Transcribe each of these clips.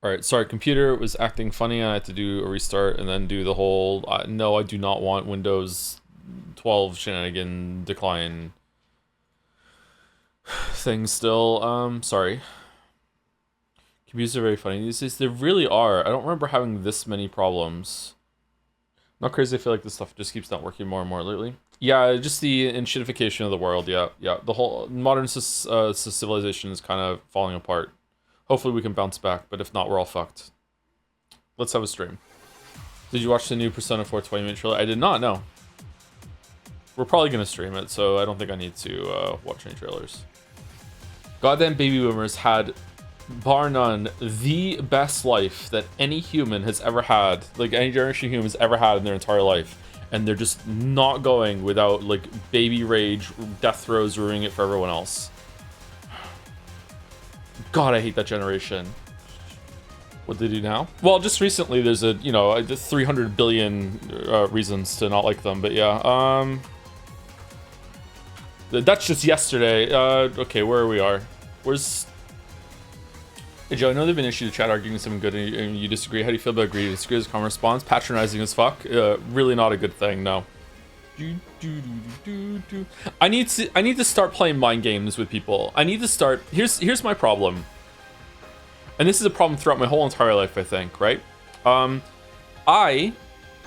All right, sorry, computer was acting funny. I had to do a restart and then do the whole, no, I do not want Windows 12 shenanigan decline thing still. Sorry. Computers are very funny these days. They really are. I don't remember having this many problems. Not crazy, I feel like this stuff just keeps not working more and more lately. Yeah, just the enshittification of the world, yeah. The whole modern civilization is kind of falling apart. Hopefully we can bounce back, but if not, we're all fucked. Let's have a stream. Did you watch the new Persona 4 20-minute trailer? I did not, no. We're probably gonna stream it, so I don't think I need to watch any trailers. Goddamn baby boomers had, bar none, the best life that any human has ever had, like any generation of humans ever had in their entire life. And they're just not going without, like, baby rage, death throes ruining it for everyone else. God, I hate that generation. What do they do now? Well, just recently there's a, you know, 300 billion reasons to not like them, but yeah. That's just yesterday. Okay, where we are. Where's... Hey Joe, I know there've been issues to chat arguing something good and you disagree. How do you feel about agree to disagree as a common response? Patronizing as fuck. Really not a good thing, no. I need to start playing mind games with people. I need to start... Here's my problem. And this is a problem throughout my whole entire life, I think, right? I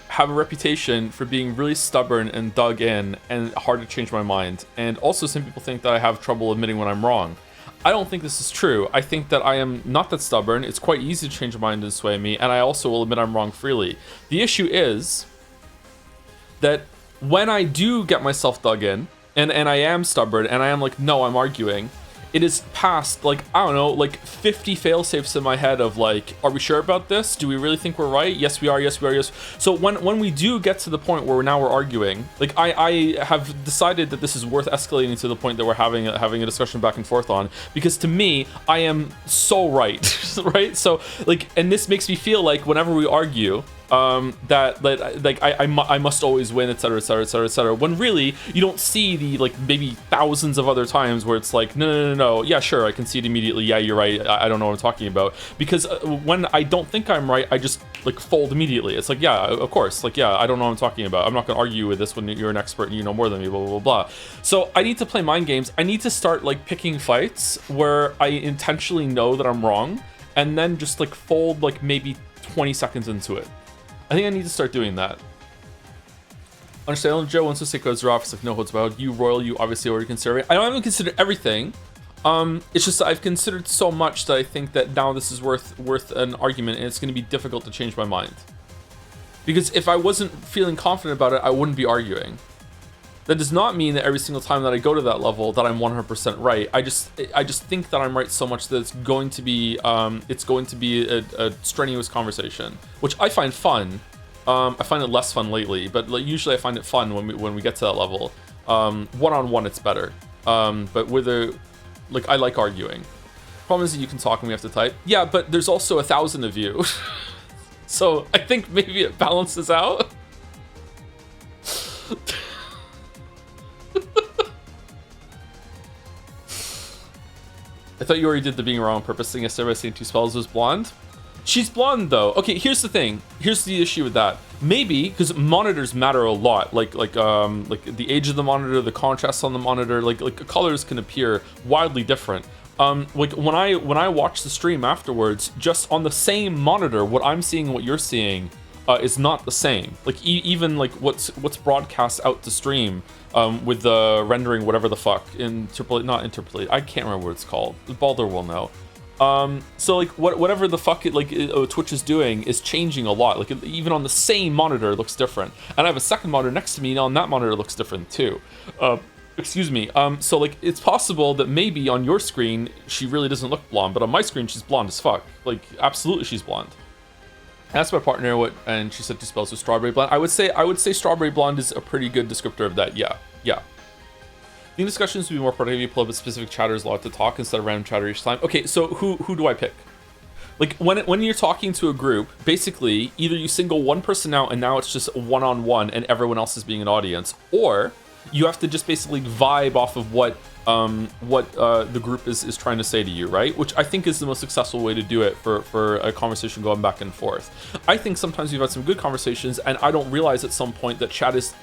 have a reputation for being really stubborn and dug in and hard to change my mind. And also some people think that I have trouble admitting when I'm wrong. I don't think this is true. I think that I am not that stubborn. It's quite easy to change my mind and sway me, and I also will admit I'm wrong freely. The issue is that when I do get myself dug in, and I am stubborn, and I am like, no, I'm arguing, it is past, like, I don't know, like 50 fail-safes in my head of like, are we sure about this? Do we really think we're right? Yes, we are, yes, we are, yes. So when we do get to the point where now we're arguing, like I have decided that this is worth escalating to the point that we're having a discussion back and forth on, because to me, I am so right, right? So like, and this makes me feel like whenever we argue, that like I must always win, etc, etc, etc, etc, when really you don't see the like maybe thousands of other times where it's like no, yeah, sure, I concede immediately, yeah, you're right, I don't know what I'm talking about, because when I don't think I'm right, I just like fold immediately. It's like, yeah, of course, like, yeah, I don't know what I'm talking about, I'm not gonna argue with this when you're an expert and you know more than me, blah blah blah. So I need to play mind games. I need to start like picking fights where I intentionally know that I'm wrong and then just like fold like maybe 20 seconds into it. I think I need to start doing that. Understand, Joe, once the goes off, it's like no holds barred. You royal, you obviously already consider it. I don't even consider everything. It's just that I've considered so much that I think that now this is worth an argument, and it's going to be difficult to change my mind. Because if I wasn't feeling confident about it, I wouldn't be arguing. That does not mean that every single time that I go to that level that I'm 100% right. I just think that I'm right so much that it's going to be a strenuous conversation, which I find fun. I find it less fun lately, but like, usually I find it fun when we get to that level. One-on-one, it's better. But with like, I like arguing. Problem is that you can talk and we have to type. Yeah, but there's also 1,000 of you, so I think maybe it balances out. I thought you already did the being wrong on purpose thing yesterday by saying 2 spells was blonde. She's blonde though. Okay, here's the thing. Here's the issue with that. Maybe because monitors matter a lot. Like the age of the monitor, the contrast on the monitor, like colors can appear wildly different. Like when I watch the stream afterwards, just on the same monitor, what I'm seeing and what you're seeing is not the same. Like even like what's broadcast out to stream with the rendering, whatever the fuck, not interpolate. I can't remember what it's called. Balder will know. So like whatever the fuck Twitch is doing is changing a lot. Like even on the same monitor, it looks different. And I have a second monitor next to me, and on that monitor it looks different too. Excuse me. So like it's possible that maybe on your screen she really doesn't look blonde, but on my screen she's blonde as fuck. Like absolutely she's blonde. Asked my partner and she said 2 spells with strawberry blonde. I would say strawberry blonde is a pretty good descriptor of that. Yeah. I think discussions would be more productive if you pull up a specific chatter's lot to talk instead of random chatter each time. Okay, so who do I pick? Like when you're talking to a group, basically either you single one person out and now it's just one-on-one and everyone else is being an audience, or You have to just basically vibe off of what the group is trying to say to you, right? Which I think is the most successful way to do it for a conversation going back and forth. I think sometimes we've had some good conversations, and I don't realize at some point that chat is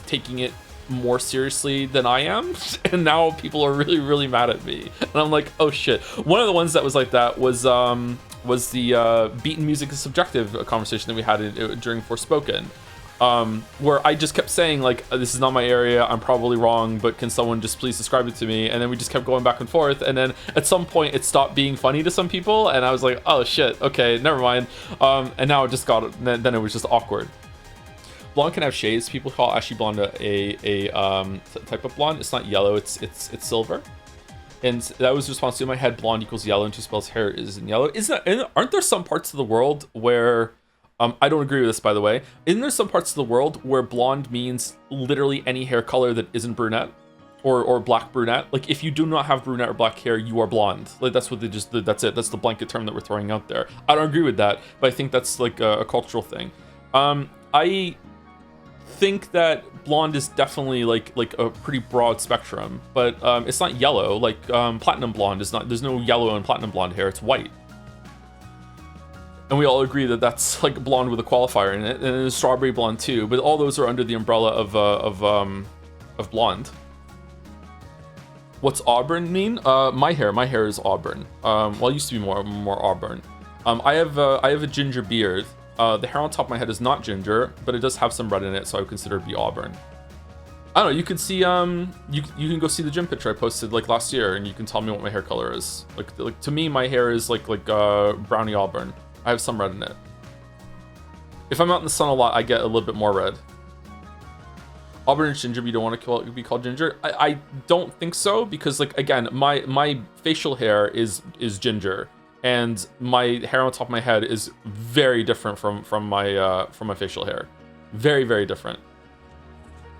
taking it more seriously than I am, and now people are really mad at me, and I'm like, oh shit. One of the ones that was like that was the beaten music is subjective conversation that we had during Forspoken, where I just kept saying like, this is not my area, I'm probably wrong, but can someone just please describe it to me? And then we just kept going back and forth, and then at some point it stopped being funny to some people, and I was like, oh shit, okay, never mind. And now it just got, then it was just awkward. Blonde can have shades. People call ashy blonde a type of blonde. It's not yellow, it's silver. And that was the response to in my head, blonde equals yellow, and 2 spells hair isn't yellow. Aren't there some parts of the world where I don't agree with this, by the way. Isn't there some parts of the world where blonde means literally any hair color that isn't brunette or black brunette? Like, if you do not have brunette or black hair, you are blonde. Like, that's what that's it. That's the blanket term that we're throwing out there. I don't agree with that, but I think that's like a cultural thing. I think that blonde is definitely like a pretty broad spectrum, but it's not yellow. Like platinum blonde is not. There's no yellow in platinum blonde hair. It's white. And we all agree that that's like blonde with a qualifier in it, and there's strawberry blonde too. But all those are under the umbrella of blonde. What's auburn mean? My hair is auburn. Well, it used to be more auburn. I have a ginger beard. The hair on top of my head is not ginger, but it does have some red in it, so I would consider it to be auburn. I don't know. You could see you can go see the gym picture I posted like last year, and you can tell me what my hair color is. Like to me, my hair is like browny auburn. I have some red in it. If I'm out in the sun a lot, I get a little bit more red. Auburn and ginger, but you don't want to be called ginger? I don't think so, because like again, my facial hair is ginger, and my hair on top of my head is very different from my facial hair. Very different.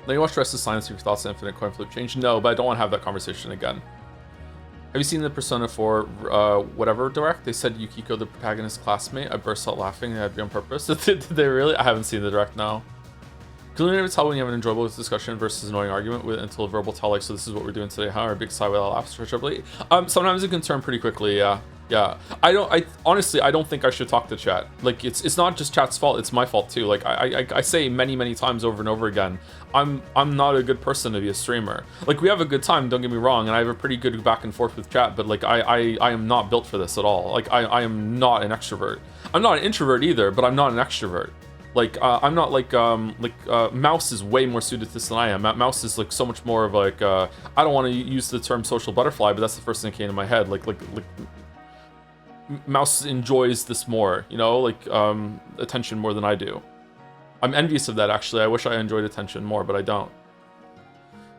Then you watch Restless Silence, your thoughts on Infinite Coin Flip change? No, but I don't want to have that conversation again. Have you seen the Persona 4 whatever direct? They said Yukiko, the protagonist's classmate. I burst out laughing. They had to be on purpose. Did they really? I haven't seen the direct now. Can you never tell when you have an enjoyable discussion versus annoying argument until a verbal tell, like, so this is what we're doing today, huh? Or a big sigh without laughs, preferably. Sometimes it can turn pretty quickly, yeah. Yeah, I honestly, I don't think I should talk to chat. Like, it's not just chat's fault, it's my fault too. Like, I say many times over and over again, I'm not a good person to be a streamer. Like, we have a good time, don't get me wrong, and I have a pretty good back and forth with chat, but like, I am not built for this at all. Like, I am not an extrovert. I'm not an introvert either, but I'm not an extrovert. Like, I'm not like Mouse is way more suited to this than I am. Mouse is like so much more of like, I don't want to use the term social butterfly, but that's the first thing that came to my head. Like Mouse enjoys this more, you know, like attention more than I do. I'm envious of that, actually. I wish I enjoyed attention more, but I don't.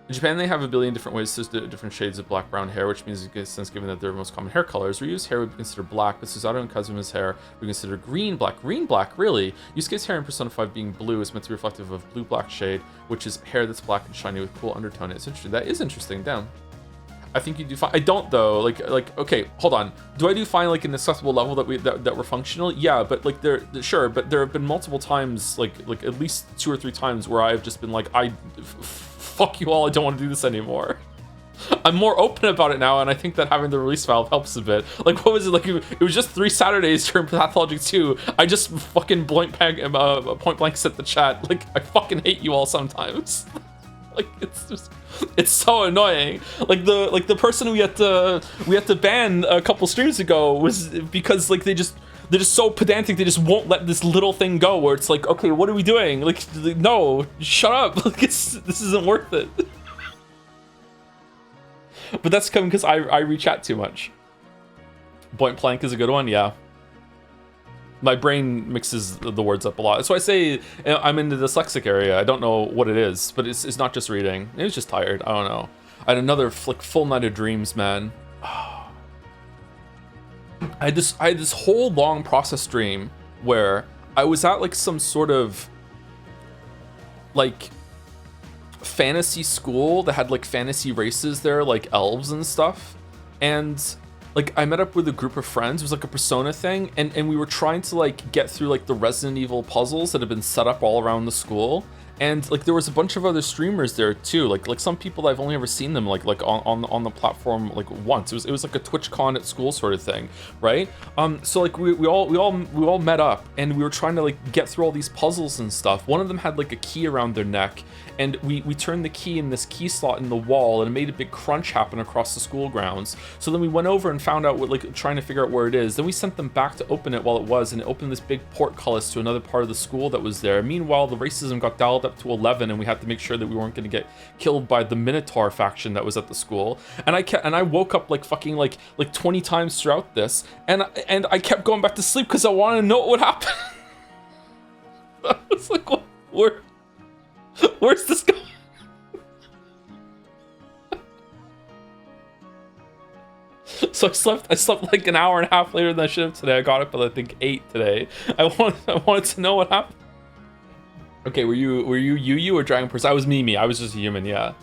In Japan, they have a billion different ways to different shades of black brown hair, which means it makes sense given that they're most common hair colors. Ryu's hair would be considered black, but Susato and Kazuma's hair would be considered green black. Green black, really? Yusuke's hair in Persona 5 being blue is meant to be reflective of blue black shade, which is hair that's black and shiny with cool undertone. It's interesting. That is interesting. Damn. I think you do fine. I don't though. Like okay, hold on. Do I do fine like an acceptable level that we're functional? Yeah, but like sure, but there have been multiple times, like at least 2 or 3 times where I've just been like, fuck you all, I don't want to do this anymore. I'm more open about it now, and I think that having the release valve helps a bit. Like, what was it, like, it was just 3 Saturdays during Pathologic 2, I just fucking point blank set the chat, like, I fucking hate you all sometimes. Like, it's so annoying. Like the person we had to ban a couple streams ago was because like they're just so pedantic, they just won't let this little thing go where it's like, okay, what are we doing? Like, no, shut up. Like, this isn't worth it. But that's coming because I rechat too much. Point blank is a good one, yeah. My brain mixes the words up a lot. That's why I say I'm in the dyslexic area. I don't know what it is, but it's not just reading. It was just tired. I don't know. I had another like full night of dreams, man. I had this whole long process dream where I was at like some sort of like fantasy school that had like fantasy races there, like elves and stuff, and like I met up with a group of friends. It was like a Persona thing, and we were trying to like get through like the Resident Evil puzzles that had been set up all around the school. And like there was a bunch of other streamers there too, like some people I've only ever seen them like on the platform like once. It was like a TwitchCon at school sort of thing, right? So like we all met up and we were trying to like get through all these puzzles and stuff. One of them had like a key around their neck, and we turned the key in this key slot in the wall, and it made a big crunch happen across the school grounds. So then we went over and found out what, like trying to figure out where it is. Then we sent them back to open it while it was, and it opened this big portcullis to another part of the school that was there. Meanwhile, the racism got dialed up to 11, and we had to make sure that we weren't going to get killed by the Minotaur faction that was at the school. And I woke up like fucking like 20 times throughout this, and I kept going back to sleep because I wanted to know what would happen. I was like, where's this going? So I slept like an hour and a half later than I should have today. I got up at I think 8 today. I wanted to know what happened. Okay, were you or Dragon Person? I was me. I was just a human. Yeah.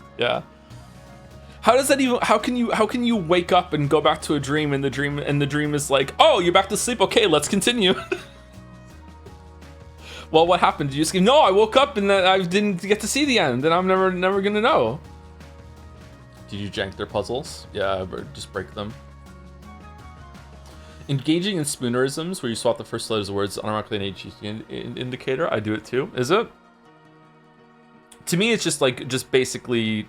How does that even? How can you wake up and go back to a dream, and the dream is like, oh, you're back to sleep. Okay, let's continue. Well, what happened? Did you scream? No, I woke up and I didn't get to see the end, and I'm never gonna know. Did you jank their puzzles? Yeah, or just break them. Engaging in spoonerisms, where you swap the first letters of words automatically an HTTP indicator. I do it too. Is it? To me, it's just basically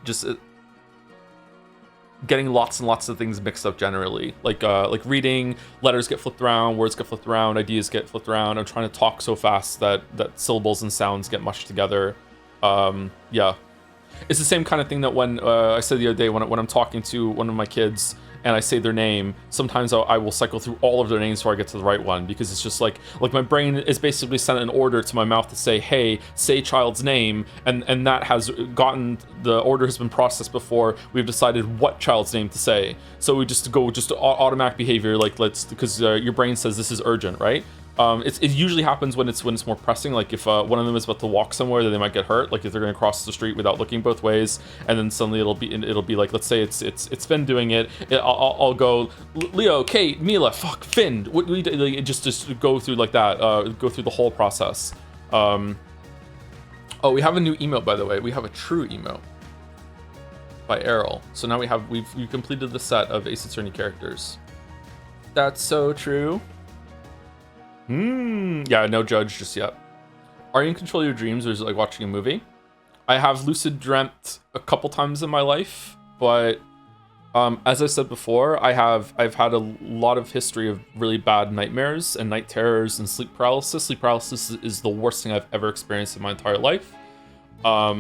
getting lots and lots of things mixed up generally. Like reading, letters get flipped around, words get flipped around, ideas get flipped around. I'm trying to talk so fast that syllables and sounds get mushed together. Yeah. It's the same kind of thing that when I said the other day when I'm talking to one of my kids and I say their name, sometimes I will cycle through all of their names before I get to the right one, because it's just like my brain is basically sent an order to my mouth to say, hey, say child's name, and that has gotten, the order has been processed before we've decided what child's name to say. So we just go automatic behavior, like because your brain says this is urgent, right? It usually happens when it's more pressing, like if one of them is about to walk somewhere that they might get hurt, like if they're going to cross the street without looking both ways, and then suddenly it'll be like, let's say it's Finn doing it. I'll go Leo, Kate, Mila, fuck, Finn. Just go through like that. Go through the whole process. Oh, we have a new emote, by the way. We have a true emote by Errol. So now we've completed the set of Ace Attorney characters. That's so true. Yeah, no judge just yet. Are you in control of your dreams, or is it like watching a movie? I have lucid dreamt a couple times in my life, but as I said before, I've had a lot of history of really bad nightmares and night terrors and sleep paralysis. Sleep paralysis is the worst thing I've ever experienced in my entire life. Oh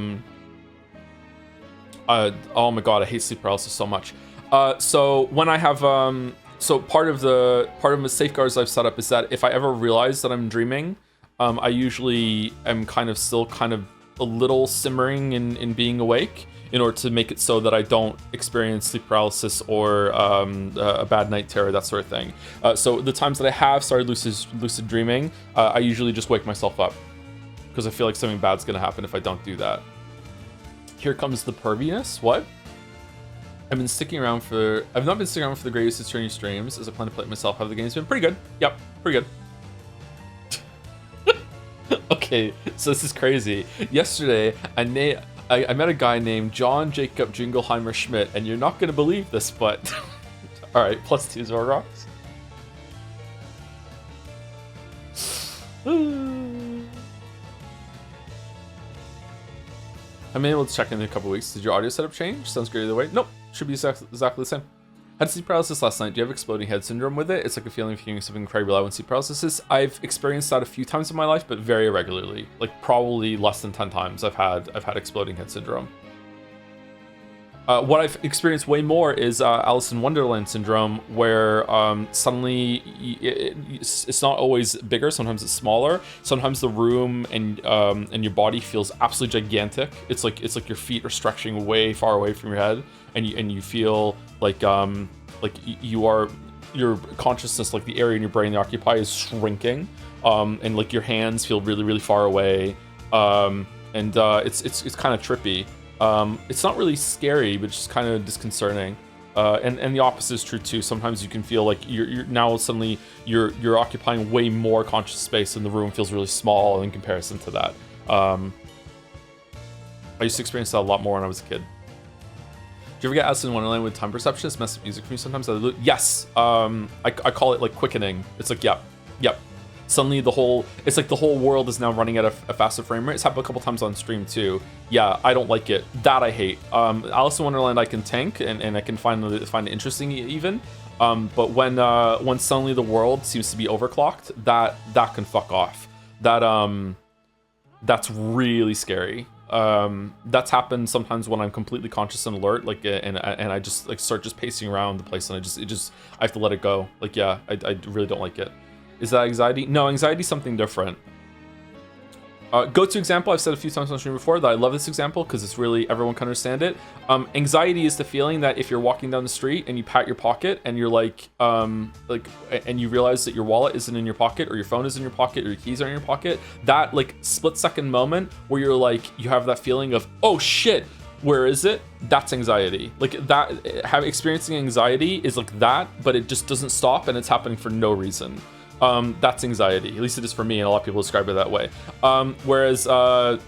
my god, I hate sleep paralysis so much. So when I have so part of the safeguards I've set up is that if I ever realize that I'm dreaming, I usually am kind of a little simmering in being awake in order to make it so that I don't experience sleep paralysis or a bad night terror, that sort of thing. So the times that I have started lucid dreaming, I usually just wake myself up because I feel like something bad's gonna happen if I don't do that. Here comes the perviness. What? I've not been sticking around for the Greatest Attorney streams as I plan to play it myself. Have the games been pretty good? Yep, pretty good. Okay, so this is crazy. Yesterday, I met a guy named John Jacob Jingleheimer Schmidt, and you're not gonna believe this, but all right, +2 Zorrox. I'm able to check in a couple weeks. Did your audio setup change? Sounds great either way. Nope. Should be exactly the same. Had sleep paralysis last night. Do you have exploding head syndrome with it? It's like a feeling of hearing something incredibly loud when sleep paralysis is. I've experienced that a few times in my life, but very irregularly. Like probably less than 10 times I've had exploding head syndrome. What I've experienced way more is Alice in Wonderland syndrome, where suddenly it's not always bigger. Sometimes it's smaller. Sometimes the room and your body feels absolutely gigantic. It's like your feet are stretching way far away from your head, and you feel like your consciousness, like the area in your brain they occupy, is shrinking, and like your hands feel really really far away, and it's kind of trippy. It's not really scary, but just kind of disconcerting. And the opposite is true too. Sometimes you can feel like you're now suddenly you're occupying way more conscious space, and the room feels really small in comparison to that. I used to experience that a lot more when I was a kid. Do you ever get Alice in Wonderland with time perception? It's messed up music for me sometimes. Yes. I call it like quickening. It's like, yep. Suddenly it's like the whole world is now running at a faster frame rate. It's happened a couple times on stream too. Yeah, I don't like it. That I hate. Alice in Wonderland I can tank and I can find it interesting even. But when suddenly the world seems to be overclocked, that can fuck off. That's really scary. That's happened sometimes when I'm completely conscious and alert, like, and I just like start just pacing around the place, and I have to let it go. Like, yeah, I really don't like it. Is that anxiety? No, anxiety is something different. Go-to example, I've said a few times on stream before that I love this example because it's really, everyone can understand it. Anxiety is the feeling that if you're walking down the street and you pat your pocket and you're and you realize that your wallet isn't in your pocket, or your phone isn't in your pocket, or your keys are in your pocket, that like split-second moment where you're like, you have that feeling of, oh shit, where is it? That's anxiety. Like that, experiencing anxiety is like that, but it just doesn't stop and it's happening for no reason. That's anxiety. At least it is for me, and a lot of people describe it that way. Whereas what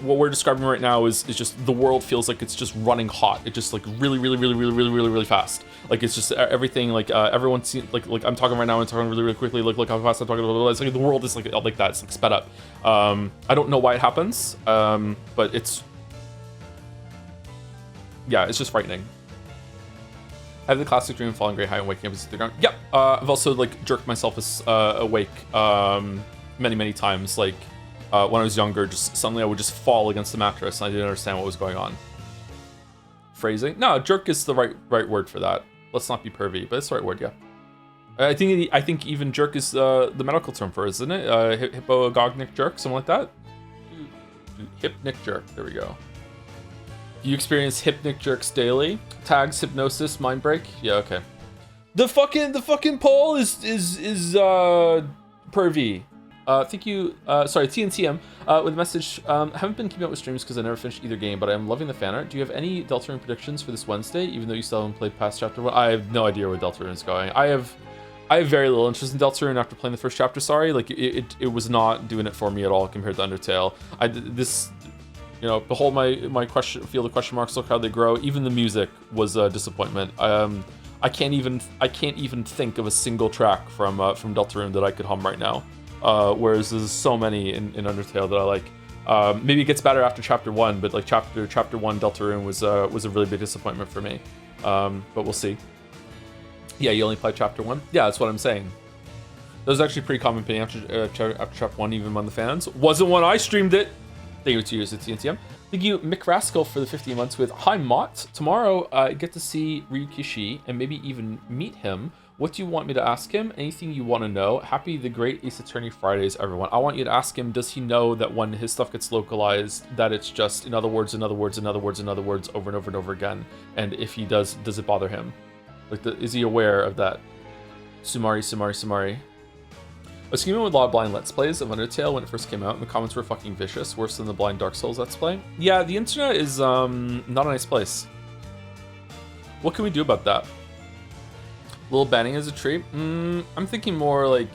we're describing right now is just the world feels like it's just running hot. It's just like really fast. Like it's just everything. Like everyone seems like I'm talking right now and talking really quickly. Look how fast I'm talking. It's like the world is like that. It's like sped up. I don't know why it happens, but it's just frightening. I have the classic dream of falling very high and waking up as the ground. Yep. I've also like jerked myself awake many times. Like when I was younger, just suddenly I would just fall against the mattress and I didn't understand what was going on. Phrasing? No, jerk is the right word for that. Let's not be pervy, but it's the right word. Yeah. I think even jerk is the medical term for it, isn't it? Hypogognic jerk, something like that. Hypnic jerk. There we go. You experience hypnic jerks daily. Tags, hypnosis, mind break. Yeah, okay. The fucking poll is pervy. Thank you. Sorry, TNTM with a message. Haven't been keeping up with streams because I never finished either game, but I'm loving the fan art. Do you have any Deltarune predictions for this Wednesday? Even though you still haven't played past chapter 1, I have no idea where Deltarune is going. I have very little interest in Deltarune after playing the first chapter. Sorry, like it was not doing it for me at all compared to Undertale. You know, behold my question, feel the question marks, look how they grow. Even the music was a disappointment. I can't even think of a single track from Deltarune that I could hum right now. Whereas there's so many in Undertale that I like. Maybe it gets better after chapter 1, but like chapter 1 Deltarune was a really big disappointment for me. But we'll see. Yeah, you only played chapter 1? Yeah, that's what I'm saying. That was actually pretty common opinion after chapter 1, even among the fans. Wasn't when I streamed it. Thank you 2 years at TNTM. Thank you, Mick Rascal, for the 15 months with Hi Mott. Tomorrow, I get to see Ryukishi and maybe even meet him. What do you want me to ask him? Anything you want to know? Happy the Great Ace Attorney Fridays, everyone. I want you to ask him, does he know that when his stuff gets localized, that it's just in other words, over and over again? And if he does it bother him? Like, is he aware of that? Sumari. I was scheming with a lot of blind Let's Plays of Undertale when it first came out, and the comments were fucking vicious, worse than the blind Dark Souls Let's Play. Yeah, the internet is not a nice place. What can we do about that? A little banning as a treat? I'm thinking more like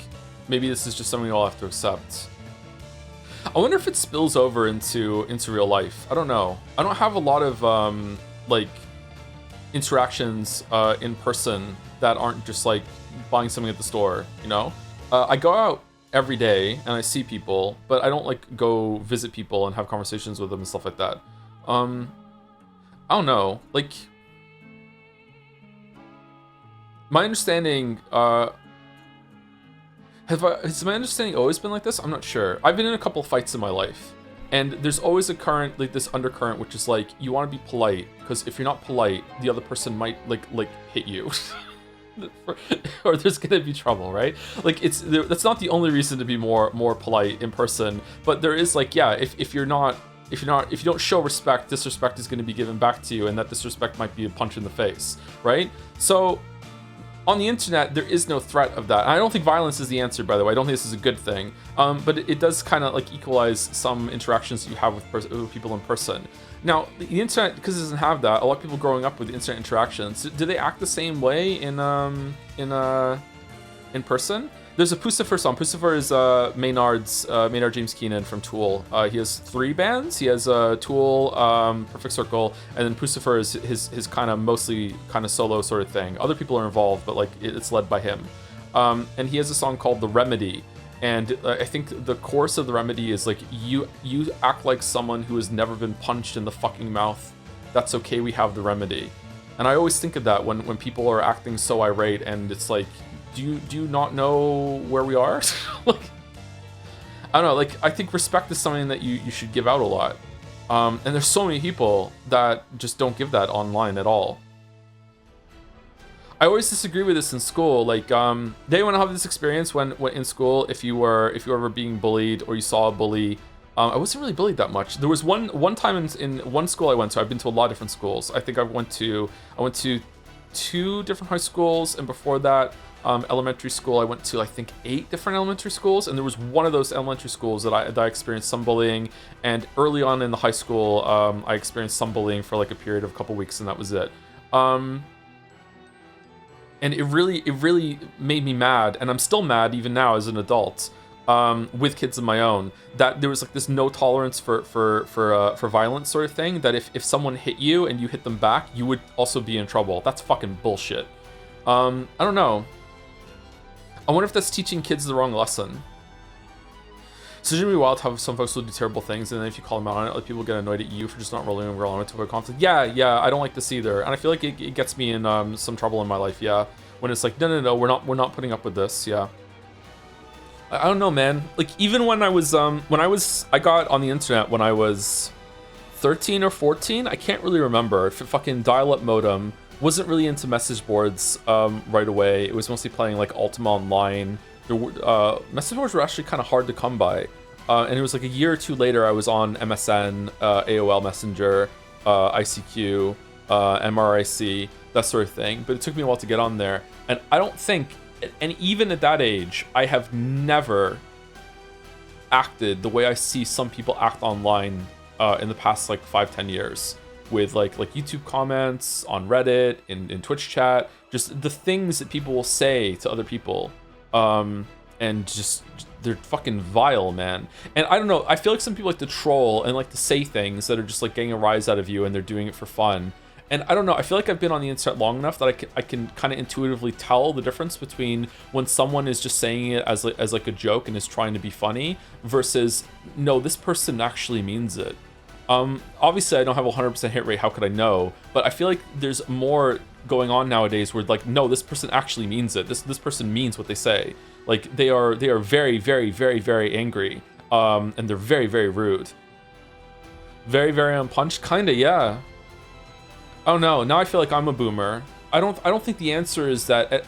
maybe this is just something we'll have to accept. I wonder if it spills over into real life. I don't know. I don't have a lot of like interactions in person that aren't just like buying something at the store, you know? I go out every day and I see people, but I don't like go visit people and have conversations with them and stuff like that. I don't know. Like, my understanding, has my understanding always been like this? I'm not sure. I've been in a couple fights in my life, and there's always a current, like this undercurrent, which is like, you want to be polite, because if you're not polite, the other person might like hit you. Or there's gonna be trouble, right? Like that's not the only reason to be more polite in person, but there is like, yeah, if you don't show respect, disrespect is going to be given back to you, and that disrespect might be a punch in the face, right? So on the internet, there is no threat of that. And I don't think violence is the answer, by the way. I don't think this is a good thing, but it does kind of like equalize some interactions that you have with people in person. Now, the internet, because it doesn't have that, a lot of people growing up with internet interactions, do they act the same way in in person. There's a Pucifer song. Pucifer is Maynard James Keenan from Tool. He has 3 bands. He has Tool, Perfect Circle, and then Pucifer is his kind of mostly kind of solo sort of thing. Other people are involved, but like it's led by him. And he has a song called The Remedy. And I think the chorus of The Remedy is like, you act like someone who has never been punched in the fucking mouth. That's okay, we have the remedy. And I always think of that when people are acting so irate, and it's like, do you not know where we are? Like, I don't know, like, I think respect is something that you should give out a lot. And there's so many people that just don't give that online at all. I always disagree with this in school. Like, did anyone have this experience when in school, if you were ever being bullied or you saw a bully? I wasn't really bullied that much. There was one time in one school I went to. I've been to a lot of different schools. I think I went to 2 different high schools, and before that, elementary school, I went to I think 8 different elementary schools, and there was one of those elementary schools that I experienced some bullying. And early on in the high school, I experienced some bullying for like a period of a couple weeks, and that was it. And it really made me mad, and I'm still mad even now as an adult, with kids of my own, that there was like this no tolerance for violence sort of thing, that if someone hit you and you hit them back, you would also be in trouble. That's fucking bullshit. I don't know. I wonder if that's teaching kids the wrong lesson. It's going to be wild how some folks will do terrible things, and then if you call them out on it, like, people get annoyed at you for just not rolling over on it to a conflict. Yeah, I don't like this either, and I feel like it gets me in some trouble in my life. Yeah, when it's like, no, we're not putting up with this. Yeah, I don't know, man. Like, even when I got on the internet when I was 13 or 14, I can't really remember. If fucking dial-up modem, wasn't really into message boards right away. It was mostly playing like Ultima Online. Message boards were actually kind of hard to come by, and it was like a year or 2 later I was on MSN, AOL Messenger, ICQ, MRIC, that sort of thing. But it took me a while to get on there, and I don't think, and even at that age, I have never acted the way I see some people act online in the past like 5-10 years, with like YouTube comments, on Reddit, in Twitch chat, just the things that people will say to other people. And just, they're fucking vile, man. And I don't know, I feel like some people like to troll and like to say things that are just like getting a rise out of you, and they're doing it for fun. And I don't know, I feel like I've been on the internet long enough that I can kind of intuitively tell the difference between when someone is just saying it as like a joke and is trying to be funny, versus, no, this person actually means it. Obviously I don't have a 100% hit rate, how could I know? But I feel like there's more going on nowadays where, like, no, this person actually means it. This person means what they say. Like, they are very, very, very, very angry. And they're very, very rude. Very, very unpunched? Kinda, yeah. Oh no, now I feel like I'm a boomer. I don't think the answer is that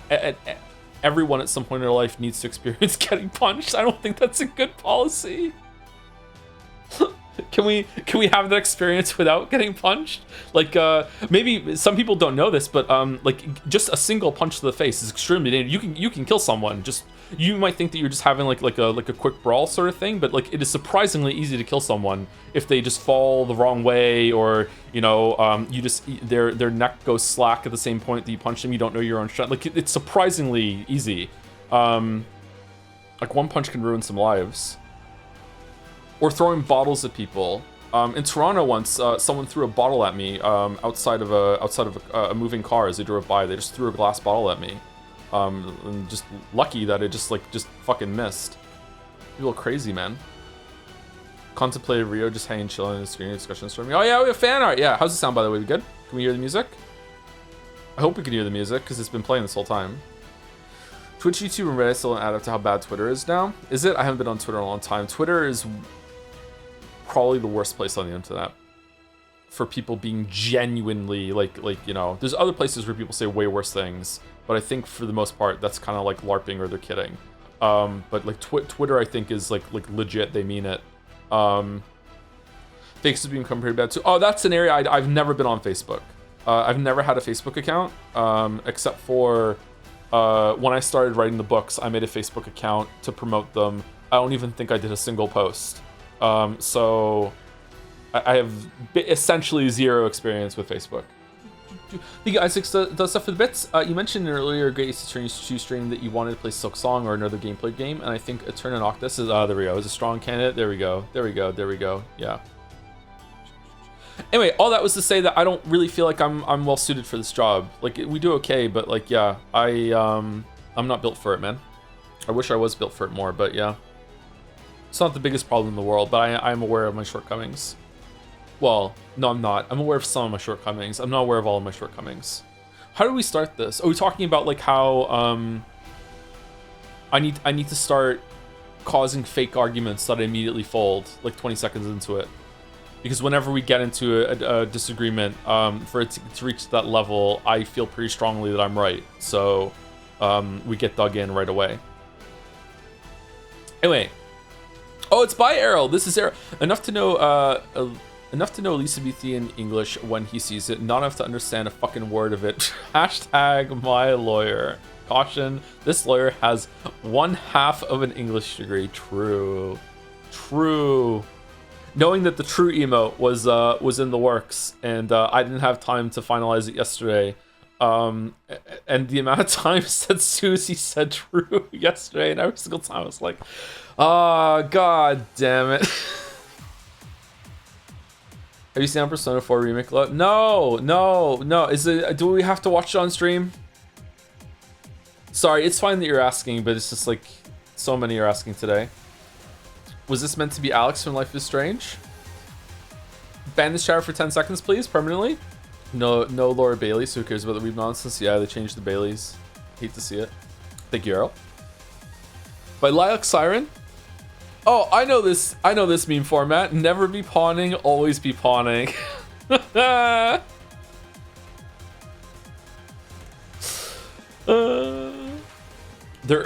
everyone at some point in their life needs to experience getting punched. I don't think that's a good policy. Can we have that experience without getting punched? Like, maybe some people don't know this, but like, just a single punch to the face is extremely dangerous. You can kill someone. Just, you might think that you're just having like a quick brawl sort of thing, but like, it is surprisingly easy to kill someone if they just fall the wrong way, or you know, you just, their neck goes slack at the same point that you punch them. You don't know your own strength. Like, it's surprisingly easy. Like, one punch can ruin some lives. Or throwing bottles at people. In Toronto once, someone threw a bottle at me outside of a moving car as they drove by. They just threw a glass bottle at me. And just lucky that it just fucking missed. People are crazy, man. Contemplated Rio just hanging, chilling in the screen discussion storming. Oh yeah, we have fan art. Yeah, how's it sound, by the way? We good? Can we hear the music? I hope we can hear the music, because it's been playing this whole time. Twitch, YouTube, and Reddit still don't add up to how bad Twitter is now. Is it? I haven't been on Twitter in a long time. Twitter is probably the worst place on the internet for people being genuinely like you know, there's other places where people say way worse things, but I think for the most part that's kind of like LARPing or they're kidding. But like Twitter I think is like legit, they mean it. Fakes have become pretty bad too. Oh, that's an area I've never been on Facebook. I've never had a Facebook account, except for when I started writing the books. I made a Facebook account to promote them. I don't even think I did a single post. So I have essentially zero experience with Facebook. Thank you, Isaac does stuff for the bits. You mentioned in an earlier Great Ace Attorney 2 stream that you wanted to play Silk Song or another gameplay game, and I think Eterna Noctis is, there we go, is a strong candidate. There we go. Yeah. Anyway, all that was to say that I don't really feel like I'm well suited for this job. Like, we do okay, but like, yeah, I'm not built for it, man. I wish I was built for it more, but yeah. It's not the biggest problem in the world, but I am aware of my shortcomings. Well, no, I'm not. I'm aware of some of my shortcomings. I'm not aware of all of my shortcomings. How do we start this? Are we talking about like how I need to start causing fake arguments that I immediately fold like 20 seconds into it? Because whenever we get into a disagreement, for it to reach that level, I feel pretty strongly that I'm right. So we get dug in right away. Anyway. Oh, it's by Errol. This is Errol. Enough to know Elizabethan English when he sees it, not enough to understand a fucking word of it. Hashtag my lawyer. Caution, this lawyer has 1/2 of an English degree. True. Knowing that the true emote was in the works, and I didn't have time to finalize it yesterday. And the amount of times that Susie said true yesterday, and every single time I was like, god damn it. Have you seen Persona 4 Remake? No. Do we have to watch it on stream? Sorry, it's fine that you're asking, but it's just like so many are asking today. Was this meant to be Alex from Life is Strange? Ban this shower for 10 seconds, please, permanently. No Laura Bailey, so who cares about the weeb nonsense? Yeah, they changed the Baileys. Hate to see it. Thank you, Errol. By Lilac Siren. Oh, I know this meme format. Never be pawning, always be pawning. There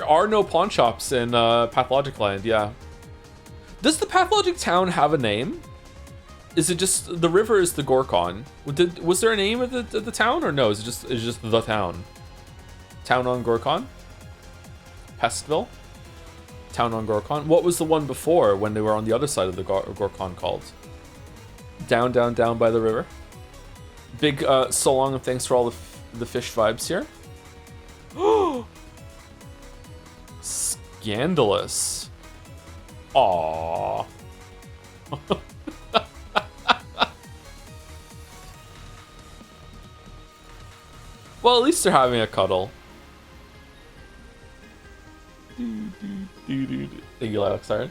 are no pawn shops in Pathologic Land, yeah. Does the Pathologic town have a name? Is it just the river is the Gorkon? Was there a name of the town or no? Is it just the town? Town on Gorkon? Pestville? Town on Gorkon? What was the one before when they were on the other side of the Gorkon called? Down by the river. Big so long and thanks for all the fish vibes here. Scandalous. Aww. Well, at least they're having a cuddle. Thank you, Alex. Sorry.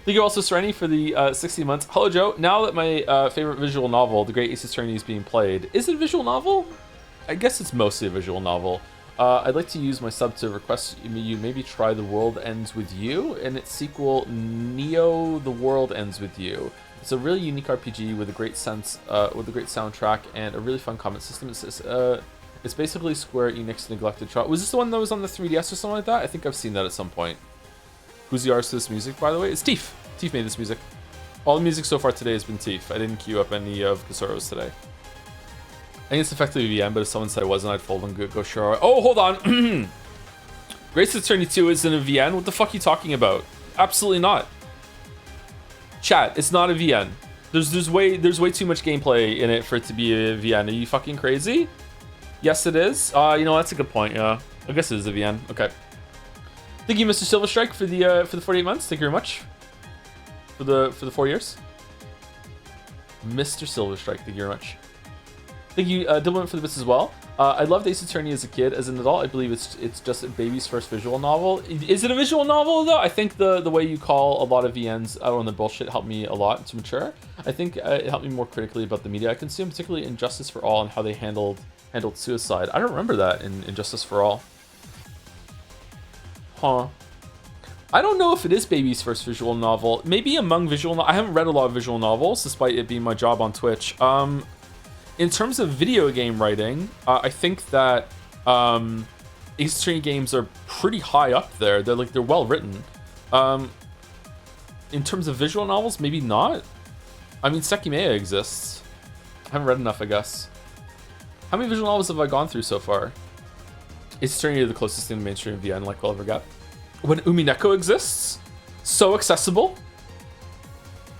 Thank you also, Serenity, for the 60 months. Hello, Joe. Now that my favorite visual novel, The Great Ace Attorney, is being played, is it a visual novel? I guess it's mostly a visual novel. I'd like to use my sub to request you maybe try The World Ends With You and its sequel, Neo: The World Ends With You. It's a really unique RPG with a great sense, with a great soundtrack and a really fun comment system. It's basically Square Enix neglected trial. Was this the one that was on the 3DS or something like that? I think I've seen that at some point. Who's the artist of this music, by the way? It's Teef. Teef made this music. All the music so far today has been Teef. I didn't queue up any of Kasoro's today. I think it's effectively VM, but if someone said it wasn't, I'd fold and go sure. Oh, hold on. Great Attorney 2 isn't a VN? What the fuck are you talking about? Absolutely not. Chat, it's not a VN. There's way too much gameplay in it for it to be a VN. Are you fucking crazy? Yes, it is. You know, that's a good point, yeah. I guess it is a VN. Okay. Thank you, Mr. Silverstrike, for the 48 months. Thank you very much. For the 4 years. Mr. Silverstrike, thank you very much. Thank you, Dylan, for the bits as well. I loved Ace Attorney as a kid. As an adult, I believe it's just a baby's first visual novel. Is it a visual novel, though? I think the way you call a lot of VNs out on the bullshit helped me a lot to mature. I think it helped me more critically about the media I consume, particularly in Justice for All and how they handled suicide. I don't remember that in Justice for All. Huh. I don't know if it is baby's first visual novel. Maybe among I haven't read a lot of visual novels, despite it being my job on Twitch. In terms of video game writing, I think that Ace Attorney games are pretty high up there. They're well written. In terms of visual novels, maybe not. I mean, Sekimea exists. I haven't read enough, I guess. How many visual novels have I gone through so far? Ace Attorney is the closest thing to mainstream VN like we'll ever get. When Umineko exists, so accessible.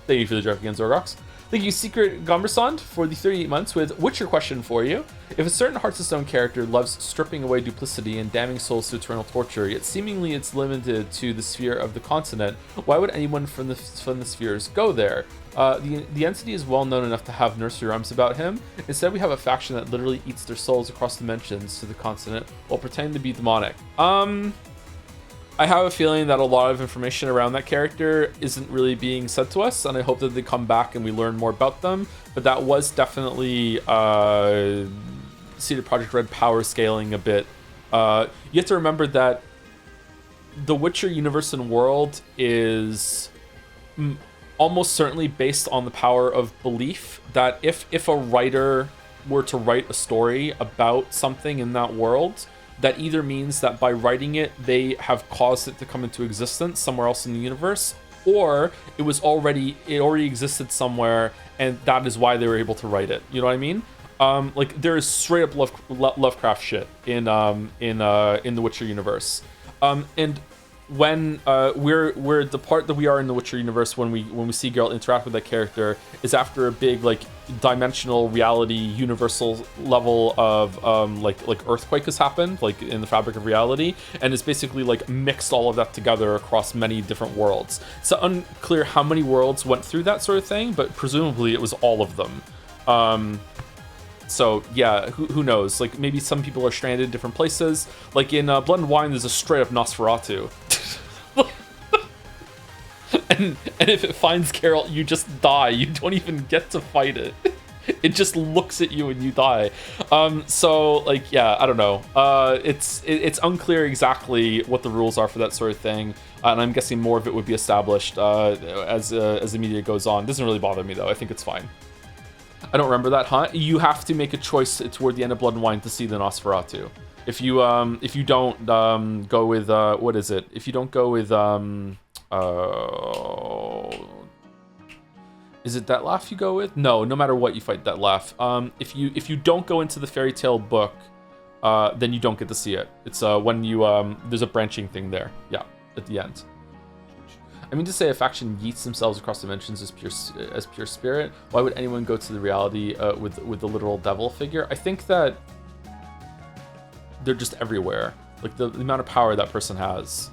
Thank you for the draft against Zorgox. Thank you, Secret Gombersond, for the 38 months with Witcher question for you. If a certain Hearts of Stone character loves stripping away duplicity and damning souls to eternal torture, yet seemingly it's limited to the sphere of the continent, why would anyone from the spheres go there? The entity is well known enough to have nursery rhymes about him. Instead, we have a faction that literally eats their souls across dimensions to the continent while pretending to be demonic. I have a feeling that a lot of information around that character isn't really being said to us, and I hope that they come back and we learn more about them. But that was definitely CD Projekt Red power scaling a bit. You have to remember that the Witcher universe and world is almost certainly based on the power of belief, that if a writer were to write a story about something in that world, that either means that by writing it, they have caused it to come into existence somewhere else in the universe, or it already existed somewhere, and that is why they were able to write it. You know what I mean? Like there is straight up Lovecraft shit in the Witcher universe, and when we're the part that we are in the Witcher universe when we see Geralt interact with that character is after a big like dimensional reality universal level of like earthquake has happened, like in the fabric of reality, and it's basically like mixed all of that together across many different worlds. It's unclear how many worlds went through that sort of thing, but presumably it was all of them. So yeah, who knows? Like maybe some people are stranded in different places. Like in Blood and Wine, there's a straight up Nosferatu. and if it finds Geralt, you just die. You don't even get to fight it. It just looks at you and you die. So like yeah, I don't know. It's unclear exactly what the rules are for that sort of thing, and I'm guessing more of it would be established as the media goes on. It doesn't really bother me though. I think it's fine. I don't remember that, huh? You have to make a choice toward the end of Blood and Wine to see the Nosferatu. If you don't go with what is it? If you don't go with is it Dettlaff you go with? No matter what you fight Dettlaff. If you don't go into the fairy tale book, then you don't get to see it. It's when you there's a branching thing there. Yeah, at the end. I mean to say a faction yeets themselves across dimensions as pure spirit. Why would anyone go to the reality with the literal devil figure? I think that they're just everywhere. Like the amount of power that person has.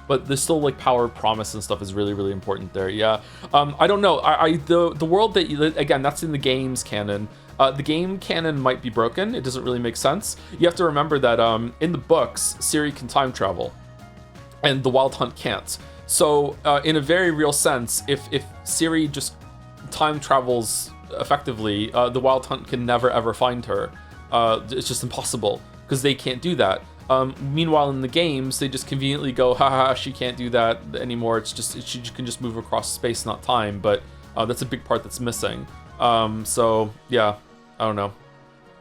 But there's still like power, promise, and stuff is really, really important there. Yeah. I don't know. The world that again, that's in the games canon. The game canon might be broken. It doesn't really make sense. You have to remember that in the books, Ciri can time travel, and the Wild Hunt can't. So in a very real sense, if Ciri just time travels effectively, the Wild Hunt can never ever find her. It's just impossible because they can't do that. Meanwhile, in the games, they just conveniently go, haha, she can't do that anymore. It's just she can just move across space, not time. But that's a big part that's missing. So yeah, I don't know.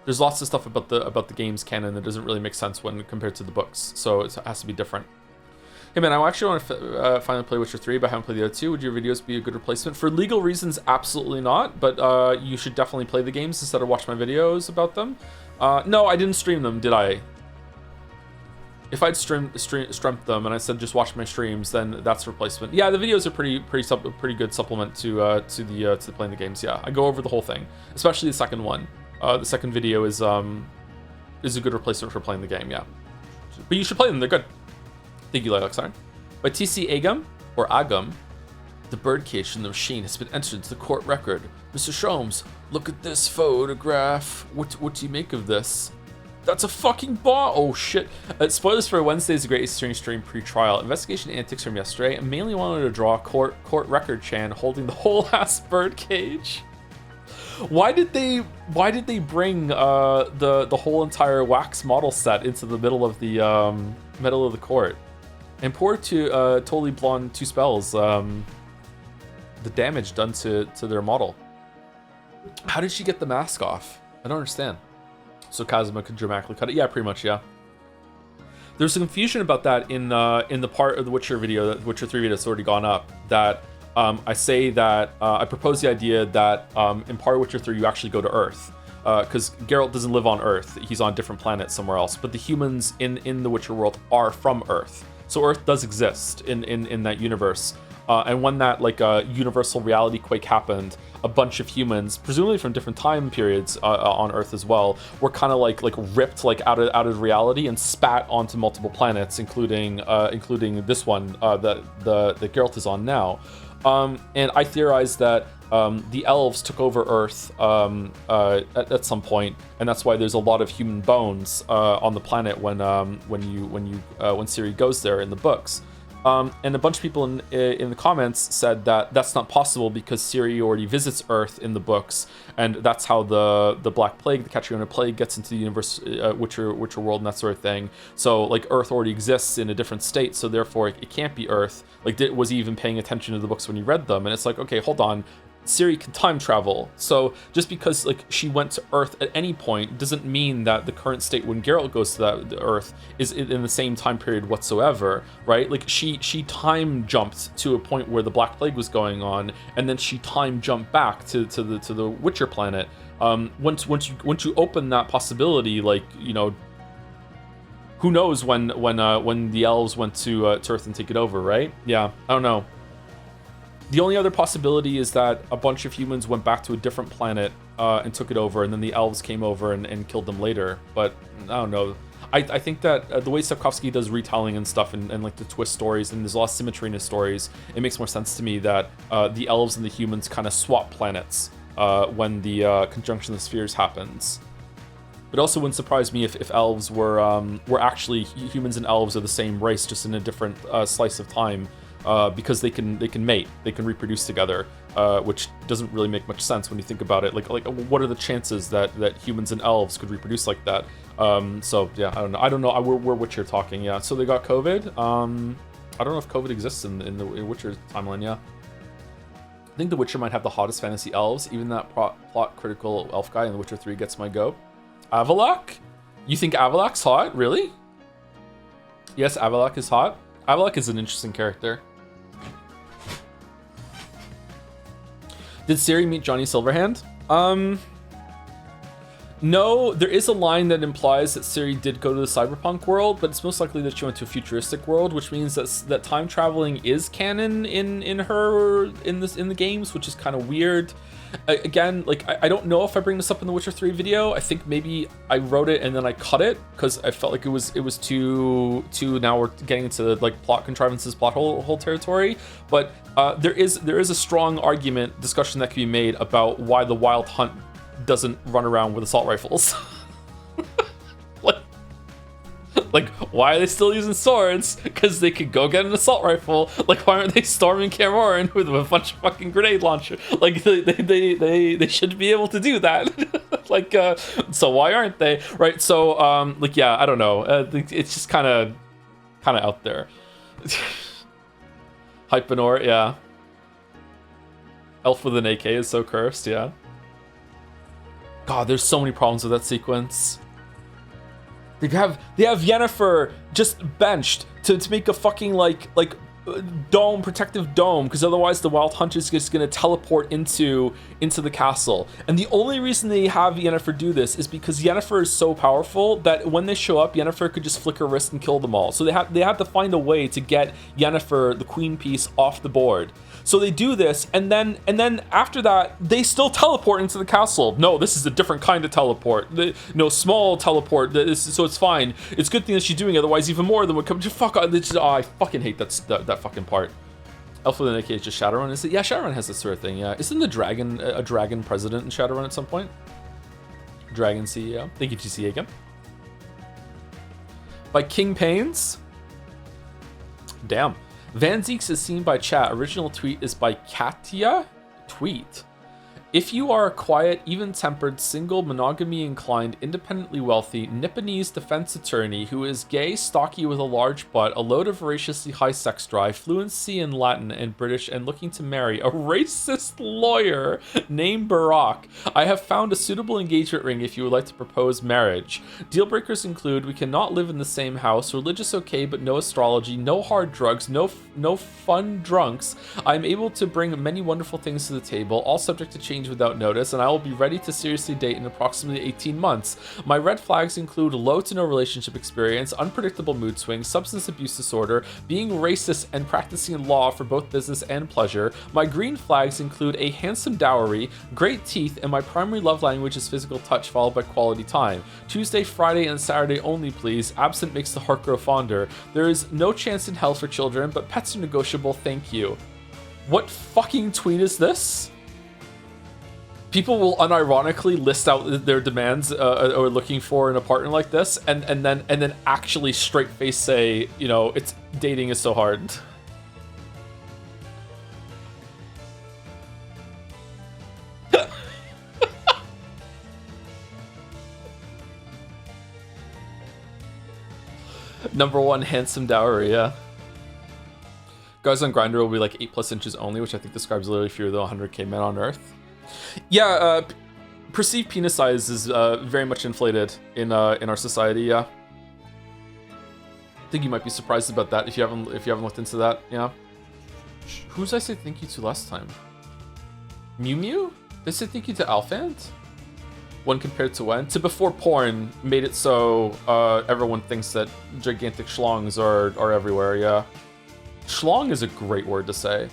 There's lots of stuff about the games canon that doesn't really make sense when compared to the books. So it has to be different. Hey man, I actually want to finally play Witcher 3, but I haven't played the other two. Would your videos be a good replacement? For legal reasons, absolutely not, but you should definitely play the games instead of watch my videos about them. No, I didn't stream them, did I? If I'd streamed them and I said just watch my streams, then that's a replacement. Yeah, the videos are pretty good supplement to playing the games. Yeah, I go over the whole thing, especially the second one. The second video is a good replacement for playing the game. Yeah, but you should play them. They're good. Thank you, Lilaxarn. By TC Agum, or Agum, the birdcage from the machine has been entered into the court record. Mr. Sholmes, look at this photograph. What do you make of this? That's a fucking bot. Oh shit. Spoilers for Wednesday's Great Eastern Stream pre-trial. Investigation antics from yesterday. I mainly wanted to draw court record Chan holding the whole ass birdcage. Why did they bring the whole entire wax model set into the middle of the court? And poor to Totally Blonde 2 Spells, the damage done to their model. How did she get the mask off? I don't understand. So Kazuma could dramatically cut it. Yeah, pretty much, yeah. There's some confusion about that in the part of the Witcher video, the Witcher 3 video that's already gone up, that I say that I propose the idea that in part of Witcher 3 you actually go to Earth. Because Geralt doesn't live on Earth, he's on a different planet somewhere else. But the humans in the Witcher world are from Earth. So Earth does exist in that universe. And when that like universal reality quake happened, a bunch of humans, presumably from different time periods on Earth as well, were kind of like ripped like out of reality and spat onto multiple planets, including this one that Geralt is on now. And I theorize that the elves took over Earth at some point, and that's why there's a lot of human bones on the planet when Ciri goes there in the books. And a bunch of people in the comments said that that's not possible because Ciri already visits Earth in the books, and that's how the Black Plague, the Catriona Plague, gets into the universe, Witcher world and that sort of thing. So like Earth already exists in a different state, so therefore it can't be Earth. Like, was he even paying attention to the books when he read them? And it's like, okay, hold on. Ciri can time travel, so just because like she went to Earth at any point doesn't mean that the current state when Geralt goes to the Earth is in the same time period whatsoever, right? Like she time jumped to a point where the Black Plague was going on, and then she time jumped back to the Witcher planet. Once you open that possibility, like, you know, who knows when the elves went to Earth and take it over, right? Yeah, I don't know. The only other possibility is that a bunch of humans went back to a different planet and took it over, and then the elves came over and killed them later. But I don't know. I think that the way Sapkowski does retelling and stuff and like the twist stories, and there's a lot of symmetry in his stories, it makes more sense to me that the elves and the humans kind of swap planets when the conjunction of the spheres happens. It also wouldn't surprise me if elves were actually humans and elves are the same race, just in a different slice of time. Because they can mate, they can reproduce together, which doesn't really make much sense when you think about it. Like what are the chances that humans and elves could reproduce like that? So yeah, I don't know. We're Witcher talking, yeah. So they got COVID. I don't know if COVID exists in the Witcher timeline. Yeah, I think the Witcher might have the hottest fantasy elves. Even that plot critical elf guy in The Witcher 3 gets my go. Avallac'h? You think Avallac'h's hot? Really? Yes, Avallac'h is hot. Avallac'h is an interesting character. Did Ciri meet Johnny Silverhand? No, there is a line that implies that Ciri did go to the cyberpunk world, but it's most likely that she went to a futuristic world, which means that time traveling is canon in the games, which is kind of weird. Again, like I don't know if I bring this up in the Witcher 3 video. I think maybe I wrote it and then I cut it because I felt like it was too. Now we're getting into like plot contrivances, plot hole territory. But there is a strong discussion that can be made about why the Wild Hunt doesn't run around with assault rifles. like why are they still using swords? Because they could go get an assault rifle. Like, why aren't they storming Cameron with a bunch of fucking grenade launcher? Like they should be able to do that. Like so why aren't they? Right? So like, yeah, I don't know. It's just kind of out there. Hypenor, yeah. Elf with an AK is so cursed, yeah. God, there's so many problems with that sequence. They have Yennefer just benched to make a fucking like protective dome, because otherwise the Wild Hunt is just gonna teleport into the castle. And the only reason they have Yennefer do this is because Yennefer is so powerful that when they show up, Yennefer could just flick her wrist and kill them all. So they have to find a way to get Yennefer, the queen piece, off the board. So they do this, and then after that, they still teleport into the castle. No, this is a different kind of teleport. Small teleport. So it's fine. It's a good thing that she's doing it. Otherwise, even more of them would come. Just fuck. I fucking hate that fucking part. Elf with an AK is just Shadowrun. Is it? Yeah, Shadowrun has this sort of thing. Yeah, isn't the dragon a dragon president in Shadowrun at some point? Dragon CEO. Thank you, TCA again. By King Pains. Damn. Van Zeeks is seen by chat. Original tweet is by Katya. Tweet. If you are a quiet, even-tempered, single, monogamy-inclined, independently wealthy, Nipponese defense attorney who is gay, stocky with a large butt, a load of voraciously high sex drive, fluency in Latin and British, and looking to marry a racist lawyer named Barack, I have found a suitable engagement ring if you would like to propose marriage. Deal breakers include: we cannot live in the same house, religious okay but no astrology, no hard drugs, no fun drunks. I am able to bring many wonderful things to the table, all subject to change change without notice, and I will be ready to seriously date in approximately 18 months. My red flags include low to no relationship experience, unpredictable mood swings, substance abuse disorder, being racist, and practicing law for both business and pleasure. My green flags include a handsome dowry, great teeth, and my primary love language is physical touch followed by quality time. Tuesday, Friday, and Saturday only, please. Absent makes the heart grow fonder. There is no chance in hell for children, but pets are negotiable. Thank you. What fucking tweet is this? People will unironically list out their demands or looking for in a partner like this, and then actually straight face say, you know, it's dating is so hard. Number one, handsome dowry, yeah. Guys on Grindr will be like 8+ inches only, which I think describes literally fewer than 100k men on Earth. Yeah, perceived penis size is very much inflated in our society. Yeah, I think you might be surprised about that if you haven't looked into that. Yeah. Who's I say thank you to last time? Mew Mew? They said thank you to Alphant? When compared to when? To before porn made it so everyone thinks that gigantic schlongs are everywhere. Yeah. Schlong is a great word to say.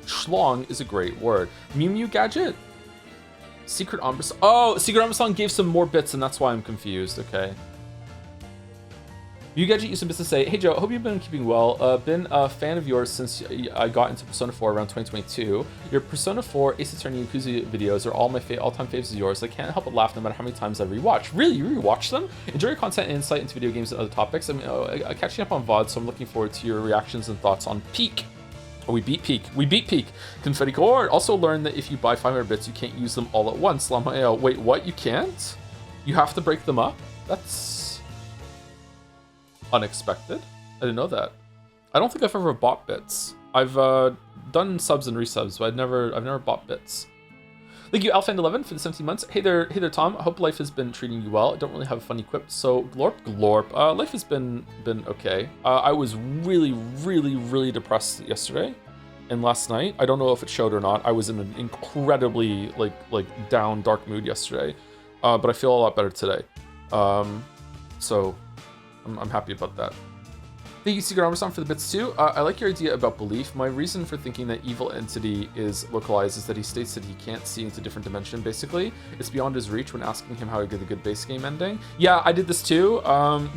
Schlong is a great word. Mew Mew gadget? Secret Umber Song. Oh, Secret Umber Song gave some more bits, and that's why I'm confused. Okay. Mew Gadget used some bits to say, hey Joe, hope you've been keeping well. Been a fan of yours since I got into Persona 4 around 2022. Your Persona 4 Ace Attorney Yakuza videos are all my all-time faves of yours. I can't help but laugh no matter how many times I rewatch. Really? You rewatch them? Enjoy your content and insight into video games and other topics. I'm catching up on VOD, so I'm looking forward to your reactions and thoughts on Peak. Oh, we beat Peak. We beat Peak. Confetti Core. Also learned that if you buy 500 bits, you can't use them all at once. Wait, what? You can't? You have to break them up? That's unexpected. I didn't know that. I don't think I've ever bought bits. I've done subs and resubs, but I've never bought bits. Thank you, Alphan11, for the 17 months. Hey there, Tom. I hope life has been treating you well. I don't really have a funny quip, so glorp. Life has been okay. I was really depressed yesterday and last night. I don't know if it showed or not. I was in an incredibly like down, dark mood yesterday, but I feel a lot better today. So I'm happy about that. Thank you, Secret Armor Song, for the bits too. I like your idea about belief. My reason for thinking that evil entity is localized is that he states that he can't see into different dimension, basically. It's beyond his reach when asking him how to get a good base game ending. Yeah, I did this too.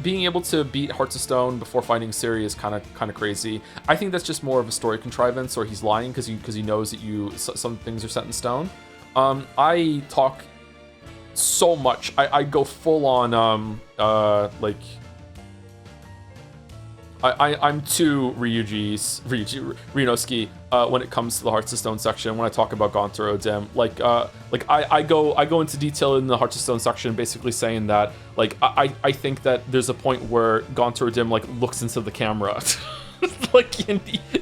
Being able to beat Hearts of Stone before finding Ciri is kind of crazy. I think that's just more of a story contrivance, or he's lying because he knows that some things are set in stone. I talk so much. I go full on like... I'm too Ryunosuke when it comes to the Hearts of Stone section when I talk about Gontar Odim. I go into detail in the Hearts of Stone section, basically saying that I think that there's a point where Gontar Odim looks into the camera.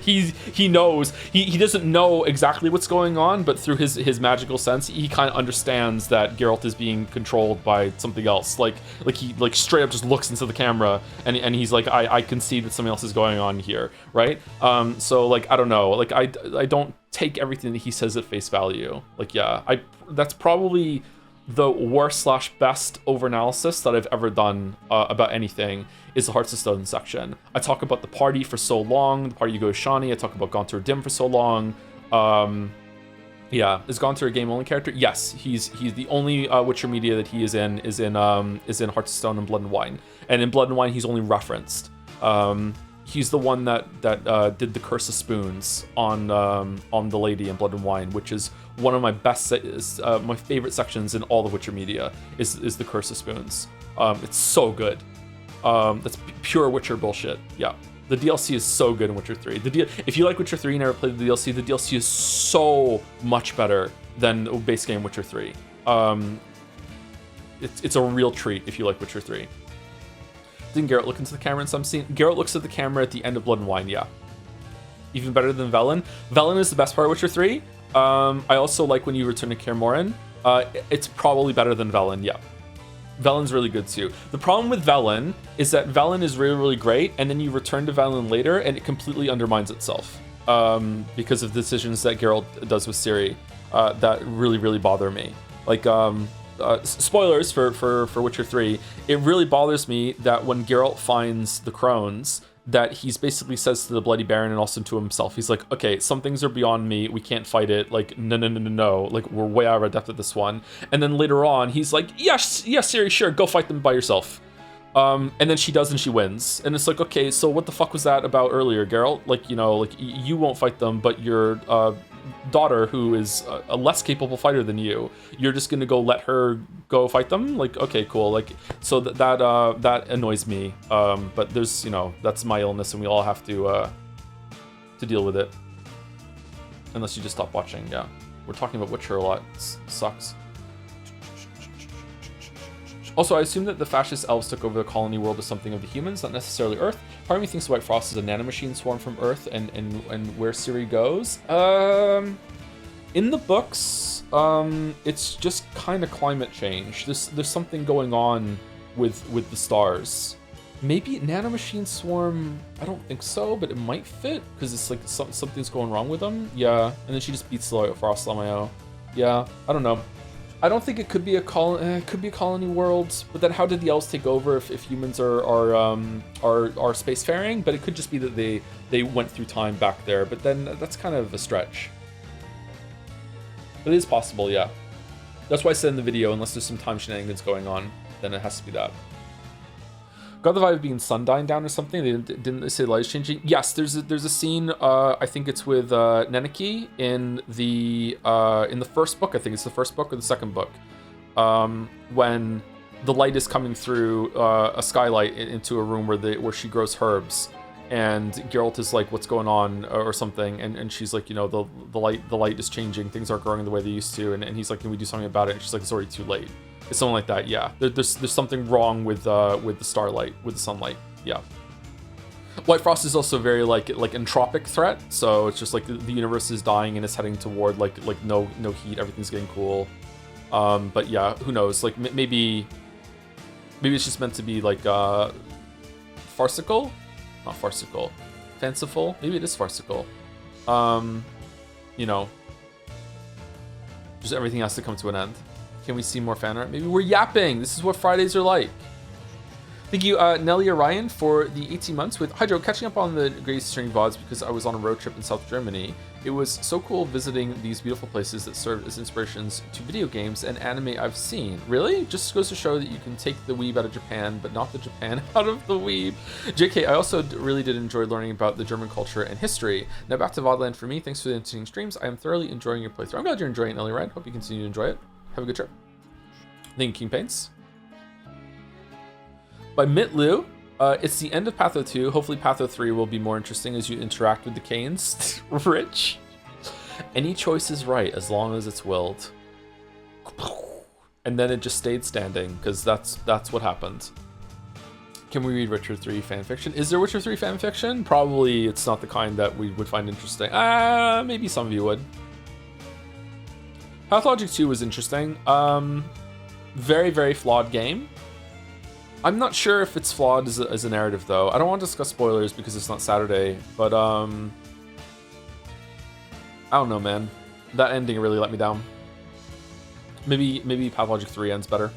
He knows he doesn't know exactly what's going on, but through his magical sense he kind of understands that Geralt is being controlled by something else. He straight up just looks into the camera and he's like, I can see that something else is going on here, right? So I don't know, I don't take everything that he says at face value. That's probably the worst / best overanalysis that I've ever done about anything is the Hearts of Stone section. I talk about the party for so long, the party you go to Shani. I talk about Gontar Dim for so long. Yeah, is Gontar a game only character? Yes, he's the only Witcher media that he is in Hearts of Stone and Blood and Wine. And in Blood and Wine, he's only referenced. He's the one that did the Curse of Spoons on the lady in Blood and Wine, which is one of my my favorite sections in all the Witcher media is the Curse of Spoons. It's so good. That's pure Witcher bullshit. Yeah, the DLC is so good in Witcher 3. If you like Witcher 3 and never played the DLC is so much better than the base game Witcher 3. It's a real treat if you like Witcher 3. Didn't Geralt look into the camera in some scene? Geralt looks at the camera at the end of Blood and Wine, yeah. Even better than Velen. Velen is the best part of Witcher 3. I also like when you return to Kaer Morhen. It's probably better than Velen, yeah. Velen's really good too. The problem with Velen is that Velen is really great, and then you return to Velen later, and it completely undermines itself because of the decisions that Geralt does with Ciri. that really bother me. Like, spoilers for Witcher 3, it really bothers me that when Geralt finds the crones, that he's basically says to the Bloody Baron and also to himself, he's like, okay, some things are beyond me, we can't fight it, like, no, like, we're way out of our depth at this one. And then later on, he's like, yes, Ciri, sure, go fight them by yourself. And then she does and she wins. And it's like, okay, so what the fuck was that about earlier, Geralt? Like, you know, like, you won't fight them, but your daughter, who is a less capable fighter than you're just gonna go let her go fight them? Like, okay, cool. Like, so that annoys me. But there's, you know, that's my illness, and we all have to deal with it. Unless you just stop watching. Yeah, we're talking about Witcher a lot. Sucks. Also, I assume that the fascist elves took over the colony world as something of the humans, not necessarily Earth. Part of me thinks the White Frost is a nanomachine swarm from Earth, and where Ciri goes. In the books, it's just kind of climate change. There's something going on with the stars. Maybe nanomachine swarm. I don't think so, but it might fit because it's like something's going wrong with them. Yeah, and then she just beats the White Frost Lamayo. Yeah, I don't know. I don't think it could be a colony world, but then how did the elves take over if humans are spacefaring? But it could just be that they went through time back there. But then that's kind of a stretch. But it is possible, yeah. That's why I said in the video, unless there's some time shenanigans going on, then it has to be that. Got the vibe of being sun dying down or something. Didn't they say light is changing? Yes, there's a scene. I think it's with Neneki in the first book. I think it's the first book or the second book, when the light is coming through a skylight into a room where she grows herbs, and Geralt is like, "What's going on?" or something, and she's like, "You know, the light is changing. Things aren't growing the way they used to." And he's like, "Can we do something about it?" And she's like, "It's already too late." It's something like that, yeah. There's something wrong with the starlight, with the sunlight, yeah. White Frost is also very like entropic threat, so it's just like the universe is dying and it's heading toward like no heat, everything's getting cool. But yeah, who knows? Like maybe it's just meant to be like farcical, not farcical, fanciful. Maybe it is farcical. You know, just everything has to come to an end. Can we see more fan art? Maybe we're yapping. This is what Fridays are like. Thank you, Nelly Orion, for the 18 months with Hydro. Catching up on the Great String VODs because I was on a road trip in South Germany. It was so cool visiting these beautiful places that served as inspirations to video games and anime I've seen. Really? Just goes to show that you can take the weeb out of Japan, but not the Japan out of the weeb. JK, I also really did enjoy learning about the German culture and history. Now back to VODland for me. Thanks for the interesting streams. I am thoroughly enjoying your playthrough. I'm glad you're enjoying it, Nelly Orion. Hope you continue to enjoy it. Have a good trip. Thank you, King Paints. By Mitlu, it's the end of Patho 2. Hopefully Patho 3 will be more interesting as you interact with the Canes. Rich. Any choice is right as long as it's willed. And then it just stayed standing, because that's what happened. Can we read Witcher 3 fanfiction? Is there Witcher 3 fanfiction? Probably it's not the kind that we would find interesting. Maybe some of you would. Pathologic 2 was interesting. Very flawed game. I'm not sure if it's flawed as a narrative, though. I don't want to discuss spoilers because it's not Saturday, but I don't know, man. That ending really let me down. Maybe Pathologic 3 ends better.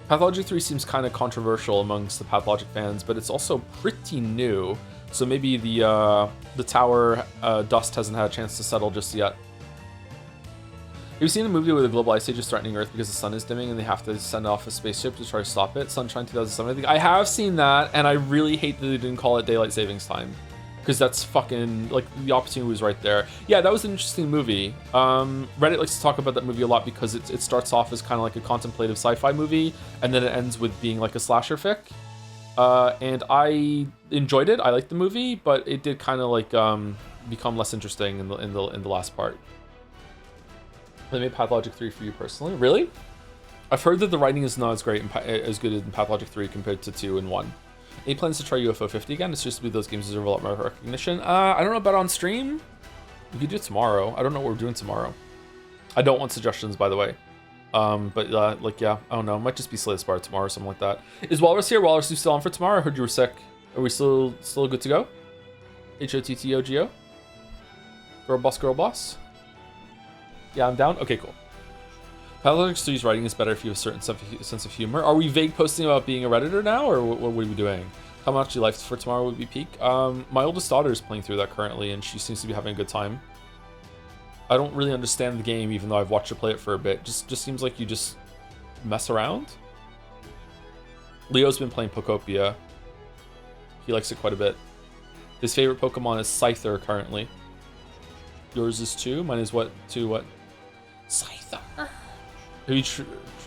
Pathologic 3 seems kind of controversial amongst the Pathologic fans, but it's also pretty new, so maybe the tower dust hasn't had a chance to settle just yet. Have you seen the movie where the global ice age is threatening Earth because the sun is dimming and they have to send off a spaceship to try to stop it? Sunshine 2007, I think. I have seen that, and I really hate that they didn't call it Daylight Savings Time. Because that's fucking, like, the opportunity was right there. Yeah, that was an interesting movie. Reddit likes to talk about that movie a lot because it starts off as kind of like a contemplative sci-fi movie, and then it ends with being like a slasher fic. And I enjoyed it. I liked the movie, but it did kind of like become less interesting in the last part. They made Pathologic 3 for you personally? Really? I've heard that the writing is not as great as good in Pathologic 3 compared to 2 and 1. Any plans to try UFO 50 again? It's just to be those games deserve a lot more recognition. I don't know about on stream. We could do it tomorrow. I don't know what we're doing tomorrow. I don't want suggestions, by the way. But like, yeah, I don't know. It might just be Slay the Spire tomorrow or something like that. Is Walrus here? Walrus, you still on for tomorrow? I heard you were sick. Are we still good to go? HOTTOGO? Girl boss, girl boss? Yeah, I'm down. Okay, cool. Pathologic Studies writing is better if you have a certain sense of humor. Are we vague posting about being a Redditor now, or what are we doing? How much do you like for tomorrow would be peak? My oldest daughter is playing through that currently, and she seems to be having a good time. I don't really understand the game, even though I've watched her play it for a bit. Just seems like you just mess around. Leo's been playing Pokopia. He likes it quite a bit. His favorite Pokemon is Scyther currently. Yours is too? Mine is what? To what? Scyther.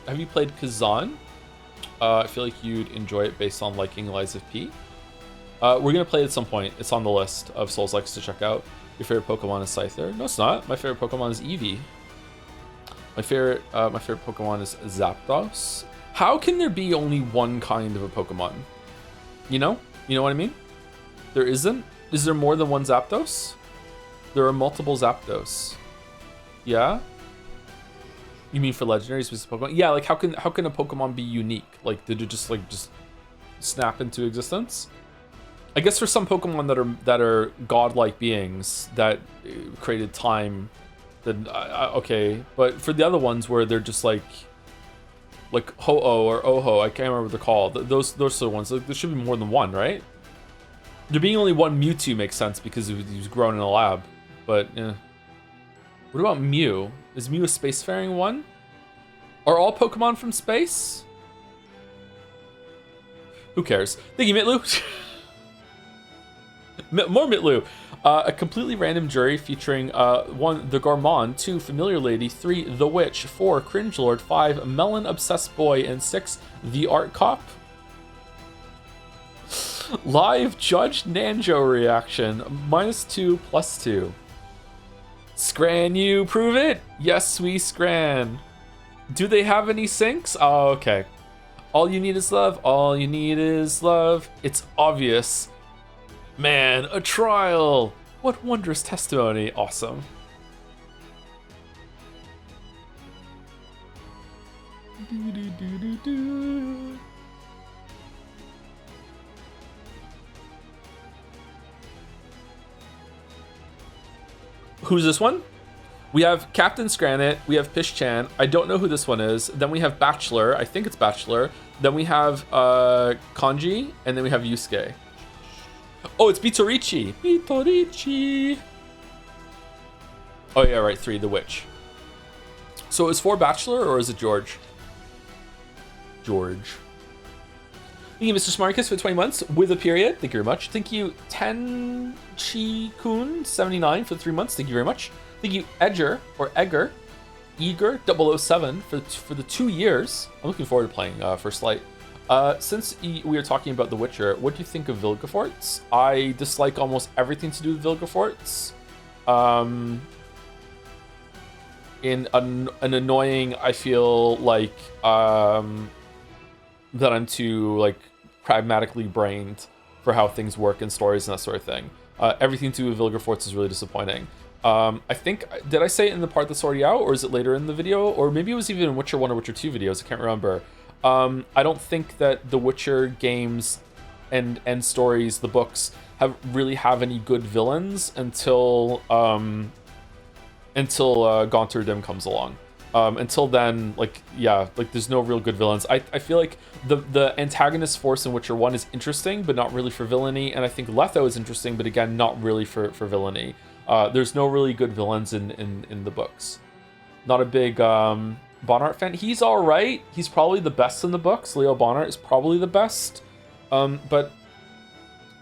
Have you played Kazan? I feel like you'd enjoy it based on liking Lies of P. We're gonna play it at some point. It's on the list of Souls likes to check out. Your favorite Pokemon is Scyther? No, it's not. My favorite Pokemon is Eevee. My favorite Pokemon is Zapdos. How can there be only one kind of a Pokemon? You know what I mean? There isn't. Is there more than one Zapdos? There are multiple Zapdos. Yeah. You mean for legendary specific Pokemon? Yeah, like how can a Pokemon be unique? Like did it just snap into existence? I guess for some Pokemon that are godlike beings that created time, then okay. But for the other ones where they're just like Ho-Oh or Oh-Ho, I can't remember what they're called. Those are the ones. Like, there should be more than one, right? There being only one Mewtwo makes sense because he was grown in a lab. But yeah. What about Mew? Is Mew a spacefaring one? Are all Pokemon from space? Who cares? Thank you, Mitlu. More Mitlu. A completely random jury featuring 1. The Gourmand, 2. Familiar Lady, 3. The Witch, 4. Cringelord, 5. Melon Obsessed Boy, and 6. The Art Cop. Live Judge Nanjo reaction. -2, +2. Scran, you prove it? Yes, we scran. Do they have any syncs? Oh, okay. All you need is love. All you need is love. It's obvious. Man, a trial. What wondrous testimony. Awesome. Who's this one? We have Captain Scranit, we have Pish-chan, I don't know who this one is, then we have Bachelor, I think it's Bachelor, then we have Kanji, and then we have Yusuke. Oh, it's Bitorichi! Bitorichi! Oh yeah, right, 3, The Witch. So is 4 Bachelor, or is it George? George. Thank you, Mr. Smarkus, for 20 months with a period. Thank you very much. Thank you, Tenchi-kun79 for 3 months. Thank you very much. Thank you, Eager 007 for the 2 years. I'm looking forward to playing First Light. Since we are talking about The Witcher, what do you think of Vilgefortz? I dislike almost everything to do with Vilgefortz. In an annoying, I feel like that I'm too like pragmatically brained for how things work in stories and that sort of thing. Everything to do with Vilgefortz is really disappointing. I think, did I say it in the part that's already out, or is it later in the video? Or maybe it was even in Witcher 1 or Witcher 2 videos, I can't remember. I don't think that the Witcher games and stories, the books, really have any good villains until Gaunter Dim comes along. Until then, like, yeah, like there's no real good villains. I feel like the antagonist force in Witcher 1 is interesting, but not really for villainy, and I think Letho is interesting, but again, not really for villainy. There's no really good villains in the books. Not a big Bonnart fan. He's alright. He's probably the best in the books. Leo Bonnart is probably the best. But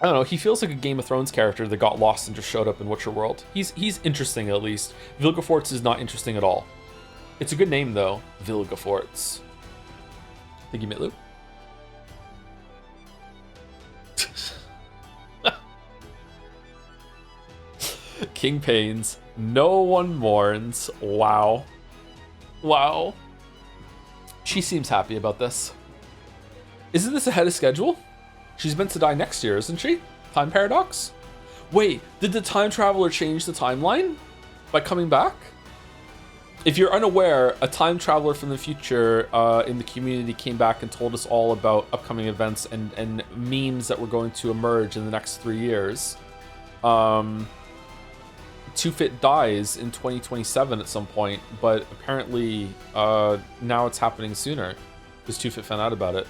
I don't know, he feels like a Game of Thrones character that got lost and just showed up in Witcher World. He's interesting, at least. Vilgefortz is not interesting at all. It's a good name, though. Vilgefortz. Thank you, Mitlu. King Pains. No one mourns. Wow. Wow. She seems happy about this. Isn't this ahead of schedule? She's meant to die next year, isn't she? Time paradox? Wait, did the time traveler change the timeline by coming back? If you're unaware, a time traveler from the future in the community came back and told us all about upcoming events and memes that were going to emerge in the next 3 years. Two Fit dies in 2027 at some point, but apparently now it's happening sooner because Two Fit found out about it.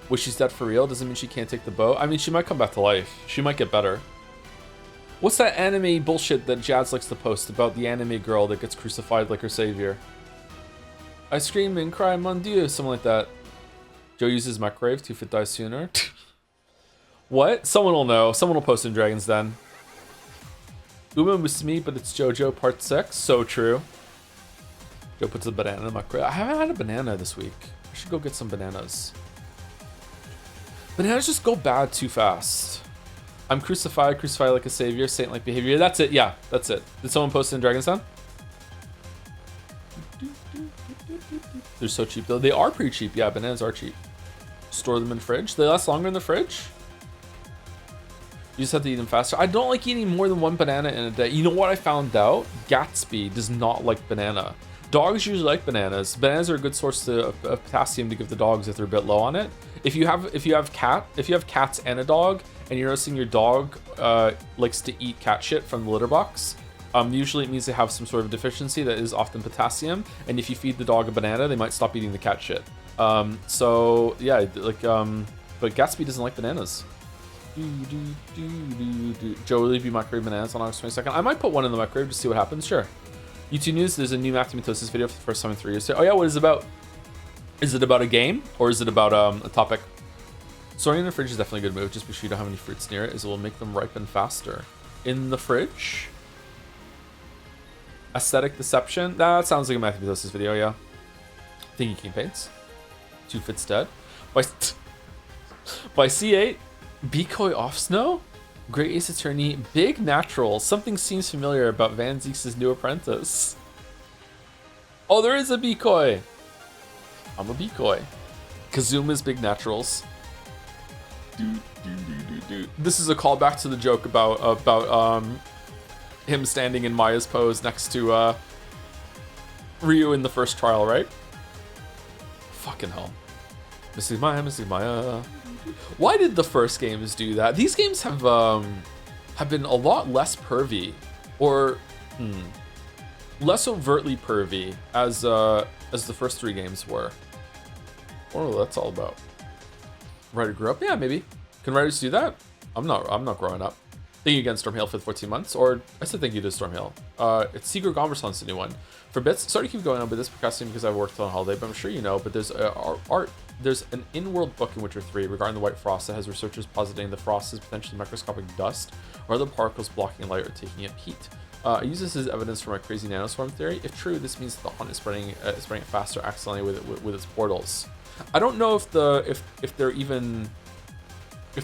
Wish she's dead for real doesn't mean she can't take the bow. I mean, she might come back to life. She might get better. What's that anime bullshit that Jazz likes to post about the anime girl that gets crucified like her savior? I scream and cry, mon dieu, something like that. Joe uses microwave, Two Fit dies sooner. What? Someone will know. Someone will post in Dragon's Den. Uma Musume, but it's JoJo Part 6. So true. Joe puts a banana in the microwave. I haven't had a banana this week. I should go get some bananas. Bananas just go bad too fast. I'm crucified like a savior, saint-like behavior. That's it, yeah, that's it. Did someone post it in Dragon's Den? They're so cheap though. They are pretty cheap, yeah, bananas are cheap. Store them in the fridge. They last longer in the fridge. You just have to eat them faster. I don't like eating more than one banana in a day. You know what I found out? Gatsby does not like banana. Dogs usually like bananas. Bananas are a good source of potassium to give the dogs if they're a bit low on it. If you have cats and a dog, and you're noticing your dog likes to eat cat shit from the litter box, usually it means they have some sort of deficiency that is often potassium. And if you feed the dog a banana, they might stop eating the cat shit. So yeah, like but Gatsby doesn't like bananas. Joe, will you be microwave bananas on August 22nd? I might put one in the microwave to see what happens. Sure. YouTube News, there's a new Matthew Mitosis video for the first time in 3 years. Oh yeah, what is it about? Is it about a game or is it about a topic? Storing in the fridge is definitely a good move. Just be sure you don't have any fruits near it, as it will make them ripen faster. In the fridge? Aesthetic deception? That sounds like a Matthew Mitosis video, yeah. Thinking King Paints. Two Fits dead. By C8. Decoy off snow? Great Ace Attorney, Big Natural. Something seems familiar about Van Zeek's new apprentice. Oh, there is a Decoy. I'm a Decoy. Kazuma's Big Naturals. This is a callback to the joke about him standing in Maya's pose next to Ryu in the first trial, right? Fucking hell. Missing Maya. Why did the first games do that? These games have been a lot less pervy, or less overtly pervy as the first 3 games were. I wonder what that's all about. Writer grew up? Yeah, maybe. Can writers do that? I'm not growing up. Thank you again, Stormhail, for the 14 months. Or I said thank you to Stormhail. It's Secret Conversant's the new one. For bits, sorry to keep going on, but this procrastinating because I've worked on holiday, but I'm sure you know, but there's there's an in-world book in Witcher 3 regarding the White Frost that has researchers positing the frost is potentially microscopic dust or other particles blocking light or taking up heat. I use this as evidence for my crazy nanoswarm theory. If true, this means the hunt is spreading it faster accidentally with its portals. I don't know if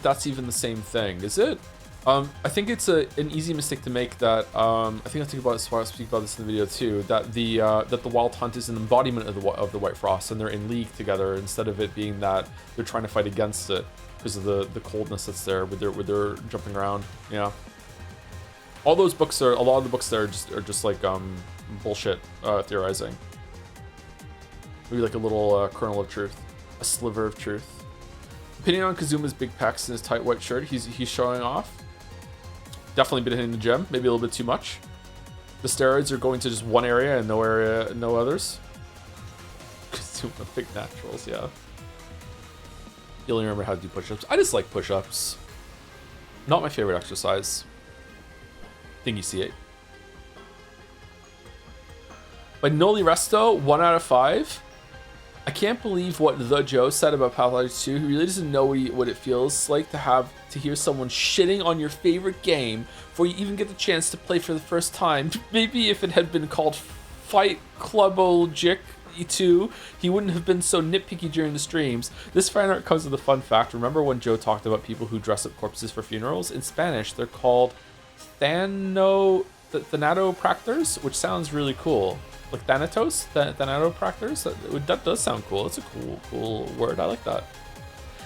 that's even the same thing. Is it? I think it's an easy mistake to make that. I think I speak about this in the video too. That the Wild Hunt is an embodiment of the White Frost, and they're in league together instead of it being that they're trying to fight against it because of the coldness that's there with their jumping around. Yeah. A lot of the books there are just like bullshit theorizing. Maybe like a little kernel of truth, a sliver of truth. Opinion on Kazuma's big pecs and his tight white shirt. He's showing off. Definitely been hitting the gym, maybe a little bit too much. The steroids are going to just one area and no others. Kazuma Big Naturals, yeah. You only remember how to do push-ups. I just like push-ups. Not my favorite exercise. Thingy C8. By Noli Resto, 1 out of 5. I can't believe what the Joe said about Pathology 2. He really doesn't know what it feels like to hear someone shitting on your favorite game before you even get the chance to play for the first time. Maybe if it had been called Fight Clubologic 2, he wouldn't have been so nitpicky during the streams. This fan art comes with a fun fact. Remember when Joe talked about people who dress up corpses for funerals? In Spanish, they're called thanatopractors, which sounds really cool. Like Thanatos? Thanatopractors? That does sound cool. It's a cool word. I like that.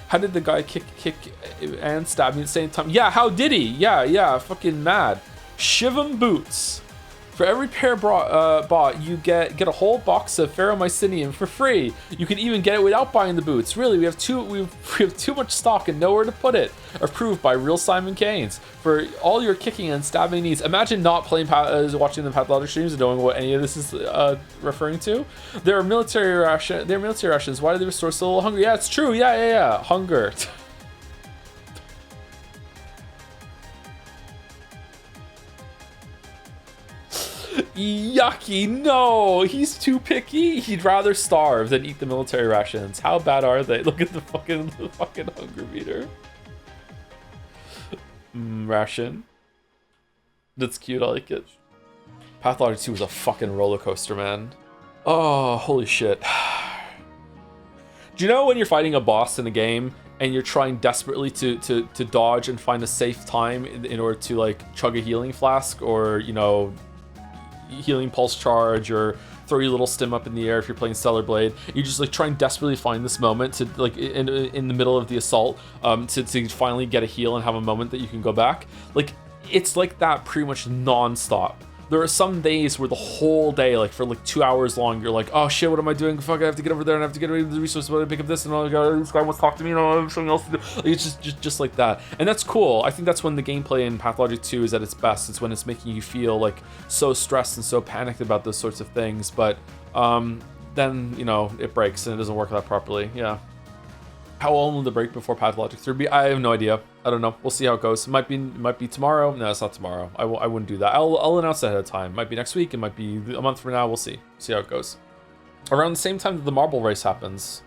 How did the guy kick and stab me at the same time? Yeah, how did he? Yeah, fucking mad. Shivam Boots. For every pair bought, you get a whole box of Ferromycinium for free. You can even get it without buying the boots. Really, we have too much stock and nowhere to put it. Approved by real Simon Keynes. For all your kicking and stabbing needs. Imagine not playing watching the Pathologic streams and knowing what any of this is referring to. There are military rations. Why do they restore so little hunger? Yeah, it's true. Yeah. Hunger. Yucky, no, he's too picky. He'd rather starve than eat the military rations. How bad are they? Look at the fucking hunger meter. Ration. That's cute, I like it. Pathologic 2 was a fucking roller coaster, man. Oh, holy shit. Do you know when you're fighting a boss in a game and you're trying desperately to dodge and find a safe time in order to like chug a healing flask or, you know, healing pulse charge or throw your little stim up in the air if you're playing Stellar Blade. You just like try and desperately find this moment to like in the middle of the assault to finally get a heal and have a moment that you can go back. Like it's like that pretty much non-stop. There are some days where the whole day, like for like 2 hours long, you're like, oh shit, what am I doing? Fuck, I have to get over there and I have to get rid of the resources. What do I pick up this? And oh god, this guy wants to talk to me and I have something else to do. Like, it's just like that. And that's cool. I think that's when the gameplay in Pathologic 2 is at its best. It's when it's making you feel like so stressed and so panicked about those sorts of things. But then, you know, it breaks and it doesn't work out properly. Yeah. How long will the break before Pathologic 3 be? I have no idea. I don't know. We'll see how it goes. It might be tomorrow. No, it's not tomorrow. I wouldn't do that. I'll announce it ahead of time. Might be next week. It might be a month from now. We'll see. See how it goes. Around the same time that the marble race happens.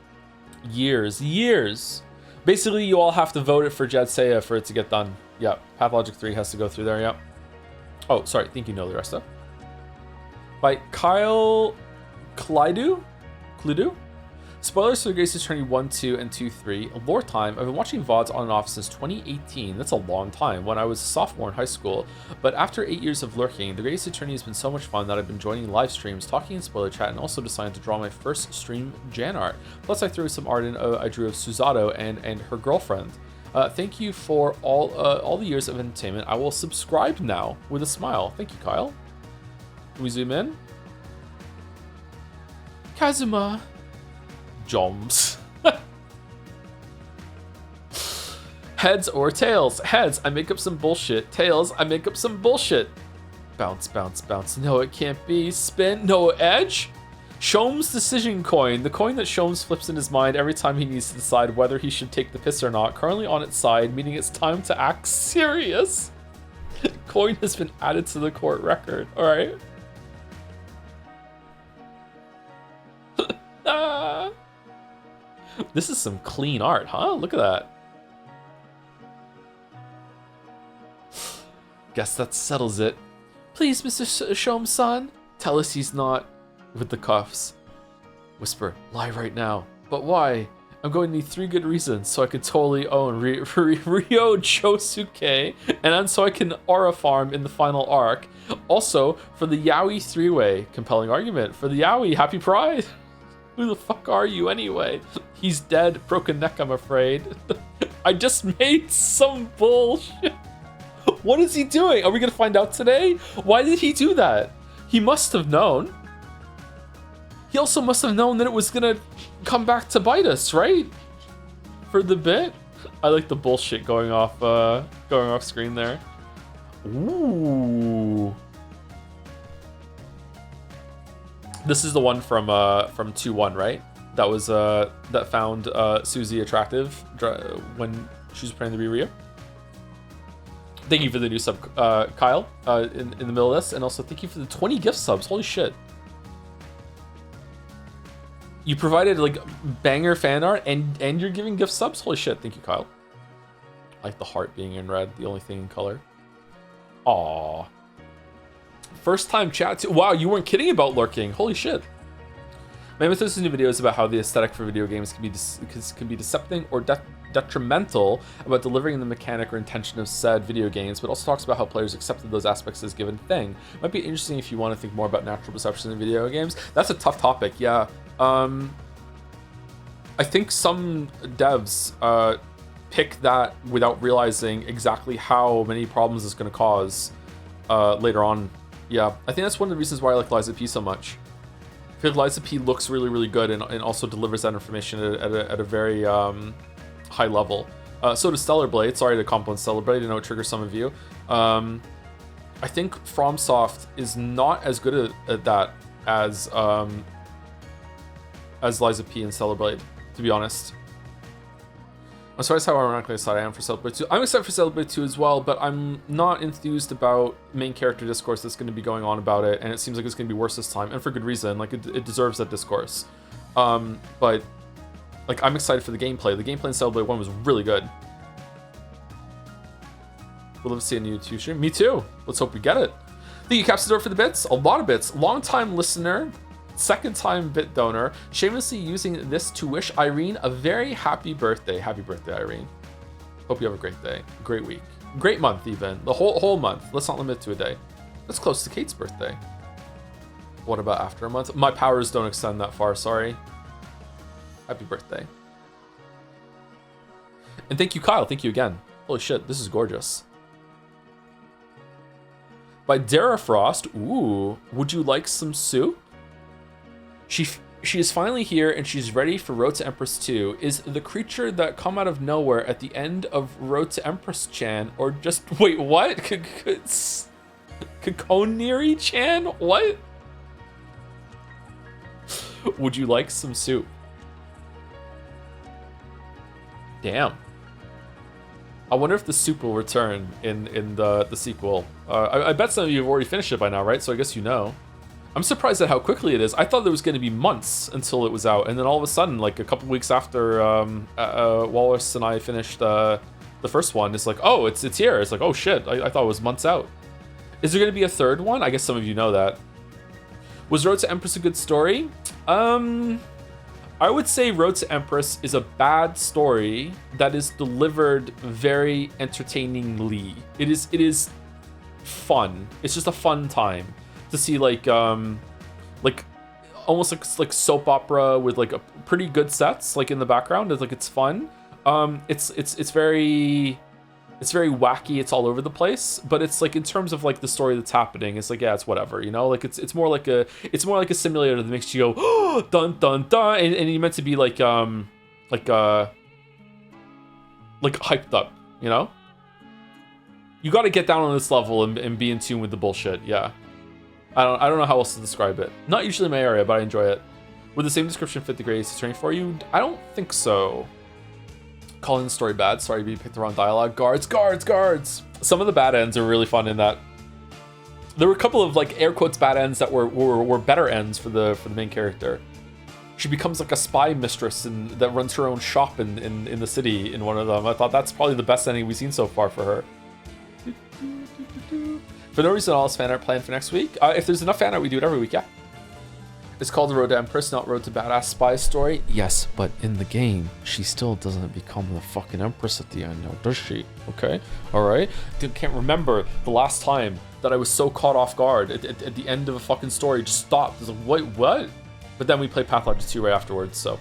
Years. Basically, you all have to vote it for Jedsaya for it to get done. Yeah. Pathologic 3 has to go through there. Yeah. Oh, sorry. I think you know the rest of it. By Kyle Kludu? Spoilers for the Greatest Attorney 1, 2, and 2, 3. Lore time. I've been watching VODs on and off since 2018. That's a long time, when I was a sophomore in high school. But after 8 years of lurking, the Greatest Attorney has been so much fun that I've been joining live streams, talking in spoiler chat, and also decided to draw my first stream Jan art. Plus, I threw some art in I drew of Susato and her girlfriend. Thank you for all the years of entertainment. I will subscribe now with a smile. Thank you, Kyle. Can we zoom in? Kazuma. Sholmes. Heads or tails? Heads, I make up some bullshit. Tails, I make up some bullshit. Bounce, bounce, bounce. No, it can't be. Spin. No, edge? Sholmes decision coin. The coin that Sholmes flips in his mind every time he needs to decide whether he should take the piss or not. Currently on its side, meaning it's time to act serious. Coin has been added to the court record. Alright. This is some clean art, huh? Look at that. Guess that settles it. Please, Mr. Sholmes-san, tell us he's not with the cuffs. Whisper, lie right now. But why? I'm going to need 3 good reasons so I can totally own Ryo Chosuke, and then so I can aura farm in the final arc. Also, for the Yaoi 3-way. Compelling argument. For the Yaoi, happy pride. Who the fuck are you anyway? He's dead, broken neck, I'm afraid. I just made some bullshit. What is he doing? Are we gonna find out today? Why did he do that? He must have known. He also must have known that it was gonna come back to bite us, right? For the bit. I like the bullshit going off screen there. Ooh. This is the one from 2-1, right? That was that found Susie attractive when she was pretending to be Ryo. Thank you for the new sub, Kyle, in the middle of this, and also thank you for the 20 gift subs. Holy shit! You provided like banger fan art, and you're giving gift subs. Holy shit! Thank you, Kyle. I like the heart being in red, the only thing in color. Aww. First time chat too. Wow, you weren't kidding about lurking. Holy shit. Mammoth does new videos about how the aesthetic for video games can be deceptive or detrimental about delivering the mechanic or intention of said video games, but also talks about how players accepted those aspects as a given thing. Might be interesting if you want to think more about natural perception in video games. That's a tough topic, yeah. I think some devs pick that without realizing exactly how many problems it's going to cause later on. Yeah, I think that's one of the reasons why I like Liza P so much. I feel like Liza P looks really, really good and also delivers that information at a very high level. So does Stellar Blade. Sorry to compliment Stellar Blade. I know it triggers some of you. I think FromSoft is not as good at that as Liza P and Stellar Blade, to be honest. I'm surprised how ironically excited I am for Stellar Blade 2. I'm excited for Stellar Blade 2 as well, but I'm not enthused about main character discourse that's going to be going on about it, and it seems like it's going to be worse this time, and for good reason. Like, it deserves that discourse. But, like, I'm excited for the gameplay. The gameplay in Stellar Blade 1 was really good. We'll love to see a new 2 stream. Me too. Let's hope we get it. Thank you, Capsidor, for the bits. A lot of bits. Long-time listener. Second-time bit donor, shamelessly using this to wish Irene a very happy birthday. Happy birthday, Irene. Hope you have a great day, great week, great month even. The whole month. Let's not limit it to a day. That's close to Kate's birthday. What about after a month? My powers don't extend that far, sorry. Happy birthday. And thank you, Kyle. Thank you again. Holy shit, this is gorgeous. By Dara Frost. Ooh, would you like some soup? She is finally here and she's ready for Road to Empress 2. Is the creature that come out of nowhere at the end of Road to Empress Chan or just wait, what? Kakoniri Chan? What? Would you like some soup? Damn. I wonder if the soup will return in the sequel. I bet some of you have already finished it by now, right? So I guess you know. I'm surprised at how quickly it is. I thought there was going to be months until it was out, and then all of a sudden, like a couple weeks after Wallace and I finished the first one, it's like, oh, it's here. It's like, oh shit, I thought it was months out. Is there going to be a third one? I guess some of you know that. Was Road to Empress a good story? I would say Road to Empress is a bad story that is delivered very entertainingly. It is fun. It's just a fun time to see like almost like soap opera with like a pretty good sets like in the background. It's fun. It's very wacky. It's all over the place, but it's like in terms of like the story that's happening, it's like, yeah, it's whatever, you know. Like it's more like a simulator that makes you go, oh, dun dun dun, and you're meant to be like hyped up, you know. You got to get down on this level and be in tune with the bullshit. Yeah. I don't know how else to describe it. Not usually my area, but I enjoy it. Would the same description fit the greatest attorney for you? I don't think so. Calling the story bad. Sorry, you picked the wrong dialogue. Guards. Some of the bad ends are really fun in that. There were a couple of like air quotes bad ends that were better ends for the main character. She becomes like a spy mistress that runs her own shop in the city in one of them. I thought that's probably the best ending we've seen so far for her. For no reason at all, is fan art planned for next week? If there's enough fan art, we do it every week, yeah. It's called The Road to Empress, not Road to Badass Spy Story. Yes, but in the game, she still doesn't become the fucking Empress at the end now, does she? Okay, alright. Can't remember the last time that I was so caught off guard at the end of a fucking story. Just stopped. I was like, wait, what? But then we played Pathologic 2 right afterwards, so.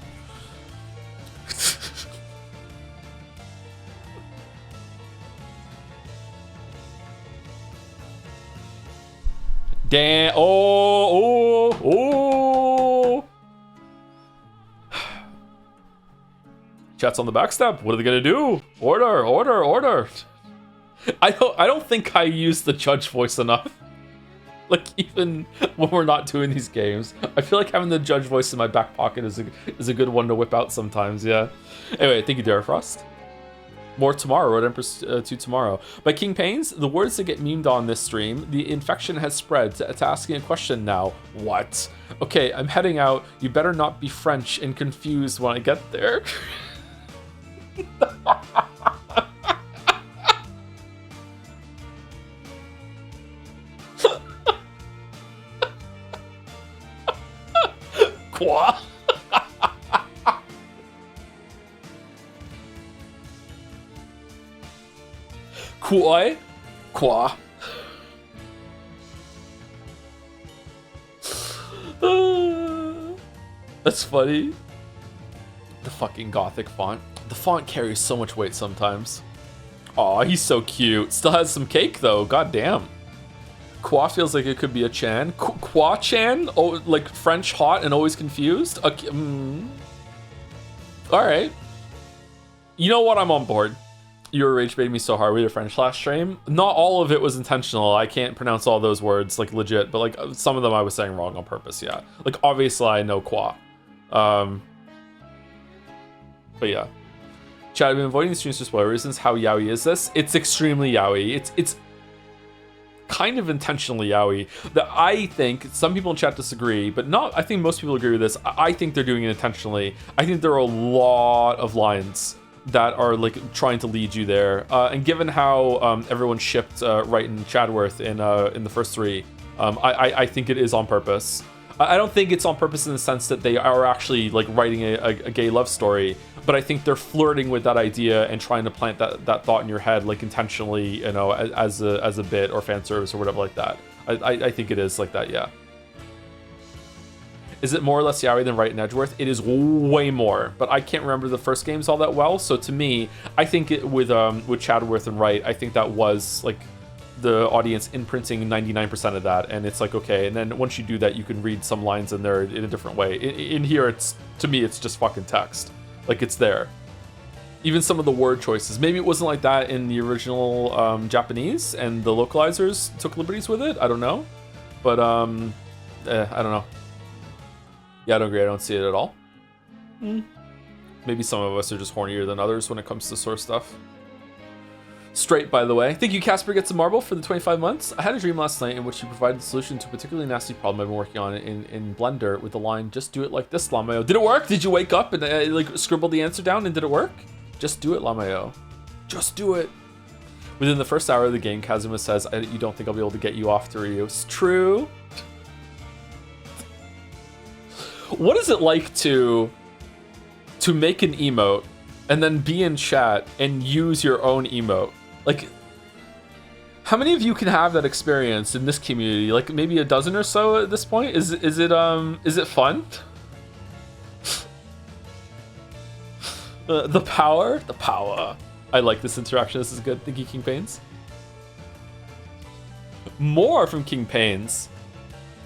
Damn. Oh. Chat's on the backstep. What are they gonna do? Order. I don't think I use the judge voice enough. Like, even when we're not doing these games, I feel like having the judge voice in my back pocket is a good one to whip out sometimes. Yeah. Anyway, thank you, Dara Frost. More tomorrow, Road Empress 2 tomorrow. By King Pains, the words that get memed on this stream, the infection has spread to asking a question now. What? Okay, I'm heading out. You better not be French and confused when I get there. Quoi? Quoi? That's funny. The fucking gothic font. The font carries so much weight sometimes. Aw, he's so cute. Still has some cake though, god damn. Qua feels like it could be a Chan. Qua Chan? Oh, like French hot and always confused? Okay. Alright. You know what? I'm on board. You were rage baiting me so hard with your French last stream. Not all of it was intentional. I can't pronounce all those words, like, legit. But, like, some of them I was saying wrong on purpose, yeah. Like, obviously I know Qua. But, yeah. Chad, I've been avoiding the streams for spoiler reasons. How yaoi is this? It's extremely yaoi. It's kind of intentionally yaoi. That I think, some people in chat disagree, but not, I think most people agree with this. I think they're doing it intentionally. I think there are a lot of lines that are like trying to lead you there, and given how everyone shipped Wright and Chadworth in the first three, I think it is on purpose. I don't think it's on purpose in the sense that they are actually like writing a gay love story, but I think they're flirting with that idea and trying to plant that thought in your head, like intentionally, you know, as a bit or fan service or whatever like that. I think it is like that, yeah. Is it more or less yaoi than Wright and Edgeworth? It is way more, but I can't remember the first games all that well. So to me, I think with Chadworth and Wright, I think that was like the audience imprinting 99% of that, and it's like, okay, and then once you do that, you can read some lines in there in a different way. In here, it's, to me, it's just fucking text. Like, it's there. Even some of the word choices. Maybe it wasn't like that in the original Japanese, and the localizers took liberties with it. I don't know. But, I don't know. Yeah, I don't agree. I don't see it at all. Maybe some of us are just hornier than others when it comes to sort of stuff. Straight, by the way. Thank you, Casper Gets a Marble, for the 25 months. I had a dream last night in which you provided the solution to a particularly nasty problem I've been working on in Blender with the line, just do it like this, Lamayo. Did it work? Did you wake up and like scribble the answer down and did it work? Just do it, Lamayo. Just do it. Within the first hour of the game, Kazuma says, you don't think I'll be able to get you off to Ryu. It's true. What is it like to make an emote and then be in chat and use your own emote? Like, how many of you can have that experience in this community? Like maybe a dozen or so at this point? Is it fun? The power? The power. I like this interaction. This is good. Thank you, King Pains. More from King Pains.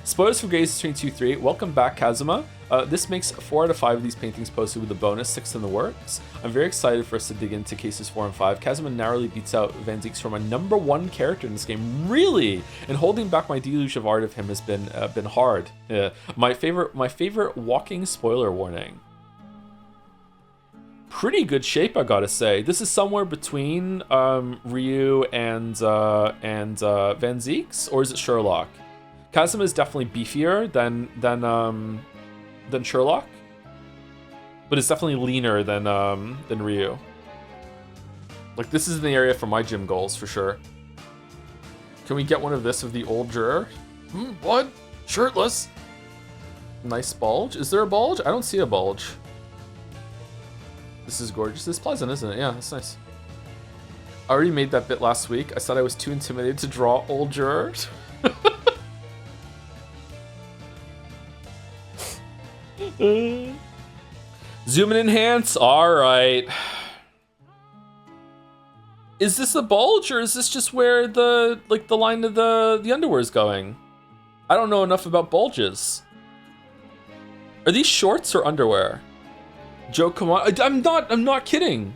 Spoilers for Gaze 22-3. Welcome back, Kazuma. This makes 4 out of 5 of these paintings posted with a bonus, 6 in the works. I'm very excited for us to dig into cases 4 and 5. Kazuma narrowly beats out Van Zieks for my #1 character in this game. Really? And holding back my deluge of art of him has been hard. Yeah. My favorite walking spoiler warning. Pretty good shape, I gotta say. This is somewhere between Ryu and Van Zieks, or is it Sherlock? Kazuma is definitely beefier than Sherlock, but it's definitely leaner than Ryu. Like, this is in the area for my gym goals for sure. Can we get one of this of the old juror? What? Shirtless? Nice bulge. Is there a bulge? I don't see a bulge. This is gorgeous. This is pleasant, isn't it? Yeah, that's nice. I already made that bit last week. I said I was too intimidated to draw old jurors. Zoom and enhance. All right. Is this a bulge or is this just where the line of the underwear is going? I don't know enough about bulges. Are these shorts or underwear? Joe, come on. I'm not kidding.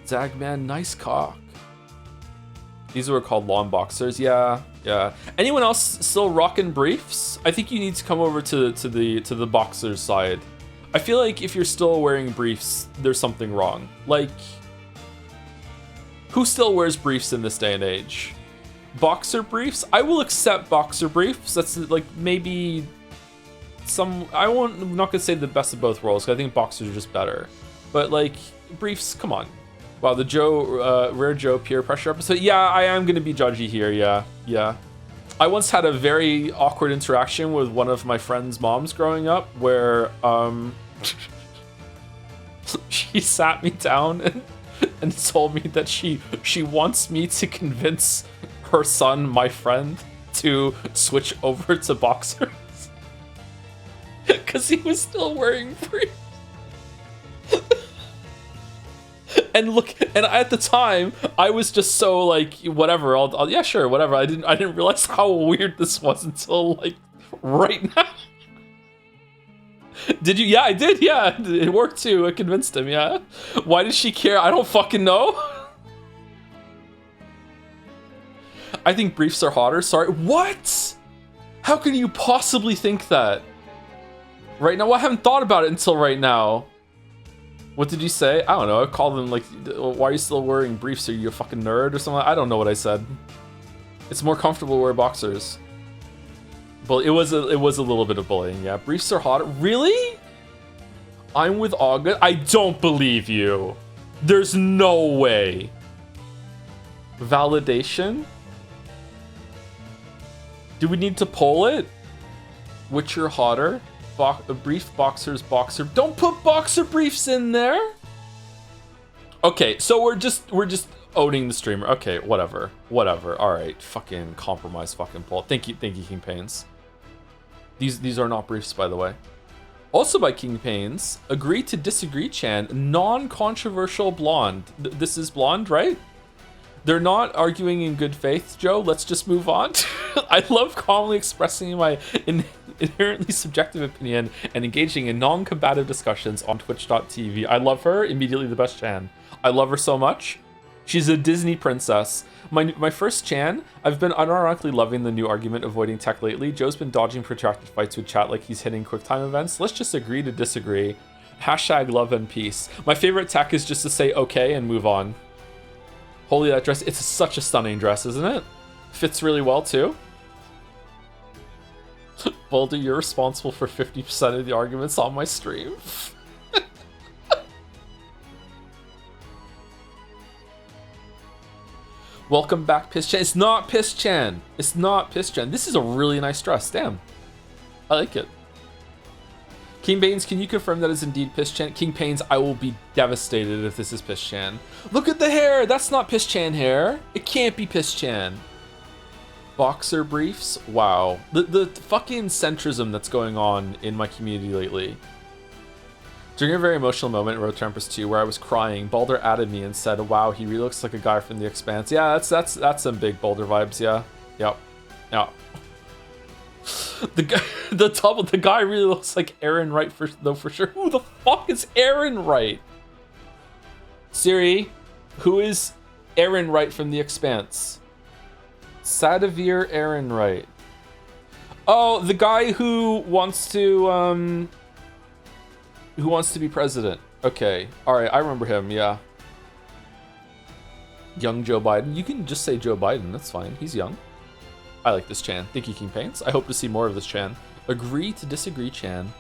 Zagman, nice cock. These were called lawn boxers. Yeah. Anyone else still rocking briefs? I think you need to come over to the boxers side. I feel like if you're still wearing briefs, there's something wrong. Like, who still wears briefs in this day and age? Boxer briefs? I will accept boxer briefs. That's like maybe some. I'm not gonna say the best of both worlds, 'cause I think boxers are just better. But like briefs, come on. Wow, the Rare Joe peer pressure episode. Yeah, I am gonna be judgy here. Yeah. I once had a very awkward interaction with one of my friend's moms growing up, where she sat me down and told me that she wants me to convince her son, my friend, to switch over to boxers because he was still wearing briefs. And look, and at the time, I was just so like, whatever. Yeah, sure, whatever. I didn't realize how weird this was until like right now. Did you? Yeah, I did. Yeah, it worked too. I convinced him. Yeah. Why did she care? I don't fucking know. I think briefs are hotter. Sorry. What? How can you possibly think that? Right now, well, I haven't thought about it until right now. What did you say? I don't know. I called them like, why are you still wearing briefs? Are you a fucking nerd or something? I don't know what I said. It's more comfortable to wear boxers. But it was a little bit of bullying. Yeah, briefs are hot. Really? I'm with August. I don't believe you. There's no way. Validation? Do we need to poll it? Which are hotter? Brief boxers, boxer. Don't put boxer briefs in there. Okay, so we're just owning the streamer. Okay, whatever. All right, fucking compromise, fucking poll. Thank you, King Pains. These are not briefs, by the way. Also by King Pains, agree to disagree, Chan. Non-controversial blonde. This is blonde, right? They're not arguing in good faith, Joe. Let's just move on. I love calmly expressing my inherently subjective opinion and engaging in non-combative discussions on twitch.tv. I love her. Immediately the best Chan. I love her so much. She's a Disney princess. My first Chan, I've been unironically loving the new argument avoiding tech lately. Joe's been dodging protracted fights with chat like he's hitting QuickTime events. Let's just agree to disagree. Hashtag love and peace. My favorite tech is just to say okay and move on. Holy, that dress. It's such a stunning dress, isn't it? Fits really well, too. Boulder, you're responsible for 50% of the arguments on my stream. Welcome back, Piss Chan. It's not Piss Chan. It's not Piss Chan. This is a really nice dress. Damn. I like it. King Baines, can you confirm that is indeed Piss Chan? King Pains, I will be devastated if this is Piss Chan. Look at the hair. That's not Piss Chan hair. It can't be Piss Chan. Boxer briefs. Wow. The fucking centrism that's going on in my community lately. During a very emotional moment in Road Trampers 2 where I was crying, Baldur added me and said, wow, he really looks like a guy from The Expanse. Yeah, that's some big Baldur vibes, yeah. Yep. Yeah. The guy really looks like Aaron Wright for sure. Who the fuck is Aaron Wright? Siri, who is Aaron Wright from The Expanse? Sadavir Aaron Wright. Oh, the guy who wants to be president. Okay. Alright, I remember him, yeah. Young Joe Biden. You can just say Joe Biden, that's fine. He's young. I like this Chan. Thank you, King Paints. I hope to see more of this Chan. Agree to disagree, Chan.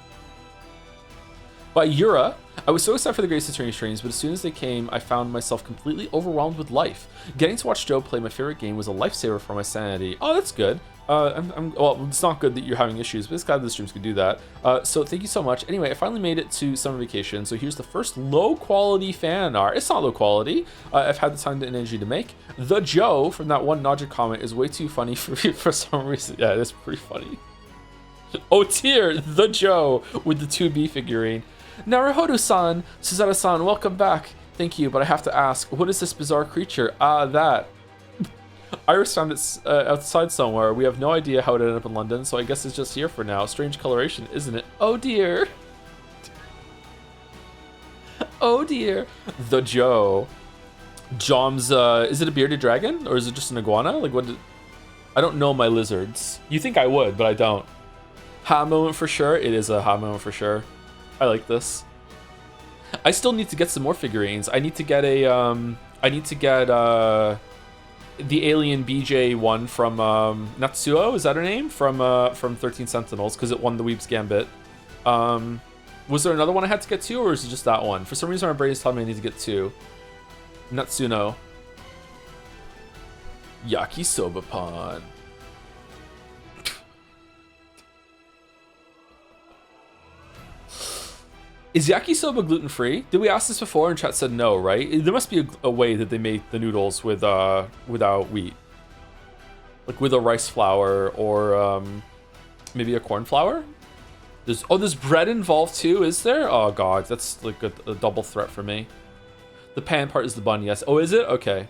By Yura, I was so excited for the Grace Attorney streams, but as soon as they came, I found myself completely overwhelmed with life. Getting to watch Joe play my favorite game was a lifesaver for my sanity. Oh, that's good. Well, it's not good that you're having issues, but it's glad the streams could do that. So thank you so much. Anyway, I finally made it to summer vacation, so here's the first low-quality fan art. It's not low quality. I've had the time and energy to make. The Joe from that one Nodger comment is way too funny for me for some reason. Yeah, it is pretty funny. Oh, dear, the Joe with the 2B figurine. Naruhodo-san, Suzuta-san, welcome back. Thank you, but I have to ask, what is this bizarre creature? That. Iris found it outside somewhere. We have no idea how it ended up in London, so I guess it's just here for now. Strange coloration, isn't it? Oh dear. Oh dear. The Joe. Jom's, is it a bearded dragon? Or is it just an iguana? Like, what did... I don't know my lizards. You think I would, but I don't. Ha moment for sure. It is a ha moment for sure. I like this. I still need to get some more figurines. I need to get a, the alien BJ one from Natsuo, is that her name? From 13 Sentinels, because it won the Weeb's Gambit. Was there another one I had to get to, or is it just that one? For some reason my brain is telling me I need to get two. Natsuno. Yakisoba Pan. Is yakisoba gluten-free? Did we ask this before and chat said no, right? There must be a way that they make the noodles with without wheat. Like with a rice flour or maybe a corn flour? There's bread involved too, is there? Oh god, that's like a double threat for me. The pan part is the bun, yes. Oh, is it? Okay.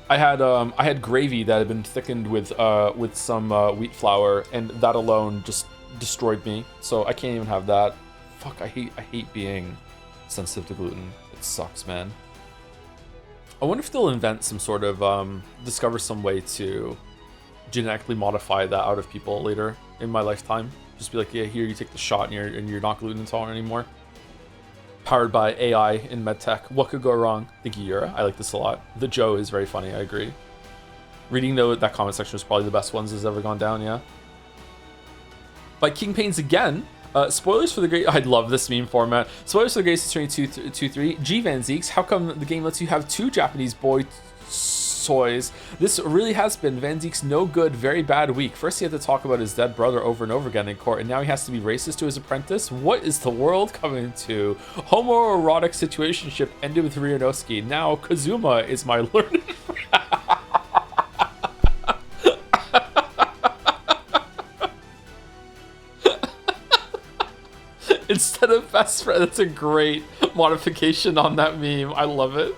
I had gravy that had been thickened with some wheat flour, and that alone just destroyed me. So I can't even have that. Fuck, I hate being sensitive to gluten. It sucks, man. I wonder if they'll invent some sort of discover some way to genetically modify that out of people later in my lifetime. Just be like, yeah, here you take the shot and you're not gluten intolerant anymore. Powered by AI in medtech. What could go wrong? Thank you, Yura. I like this a lot. The Joe is very funny. I agree. Reading that comment section was probably the best ones that's ever gone down. Yeah. By King Pains again. Spoilers for the great. I love this meme format. Spoilers for the Greatest Attorney 2-3. G Van Zeeks. How come the game lets you have 2 Japanese boy toys? This really has been Van Zeek's no good, very bad week. First, he had to talk about his dead brother over and over again in court, and now he has to be racist to his apprentice. What is the world coming to? Homoerotic situationship ended with Ryunosuke. Now Kazuma is my learned friend. Instead of best friend, that's a great modification on that meme. I love it.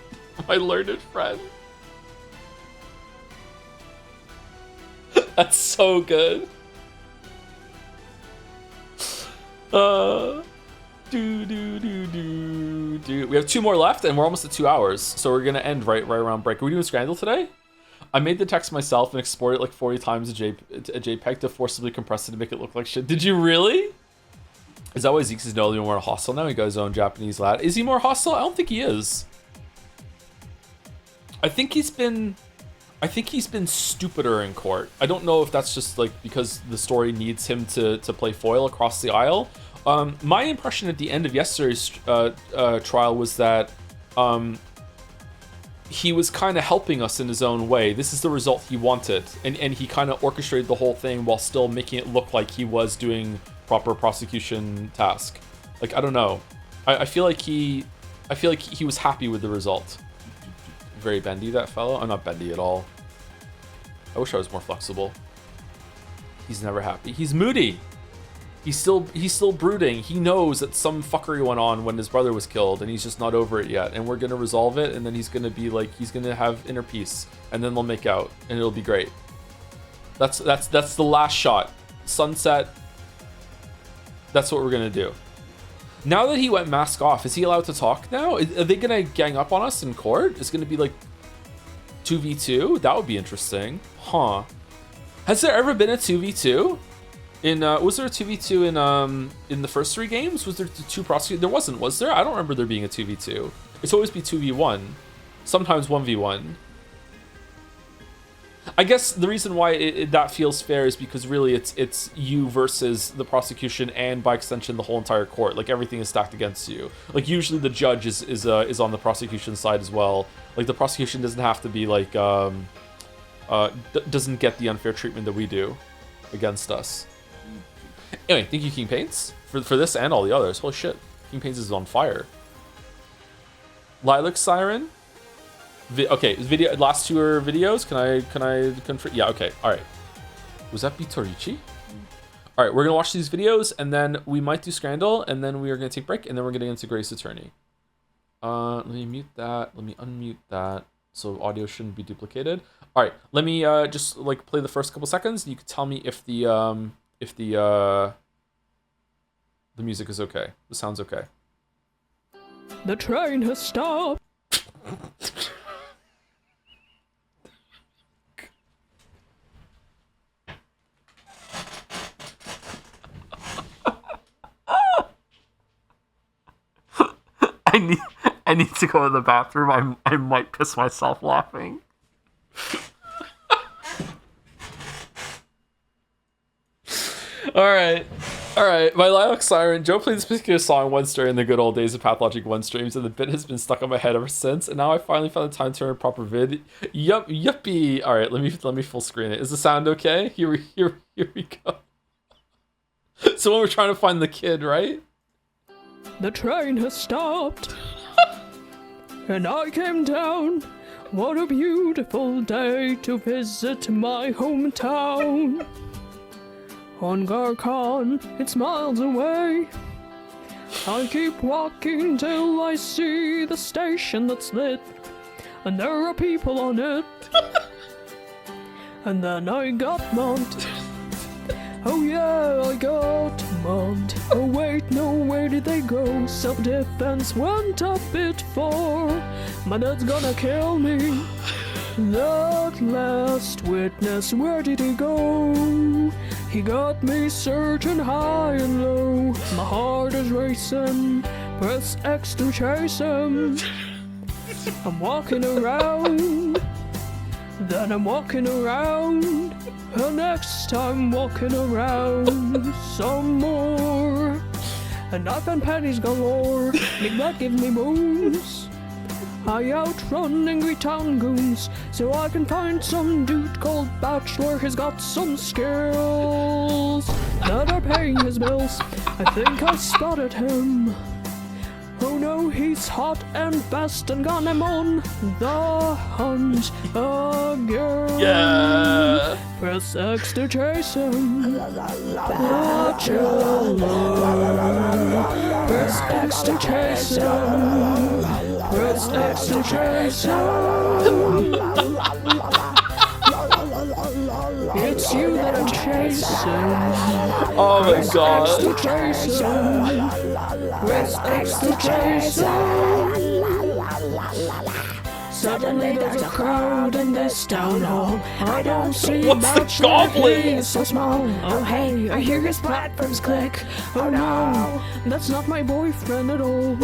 My learned friend. That's so good. We have 2 more left, and we're almost at 2 hours, so we're gonna end right around break. Are we doing Scrandle today? I made the text myself and exported it like 40 times a JPEG to forcibly compress it to make it look like shit. Did you really? Is that why Zeeks is no longer more hostile now? He got his own Japanese lad. Is he more hostile? I don't think he is. I think he's been stupider in court. I don't know if that's just like because the story needs him to play foil across the aisle. My impression at the end of yesterday's trial was that he was kind of helping us in his own way. This is the result he wanted, and he kind of orchestrated the whole thing while still making it look like he was doing proper prosecution task. Like, I don't know. I feel like he was happy with the result. Very bendy, that fellow. I'm not bendy at all. I wish I was more flexible. He's never happy. He's moody. He's still brooding. He knows that some fuckery went on when his brother was killed, and he's just not over it yet. And we're gonna resolve it, and then he's gonna be like, he's gonna have inner peace, and then they'll make out, and it'll be great. That's the last shot. Sunset. That's what we're gonna do. Now that he went mask off, is he allowed to talk now? Are they gonna gang up on us in court? It's gonna be like 2v2? That would be interesting. Huh. Has there ever been a 2v2? Was there a 2v2 in the first 3 games? Was there 2 prosecutors? There wasn't, was there? I don't remember there being a 2v2. It's always be 2v1. Sometimes 1v1. I guess the reason why that feels fair is because really it's you versus the prosecution, and by extension the whole entire court. Like, everything is stacked against you. Like, usually the judge is on the prosecution side as well. Like, the prosecution doesn't have to be like doesn't get the unfair treatment that we do against us. Anyway, thank you, King Paints, for this and all the others. Holy shit, King Paints is on fire. Lilac Siren. Okay, video. Last 2 are videos. Can I confirm? Yeah. Okay. All right. Was that Bitorichi? All right. We're gonna watch these videos, and then we might do Scrandle, and then we are gonna take a break, and then we're gonna get into Grace Attorney. Let me mute that. Let me unmute that, so audio shouldn't be duplicated. All right. Let me just like play the first couple seconds. And you can tell me if the music is okay. The sound's okay. The train has stopped. I need to go to the bathroom. I might piss myself laughing. All right. My Lilac Siren. Joe played this particular song once during the good old days of Pathologic One streams, and the bit has been stuck on my head ever since. And now I finally found the time to turn a proper vid. Yuppie. All right, let me full screen it. Is the sound okay? Here we go. So when we're trying to find the kid, right? The train has stopped. And I came down. What a beautiful day to visit my hometown. On Garkon, it's miles away. I keep walking till I see the station that's lit, and there are people on it. And then I got mugged. Oh yeah, I got mugged. Oh wait, no, where did they go? Self-defense went a bit far. My dad's gonna kill me. That last witness, where did he go? He got me searching high and low. My heart is racing. Press X to chase him. I'm walking around. Then I'm walking around. And next I'm walking around some more. And I find pennies galore. Neglect gives me moves. I outrun angry town goons, so I can find some dude called Bachelor. He's got some skills that are paying his bills. I think I spotted him. Oh no, he's hot and fast and gone. I'm on the hunt again. Yeah. Press X to chase him. Bachelor. Press X to chase him. Press X to chase him. It's you that I'm chasing. Oh my god. Press X to chase him. Press X to chase him. Suddenly there's a crowd in this town hall. I don't see What's the goblin? He's so small. Oh hey, I hear his platforms click. Oh no, that's not my boyfriend at all.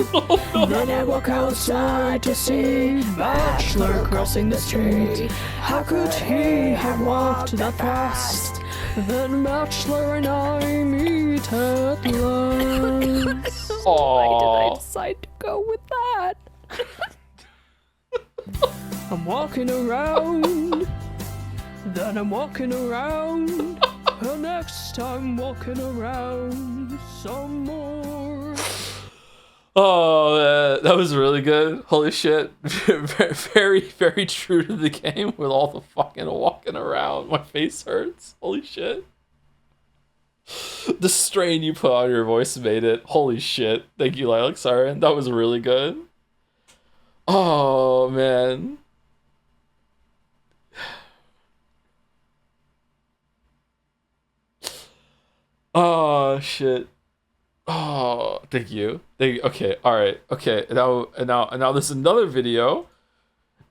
Then I walk outside to see Bachelor crossing the street. How could he have walked that fast? Then Bachelor and I meet at last. Why did I decide to go with that? I'm walking around, then I'm walking around, and next I'm walking around some more. Oh man, that was really good. Holy shit. Very, very true to the game with all the fucking walking around. My face hurts. Holy shit. The strain you put on your voice made it. Holy shit. Thank you, Lilac Siren. That was really good. Oh man. Oh shit. Oh, thank you. Okay, all right. Okay, now there's another video.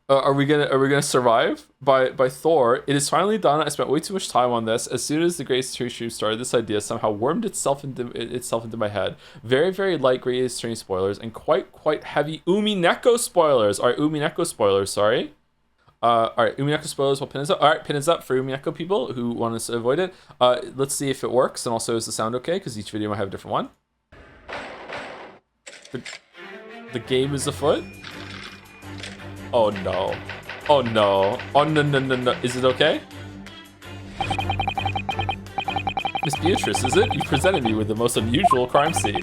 Are we gonna survive by Thor? It is finally done. I spent way too much time on this. As soon as the Great Stream started, this idea somehow wormed itself into my head. Very, very light Great Stream spoilers and quite heavy Umineko spoilers. All right, Umineko spoilers. Sorry. All right, Umineko spoilers. We'll pin this up. All right, pin this up for Umineko people who want us to avoid it. Let's see if it works, and also is the sound okay? Because each video might have a different one. The game is afoot. Oh no. Oh no. Oh no. Is it okay? Miss Beatrice, is it? You presented me with the most unusual crime scene.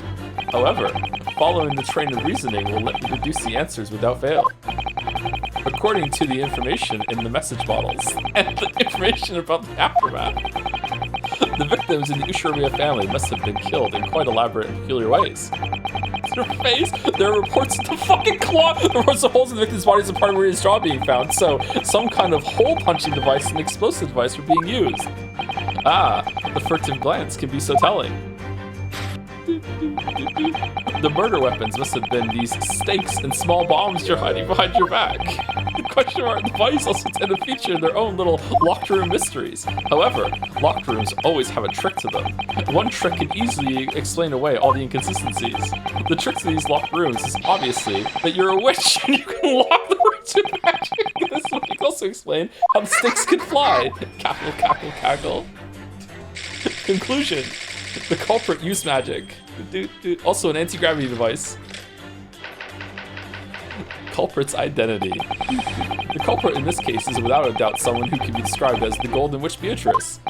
However, following the train of reasoning will let me deduce the answers without fail. According to the information in the message bottles and the information about the aftermath, the victims in the Ushiromiya family must have been killed in quite elaborate and peculiar ways. Their face, there are reports of the fucking claw, there reports of holes in the victim's body as a part of where his jaw being found, so some kind of hole punching device and explosive device were being used. Ah, the furtive glance can be so telling. The murder weapons must have been these stakes and small bombs you're hiding behind your back. The question mark device also tend to feature their own little locked room mysteries. However, locked rooms always have a trick to them. One trick can easily explain away all the inconsistencies. The trick to these locked rooms is obviously that you're a witch and you can lock the rooms with magic. This would also explain how the stakes can fly. Cackle, cackle, cackle. Conclusion. The culprit used magic. Also an anti-gravity device. Culprit's identity. The culprit in this case is without a doubt someone who can be described as the Golden Witch Beatrice.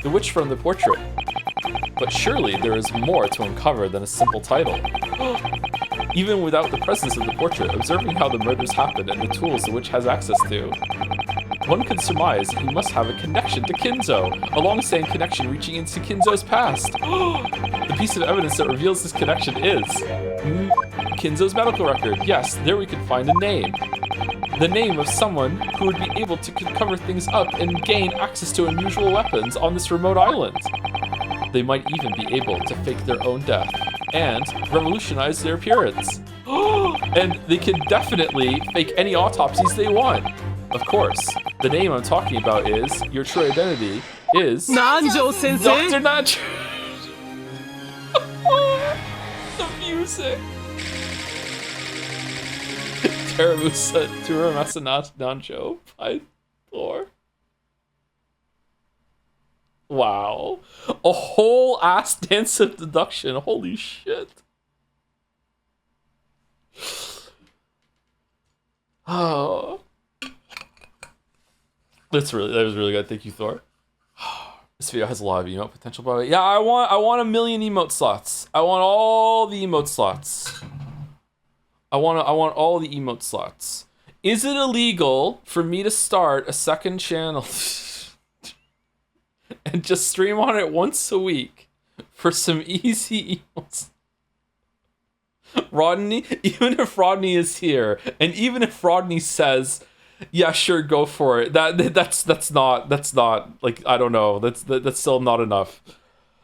The witch from the portrait. But surely there is more to uncover than a simple title. Even without the presence of the portrait, observing how the murders happened and the tools the witch has access to. One could surmise he must have a connection to Kinzo, a long-standing connection reaching into Kinzo's past. The piece of evidence that reveals this connection is Kinzo's medical record. Yes, there we can find a name. The name of someone who would be able to cover things up and gain access to unusual weapons on this remote island. They might even be able to fake their own death and revolutionize their appearance. And they can definitely fake any autopsies they want. Of course, the name I'm talking about is, your true identity is... Nanjo-sensei! Dr. Nanjo! The music! Teramusa Turamasa Nanjo by Thor. Wow. A whole ass dance of deduction. Holy shit. Oh. That was really good. Thank you, Thor. This video has a lot of emote potential, by the way. Yeah, I want a million emote slots. I want all the emote slots. I want all the emote slots. Is it illegal for me to start a second channel and just stream on it once a week for some easy emotes? Rodney, even if Rodney is here, and even if Rodney says, yeah, sure, go for it. That's not like, I don't know. That's still not enough.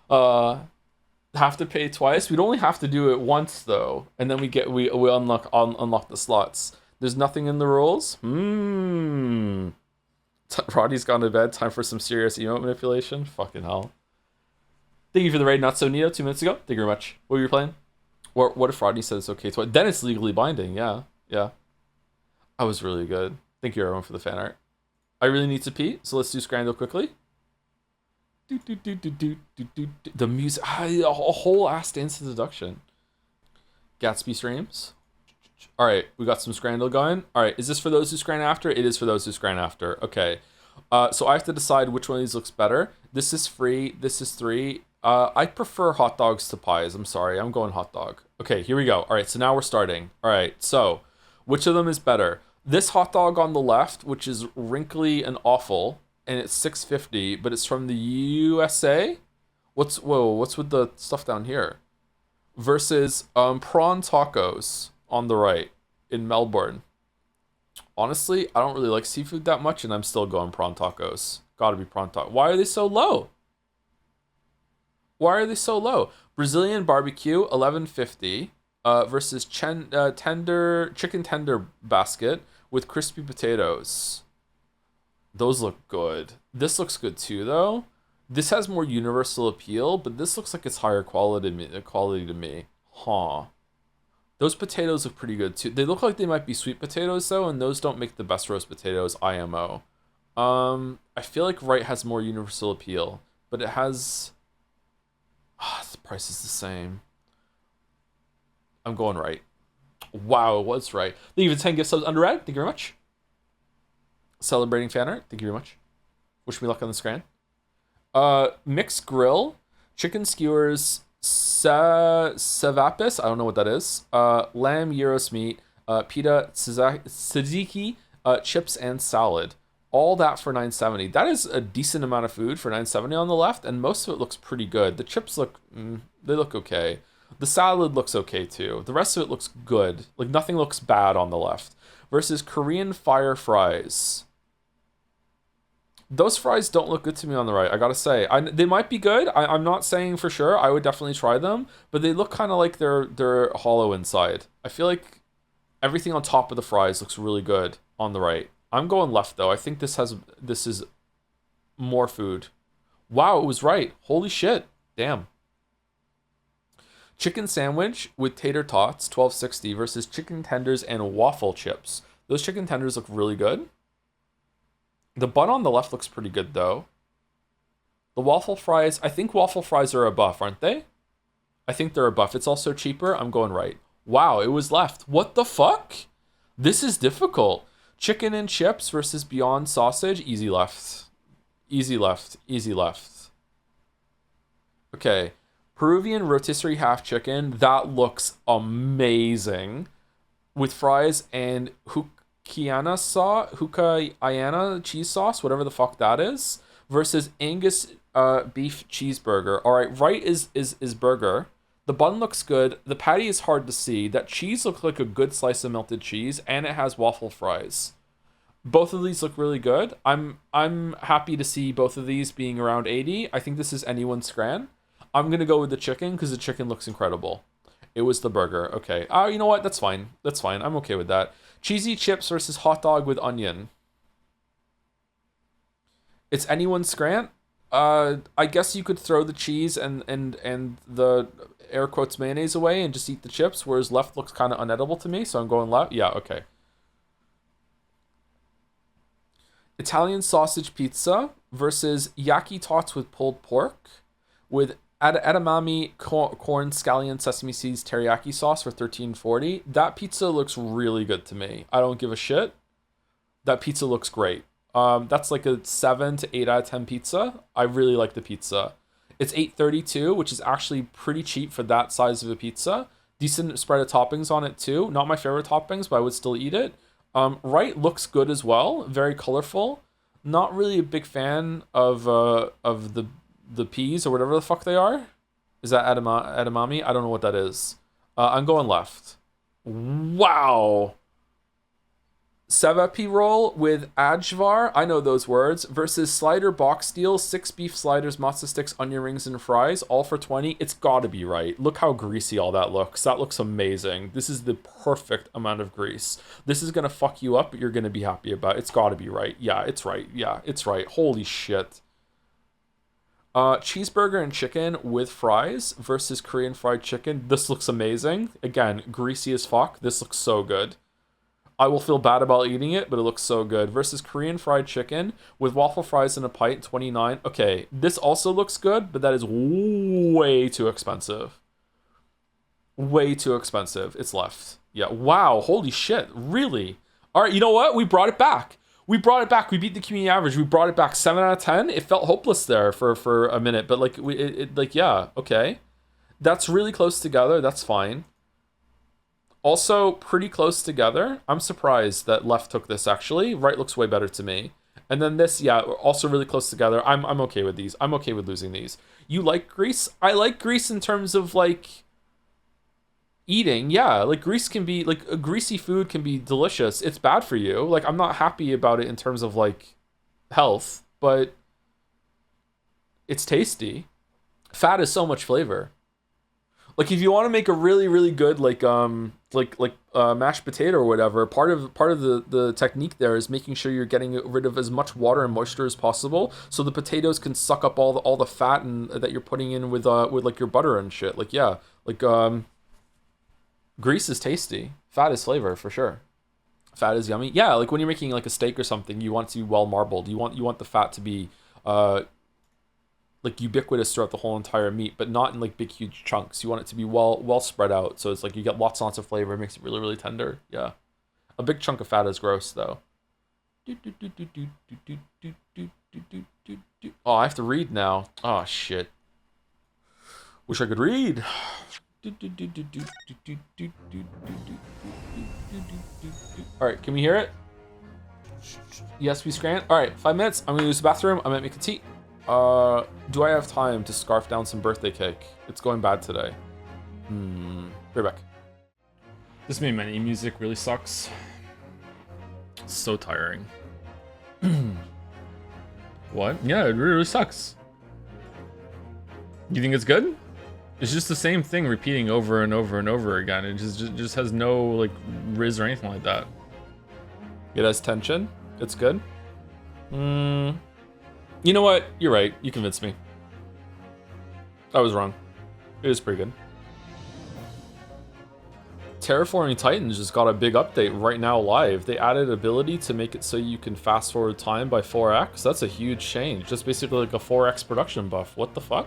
Have to pay twice. We'd only have to do it once though, and then we unlock the slots. There's nothing in the rules. Rodney's gone to bed. Time for some serious emote manipulation. Fucking hell. Thank you for the raid, not so Neo, 2 minutes ago. Thank you very much. What were you playing? Or what if Rodney said it's okay twice? Then it's legally binding. Yeah. I was really good. Thank you everyone for the fan art. I really need to pee, so let's do Scrandle quickly. The music, a whole ass dance to deduction. Gatsby streams. All right, we got some Scrandle going. All right, is this for those who scran after? It is for those who scran after. Okay, so I have to decide which one of these looks better. This is free. This is 3. I prefer hot dogs to pies. I'm sorry, I'm going hot dog. Okay, here we go. All right, so now we're starting. All right, so which of them is better? This hot dog on the left, which is wrinkly and awful, and it's $6.50, but it's from the USA. What's with the stuff down here? Versus prawn tacos on the right in Melbourne. Honestly, I don't really like seafood that much, and I'm still going prawn tacos. Gotta be prawn tacos. Why are they so low? Brazilian barbecue, $11.50. Versus chicken tender basket with crispy potatoes. Those look good. This looks good too, though. This has more universal appeal, but this looks like it's higher quality to me. Huh. Those potatoes look pretty good too. They look like they might be sweet potatoes though, and those don't make the best roast potatoes, IMO. I feel like right has more universal appeal, but it has... the price is the same. I'm going right. Wow, it was right. Thank you for 10 gift subs under red. Thank you very much. Celebrating fan art. Thank you very much. Wish me luck on the scran. Mixed grill, chicken skewers, savapis. I don't know what that is. Lamb gyros meat, pita tzatziki, chips and salad. All that for $9.70. That is a decent amount of food for $9.70 on the left, and most of it looks pretty good. The chips look, they look okay. The salad looks okay too. The rest of it looks good. Like nothing looks bad on the left. Versus Korean fire fries. Those fries don't look good to me on the right, I gotta say. They might be good. I'm not saying for sure. I would definitely try them, but they look kind of like they're hollow inside. I feel like everything on top of the fries looks really good on the right. I'm going left though. I think this is more food. Wow, it was right. Holy shit. Damn. Chicken sandwich with tater tots, $12.60 versus chicken tenders and waffle chips. Those chicken tenders look really good. The bun on the left looks pretty good though. The waffle fries, I think waffle fries are a buff, aren't they? I think they're a buff. It's also cheaper. I'm going right. Wow, it was left. What the fuck? This is difficult. Chicken and chips versus Beyond sausage. Easy left. Easy left. Easy left. Okay. Peruvian rotisserie half chicken. That looks amazing. With fries and Iana cheese sauce, whatever the fuck that is, versus Angus beef cheeseburger. All right, right is burger. The bun looks good. The patty is hard to see. That cheese looks like a good slice of melted cheese, and it has waffle fries. Both of these look really good. I'm happy to see both of these being around 80. I think this is anyone's scran. I'm gonna go with the chicken because the chicken looks incredible. It was the burger. Okay. You know what? That's fine. That's fine. I'm okay with that. Cheesy chips versus hot dog with onion. It's anyone's scrant. I guess you could throw the cheese and the air quotes mayonnaise away and just eat the chips, whereas left looks kind of unedible to me, so I'm going left. Yeah, okay. Italian sausage pizza versus yaki tots with pulled pork with edamame, corn, scallion, sesame seeds, teriyaki sauce for $13.40. That pizza looks really good to me. I don't give a shit. That pizza looks great. That's like a 7 to 8 out of 10 pizza. I really like the pizza. It's $8.32, which is actually pretty cheap for that size of a pizza. Decent spread of toppings on it too. Not my favorite toppings, but I would still eat it. Right looks good as well. Very colorful. Not really a big fan of the peas or whatever the fuck they are. Is that edamame? I don't know what that is. I'm going left. Wow. Sevapi roll with ajvar, I know those words, versus slider box deal, 6 beef sliders, matzo sticks, onion rings, and fries, all for 20. It's gotta be right. Look how greasy all that looks. That looks amazing. This is the perfect amount of grease. This is gonna fuck you up, but you're gonna be happy about it. It's gotta be right. Yeah, it's right. Yeah, it's right. Holy shit. Cheeseburger and chicken with fries versus Korean fried chicken. This looks amazing. Again, greasy as fuck. This looks so good. I will feel bad about eating it, but it looks so good. Versus Korean fried chicken with waffle fries and a pint, 29. Okay, this also looks good, but that is way too expensive. Way too expensive. It's left. Yeah, wow, holy shit, really? All right, you know what? We brought it back. We brought it back. We beat the community average. We brought it back 7 out of 10. It felt hopeless there for a minute, but like yeah, okay. That's really close together. That's fine. Also, pretty close together. I'm surprised that left took this, actually. Right looks way better to me. And then this, yeah, also really close together. I'm okay with these. I'm okay with losing these. You like grease? I like grease in terms of, like, eating. Yeah, like, grease can be, like, a greasy food can be delicious. It's bad for you. Like, I'm not happy about it in terms of, like, health, but it's tasty. Fat is so much flavor. Like, if you want to make a really, really good, like mashed potato or whatever, part of the technique there is making sure you're getting rid of as much water and moisture as possible, so the potatoes can suck up all the fat and that you're putting in with like your butter and shit. Like, yeah, like grease is tasty, fat is flavor for sure. Fat is yummy. Yeah, like when you're making like a steak or something, you want it to be well marbled. You want the fat to be like ubiquitous throughout the whole entire meat, but not in like big huge chunks. You want it to be well spread out, so it's like you get lots and lots of flavor. It makes it really, really tender. Yeah, a big chunk of fat is gross though. Oh, I have to read now. Oh shit. Wish I could read. All right, can we hear it? Yes, we scran. All right, 5 minutes. I'm gonna use the bathroom. I might make a tea. Do I have time to scarf down some birthday cake? It's going bad today. Right back. This main menu music really sucks. So tiring. What? Yeah, it really sucks. You think it's good? It's just the same thing repeating over and over and over again. It just has no like riz or anything like that. It has tension. It's good. You know what? You're right. You convinced me. I was wrong. It is pretty good. Terraforming Titans just got a big update right now live. They added ability to make it so you can fast forward time by 4x. That's a huge change. Just basically like a 4x production buff. What the fuck?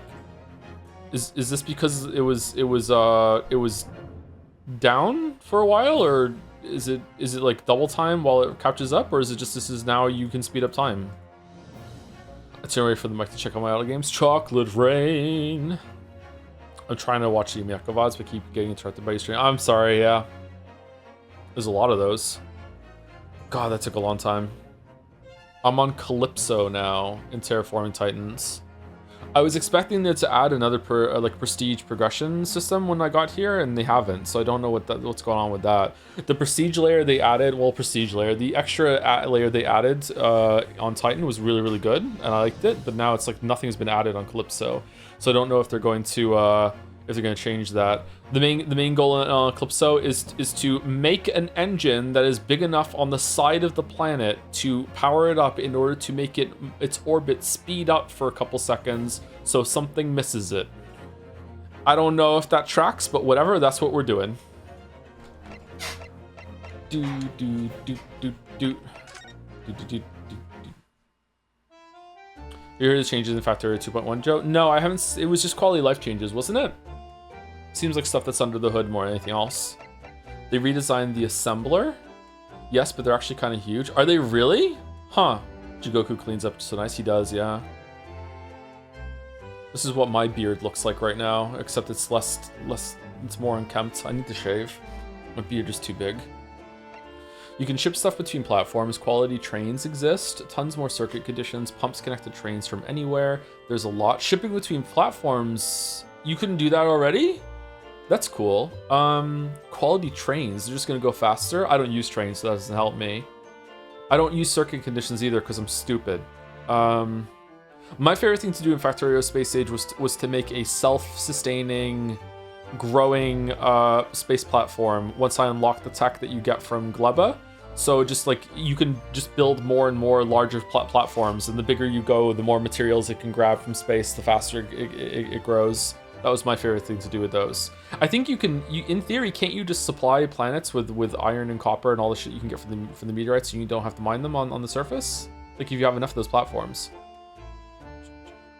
Is this because it was down for a while, or is it like double time while it catches up, or is it just this is now you can speed up time? Itinerary for the mic to check out my auto games. Chocolate Rain. I'm trying to watch the Miyako VODs, but keep getting interrupted by your stream. I'm sorry, yeah. There's a lot of those. God, that took a long time. I'm on Calypso now in Terraforming Titans. I was expecting it to add another prestige progression system when I got here, and they haven't. So I don't know what's going on with that. The prestige layer they added, the extra layer they added on Titan was really, really good, and I liked it. But now it's like nothing's been added on Calypso, so I don't know if they're going to change that. The main goal on Calypso is to make an engine that is big enough on the side of the planet to power it up in order to make its orbit speed up for a couple seconds so something misses it. I don't know if that tracks, but whatever, that's what we're doing. Do do do do do do do do. You heard the changes in Factorio 2.1, Joe? No, I haven't. It was just quality of life changes, wasn't it? Seems like stuff that's under the hood more than anything else. They redesigned the assembler. Yes, but they're actually kind of huge. Are they really? Huh. Jigoku cleans up so nice. He does, yeah. This is what my beard looks like right now, except it's less, it's more unkempt. I need to shave. My beard is too big. You can ship stuff between platforms. Quality trains exist. Tons more circuit conditions. Pumps connect to trains from anywhere. There's a lot. Shipping between platforms. You couldn't do that already? That's cool. Quality trains. They're just gonna go faster. I don't use trains, so that doesn't help me. I don't use circuit conditions either because I'm stupid. My favorite thing to do in Factorio Space Age was to make a self-sustaining, growing space platform once I unlock the tech that you get from Gleba. So just like you can just build more and more larger platforms, and the bigger you go, the more materials it can grab from space, the faster it grows. That was my favorite thing to do with those. I think you in theory, can't you just supply planets with iron and copper and all the shit you can get from the meteorites, and you don't have to mine them on the surface? Like if you have enough of those platforms.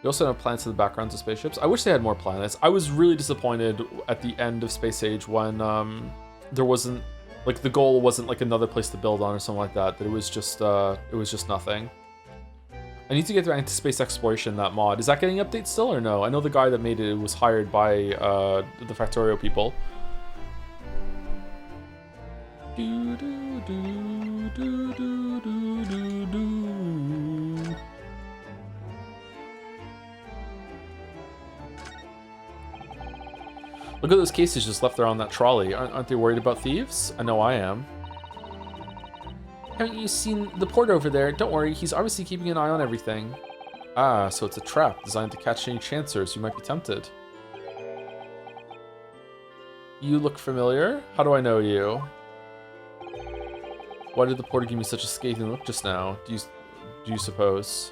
We also have planets in the backgrounds of spaceships. I wish they had more planets. I was really disappointed at the end of Space Age when there wasn't, like, the goal wasn't like another place to build on or something like that. That it was just nothing. I need to get back into space exploration, that mod. Is that getting updates still or no? I know the guy that made it was hired by the Factorio people. Do, do, do, do, do, do, do, do. Look at those cases just left there on that trolley. Aren't they worried about thieves? I know I am. Haven't you seen the port over there? Don't worry, he's obviously keeping an eye on everything. Ah, so it's a trap designed to catch any chancers who might be tempted. You look familiar? How do I know you? Why did the porter give me such a scathing look just now? Do you suppose?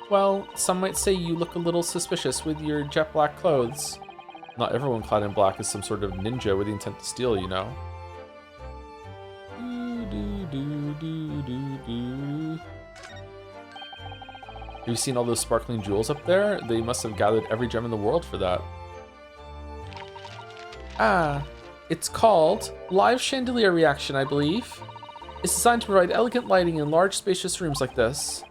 Well, some might say you look a little suspicious with your jet black clothes. Not everyone clad in black is some sort of ninja with the intent to steal, you know. Have you seen all those sparkling jewels up there? They must have gathered every gem in the world for that. Ah, it's called Live Chandelier Reaction, I believe. It's designed to provide elegant lighting in large, spacious rooms like this.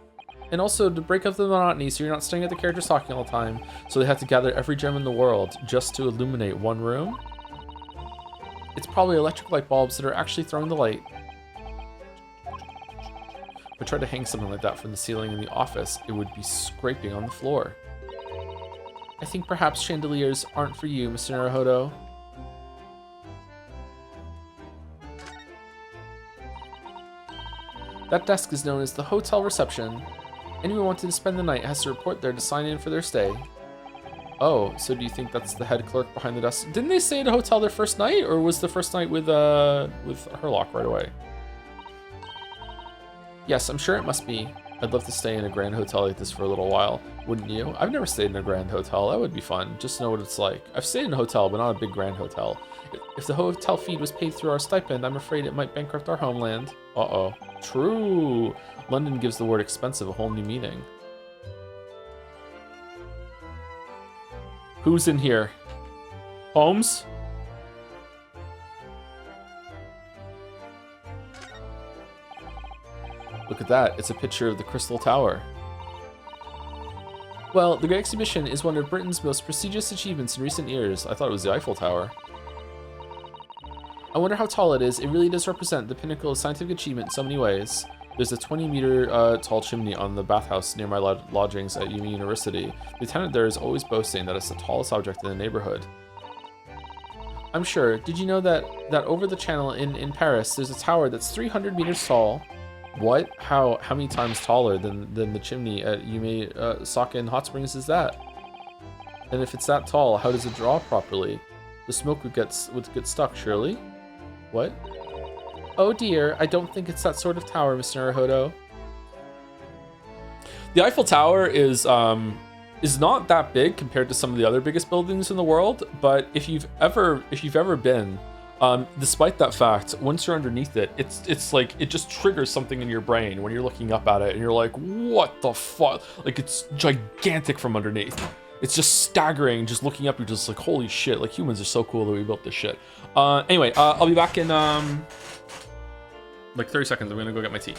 And also to break up the monotony so you're not staring at the characters talking all the time. So they have to gather every gem in the world just to illuminate one room. It's probably electric light bulbs that are actually throwing the light. If I tried to hang something like that from the ceiling in the office, it would be scraping on the floor. I think perhaps chandeliers aren't for you, Mr. Naruhodo. That desk is known as the hotel reception. Anyone wanting to spend the night has to report there to sign in for their stay. Oh, so do you think that's the head clerk behind the desk? Didn't they stay at a hotel their first night, or was the first night with Herlock right away? Yes, I'm sure it must be. I'd love to stay in a grand hotel like this for a little while, wouldn't you? I've never stayed in a grand hotel. That would be fun, just to know what it's like. I've stayed in a hotel, but not a big grand hotel. If the hotel fee was paid through our stipend, I'm afraid it might bankrupt our homeland. Uh-oh. True. London gives the word expensive a whole new meaning. Who's in here? Holmes? Look at that, it's a picture of the Crystal Tower. Well, the Great Exhibition is one of Britain's most prestigious achievements in recent years. I thought it was the Eiffel Tower. I wonder how tall it is. It really does represent the pinnacle of scientific achievement in so many ways. There's a 20-meter tall chimney on the bathhouse near my lodgings at Uni University. The tenant there is always boasting that it's the tallest object in the neighborhood. I'm sure. Did you know that over the channel in Paris, there's a tower that's 300 meters tall? What? How many times taller than the chimney at Yume Saken Hot Springs is that? And if it's that tall, how does it draw properly? The smoke would get stuck, surely? What? Oh dear, I don't think it's that sort of tower, Mr. Naruhodo. The Eiffel Tower is not that big compared to some of the other biggest buildings in the world, but if you've ever been, despite that fact, once you're underneath it, it's like it just triggers something in your brain when you're looking up at it and you're like, what the fuck? Like, it's gigantic from underneath. It's just staggering. Just looking up, you're just like, holy shit, like humans are so cool that we built this shit. Anyway, I'll be back in like 30 seconds. I'm gonna go get my tea.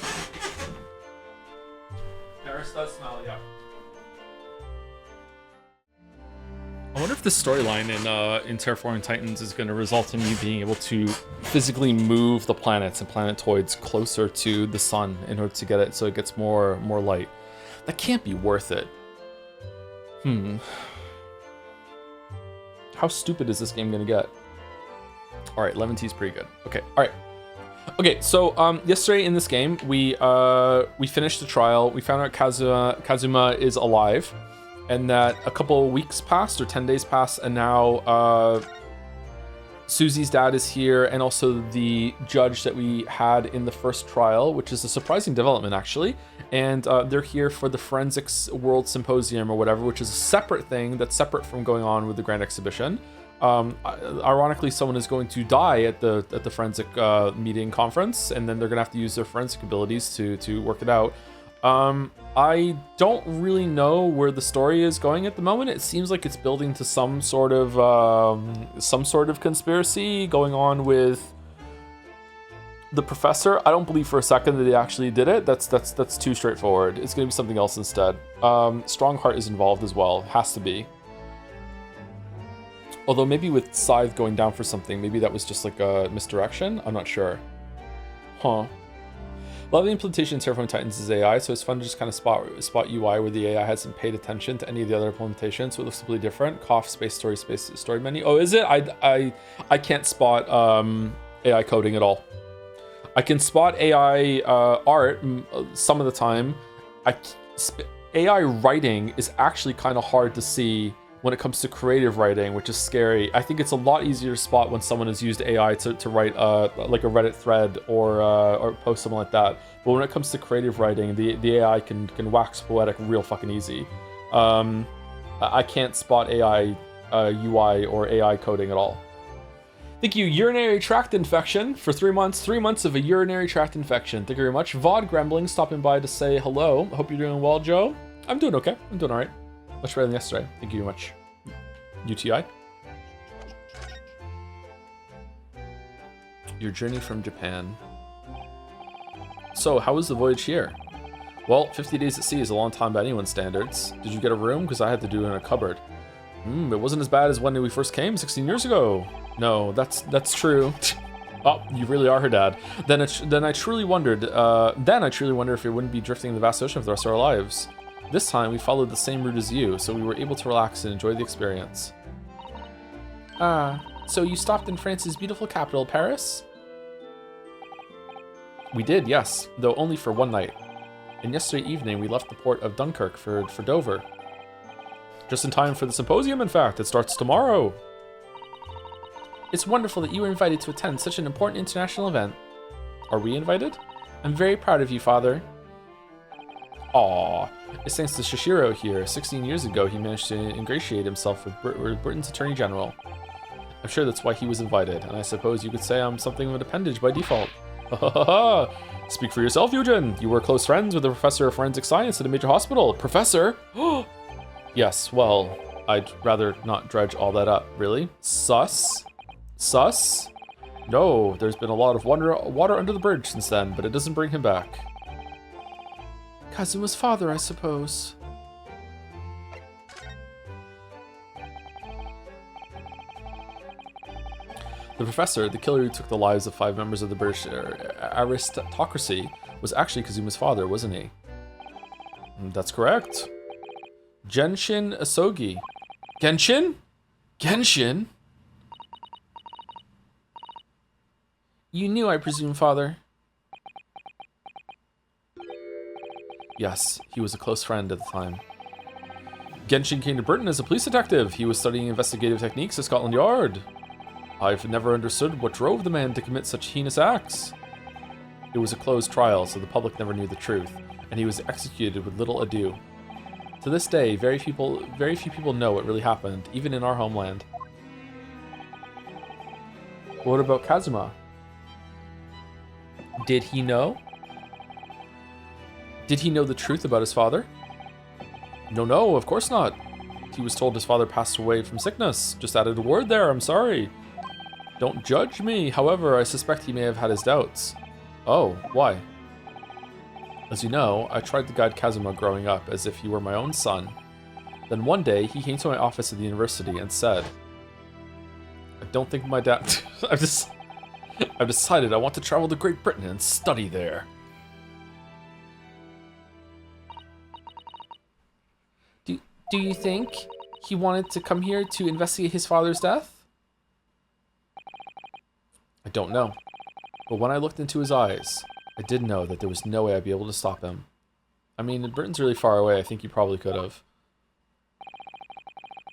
Paris does smell, yeah. I wonder if the storyline in Terraforming Titans is going to result in you being able to physically move the planets and planetoids closer to the sun in order to get it so it gets more light. That can't be worth it. How stupid is this game going to get? All right, lemon tea's pretty good. Okay, all right. Okay, so yesterday in this game, we finished the trial. We found out Kazuma is alive. And that a couple of weeks passed, or 10 days passed, and now Susie's dad is here, and also the judge that we had in the first trial, which is a surprising development, actually. And they're here for the Forensics World Symposium, or whatever, which is a separate thing that's separate from going on with the Grand Exhibition. Ironically, someone is going to die at the Forensic meeting conference, and then they're going to have to use their forensic abilities to work it out. I don't really know where the story is going at the moment. It seems like it's building to some sort of conspiracy going on with the professor. I don't believe for a second that he actually did it. That's too straightforward. It's going to be something else instead. Strongheart is involved as well. Has to be. Although maybe with Scythe going down for something, maybe that was just like a misdirection. I'm not sure. Huh. A lot of the implementation in Terraforming Titans is AI, so it's fun to just kind of spot UI where the AI hasn't paid attention to any of the other implementations, so it looks completely different. Cough, space, story menu. Oh, is it? I can't spot AI coding at all. I can spot AI art some of the time. AI writing is actually kind of hard to see when it comes to creative writing, which is scary. I think it's a lot easier to spot when someone has used AI to write like a Reddit thread or post something like that. But when it comes to creative writing, the AI can wax poetic real fucking easy. I can't spot AI UI or AI coding at all. Thank you, urinary tract infection for 3 months. 3 months of a urinary tract infection. Thank you very much. Vod Grembling stopping by to say hello. Hope you're doing well, Joe. I'm doing okay. I'm doing all right. Much better than yesterday. Thank you very much. UTI. Your journey from Japan. So, how was the voyage here? Well, 50 days at sea is a long time by anyone's standards. Did you get a room? Because I had to do it in a cupboard. It wasn't as bad as when we first came 16 years ago. No, that's true. Oh, you really are her dad. Then I truly wondered if it wouldn't be drifting in the vast ocean for the rest of our lives. This time, we followed the same route as you, so we were able to relax and enjoy the experience. So you stopped in France's beautiful capital, Paris? We did, yes, though only for one night. And yesterday evening, we left the port of Dunkirk for Dover. Just in time for the symposium, in fact. It starts tomorrow. It's wonderful that you were invited to attend such an important international event. Are we invited? I'm very proud of you, Father. Aww. It's thanks to Shishiro here. 16 years ago, he managed to ingratiate himself with Britain's Attorney General. I'm sure that's why he was invited, and I suppose you could say I'm something of an appendage by default. Speak for yourself, Eugen. You were close friends with the professor of forensic science at a major hospital. Professor? Yes, well, I'd rather not dredge all that up. Really? Sus? Sus? No, there's been a lot of water under the bridge since then, but it doesn't bring him back. Kazuma's father, I suppose. The professor, the killer who took the lives of 5 members of the British aristocracy, was actually Kazuma's father, wasn't he? That's correct. Genshin Asogi. Genshin? Genshin? You knew, I presume, father. Yes, he was a close friend at the time. Genshin came to Britain as a police detective. He was studying investigative techniques at Scotland Yard. I've never understood what drove the man to commit such heinous acts. It was a closed trial, so the public never knew the truth, and he was executed with little ado. To this day, very few people know what really happened, even in our homeland. What about Kazuma? Did he know? Did he know the truth about his father? No, of course not. He was told his father passed away from sickness. Just added a word there, I'm sorry. Don't judge me, however, I suspect he may have had his doubts. Oh, why? As you know, I tried to guide Kazuma growing up as if he were my own son. Then one day, he came to my office at the university and said, I don't think my dad... I've decided I want to travel to Great Britain and study there. Do you think he wanted to come here to investigate his father's death? I don't know. But when I looked into his eyes, I did know that there was no way I'd be able to stop him. I mean, Britain's really far away. I think you probably could have.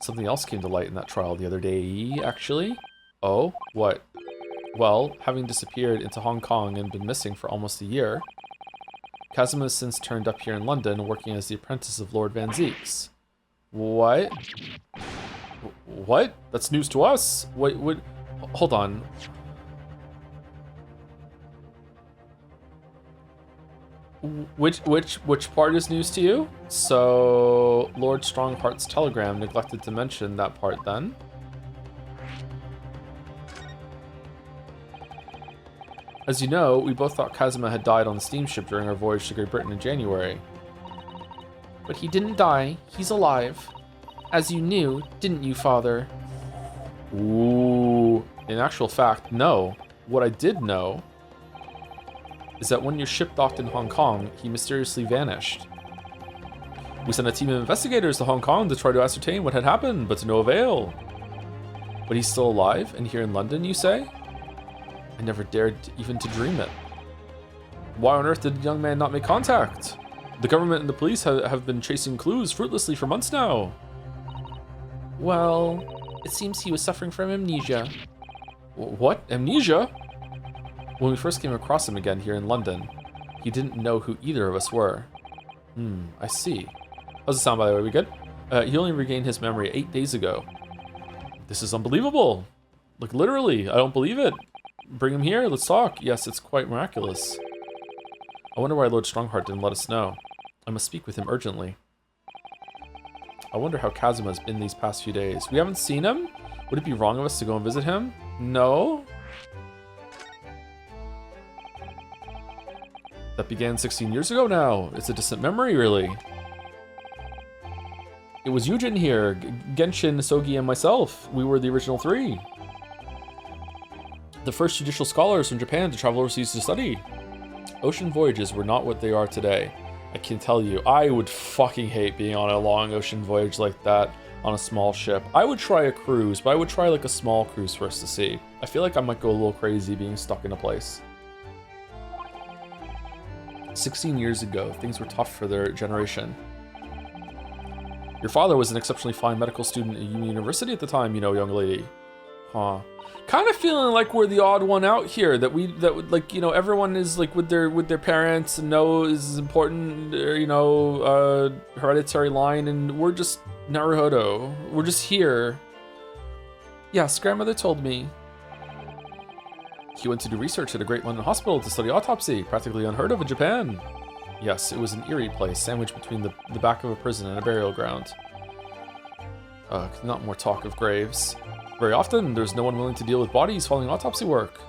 Something else came to light in that trial the other day, actually. Oh, what? Well, having disappeared into Hong Kong and been missing for almost a year, Kazuma has since turned up here in London working as the apprentice of Lord Van Zeeks. What? What? That's news to us? Wait, hold on. Which part is news to you? So, Lord Strongheart's telegram neglected to mention that part then. As you know, we both thought Kazuma had died on the steamship during our voyage to Great Britain in January. But he didn't die. He's alive. As you knew, didn't you, father? Ooh. In actual fact, no. What I did know is that when your ship docked in Hong Kong, he mysteriously vanished. We sent a team of investigators to Hong Kong to try to ascertain what had happened, but to no avail. But he's still alive and here in London, you say? I never dared even to dream it. Why on earth did the young man not make contact? The government and the police have been chasing clues fruitlessly for months now. Well, it seems he was suffering from amnesia. What? Amnesia? When we first came across him again here in London, he didn't know who either of us were. I see. How's it sound, by the way? We good? He only regained his memory 8 days ago. This is unbelievable. Like, literally, I don't believe it. Bring him here, let's talk. Yes, it's quite miraculous. I wonder why Lord Strongheart didn't let us know. I must speak with him urgently. I wonder how Kazuma's been these past few days. We haven't seen him? Would it be wrong of us to go and visit him? No? That began 16 years ago now. It's a distant memory, really. It was Yujin here, Genshin, Sogi, and myself. We were the original 3. The first judicial scholars from Japan to travel overseas to study. Ocean voyages were not what they are today. I can tell you, I would fucking hate being on a long ocean voyage like that on a small ship. I would try a cruise, but I would try like a small cruise first to see. I feel like I might go a little crazy being stuck in a place. 16 years ago, things were tough for their generation. Your father was an exceptionally fine medical student at university at the time, you know, young lady. Huh. Kind of feeling like we're the odd one out here, that like, you know, everyone is like with their parents and knows is important, you know, hereditary line, and we're just Naruhodo. We're just here. Yes, grandmother told me. He went to do research at a great London hospital to study autopsy, practically unheard of in Japan. Yes, it was an eerie place, sandwiched between the back of a prison and a burial ground. Not more talk of graves. Very often, there's no one willing to deal with bodies following autopsy work.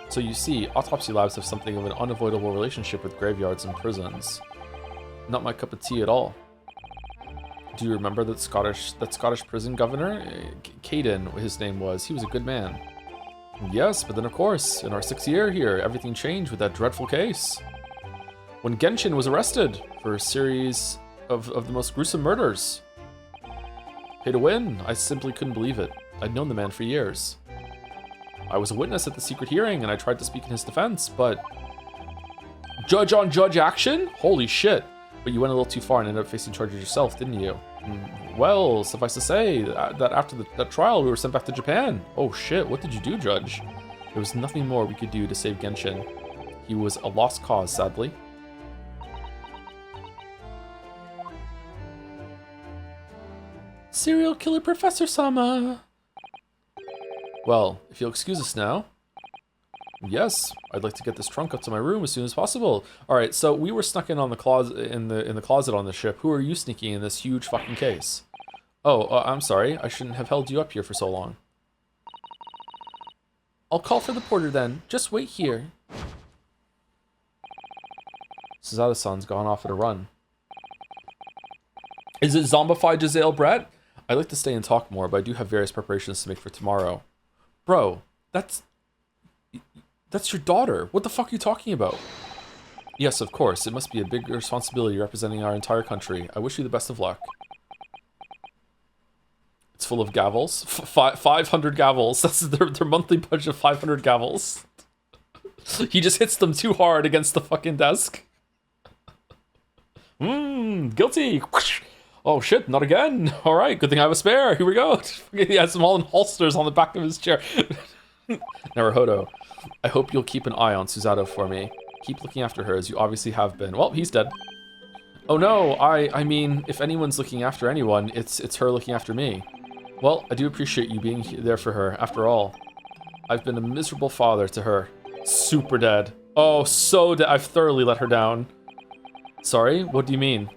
So you see, autopsy labs have something of an unavoidable relationship with graveyards and prisons. Not my cup of tea at all. Do you remember that Scottish prison governor? Caden, his name was. He was a good man. Yes, but then of course, in our 6th year here, everything changed with that dreadful case. When Genshin was arrested for a series of the most gruesome murders. Pay to win. I simply couldn't believe it. I'd known the man for years. I was a witness at the secret hearing, and I tried to speak in his defense, but... Judge on judge action? Holy shit. But you went a little too far and ended up facing charges yourself, didn't you? Well, suffice to say, that after that trial, we were sent back to Japan. Oh shit, what did you do, Judge? There was nothing more we could do to save Genshin. He was a lost cause, sadly. Serial killer Professor Sama. Well, if you'll excuse us now. Yes, I'd like to get this trunk up to my room as soon as possible. All right, so we were snuck in on the closet in the closet on the ship. Who are you sneaking in this huge fucking case? Oh, I'm sorry. I shouldn't have held you up here for so long. I'll call for the porter then. Just wait here. Suzato-san's gone off at a run. Is it zombified Giselle Brett? I'd like to stay and talk more, but I do have various preparations to make for tomorrow. Bro, that's your daughter. What the fuck are you talking about? Yes, of course. It must be a big responsibility representing our entire country. I wish you the best of luck. It's full of gavels. 500 gavels. That's their monthly budget of 500 gavels. He just hits them too hard against the fucking desk. Guilty. Oh shit, not again. All right, good thing I have a spare. Here we go. He has them all in holsters on the back of his chair. Naruhodo, I hope you'll keep an eye on Suzato for me. Keep looking after her as you obviously have been. Well, he's dead. Oh no, I mean, if anyone's looking after anyone, it's her looking after me. Well, I do appreciate you being there for her. After all, I've been a miserable father to her. Super dead. Oh, so dead. I've thoroughly let her down. Sorry, what do you mean?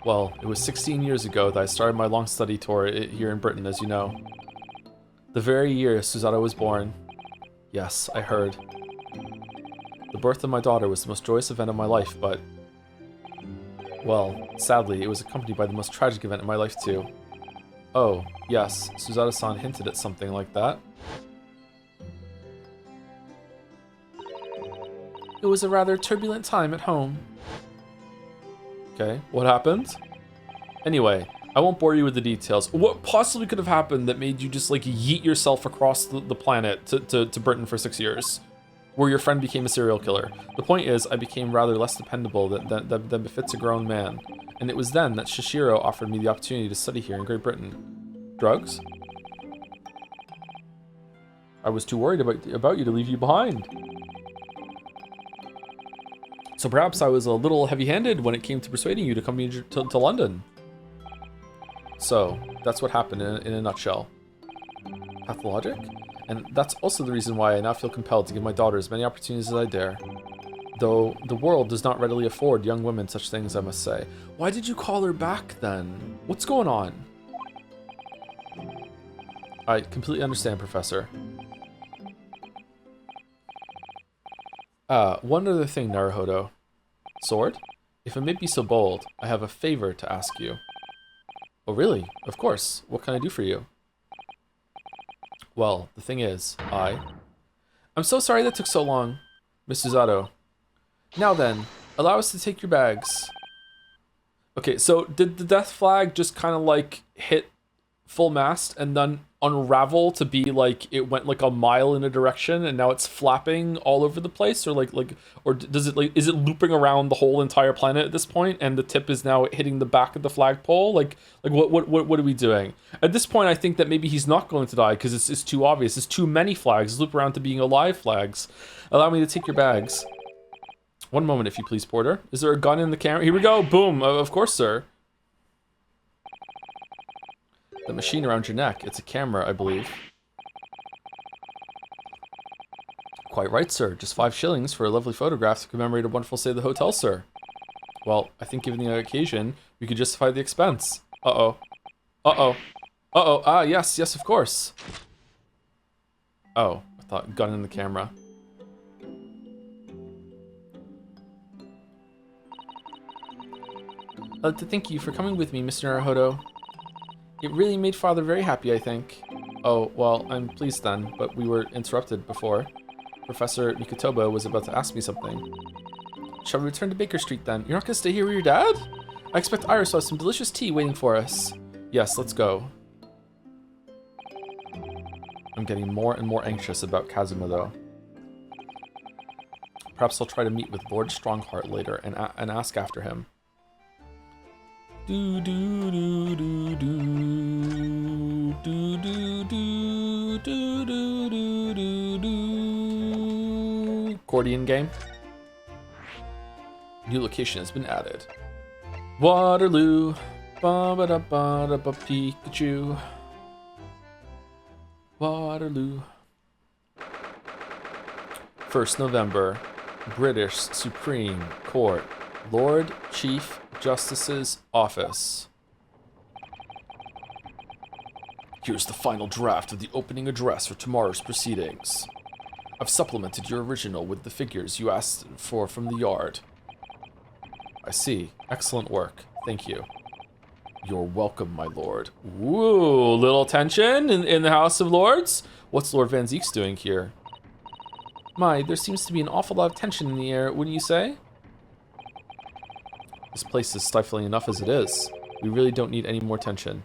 Well, it was 16 years ago that I started my long study tour here in Britain, as you know. The very year Suzato was born. Yes, I heard. The birth of my daughter was the most joyous event of my life, but... well, sadly, it was accompanied by the most tragic event in my life, too. Oh, yes, Suzato-san hinted at something like that. It was a rather turbulent time at home. Okay, what happened? Anyway, I won't bore you with the details. What possibly could have happened that made you just like yeet yourself across the planet to Britain for 6 years? Where your friend became a serial killer. The point is, I became rather less dependable than befits a grown man. And it was then that Shishiro offered me the opportunity to study here in Great Britain. Drugs? I was too worried about you to leave you behind. So perhaps I was a little heavy-handed when it came to persuading you to come to London. So, that's what happened in a nutshell. Pathologic? And that's also the reason why I now feel compelled to give my daughter as many opportunities as I dare. Though the world does not readily afford young women such things, I must say. Why did you call her back then? What's going on? I completely understand, Professor. One other thing, Naruhodo. Sword? If I may be so bold, I have a favor to ask you. Oh, really? Of course. What can I do for you? Well, the thing is, I'm so sorry that took so long, Miss Suzato. Now then, allow us to take your bags. Okay, so did the death flag just kind of like hit full mast and then unravel to be like it went like a mile in a direction and now it's flapping all over the place, or or does it like, is it looping around the whole entire planet at this point and the tip is now hitting the back of the flagpole? Like what are we doing at this point? I think that maybe he's not going to die because it's too obvious. It's too many flags loop around to being alive flags. Allow me to take your bags. One moment, if you please, Porter. Is there a gun in the camera? Here we go. Boom. Of course, sir. The machine around your neck. It's a camera, I believe. Quite right, sir. Just 5 shillings for a lovely photograph to commemorate a wonderful stay at the hotel, sir. Well, I think given the occasion, we could justify the expense. Uh-oh. Uh-oh. Uh-oh. Ah, yes, of course. Oh, I thought gun in the camera. I'd like to thank you for coming with me, Mr. Naruhodo. It really made Father very happy, I think. Oh, well, I'm pleased then, but we were interrupted before. Professor Mikutoba was about to ask me something. Shall we return to Baker Street then? You're not going to stay here with your dad? I expect Iris will have some delicious tea waiting for us. Yes, let's go. I'm getting more and more anxious about Kazuma, though. Perhaps I'll try to meet with Lord Strongheart later and ask after him. Do do do do do do do do do do do do. Accordion game. New location has been added. Waterloo. Ba ba da ba da ba Pikachu. Waterloo. 1st November. British Supreme Court. Lord Chief Justice's office. Here's the final draft of the opening address for tomorrow's proceedings. I've supplemented your original with the figures you asked for from the yard. I see. Excellent work. Thank you. You're welcome, my lord. Woo, little tension in the House of Lords? What's Lord Van Zeeks doing here? My, there seems to be an awful lot of tension in the air, wouldn't you say? This place is stifling enough as it is. We really don't need any more tension.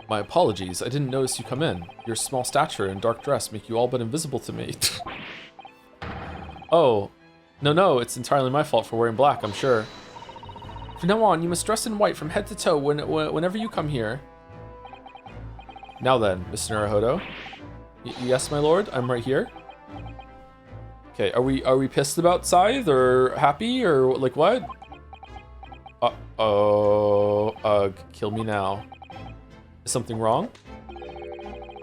My apologies, I didn't notice you come in. Your small stature and dark dress make you all but invisible to me. Oh, no, it's entirely my fault for wearing black, I'm sure. From now on, you must dress in white from head to toe whenever you come here. Now then, Mr. Naruhodo. Yes, my lord, I'm right here. Okay, are we pissed about Scythe, or happy, or like what? Uh-oh, ugh, kill me now. Is something wrong?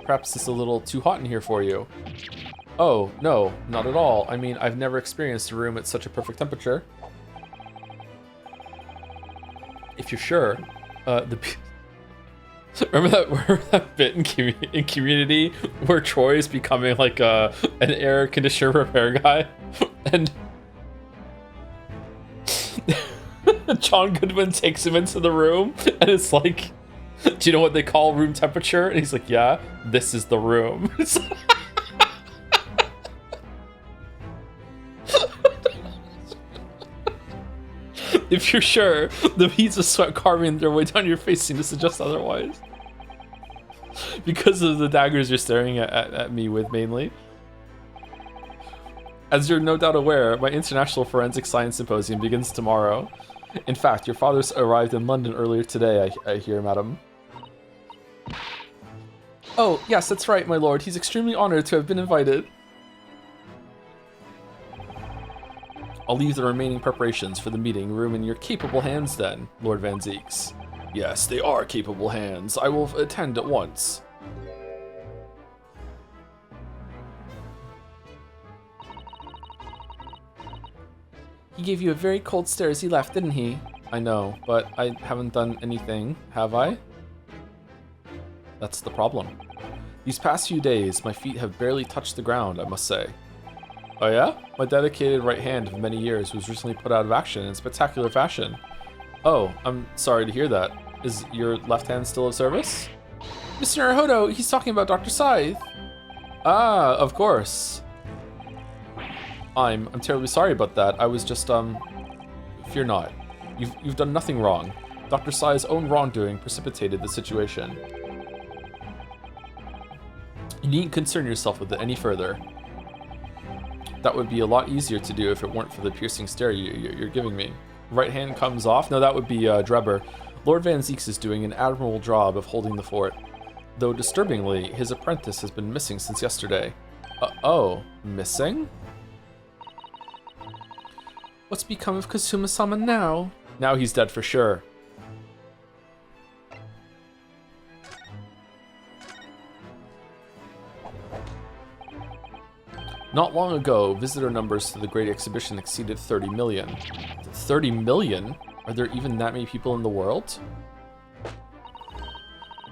Perhaps it's a little too hot in here for you. Oh, no, not at all. I mean, I've never experienced a room at such a perfect temperature. If you're sure, remember that bit in Community where Troy is becoming like an air conditioner repair guy, and John Goodman takes him into the room, and it's like, do you know what they call room temperature? And he's like, yeah, this is the room. If you're sure, the beads of sweat carving their way down your face seem to suggest otherwise. Because of the daggers you're staring at me with, mainly. As you're no doubt aware, my International Forensic Science Symposium begins tomorrow. In fact, your father's arrived in London earlier today, I hear, madam. Oh, yes, that's right, my lord. He's extremely honored to have been invited. I'll leave the remaining preparations for the meeting room in your capable hands then, Lord Van Zeeks. Yes, they are capable hands. I will attend at once. He gave you a very cold stare as he left, didn't he? I know, but I haven't done anything, have I? That's the problem. These past few days, my feet have barely touched the ground, I must say. Oh yeah? My dedicated right hand of many years was recently put out of action in spectacular fashion. Oh, I'm sorry to hear that. Is your left hand still of service? Mr. Naruhodo, he's talking about Dr. Scythe. Ah, of course. I'm terribly sorry about that. I was just, fear not. You've done nothing wrong. Dr. Scythe's own wrongdoing precipitated the situation. You needn't concern yourself with it any further. That would be a lot easier to do if it weren't for the piercing stare you're giving me. Right hand comes off. No, that would be Drebber. Lord Van Zeeks is doing an admirable job of holding the fort. Though disturbingly, his apprentice has been missing since yesterday. Oh, missing? What's become of Kazuma-sama now? Now he's dead for sure. Not long ago, visitor numbers to the Great Exhibition exceeded 30 million. 30 million? Are there even that many people in the world?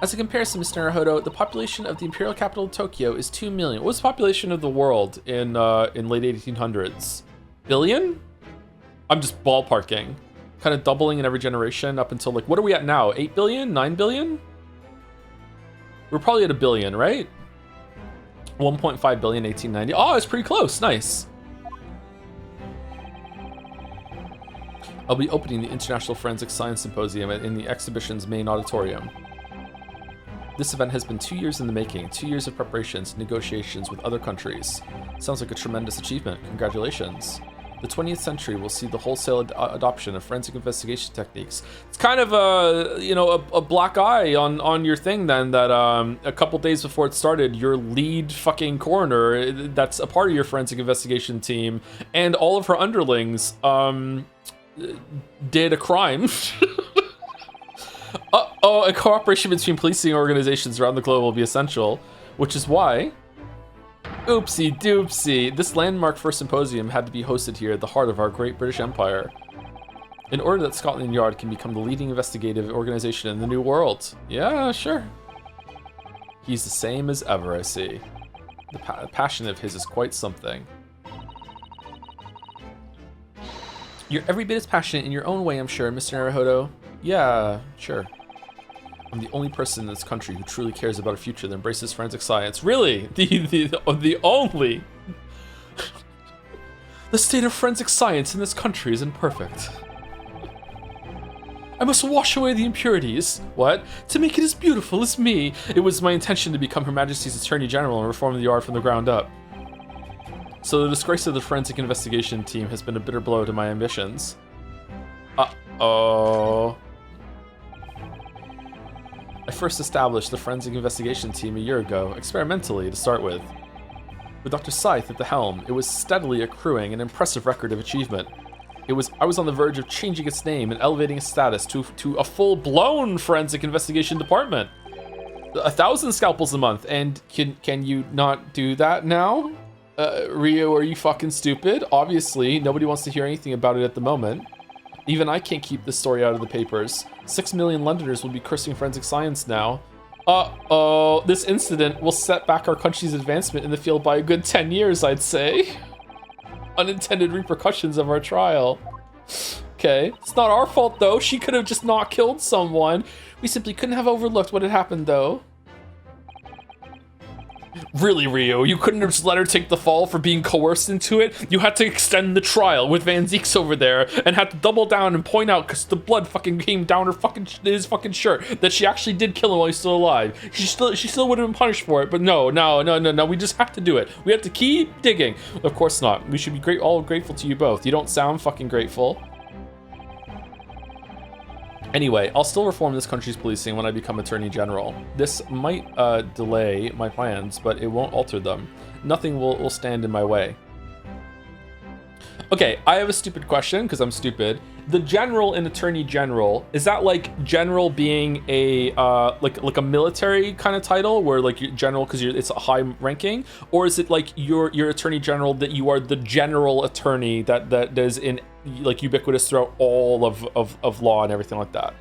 As a comparison, Mr. Naruhodo, the population of the imperial capital of Tokyo is 2 million. What was the population of the world in late 1800s? Billion? I'm just ballparking. Kind of doubling in every generation up until, like, what are we at now? 8 billion? 9 billion? We're probably at a billion, right? 1.5 billion, 1890. Oh, it's pretty close. Nice. I'll be opening the International Forensic Science Symposium in the exhibition's main auditorium. This event has been 2 years in the making, 2 years of preparations and negotiations with other countries. Sounds like a tremendous achievement. Congratulations. The 20th century will see the wholesale adoption of forensic investigation techniques. It's kind of a black eye on your thing then, that a couple days before it started, your lead fucking coroner that's a part of your forensic investigation team and all of her underlings did a crime. A cooperation between policing organizations around the globe will be essential, which is why, oopsie doopsie, this landmark first symposium had to be hosted here at the heart of our great British Empire, in order that Scotland Yard can become the leading investigative organization in the New World. Yeah, sure. He's the same as ever, I see. The passion of his is quite something. You're every bit as passionate in your own way, I'm sure, Mr. Naruhodo. Yeah, sure. I'm the only person in this country who truly cares about a future that embraces forensic science. Really? The only? The state of forensic science in this country is imperfect. I must wash away the impurities. What? To make it as beautiful as me. It was my intention to become Her Majesty's Attorney General and reform the yard from the ground up. So the disgrace of the forensic investigation team has been a bitter blow to my ambitions. Uh-oh. I first established the forensic investigation team a year ago, experimentally to start with. With Dr. Scythe at the helm, it was steadily accruing an impressive record of achievement. I was on the verge of changing its name and elevating its status to a full-blown forensic investigation department. 1,000 scalpels a month, and can you not do that now? Rio, are you fucking stupid? Obviously, nobody wants to hear anything about it at the moment. Even I can't keep this story out of the papers. 6 million Londoners will be cursing forensic science now. Uh-oh, this incident will set back our country's advancement in the field by a good 10 years, I'd say. Unintended repercussions of our trial. Okay, it's not our fault though. She could have just not killed someone. We simply couldn't have overlooked what had happened though. Really, Rio, you couldn't have just let her take the fall for being coerced into it? You had to extend the trial with Van Zeeks over there and had to double down and point out, because the blood fucking came down his fucking shirt, that she actually did kill him while he's still alive. She still would have been punished for it, but no, we just have to do it. We have to keep digging. Of course not. We should be all grateful to you both. You don't sound fucking grateful. Anyway, I'll still reform this country's policing when I become Attorney General. This might delay my plans, but it won't alter them. Nothing will stand in my way. Okay, I have a stupid question, because I'm stupid. The General and Attorney General, is that like General being a like a military kind of title, where like you're General because it's a high ranking, or is it like you're Attorney General that you are the general attorney that is in like ubiquitous throughout all of law and everything like that?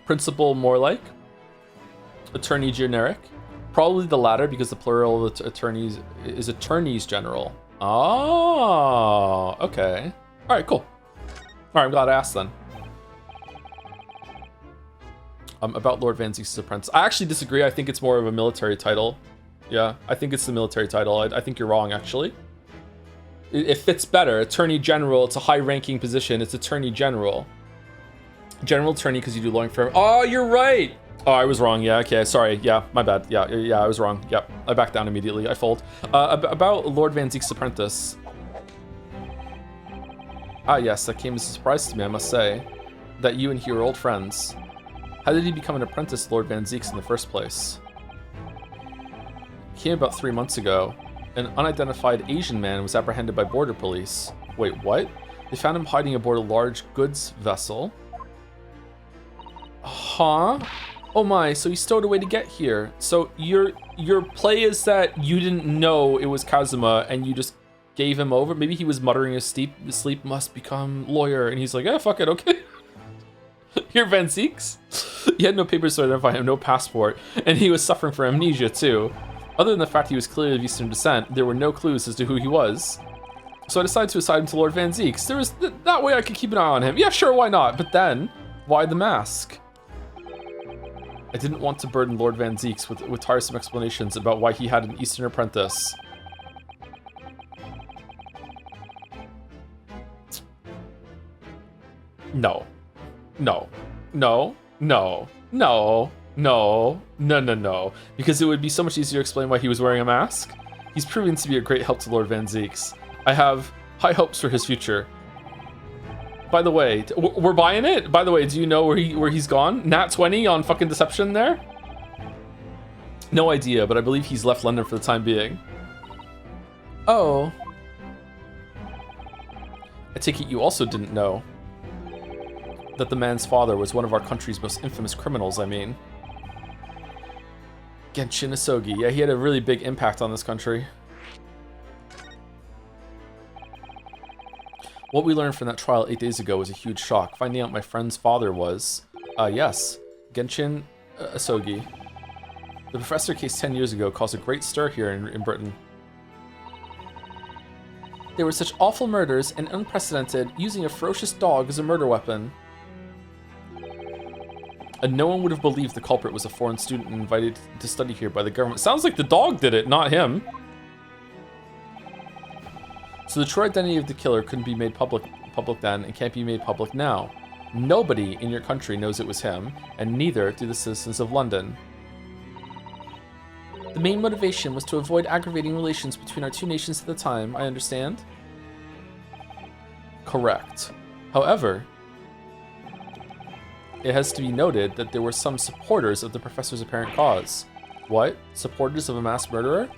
Principal more like? Attorney generic? Probably the latter, because the plural of attorneys is attorneys general. Oh, okay. All right, cool. All right, I'm glad I asked then. About Lord Van Zeeks' apprentice. I actually disagree. I think it's more of a military title. Yeah, I think it's the military title. I think you're wrong, actually. It fits better. Attorney General, it's a high-ranking position. It's Attorney General. General Attorney, because you do lawyering for... Oh, you're right! Oh, I was wrong. Yeah, okay, sorry. Yeah, my bad. Yeah, I was wrong. Yep, I backed down immediately. I fold. About Lord Van Zeeks' apprentice. Ah, yes, that came as a surprise to me, I must say. That you and he are old friends. How did he become an apprentice to Lord Van Zeeks in the first place? He came about 3 months ago. An unidentified Asian man was apprehended by border police. Wait, what? They found him hiding aboard a large goods vessel. Huh? Oh my, so he stowed away to get here. So your play is that you didn't know it was Kazuma and you just gave him over? Maybe he was muttering his sleep must become lawyer, and he's like, yeah, fuck it, okay. You're Van Zeeks? He had no papers to identify him, no passport, and he was suffering from amnesia too. Other than the fact he was clearly of Eastern descent, there were no clues as to who he was. So I decided to assign him to Lord Van Zeeks. There was that way I could keep an eye on him. Yeah, sure, why not? But then, why the mask? I didn't want to burden Lord Van Zeeks with tiresome explanations about why he had an Eastern apprentice. No. No. No. No. No. No. No, no, no. Because it would be so much easier to explain why he was wearing a mask. He's proving to be a great help to Lord Van Zeeks. I have high hopes for his future. By the way, we're buying it? By the way, do you know where he's gone? Nat 20 on fucking Deception there? No idea, but I believe he's left London for the time being. Oh. I take it you also didn't know that the man's father was one of our country's most infamous criminals, I mean. Genshin Isogi. Yeah, he had a really big impact on this country. What we learned from that trial 8 days ago was a huge shock. Finding out my friend's father was, yes, Genshin Isogi. The professor case 10 years ago caused a great stir here in Britain. There were such awful murders and unprecedented, using a ferocious dog as a murder weapon. And no one would have believed the culprit was a foreign student invited to study here by the government. Sounds like the dog did it, not him. So the true identity of the killer couldn't be made public then and can't be made public now. Nobody in your country knows it was him, and neither do the citizens of London. The main motivation was to avoid aggravating relations between our two nations at the time, I understand? Correct. However, it has to be noted that there were some supporters of the professor's apparent cause. What? Supporters of a mass murderer?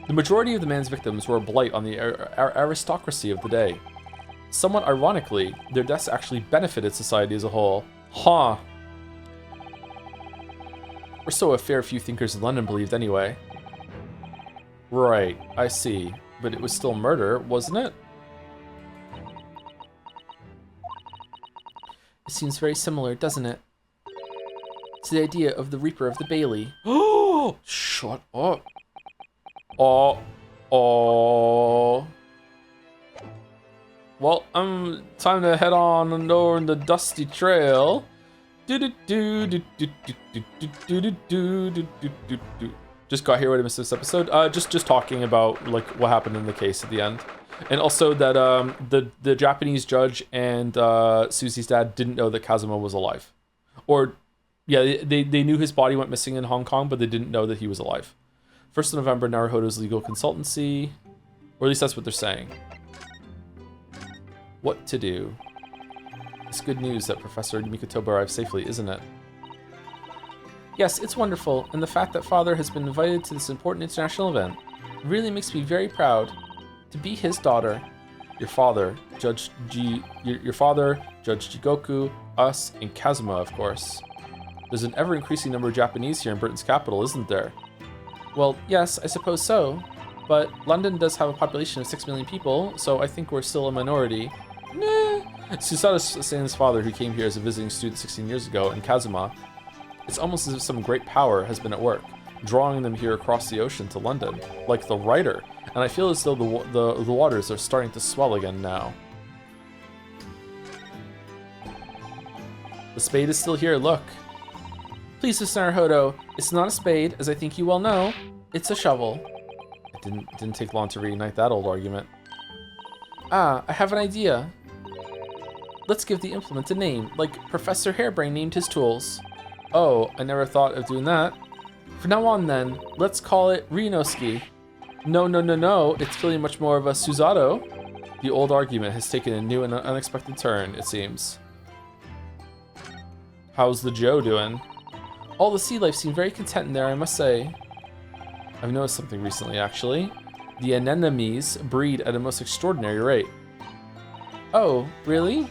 The majority of the man's victims were a blight on the aristocracy of the day. Somewhat ironically, their deaths actually benefited society as a whole. Huh. Or so a fair few thinkers in London believed anyway. Right, I see. But it was still murder, wasn't it? It seems very similar, doesn't it? To the idea of the Reaper of the Bailey. Oh, shut up. Oh. Well, time to head on over the dusty trail. Just got here. What I missed this episode. Just talking about like what happened in the case at the end, and also that the Japanese judge and Susie's dad didn't know that Kazuma was alive, or yeah, they knew his body went missing in Hong Kong, but they didn't know that he was alive. 1st of November, Naruhodo's legal consultancy, or at least that's what they're saying. What to do? It's good news that Professor Mikotoba arrived safely, isn't it? Yes, it's wonderful, and the fact that Father has been invited to this important international event really makes me very proud to be his daughter. Your father, Judge Jigoku, us, and Kazuma, of course. There's an ever-increasing number of Japanese here in Britain's capital, isn't there? Well, yes, I suppose so, but London does have a population of 6 million people, so I think we're still a minority. Nah. Susato-san's father, who came here as a visiting student 16 years ago, and Kazuma, it's almost as if some great power has been at work, drawing them here across the ocean to London, like the writer, and I feel as though the waters are starting to swell again now. The spade is still here, look. Please, Mr. Naruhodo, it's not a spade, as I think you well know. It's a shovel. It didn't take long to reignite that old argument. Ah, I have an idea. Let's give the implement a name, like Professor Hairbrain named his tools. Oh, I never thought of doing that. From now on then, let's call it Rinoski. No, it's feeling much more of a Susato. The old argument has taken a new and unexpected turn, it seems. How's the Joe doing? All the sea life seemed very content in there, I must say. I've noticed something recently, actually. The anemones breed at a most extraordinary rate. Oh, really?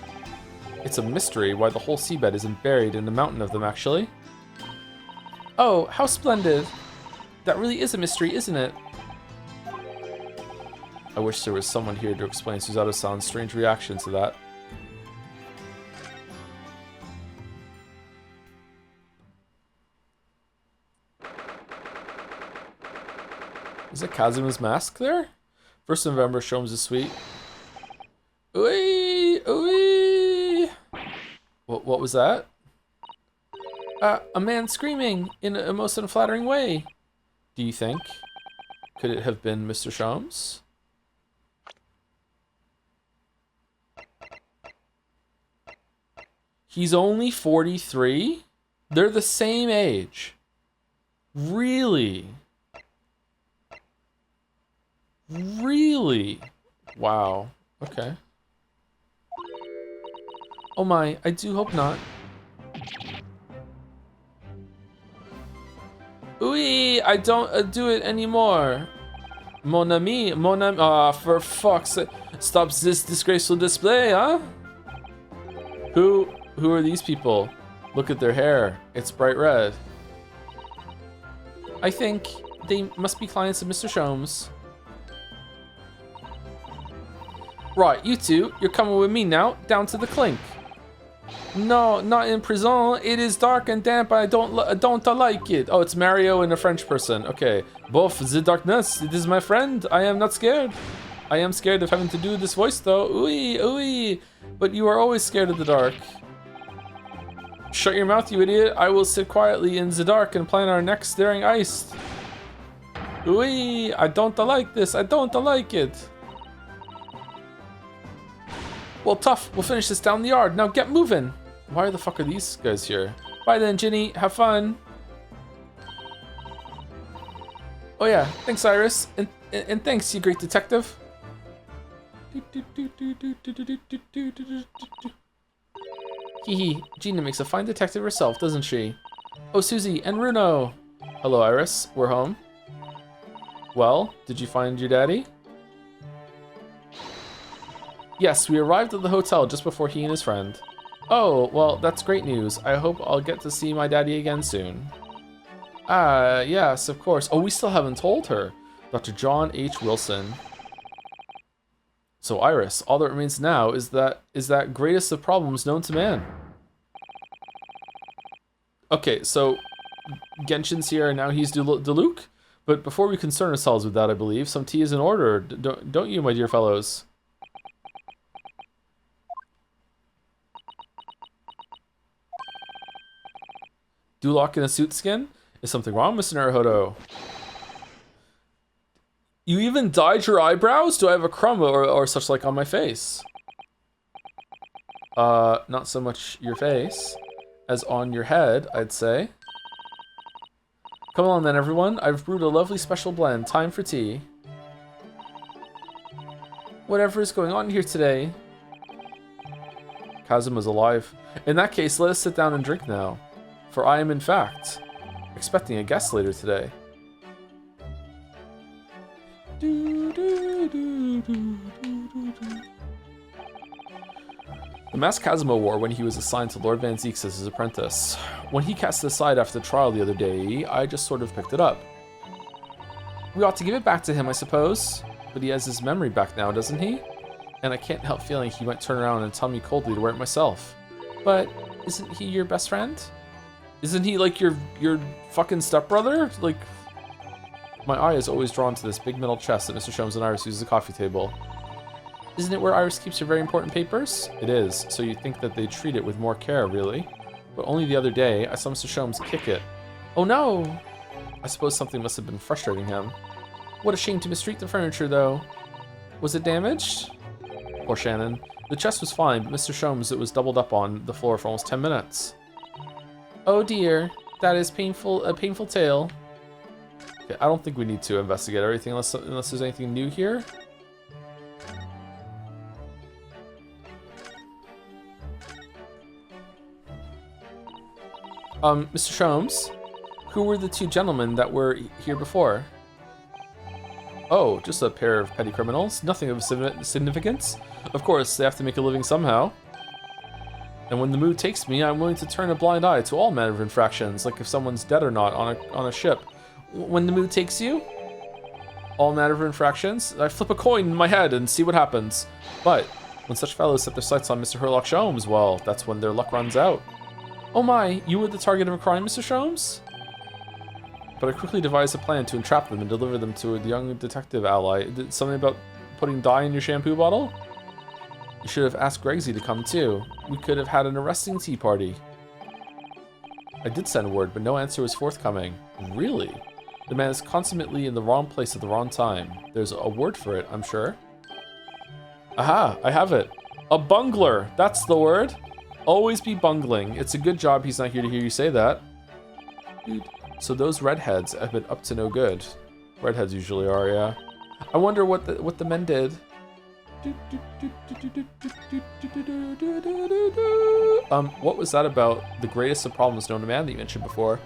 It's a mystery why the whole seabed isn't buried in a mountain of them, actually. Oh, how splendid. That really is a mystery, isn't it? I wish there was someone here to explain Susato-san's strange reaction to that. Is it Kazuma's mask there? 1st of November, Sholmes is sweet. Ooey, ooey. What was that? A man screaming in a most unflattering way. Do you think? Could it have been Mr. Sholmes? He's only 43? They're the same age. Really? Really? Wow. Okay. Oh my, I do hope not. Ooh, I don't do it anymore. Mon ami, for fuck's sake. Stop this disgraceful display, huh? Who are these people? Look at their hair. It's bright red. I think they must be clients of Mr. Sholmes. Right, you two, you're coming with me now, down to the clink. No, not in prison. It is dark and damp. I don't like it. Oh, it's Mario and a French person. Okay, both the darkness. It is my friend. I am not scared. I am scared of having to do this voice though. Ooey, ooey. But you are always scared of the dark. Shut your mouth, you idiot. I will sit quietly in the dark and plan our next staring ice. Ooey, I don't like this. I don't like it. Well, tough. We'll finish this down the yard. Now get moving. Why the fuck are these guys here? Bye then, Ginny. Have fun. Oh yeah, thanks, Iris. And thanks, you great detective. Hee, Gina makes a fine detective herself, doesn't she? Oh, Susie and Runo. Hello, Iris. We're home. Well, did you find your daddy? Yes, we arrived at the hotel just before he and his friend. Oh, well, that's great news. I hope I'll get to see my daddy again soon. Yes, of course. Oh, we still haven't told her. Dr. John H. Wilson. So, Iris, all that remains now is that greatest of problems known to man. Okay, so Genshin's here and now he's Diluc? But before we concern ourselves with that, I believe, some tea is in order, don't you, my dear fellows? Duloc in a suit skin? Is something wrong, Mr. Naruhodo? You even dyed your eyebrows? Do I have a crumb or such like on my face? Not so much your face as on your head, I'd say. Come on then, everyone. I've brewed a lovely special blend. Time for tea. Whatever is going on here today? Kazuma's alive. In that case, let us sit down and drink now. For I am, in fact, expecting a guest later today. The mask Kazuma wore when he was assigned to Lord Van Zeeks as his apprentice. When he cast it aside after the trial the other day, I just sort of picked it up. We ought to give it back to him, I suppose. But he has his memory back now, doesn't he? And I can't help feeling he might turn around and tell me coldly to wear it myself. But isn't he your best friend? Isn't he like your fucking stepbrother? Like, my eye is always drawn to this big metal chest that Mr. Sholmes and Iris use as a coffee table. Isn't it where Iris keeps her very important papers? It is, so you'd think that they treat it with more care, really. But only the other day, I saw Mr. Sholmes kick it. Oh no! I suppose something must have been frustrating him. What a shame to mistreat the furniture, though. Was it damaged? Poor Shannon. The chest was fine, but Mr. Sholmes, it was doubled up on the floor for almost 10 minutes. Oh dear, that is a painful tale. Okay, I don't think we need to investigate everything unless there's anything new here. Mr. Sholmes, who were the two gentlemen that were here before? Oh, just a pair of petty criminals. Nothing of significance. Of course, they have to make a living somehow. And when the mood takes me, I'm willing to turn a blind eye to all manner of infractions, like if someone's dead or not on a ship. When the mood takes you? All manner of infractions? I flip a coin in my head and see what happens. But when such fellows set their sights on Mr. Herlock Sholmes, well, that's when their luck runs out. Oh my, you were the target of a crime, Mr. Sholmes? But I quickly devised a plan to entrap them and deliver them to a young detective ally. Something about putting dye in your shampoo bottle? You should have asked Gregsy to come too. We could have had an arresting tea party. I did send word, but no answer was forthcoming. Really? The man is consummately in the wrong place at the wrong time. There's a word for it, I'm sure. Aha, I have it. A bungler, that's the word. Always be bungling. It's a good job he's not here to hear you say that. Dude, so those redheads have been up to no good. Redheads usually are, yeah. I wonder what the men did. What was that about the greatest of problems known to man that you mentioned before?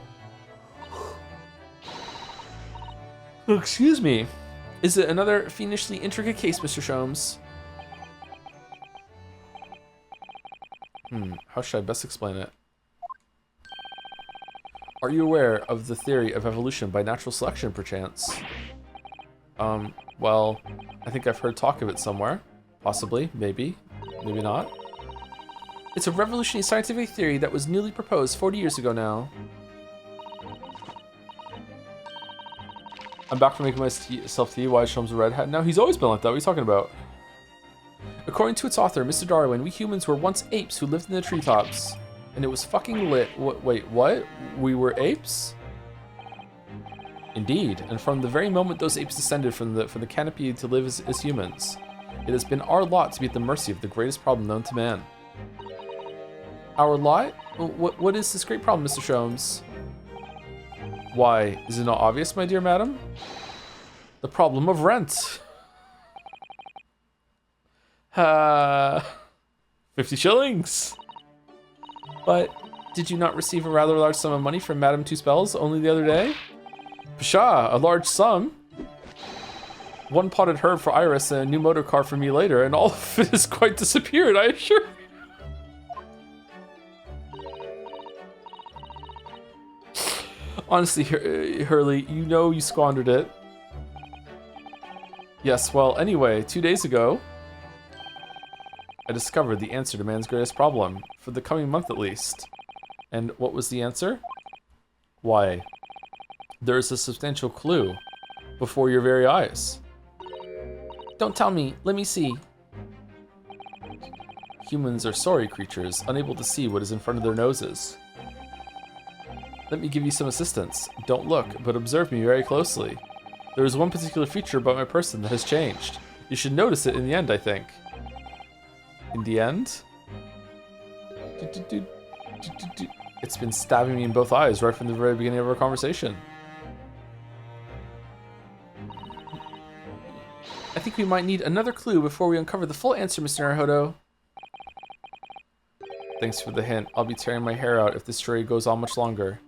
Excuse me. Is it another fiendishly intricate case, Mr. Sholmes? How should I best explain it? Are you aware of the theory of evolution by natural selection, perchance? Well, I think I've heard talk of it somewhere. Possibly, maybe, maybe not. It's a revolutionary scientific theory that was newly proposed 40 years ago now. I'm back from making myself tea. Why is Sholmes a redhead? No, he's always been like that. What are you talking about? According to its author, Mr. Darwin, we humans were once apes who lived in the treetops. And it was fucking lit. Wait, what? We were apes? Indeed, and from the very moment those apes descended from the canopy to live as humans, it has been our lot to be at the mercy of the greatest problem known to man. Our lot? What is this great problem, Mr. Sholmes? Why, is it not obvious, my dear madam? The problem of rent. 50 shillings. But did you not receive a rather large sum of money from Madame Two Spells only the other day? Pshaw, a large sum. One potted herb for Iris and a new motor car for me later, and all of it has quite disappeared, I assure you. Honestly, Hurley, you know you squandered it. Yes, well, anyway, 2 days ago, I discovered the answer to man's greatest problem, for the coming month at least. And what was the answer? Why, there is a substantial clue before your very eyes. Don't tell me, let me see. Humans are sorry creatures, unable to see what is in front of their noses. Let me give you some assistance. Don't look, but observe me very closely. There is one particular feature about my person that has changed. You should notice it in the end, I think. In the end? It's been stabbing me in both eyes right from the very beginning of our conversation. I think we might need another clue before we uncover the full answer, Mr. Naruhodo. Thanks for the hint. I'll be tearing my hair out if this story goes on much longer.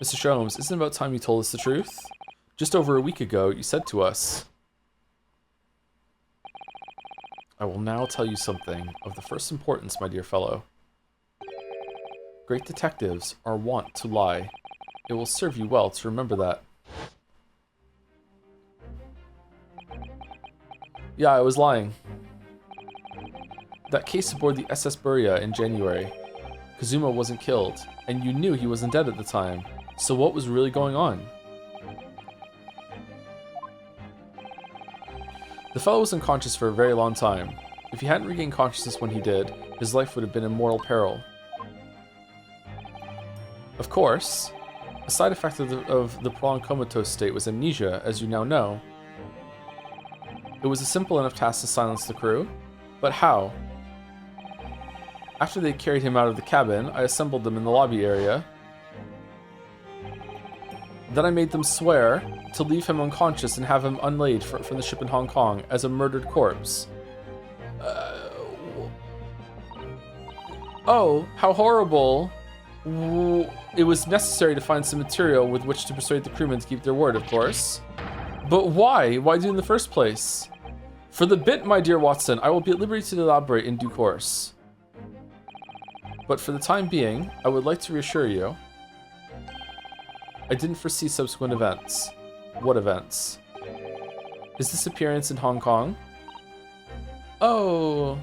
Mr. Sholmes, isn't it about time you told us the truth? Just over a week ago, you said to us, I will now tell you something of the first importance, my dear fellow. Great detectives are wont to lie. It will serve you well to remember that. Yeah, I was lying. That case aboard the SS Buria in January. Kazuma wasn't killed, and you knew he wasn't dead at the time. So what was really going on? The fellow was unconscious for a very long time. If he hadn't regained consciousness when he did, his life would have been in mortal peril. Of course, a side effect of the prolonged comatose state was amnesia, as you now know. It was a simple enough task to silence the crew, but how? After they carried him out of the cabin, I assembled them in the lobby area. Then I made them swear to leave him unconscious and have him unlaid from the ship in Hong Kong as a murdered corpse. Oh, how horrible. It was necessary to find some material with which to persuade the crewmen to keep their word, of course. But why? Why do in the first place? For the bit, my dear Watson, I will be at liberty to elaborate in due course. But for the time being, I would like to reassure you, I didn't foresee subsequent events. What events? His disappearance in Hong Kong? Oh.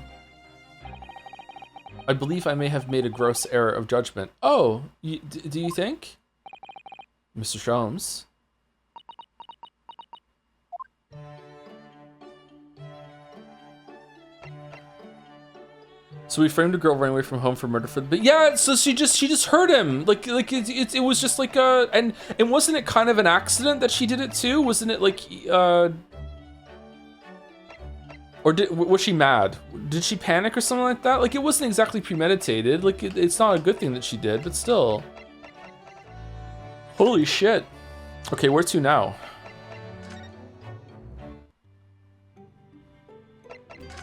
I believe I may have made a gross error of judgment. Oh, do you think? Mr. Sholmes? So we framed a girl running away from home for murder but yeah, so she just hurt him. Like it was just like and wasn't it kind of an accident that she did it too? Wasn't it like or was she mad? Did she panic or something like that? Like it wasn't exactly premeditated. Like it's not a good thing that she did, but still. Holy shit. Okay, where to now?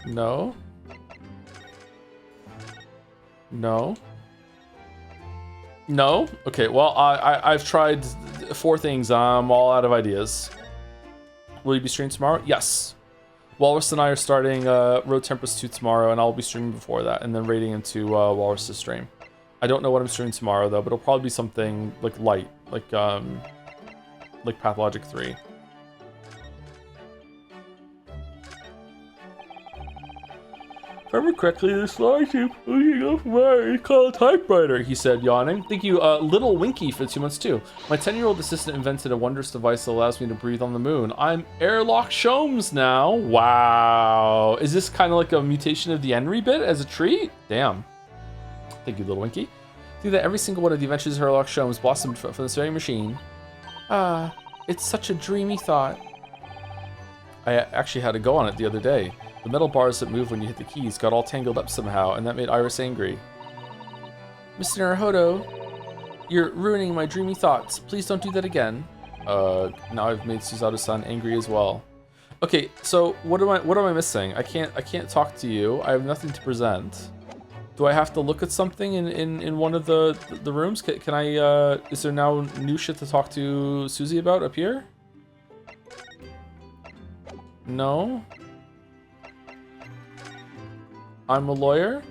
No. No. No? Okay, well, I've tried 4 things. I'm all out of ideas. Will you be streaming tomorrow? Yes. Walrus and I are starting Road Tempest 2 tomorrow, and I'll be streaming before that, and then raiding into Walrus's stream. I don't know what I'm streaming tomorrow, though, but it'll probably be something, like, light. Like Pathologic 3. If I remember correctly, this large is called a typewriter, he said, yawning. Thank you, Little Winky, for the 2 months, too. My 10-year-old assistant invented a wondrous device that allows me to breathe on the moon. I'm airlock Sholmes now. Wow. Is this kind of like a mutation of the Henry bit as a treat? Damn. Thank you, Little Winky. I think that every single one of the adventures of airlock Sholmes blossomed from this very machine. It's such a dreamy thought. I actually had to go on it the other day. The metal bars that move when you hit the keys got all tangled up somehow, and that made Iris angry. Mr. Naruhodo, you're ruining my dreamy thoughts. Please don't do that again. Now I've made Suzato-san angry as well. Okay, so what am I missing? I can't talk to you. I have nothing to present. Do I have to look at something in one of the rooms? Can I is there now new shit to talk to Susie about up here? No. I'm a lawyer?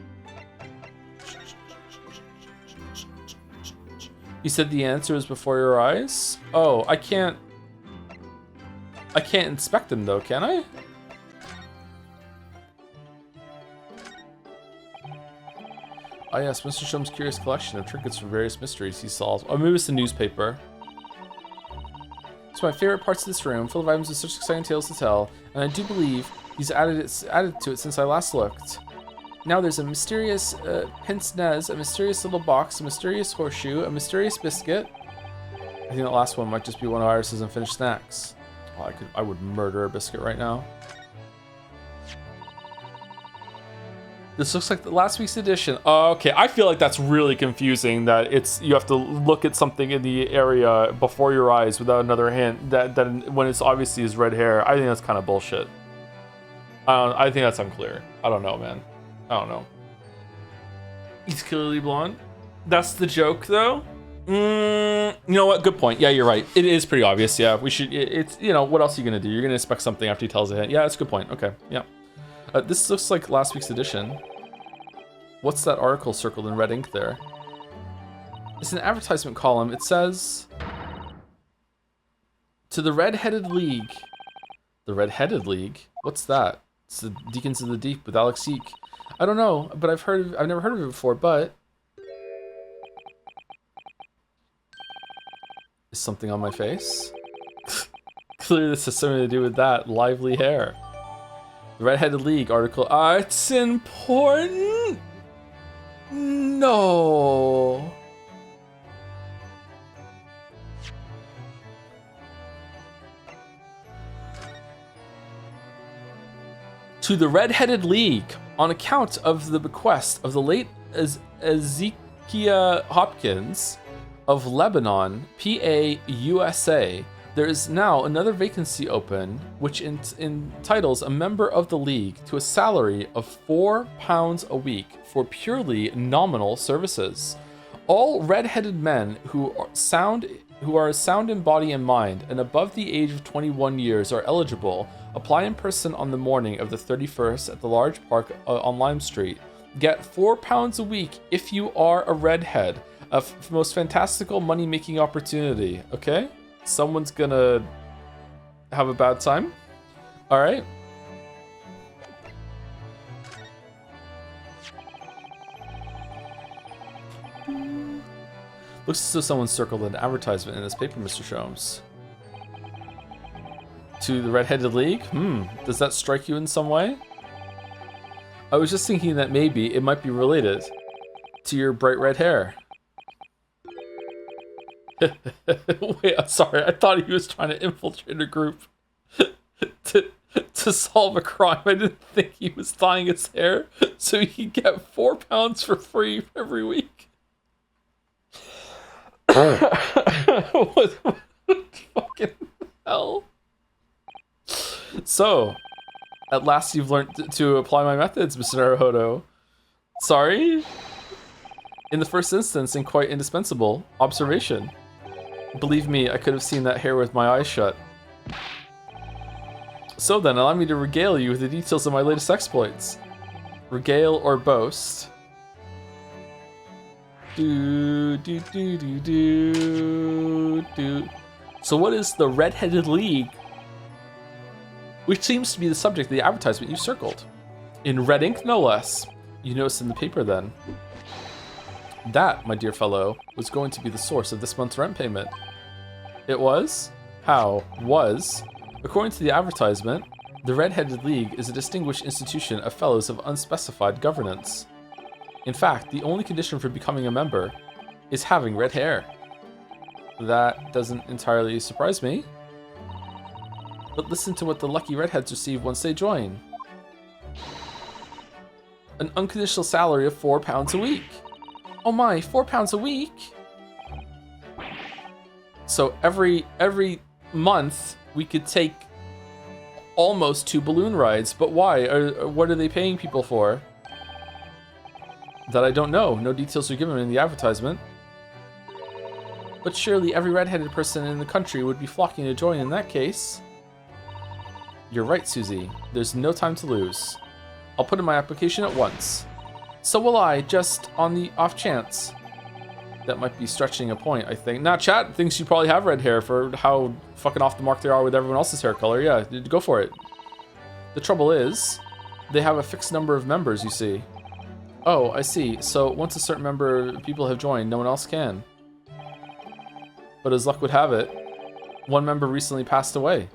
You said the answer is before your eyes? Oh, I can't inspect them though, can I? Oh yes, Mr. Sholmes' curious collection of trinkets from various mysteries he solves. Oh, maybe it's the newspaper. It's my favorite parts of this room, full of items with such exciting tales to tell, and I do believe he's added to it since I last looked. Now there's a mysterious pince-nez, a mysterious little box, a mysterious horseshoe, a mysterious biscuit. I think that last one might just be one of Iris's unfinished snacks. Oh, I would murder a biscuit right now. This looks like the last week's edition. Okay, I feel like that's really confusing. That you have to look at something in the area before your eyes without another hint. That when it's obviously his red hair. I think that's kind of bullshit. I think that's unclear. I don't know, man. I don't know. He's clearly blonde. That's the joke, though. You know what? Good point. Yeah, you're right. It is pretty obvious. Yeah, we should. It's what else are you gonna do? You're gonna expect something after he tells a hint. Yeah, that's a good point. Okay. Yeah. This looks like last week's edition. What's that article circled in red ink there? It's an advertisement column. It says, "To the Red-Headed League." The Red-Headed League? What's that? It's the Deacons of the Deep with Alex Eek. I don't know, but I've never heard of it before, but... Is something on my face? Clearly this has something to do with that lively hair. The Red-Headed League article. It's important? No. To the Red-Headed League, on account of the bequest of the late Ezekiah Hopkins of Lebanon, PA, USA, there is now another vacancy open, which entitles a member of the league to a salary of £4 a week for purely nominal services. All red-headed men who are sound in body and mind and above the age of 21 years are eligible. Apply in person on the morning of the 31st at the large park on Lime Street. Get £4 a week if you are a redhead. A most fantastical money-making opportunity. Okay? Someone's gonna have a bad time. All right. Looks as though someone circled an advertisement in this paper, Mr. Sholmes. To the Red-Headed League? Does that strike you in some way? I was just thinking that maybe it might be related to your bright red hair. Wait, I'm sorry. I thought he was trying to infiltrate a group to solve a crime. I didn't think he was dyeing his hair so he could get 4 pounds for free every week. What fucking hell? So, at last you've learned to apply my methods, Mr. Naruhodo. Sorry? In the first instance, and quite indispensable, observation. Believe me, I could have seen that hair with my eyes shut. So then, allow me to regale you with the details of my latest exploits. Regale or boast. Do. So what is the Red-Headed League? Which seems to be the subject of the advertisement you circled. In red ink, no less. You noticed in the paper then. That, my dear fellow, was going to be the source of this month's rent payment. It was? How? Was? According to the advertisement, the Red-Headed League is a distinguished institution of fellows of unspecified governance. In fact, the only condition for becoming a member is having red hair. That doesn't entirely surprise me. But listen to what the lucky redheads receive once they join. An unconditional salary of £4 a week. Oh my, £4 a week? So every month we could take almost 2 balloon rides, but why? What are they paying people for? That I don't know. No details are given in the advertisement. But surely every red-headed person in the country would be flocking to join in that case. You're right, Susie. There's no time to lose. I'll put in my application at once. So will I, just on the off chance. That might be stretching a point, I think. Now, chat thinks you probably have red hair for how fucking off the mark they are with everyone else's hair color. Yeah, go for it. The trouble is, they have a fixed number of members, you see. Oh, I see. So once a certain number of people have joined, no one else can. But as luck would have it, one member recently passed away.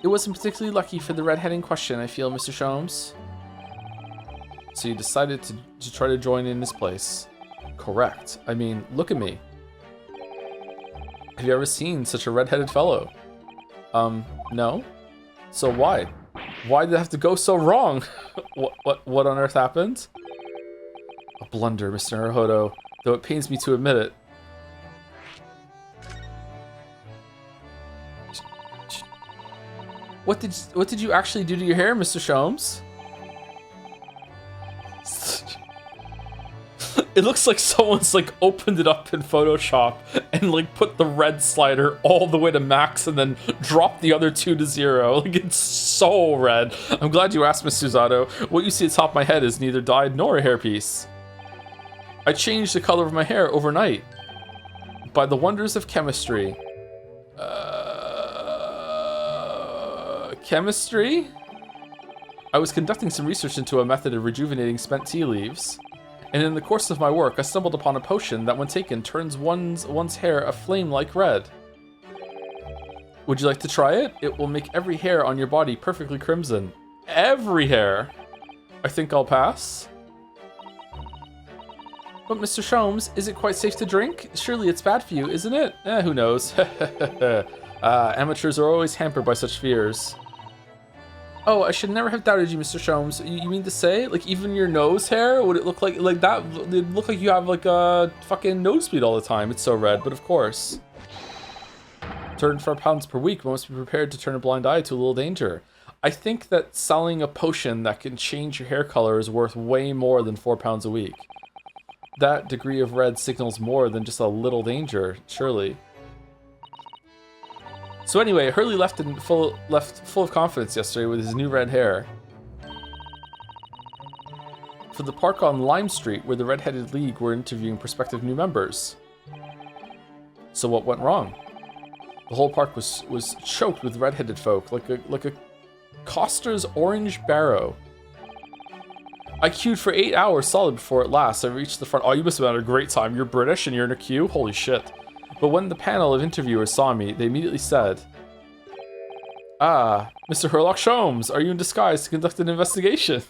It wasn't particularly lucky for the redhead in question, I feel, Mr. Sholmes. So you decided to try to join in his place. Correct. I mean, look at me. Have you ever seen such a red-headed fellow? No? So why? Why did it have to go so wrong? What on earth happened? A blunder, Mr. Naruhodo, though it pains me to admit it. What did you actually do to your hair, Mr. Sholmes? It looks like someone's like opened it up in Photoshop and like put the red slider all the way to max and then dropped the other 2 to 0. Like, it's so red. I'm glad you asked, Miss Susato. What you see at the top of my head is neither dyed nor a hairpiece. I changed the color of my hair overnight by the wonders of chemistry. Chemistry? I was conducting some research into a method of rejuvenating spent tea leaves, and in the course of my work, I stumbled upon a potion that, when taken, turns one's hair a flame-like red. Would you like to try it? It will make every hair on your body perfectly crimson. Every hair? I think I'll pass. But Mr. Sholmes, is it quite safe to drink? Surely it's bad for you, isn't it? Who knows? Amateurs are always hampered by such fears. Oh, I should never have doubted you, Mr. Sholmes. You mean to say, like, even your nose hair, would it look like that? It'd look like you have like a fucking nosebleed all the time. It's so red, but of course. Turn £4 per week, but must be prepared to turn a blind eye to a little danger. I think that selling a potion that can change your hair color is worth way more than £4 a week. That degree of red signals more than just a little danger, surely. So anyway, Hurley left full of confidence yesterday with his new red hair. For the park on Lime Street, where the Red-Headed League were interviewing prospective new members. So what went wrong? The whole park was choked with red-headed folk, like a Coster's orange barrow. I queued for 8 hours solid before at last I reached the front. Oh, you must have had a great time. You're British and you're in a queue? Holy shit. But when the panel of interviewers saw me, they immediately said, Ah, Mr. Herlock Sholmes, are you in disguise to conduct an investigation?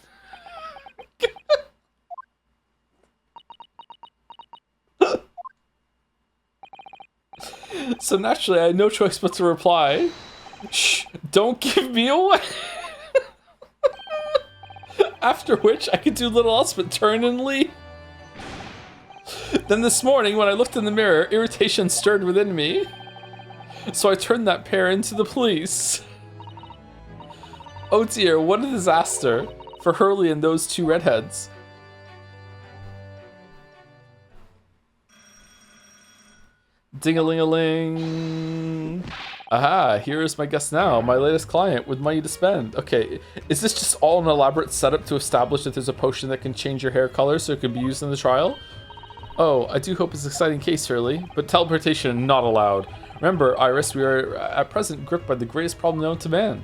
So naturally, I had no choice but to reply, "Shh, don't give me away." After which, I could do little else but turn and leave. Then this morning, when I looked in the mirror, irritation stirred within me. So I turned that pair into the police. Oh dear, what a disaster for Hurley and those two redheads. Ding-a-ling-a-ling. Aha, here is my guest now, my latest client with money to spend. Okay, is this just all an elaborate setup to establish that there's a potion that can change your hair color so it can be used in the trial? Oh, I do hope it's an exciting case, Hurley, but teleportation not allowed. Remember, Iris, we are at present gripped by the greatest problem known to man.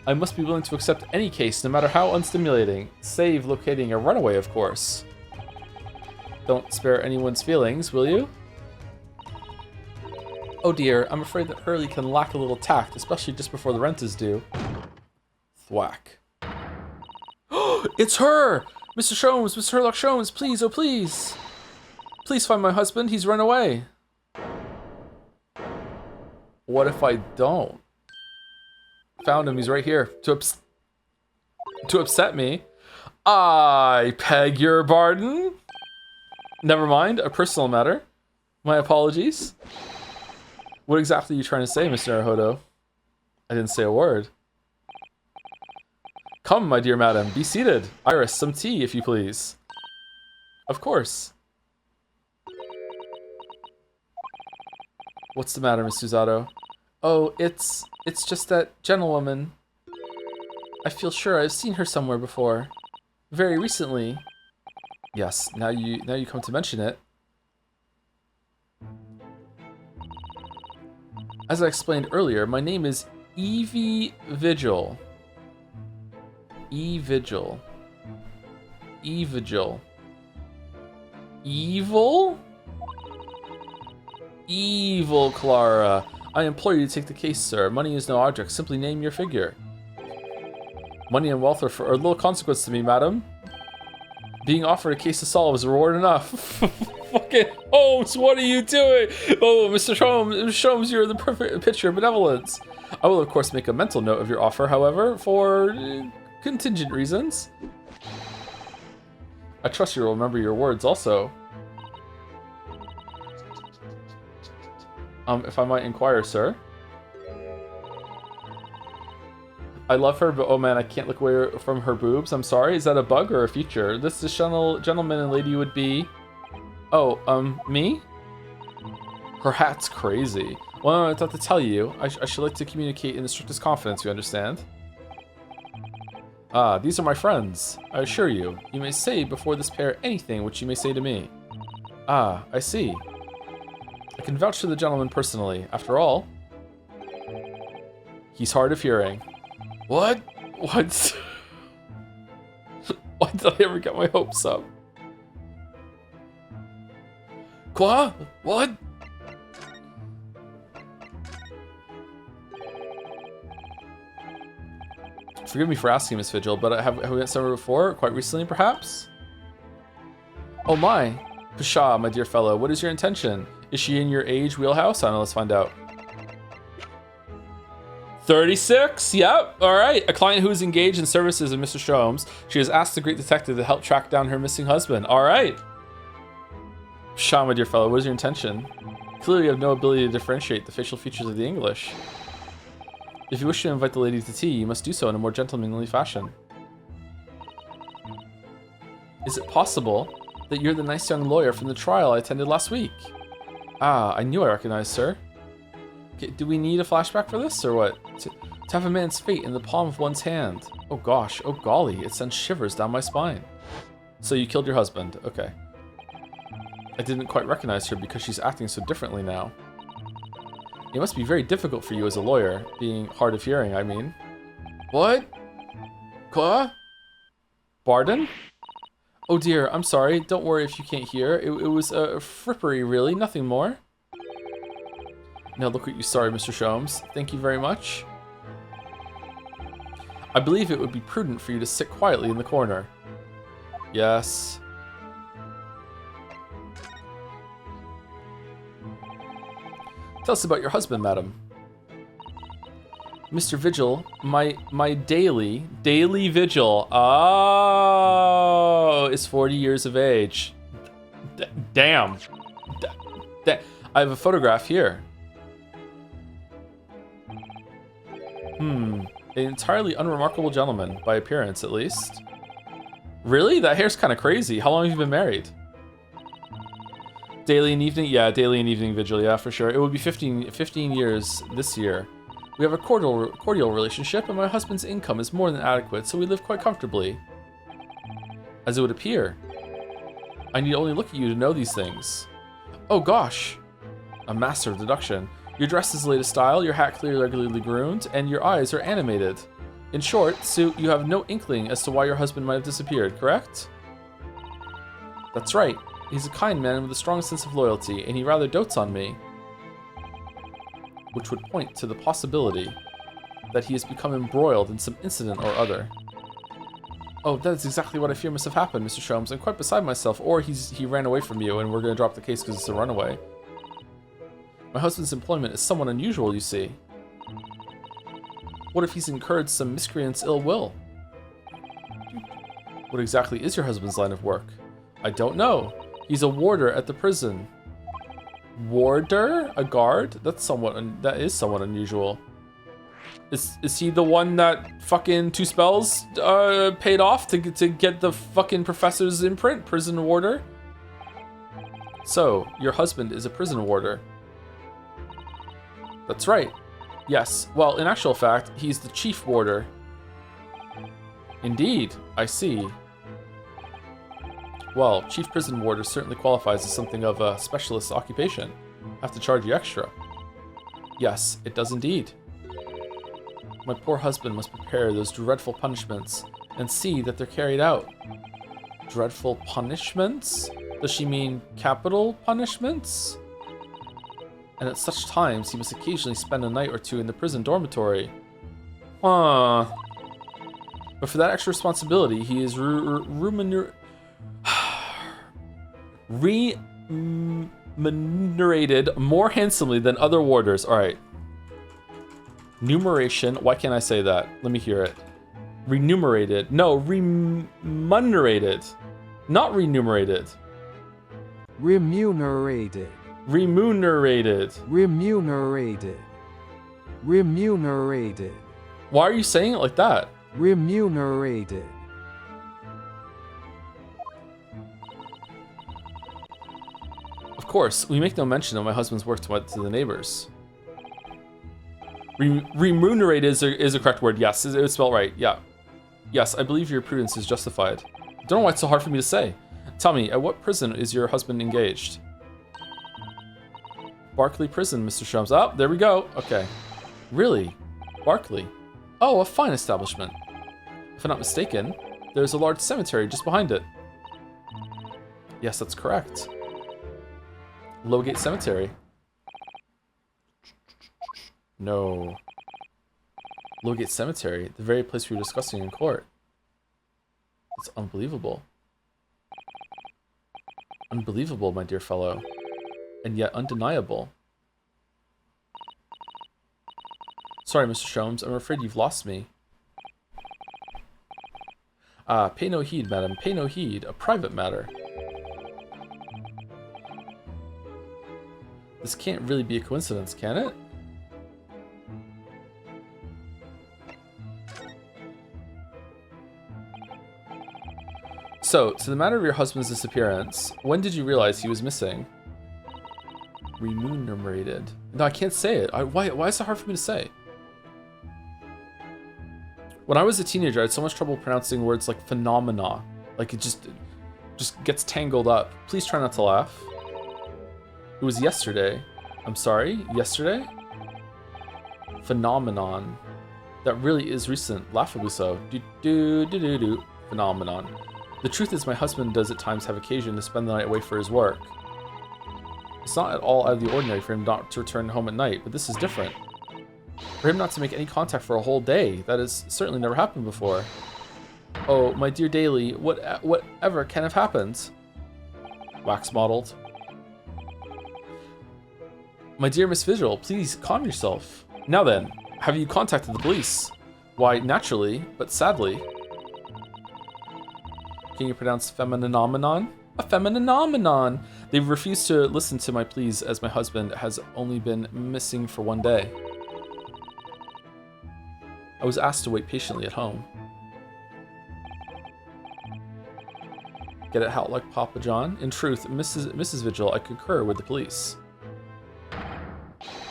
I must be willing to accept any case, no matter how unstimulating, save locating a runaway, of course. Don't spare anyone's feelings, will you? Oh dear, I'm afraid that Hurley can lack a little tact, especially just before the rent is due. Thwack. It's her! Mr. Sholmes, Mr. Herlock Sholmes, please, oh please! Please find my husband, he's run away. What if I don't? Found him, he's right here. To upset me. I beg your pardon? Never mind, a personal matter. My apologies. What exactly are you trying to say, Mr. Naruhodo? I didn't say a word. Come, my dear madam, be seated. Iris, some tea, if you please. Of course. What's the matter, Miss Susato? Oh, it's just that gentlewoman. I feel sure I've seen her somewhere before. Very recently. Yes, now you come to mention it. As I explained earlier, my name is Evie Vigil. E-Vigil. E-Vigil. Evil? Evil, Clara. I implore you to take the case, sir. Money is no object. Simply name your figure. Money and wealth are of little consequence to me, madam. Being offered a case to solve is reward enough. Fucking Holmes, what are you doing? Oh, Mr. Sholmes, you're the perfect picture of benevolence. I will, of course, make a mental note of your offer, however, for contingent reasons. I trust you will remember your words also. If I might inquire, sir. I love her, but oh man, I can't look away from her boobs. I'm sorry, is that a bug or a feature? This gentleman and lady would be... Oh, me? Her hat's crazy. Well, I thought to tell you. I should like to communicate in the strictest confidence, you understand? Ah, these are my friends. I assure you, you may say before this pair anything which you may say to me. Ah, I see. I can vouch for the gentleman personally. After all, he's hard of hearing. What? What? Why did I ever get my hopes up? Quoi? What? Forgive me for asking, Miss Vigil, but have we met somewhere before? Quite recently, perhaps? Oh my. Pshaw, my dear fellow, what is your intention? Is she in your age wheelhouse? I don't know, let's find out. 36? Yep, alright. A client who is engaged in services of Mr. Sholmes. She has asked the great detective to help track down her missing husband. Alright. Pshaw, my dear fellow, what is your intention? Clearly you have no ability to differentiate the facial features of the English. If you wish to invite the lady to tea, you must do so in a more gentlemanly fashion. Is it possible that you're the nice young lawyer from the trial I attended last week? Ah, I knew I recognized her. Okay, do we need a flashback for this, or what? To have a man's fate in the palm of one's hand. Oh gosh, oh golly, it sends shivers down my spine. So you killed your husband, okay. I didn't quite recognize her because she's acting so differently now. It must be very difficult for you as a lawyer, being hard of hearing, I mean. What? Quoi? Pardon? Oh dear, I'm sorry, don't worry if you can't hear. It was a frippery, really, nothing more. Now look what you started, Mr. Sholmes. Thank you very much. I believe it would be prudent for you to sit quietly in the corner. Yes. Tell us about your husband, madam. Mr. Vigil, my daily vigil, is 40 years of age. Damn. I have a photograph here. An entirely unremarkable gentleman, by appearance at least. Really? That hair's kind of crazy. How long have you been married? Daily and evening? Yeah, daily and evening vigil, yeah, for sure. It would be 15 years this year. We have a cordial relationship, and my husband's income is more than adequate, so we live quite comfortably. As it would appear. I need only look at you to know these things. Oh gosh. A master of deduction. Your dress is the latest style, your hat clearly regularly groomed, and your eyes are animated. In short, Sue, you have no inkling as to why your husband might have disappeared, correct? That's right. He's a kind man with a strong sense of loyalty, and he rather dotes on me. Which would point to the possibility that he has become embroiled in some incident or other. Oh, that is exactly what I fear must have happened, Mr. Sholmes. I'm quite beside myself, or he ran away from you and we're going to drop the case because it's a runaway. My husband's employment is somewhat unusual, you see. What if he's incurred some miscreant's ill will? What exactly is your husband's line of work? I don't know. He's a warder at the prison. Warder? A guard? That is somewhat unusual. Is he the one that fucking 2 spells paid off to get the fucking professor's imprint? Prison warder? So, your husband is a prison warder. That's right. Yes. Well, in actual fact, he's the chief warder. Indeed. I see. Well, chief prison warder certainly qualifies as something of a specialist occupation. Have to charge you extra. Yes, it does indeed. My poor husband must prepare those dreadful punishments and see that they're carried out. Dreadful punishments? Does she mean capital punishments? And at such times, he must occasionally spend a night or two in the prison dormitory. But for that extra responsibility, he is remunerated more handsomely than other warders. All right. Numeration. Why can't I say that? Let me hear it. Remunerated. No, remunerated. Not remunerated. Remunerated. Remunerated. Remunerated. Remunerated. Why are you saying it like that? Remunerated. Of course, we make no mention of my husband's work to the neighbors. Remunerated is a correct word. Yes, it's spelled right. Yeah. Yes, I believe your prudence is justified. I don't know why it's so hard for me to say. Tell me, at what prison is your husband engaged? Barclay Prison, Mr. Sholmes. Oh, there we go. Okay. Really? Barclay? Oh, a fine establishment. If I'm not mistaken, there's a large cemetery just behind it. Yes, that's correct. Lowgate Cemetery. No. Lowgate Cemetery, the very place we were discussing in court. It's unbelievable. Unbelievable, my dear fellow. And yet undeniable. Sorry, Mr. Sholmes, I'm afraid you've lost me. Pay no heed, madam, pay no heed. A private matter. This can't really be a coincidence, can it? So, to the matter of your husband's disappearance, when did you realize he was missing? Remunerated. No, I can't say it. Why is it hard for me to say? When I was a teenager, I had so much trouble pronouncing words like phenomena. Like it just gets tangled up. Please try not to laugh. It was yesterday. I'm sorry? Yesterday? Phenomenon. That really is recent. Laughably so. Do. Phenomenon. The truth is my husband does at times have occasion to spend the night away for his work. It's not at all out of the ordinary for him not to return home at night, but this is different. For him not to make any contact for a whole day, that has certainly never happened before. Oh, my dear Daly, whatever can have happened? Wax mottled. My dear Miss Vigil, please calm yourself. Now then, have you contacted the police? Why, naturally, but sadly. Can you pronounce femininomenon? A femininomenon! They've refused to listen to my pleas as my husband has only been missing for 1 day. I was asked to wait patiently at home. Get it out like Papa John? In truth, Mrs. Vigil, I concur with the police.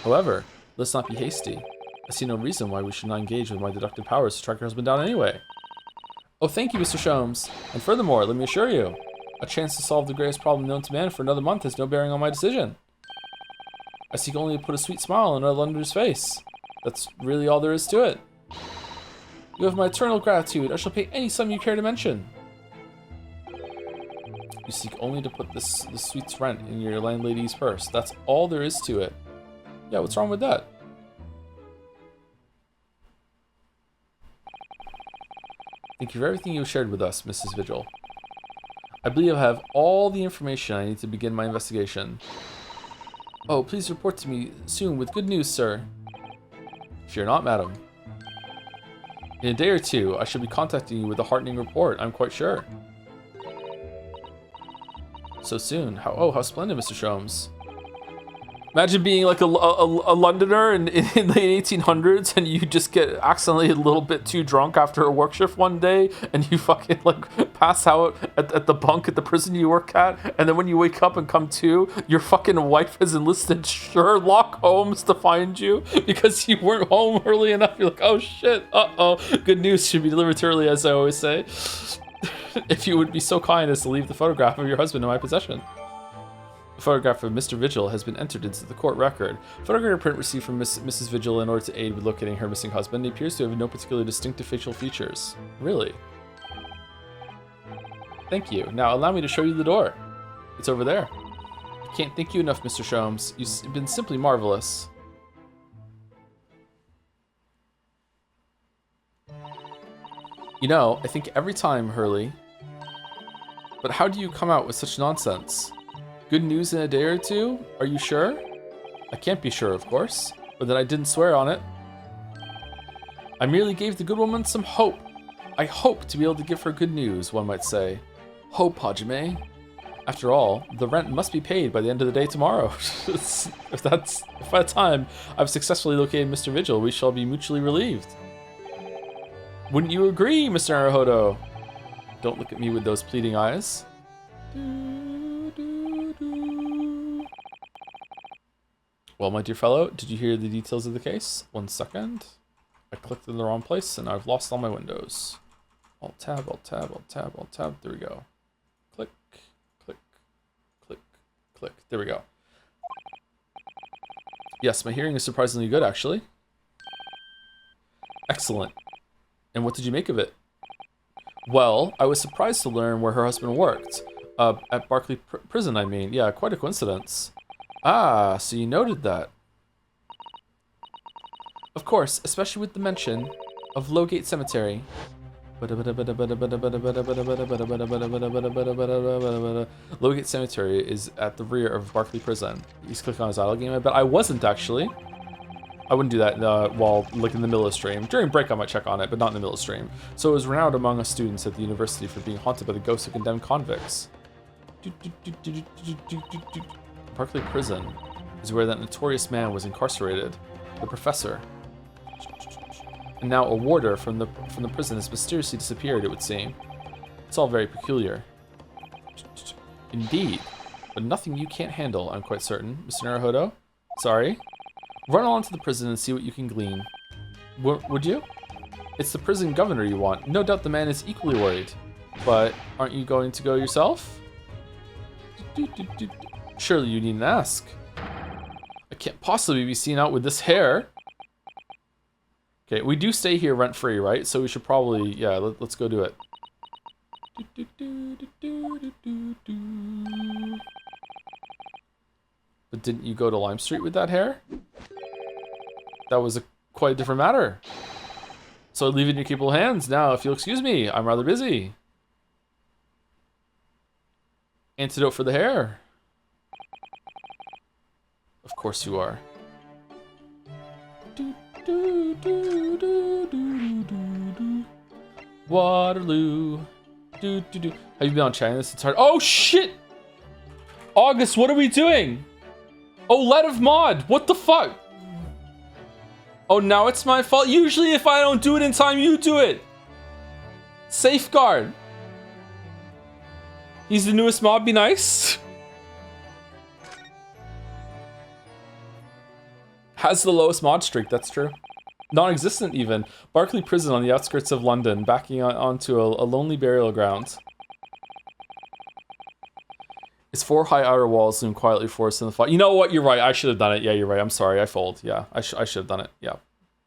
However, let's not be hasty. I see no reason why we should not engage with my deductive powers to track your husband down anyway. Oh, thank you, Mr. Sholmes. And furthermore, let me assure you, a chance to solve the greatest problem known to man for another month has no bearing on my decision. I seek only to put a sweet smile on our Londoner's face. That's really all there is to it. You have my eternal gratitude. I shall pay any sum you care to mention. You seek only to put the sweet's rent in your landlady's purse. That's all there is to it. Yeah, what's wrong with that? Thank you for everything you have shared with us, Mrs. Vigil. I believe I have all the information I need to begin my investigation. Oh, please report to me soon with good news, sir. Fear not, madam. In a day or two, I shall be contacting you with a heartening report, I'm quite sure. So soon? How splendid, Mr. Sholmes. Imagine being like a Londoner in the 1800s and you just get accidentally a little bit too drunk after a work shift one day and you fucking like pass out at the bunk at the prison you work at, and then when you wake up and come to, your fucking wife has enlisted Sherlock Holmes to find you because you weren't home early enough. You're like, oh shit, uh-oh. Good news should be delivered early, as I always say. If you would be so kind as to leave the photograph of your husband in my possession. The photograph of Mr. Vigil has been entered into the court record. Photograph print received from Mrs. Vigil in order to aid with locating her missing husband. He appears to have no particularly distinctive facial features. Really? Thank you. Now allow me to show you the door. It's over there. I can't thank you enough, Mr. Sholmes. You've been simply marvelous. You know, I think every time, Hurley. But how do you come out with such nonsense? Good news in a day or two? Are you sure? I can't be sure, of course, but that I didn't swear on it. I merely gave the good woman some hope. I hope to be able to give her good news, one might say. Hope, Hajime. After all, the rent must be paid by the end of the day tomorrow. If by the time I've successfully located Mr. Vigil, we shall be mutually relieved. Wouldn't you agree, Mr. Naruhodo? Don't look at me with those pleading eyes. Well, my dear fellow, did you hear the details of the case? 1 second. I clicked in the wrong place and I've lost all my windows. Alt tab, alt tab, alt tab, alt tab. There we go. Click, click, click, click. There we go. Yes, my hearing is surprisingly good, actually. Excellent. And what did you make of it? Well, I was surprised to learn where her husband worked. At Barclay Prison, I mean. Yeah, quite a coincidence. Ah, so you noted that. Of course, especially with the mention of Lowgate Cemetery. Lowgate Cemetery is at the rear of Barclay Prison. He's clicking on his idle game, but I wasn't actually. I wouldn't do that while like in the middle of stream. During break I might check on it, but not in the middle of stream. So it was renowned among us students at the university for being haunted by the ghosts of condemned convicts. Barclay Prison is where that notorious man was incarcerated, the professor. And now a warder from the prison has mysteriously disappeared, it would seem. It's all very peculiar. Indeed, but nothing you can't handle, I'm quite certain, Mr. Naruhodo. Sorry. Run on to the prison and see what you can glean. Would you? It's the prison governor you want. No doubt the man is equally worried. But aren't you going to go yourself? Surely you needn't ask. I can't possibly be seen out with this hair. Okay, we do stay here rent-free, right? So we should probably, yeah, let's go do it. But didn't you go to Lime Street with that hair? That was quite a different matter. So I leave it in your capable hands. Now, if you'll excuse me, I'm rather busy. Antidote for the hair. Of course you are. Waterloo. Have you been on China? It's hard. Oh shit! August, what are we doing? Oh, let of mod. What the fuck? Oh, now it's my fault. Usually, if I don't do it in time, you do it. Safeguard. He's the newest mob. Be nice. Has the lowest mod streak. That's true. Non-existent even. Barclay Prison on the outskirts of London, backing onto a lonely burial ground. Its 4 high outer walls loom quietly for us in the fog. You know what? You're right. I should have done it. Yeah, you're right. I'm sorry. I fold. Yeah, I should have done it. Yeah.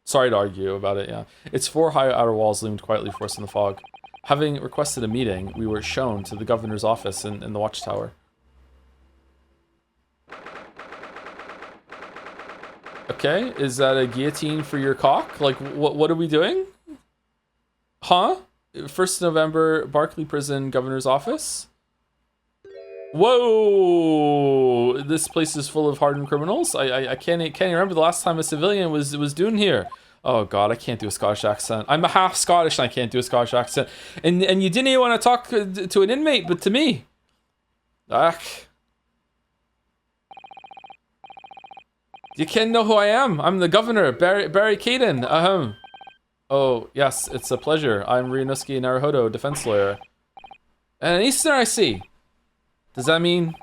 Sorry to argue about it. Yeah. Its 4 high outer walls loomed quietly for us in the fog. Having requested a meeting, we were shown to the governor's office in the watchtower. Okay, is that a guillotine for your cock? Like, what are we doing? Huh? 1st November, Barclay Prison, governor's office? Whoa! This place is full of hardened criminals. I can't remember the last time a civilian was doing here. Oh god, I can't do a Scottish accent. I'm a half Scottish and I can't do a Scottish accent. And you didn't even want to talk to an inmate, but to me. Ach. You can't know who I am. I'm the governor, Barry Caden. Oh, yes, it's a pleasure. I'm Ryunosuke Naruhodo, defense lawyer. And an Easterner, I see. Does that mean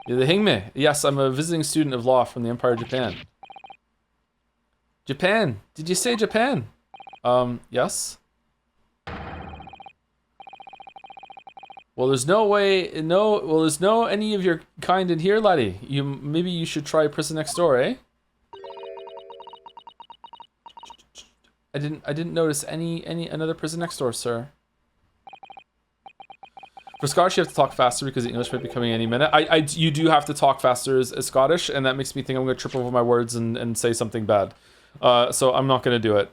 you're the Hingme? Yes, I'm a visiting student of law from the Empire of Japan. Japan? Did you say Japan? Yes. Well, there's no way, there's no any of your kind in here, laddie. Maybe you should try prison next door, eh? I didn't notice another prison next door, sir. For Scottish, you have to talk faster because the English might be coming any minute. You do have to talk faster as Scottish, and that makes me think I'm going to trip over my words and say something bad. So I'm not going to do it.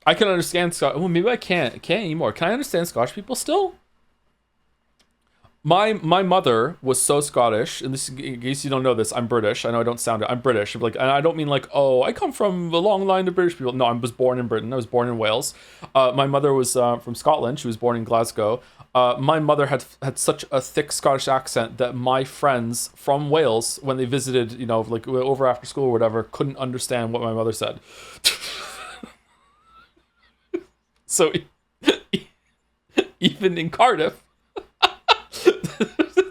I can understand Scottish. Well, maybe I can't anymore. Can I understand Scottish people still? My mother was so Scottish, and this, in case you don't know this, I'm British. I know I don't sound it. I'm British. Like, and I don't mean like, oh, I come from a long line of British people. No, I was born in Britain. I was born in Wales. My mother was from Scotland. She was born in Glasgow. My mother had such a thick Scottish accent that my friends from Wales, when they visited, you know, like over after school or whatever, couldn't understand what my mother said. So even in Cardiff,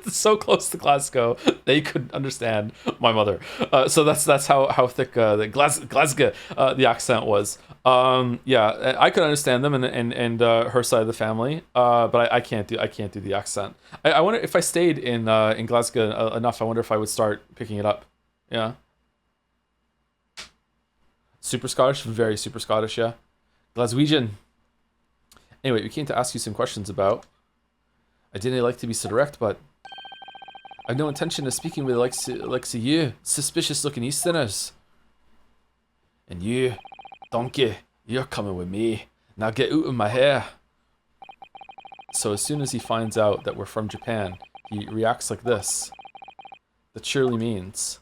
so close to Glasgow, they couldn't understand my mother. So that's how thick the Glasgow the accent was. Yeah, I could understand them and her side of the family, but I can't do the accent. I wonder if I stayed in Glasgow enough. I wonder if I would start picking it up. Yeah. Super Scottish, very super Scottish. Yeah, Glaswegian. Anyway, we came to ask you some questions about. I didn't like to be so direct, but I've no intention of speaking with like you, suspicious-looking Easterners. And you, donkey, you're coming with me. Now get out of my hair. So as soon as he finds out that we're from Japan, he reacts like this. That surely means...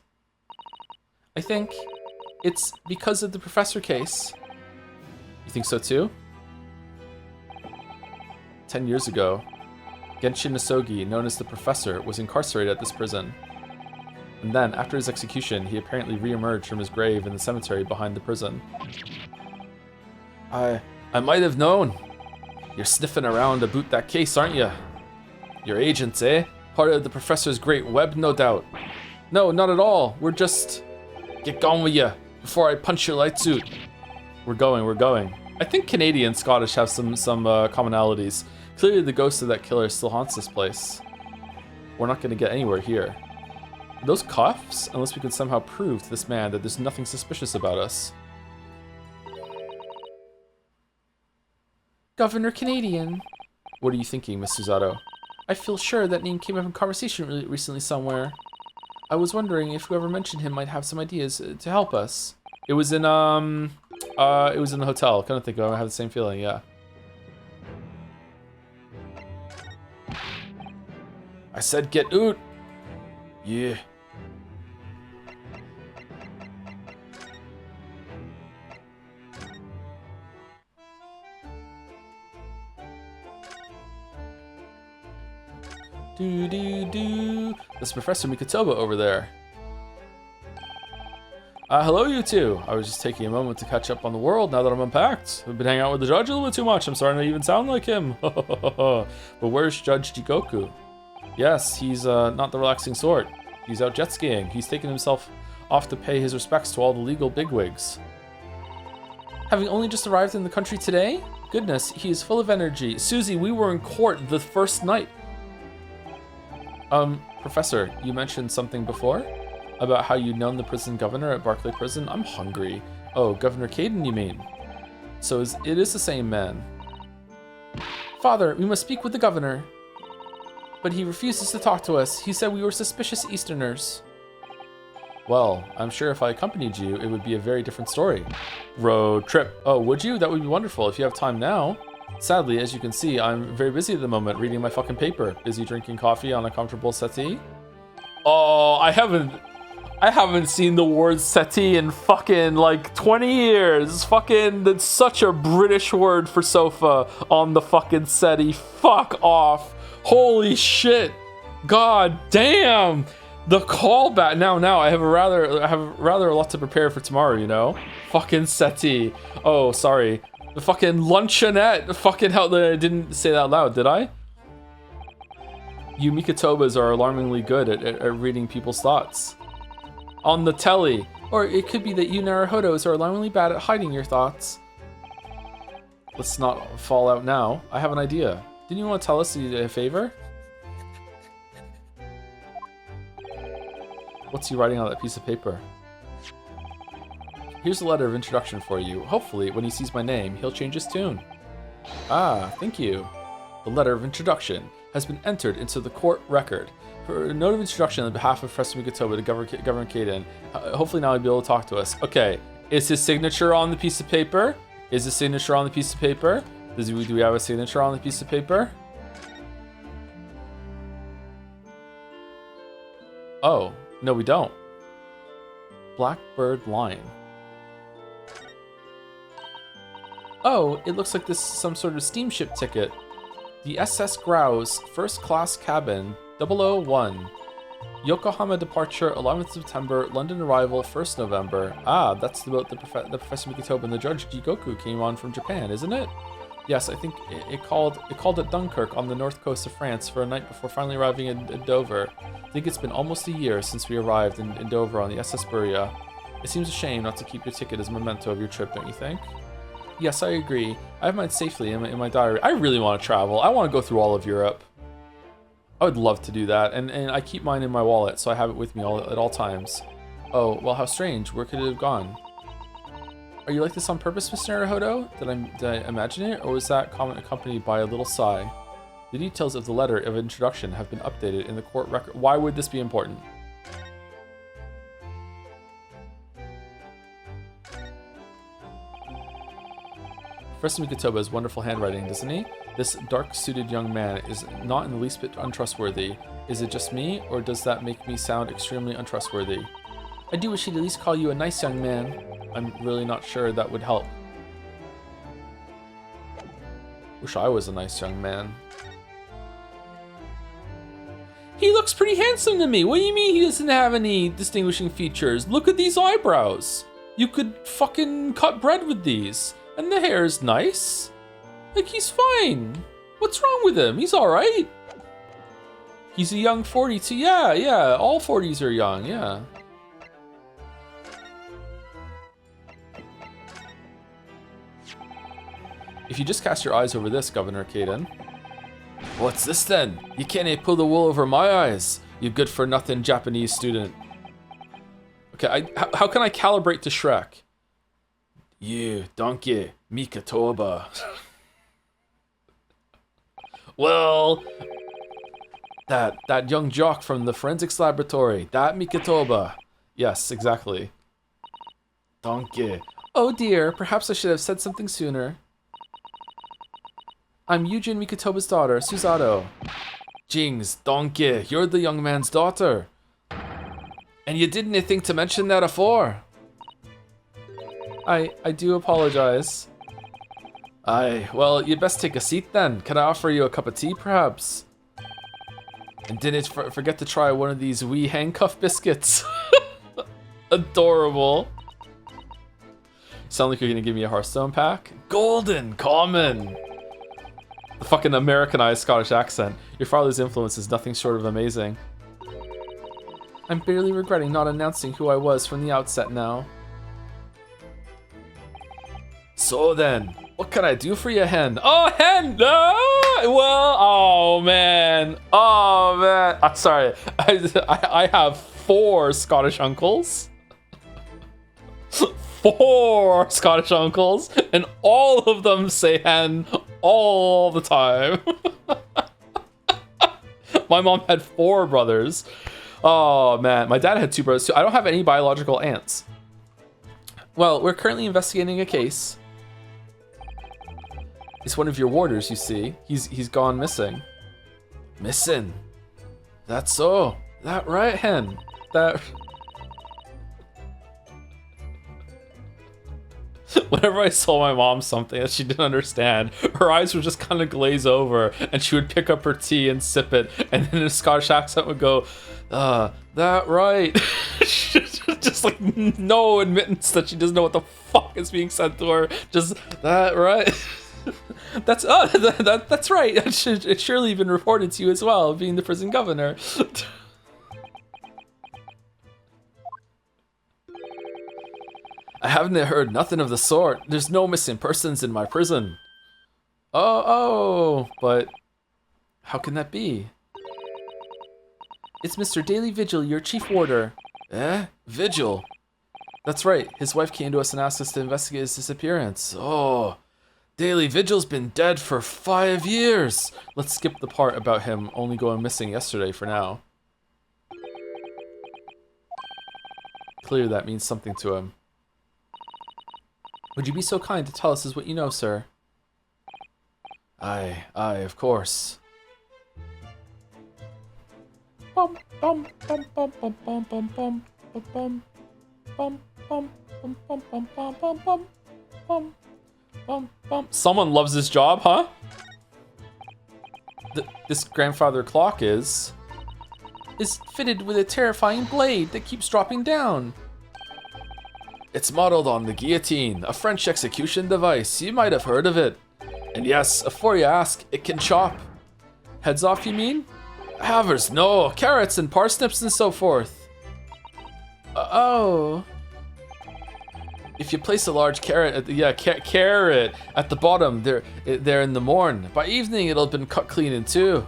I think it's because of the professor case. You think so too? 10 years ago, Genshin Nasogi, known as the Professor, was incarcerated at this prison. And then, after his execution, he apparently re-emerged from his grave in the cemetery behind the prison. I might have known. You're sniffing around about that case, aren't you? You're agents, eh? Part of the Professor's great web, no doubt. No, not at all. We're just... Get gone with you, before I punch your lights out. We're going. I think Canadian and Scottish have some commonalities. Clearly the ghost of that killer still haunts this place. We're not going to get anywhere here. Are those cuffs? Unless we can somehow prove to this man that there's nothing suspicious about us. Governor Canadian. What are you thinking, Miss Susato? I feel sure that name came up in conversation recently somewhere. I was wondering if whoever mentioned him might have some ideas to help us. It was in the hotel. Couldn't think of it. I have the same feeling, yeah. I said get out. Yeah. Do. That's Professor Mikotoba over there. Hello, you two. I was just taking a moment to catch up on the world now that I'm unpacked. I've been hanging out with the judge a little bit too much. I'm starting to even sound like him. But where's Judge Jigoku? Yes, he's not the relaxing sort. He's out jet skiing. He's taken himself off to pay his respects to all the legal bigwigs. Having only just arrived in the country today? Goodness, he is full of energy. Susie, we were in court the first night. Professor, you mentioned something before? About how you'd known the prison governor at Barclay Prison? I'm hungry. Oh, Governor Caden, you mean? So it is the same man. Father, we must speak with the governor. But he refuses to talk to us. He said we were suspicious Easterners. Well, I'm sure if I accompanied you, it would be a very different story. Road trip. Oh, would you? That would be wonderful if you have time now. Sadly, as you can see, I'm very busy at the moment reading my fucking paper. Busy drinking coffee on a comfortable settee. Oh, I haven't seen the word settee in fucking like 20 years. Fucking, that's such a British word for sofa on the fucking settee. Fuck off. Holy shit. God damn. The callback. Now I have rather a lot to prepare for tomorrow, you know? Fucking settee. Oh, sorry. The fucking luncheonette. Fucking hell, I didn't say that out loud, did I? You Mikotobas are alarmingly good at reading people's thoughts. On the telly. Or it could be that you Naruhodos are alarmingly bad at hiding your thoughts. Let's not fall out now. I have an idea. Didn't you want to tell us a favor? What's he writing on that piece of paper? Here's a letter of introduction for you. Hopefully, when he sees my name, he'll change his tune. Ah, thank you. The letter of introduction has been entered into the court record. For a note of introduction on behalf of Professor Mikotoba to Governor Caden. Hopefully now he'll be able to talk to us. Okay, is his signature on the piece of paper? Is his signature on the piece of paper? Do we have a signature on the piece of paper? Oh, no we don't. Blackbird line. Oh, it looks like this is some sort of steamship ticket. The SS Grouse, first class cabin, 001. Yokohama departure, 11th September, London arrival, 1st November. Ah, that's the boat the Professor Mikotoba and the Judge Jigoku came on from Japan, isn't it? Yes, I think it called at Dunkirk on the north coast of France for a night before finally arriving in Dover. I think it's been almost a year since we arrived in Dover on the SS Buria. It seems a shame not to keep your ticket as a memento of your trip, don't you think? Yes, I agree. I have mine safely in my diary. I really want to travel. I want to go through all of Europe. I would love to do that, and I keep mine in my wallet, so I have it with me at all times. Oh, well, how strange. Where could it have gone? Are you like this on purpose, Mr. Naruhodo? Did I imagine it, or was that comment accompanied by a little sigh? The details of the letter of introduction have been updated in the court record. Why would this be important? Professor Mikotoba has wonderful handwriting, doesn't he? This dark-suited young man is not in the least bit untrustworthy. Is it just me, or does that make me sound extremely untrustworthy? I do wish he'd at least call you a nice young man. I'm really not sure that would help. Wish I was a nice young man. He looks pretty handsome to me. What do you mean he doesn't have any distinguishing features? Look at these eyebrows. You could fucking cut bread with these. And the hair is nice. Like, he's fine. What's wrong with him? He's alright. He's a young 42. Yeah. All 40s are young, yeah. If you just cast your eyes over this, Governor Caden. What's this then? You can't pull the wool over my eyes, you good-for-nothing Japanese student. Okay, how can I calibrate to Shrek? You donkey, Mikotoba. Well, That young jock from the forensics laboratory. That Mikitoba. Yes, exactly. Donkey. Oh dear, perhaps I should have said something sooner. I'm Yujin Mikitoba's daughter, Suzato. Jings, donkey, you're the young man's daughter. And you didn't think to mention that afore. I do apologize. Aye, well, you'd best take a seat then. Can I offer you a cup of tea, perhaps? And didn't forget to try one of these wee handcuff biscuits. Adorable. Sound like you're gonna give me a Hearthstone pack? Golden, common. The fucking Americanized Scottish accent. Your father's influence is nothing short of amazing. I'm barely regretting not announcing who I was from the outset now. So then, what can I do for you, hen? Oh, hen! Well, oh man. Oh man. I'm sorry. I have 4 Scottish uncles. 4 Scottish uncles, and all of them say hen all the time. My mom had 4 brothers. Oh man, my dad had 2 brothers too. I don't have any biological aunts. Well, we're currently investigating a case. It's one of your warders, you see. He's gone missing. Missing? That's so. That right, hen? That. Whenever I told my mom something that she didn't understand, her eyes would just kind of glaze over, and she would pick up her tea and sip it, and then in a Scottish accent would go, that right. Just like no admittance that she doesn't know what the fuck is being said to her. Just that right. That's right. It's surely been reported to you as well, being the prison governor. I haven't heard nothing of the sort. There's no missing persons in my prison. Oh, but how can that be? It's Mr. Daily Vigil, your chief warder. Eh? Vigil? That's right. His wife came to us and asked us to investigate his disappearance. Oh, Daily Vigil's been dead for 5 years. Let's skip the part about him only going missing yesterday for now. Clearly that means something to him. Would you be so kind to tell us what you know, sir? Aye, of course. Bum bum bum bum bum bum bum bum bum bum bum bum bum bum bum bum bum bum bum bum. Someone loves this job, huh? This grandfather clock is fitted with a terrifying blade that keeps dropping down. It's modeled on the guillotine, a French execution device. You might have heard of it. And yes, before you ask, it can chop. Heads off, you mean? Havers, no. Carrots and parsnips and so forth. Oh. If you place a large carrot, carrot at the bottom, there in the morn. By evening, it'll have been cut clean in two.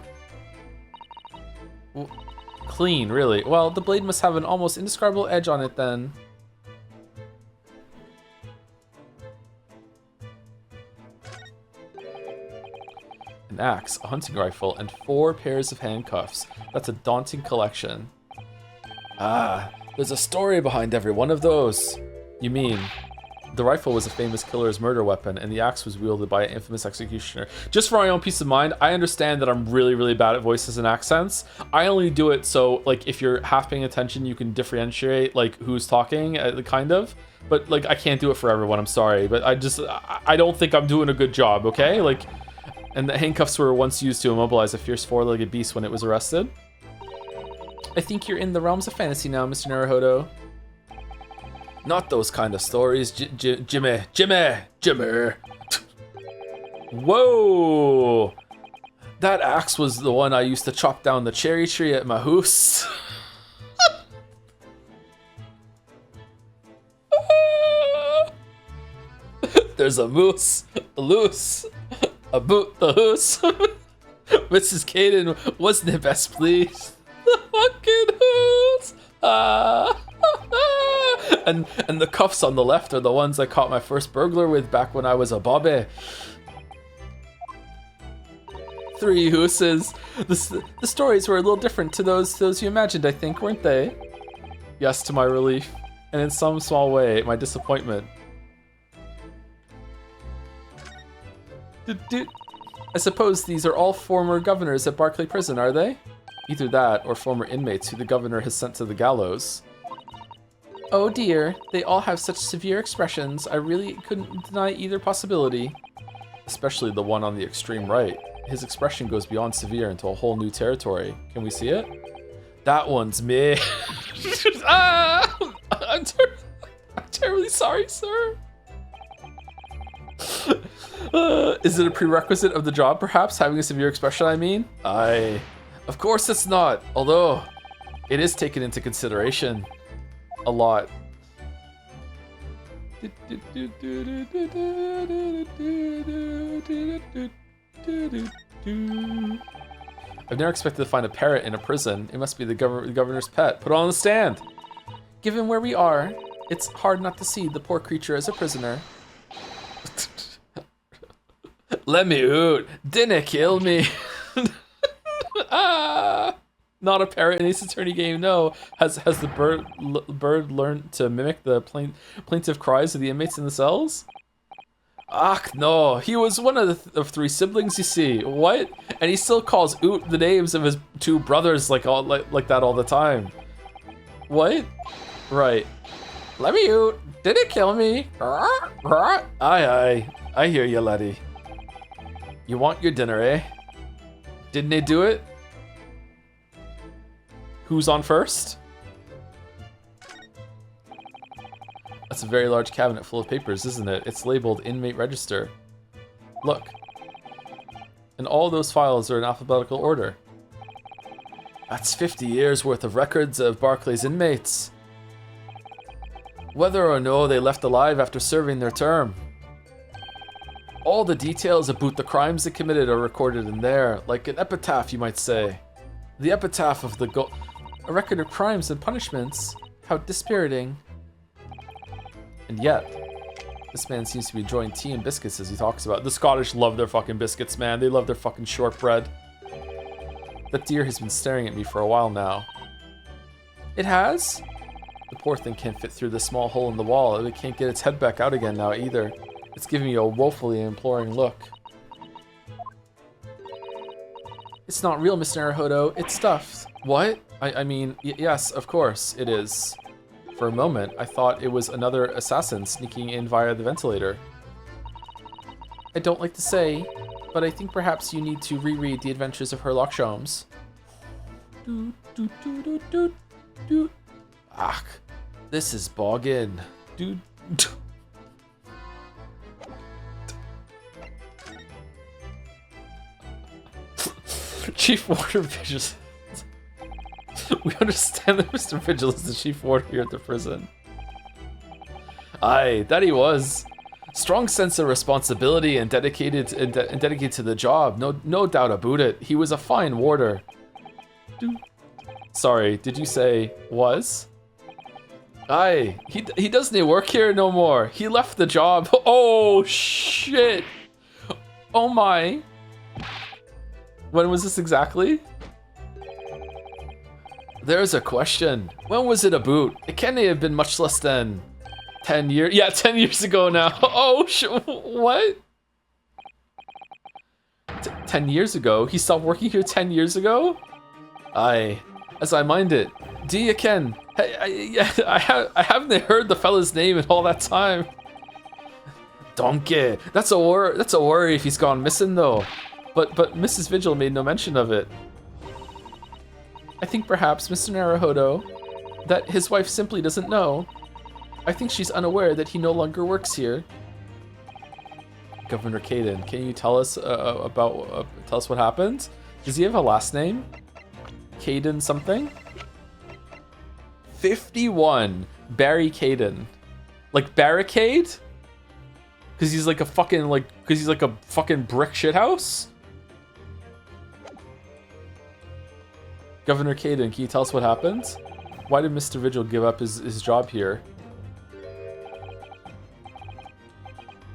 Clean, really? Well, the blade must have an almost indescribable edge on it then. An axe, a hunting rifle, and 4 pairs of handcuffs. That's a daunting collection. Ah, there's a story behind every one of those. You mean, the rifle was a famous killer's murder weapon, and the axe was wielded by an infamous executioner. Just for my own peace of mind, I understand that I'm really, really bad at voices and accents. I only do it so, like, if you're half paying attention, you can differentiate, like, who's talking, kind of. But, like, I can't do it for everyone, I'm sorry. But I don't think I'm doing a good job, okay? Like, and the handcuffs were once used to immobilize a fierce 4-legged beast when it was arrested. I think you're in the realms of fantasy now, Mr. Naruhodo. Not those kind of stories, Jimmy. Whoa! That axe was the one I used to chop down the cherry tree at my house. There's a moose, a loose, a boot, the hoose. Mrs. Caden wasn't it best pleased? The fucking hoose! And the cuffs on the left are the ones I caught my first burglar with back when I was a bobby. 3 hooses. The stories were a little different to those you imagined, I think, weren't they? Yes, to my relief. And in some small way, my disappointment. I suppose these are all former governors at Barclay Prison, are they? Either that, or former inmates who the governor has sent to the gallows. Oh dear, they all have such severe expressions, I really couldn't deny either possibility. Especially the one on the extreme right. His expression goes beyond severe into a whole new territory. Can we see it? That one's me. Ah! I'm terribly sorry, sir. Is it a prerequisite of the job, perhaps, having a severe expression, I mean? Of course it's not, although it is taken into consideration a lot. I've never expected to find a parrot in a prison. It must be the governor's pet. Put it on the stand. Given where we are, it's hard not to see the poor creature as a prisoner. Let me out. Dinna kill me. Ah, not a parrot in Ace Attorney game, no. Has the bird learned to mimic the plaintive cries of the inmates in the cells? Ach, no. He was one of 3 siblings, you see. What? And he still calls out the names of his 2 brothers like that all the time. What? Right. Let me out. Did it kill me? Aye. I hear you, laddie. You want your dinner, eh? Didn't they do it? Who's on first? That's a very large cabinet full of papers, isn't it? It's labeled Inmate Register. Look. And all those files are in alphabetical order. That's 50 years worth of records of Barclay's inmates. Whether or no they left alive after serving their term. All the details about the crimes they committed are recorded in there, like an epitaph, you might say. The epitaph of a record of crimes and punishments. How dispiriting. And yet, this man seems to be enjoying tea and biscuits as he talks about it. The Scottish love their fucking biscuits, man. They love their fucking shortbread. That deer has been staring at me for a while now. It has? The poor thing can't fit through the small hole in the wall, and it can't get its head back out again now either. It's giving me a woefully imploring look. It's not real, Mr. Naruhodo. It's stuffed. What? I mean, yes, of course, it is. For a moment, I thought it was another assassin sneaking in via the ventilator. I don't like to say, but I think perhaps you need to reread The Adventures of Sherlock Sholmes. Ach, this is boggin. Chief Warder Vigilance. We understand that Mr. Vigil is the chief warder here at the prison. Aye, that he was. Strong sense of responsibility and dedicated to the job. No doubt about it. He was a fine warder. Sorry, did you say was? Aye, he doesn't work here no more. He left the job. Oh shit. Oh my. When was this exactly? There's a question. When was it about? It can't have been much less than 10 years. Yeah, 10 years ago now. Oh, what? 10 years ago? He stopped working here 10 years ago? Aye, as I mind it. Do you ken? I haven't heard the fella's name in all that time. Donkey. That's a worry if he's gone missing though. But Mrs. Vigil made no mention of it. I think perhaps, Mr. Naruhodo, that his wife simply doesn't know. I think she's unaware that he no longer works here. Governor Caden, can you tell us tell us what happened? Does he have a last name? Caden something? 51. Barry Caden. Like barricade? Cause he's like a fucking brick shithouse? Governor Caden, can you tell us what happened? Why did Mr. Vigil give up his job here?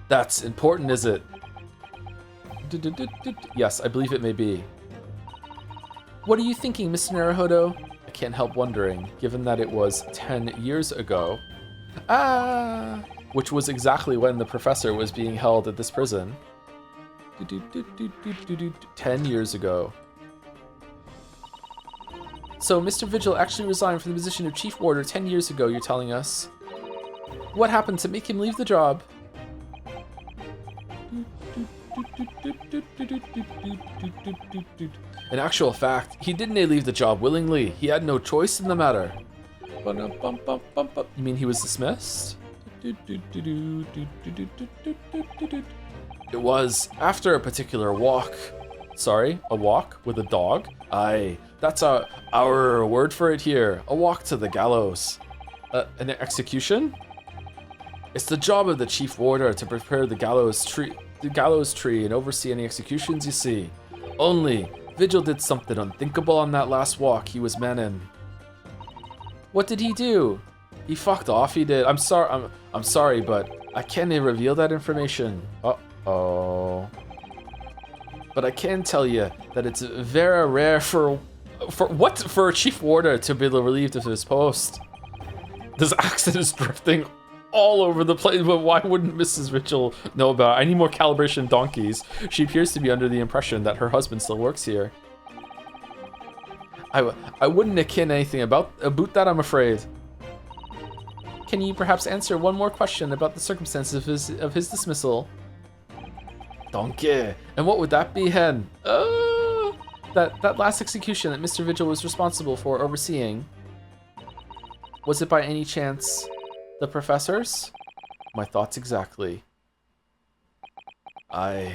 That's important, is it? Yes, I believe it may be. What are you thinking, Mr. Naruhodo? I can't help wondering, given that it was 10 years ago. Which was exactly when the professor was being held at this prison. 10 years ago. So Mr. Vigil actually resigned from the position of Chief Warder 10 years ago, you're telling us. What happened to make him leave the job? In actual fact, he didn't leave the job willingly. He had no choice in the matter. You mean he was dismissed? It was after a particular walk. Sorry, a walk with a dog? Aye, that's our word for it here. A walk to the gallows. An execution? It's the job of the chief warder to prepare the gallows tree and oversee any executions you see. Only, Vigil did something unthinkable on that last walk he was manning. What did he do? He fucked off, he did. I'm sorry, but I can't reveal that information. Uh-oh. But I can tell you that it's very rare for a chief warder to be relieved of his post. This accent is drifting all over the place, but why wouldn't Mrs. Vigil know about it? I need more calibration donkeys. She appears to be under the impression that her husband still works here. I wouldn't have ken anything about that, I'm afraid. Can you perhaps answer one more question about the circumstances of his dismissal? Donkey. And what would that be, hen? That last execution that Mr. Vigil was responsible for overseeing. Was it by any chance the professor's? My thoughts exactly. I'm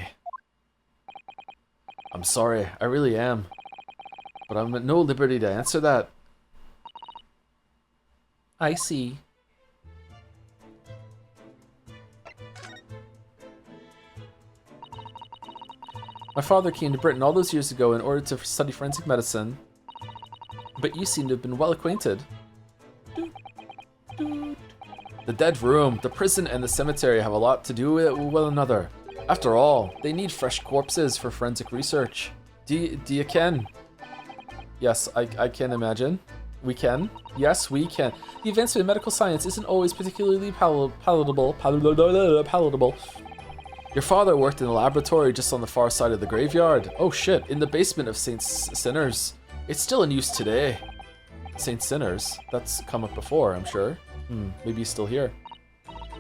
sorry, I really am. But I'm at no liberty to answer that. I see. My father came to Britain all those years ago in order to study forensic medicine. But you seem to have been well acquainted. The dead room, the prison, and the cemetery have a lot to do with one another. After all, they need fresh corpses for forensic research. Do you ken? Yes, I can imagine. We can. Yes, we can. The advancement in medical science isn't always particularly palatable. Your father worked in a laboratory just on the far side of the graveyard. Oh shit, in the basement of St. Sinners. It's still in use today. St. Sinners? That's come up before, I'm sure. Maybe he's still here.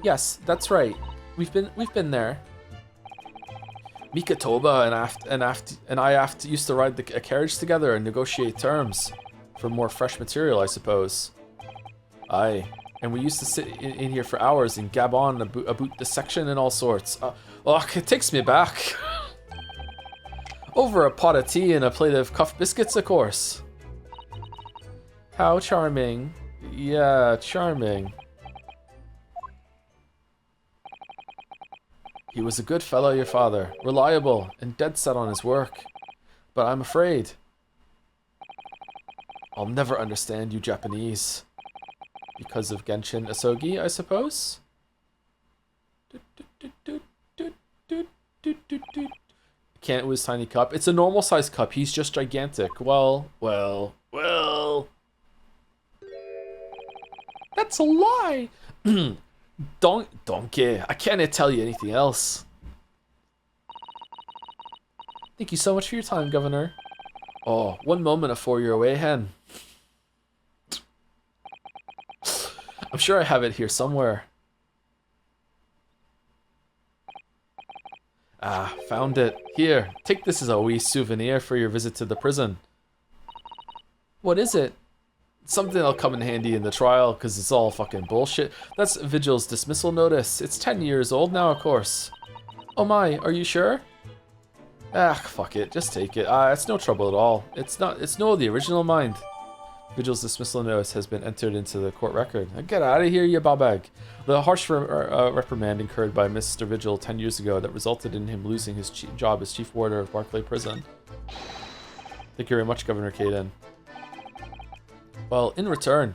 Yes, that's right. We've been there. Mika Toba and I used to ride a carriage together and negotiate terms for more fresh material, I suppose. Aye, and we used to sit in here for hours and gab on about dissection and all sorts. It takes me back. Over a pot of tea and a plate of cuff biscuits, of course. How charming. Yeah, charming. He was a good fellow, your father, reliable and dead set on his work. But I'm afraid I'll never understand you Japanese. Because of Genshin Asogi, I suppose? Can't with his tiny cup. It's a normal sized cup. He's just gigantic. Well. That's a lie. Donkey. I can't tell you anything else. Thank you so much for your time, Governor. Oh, one moment before you're away, hen. I'm sure I have it here somewhere. Found it. Here, take this as a wee souvenir for your visit to the prison. What is it? Something that'll come in handy in the trial, because it's all fucking bullshit. That's Vigil's dismissal notice. It's 10 years old now, of course. Oh my, are you sure? Fuck it, just take it. It's no trouble at all. It's no the original mind. Vigil's dismissal notice has been entered into the court record. Get out of here, you babag. The harsh reprimand incurred by Mr. Vigil 10 years ago that resulted in him losing his job as chief warder of Barclay Prison. Thank you very much, Governor Caden. Well, in return,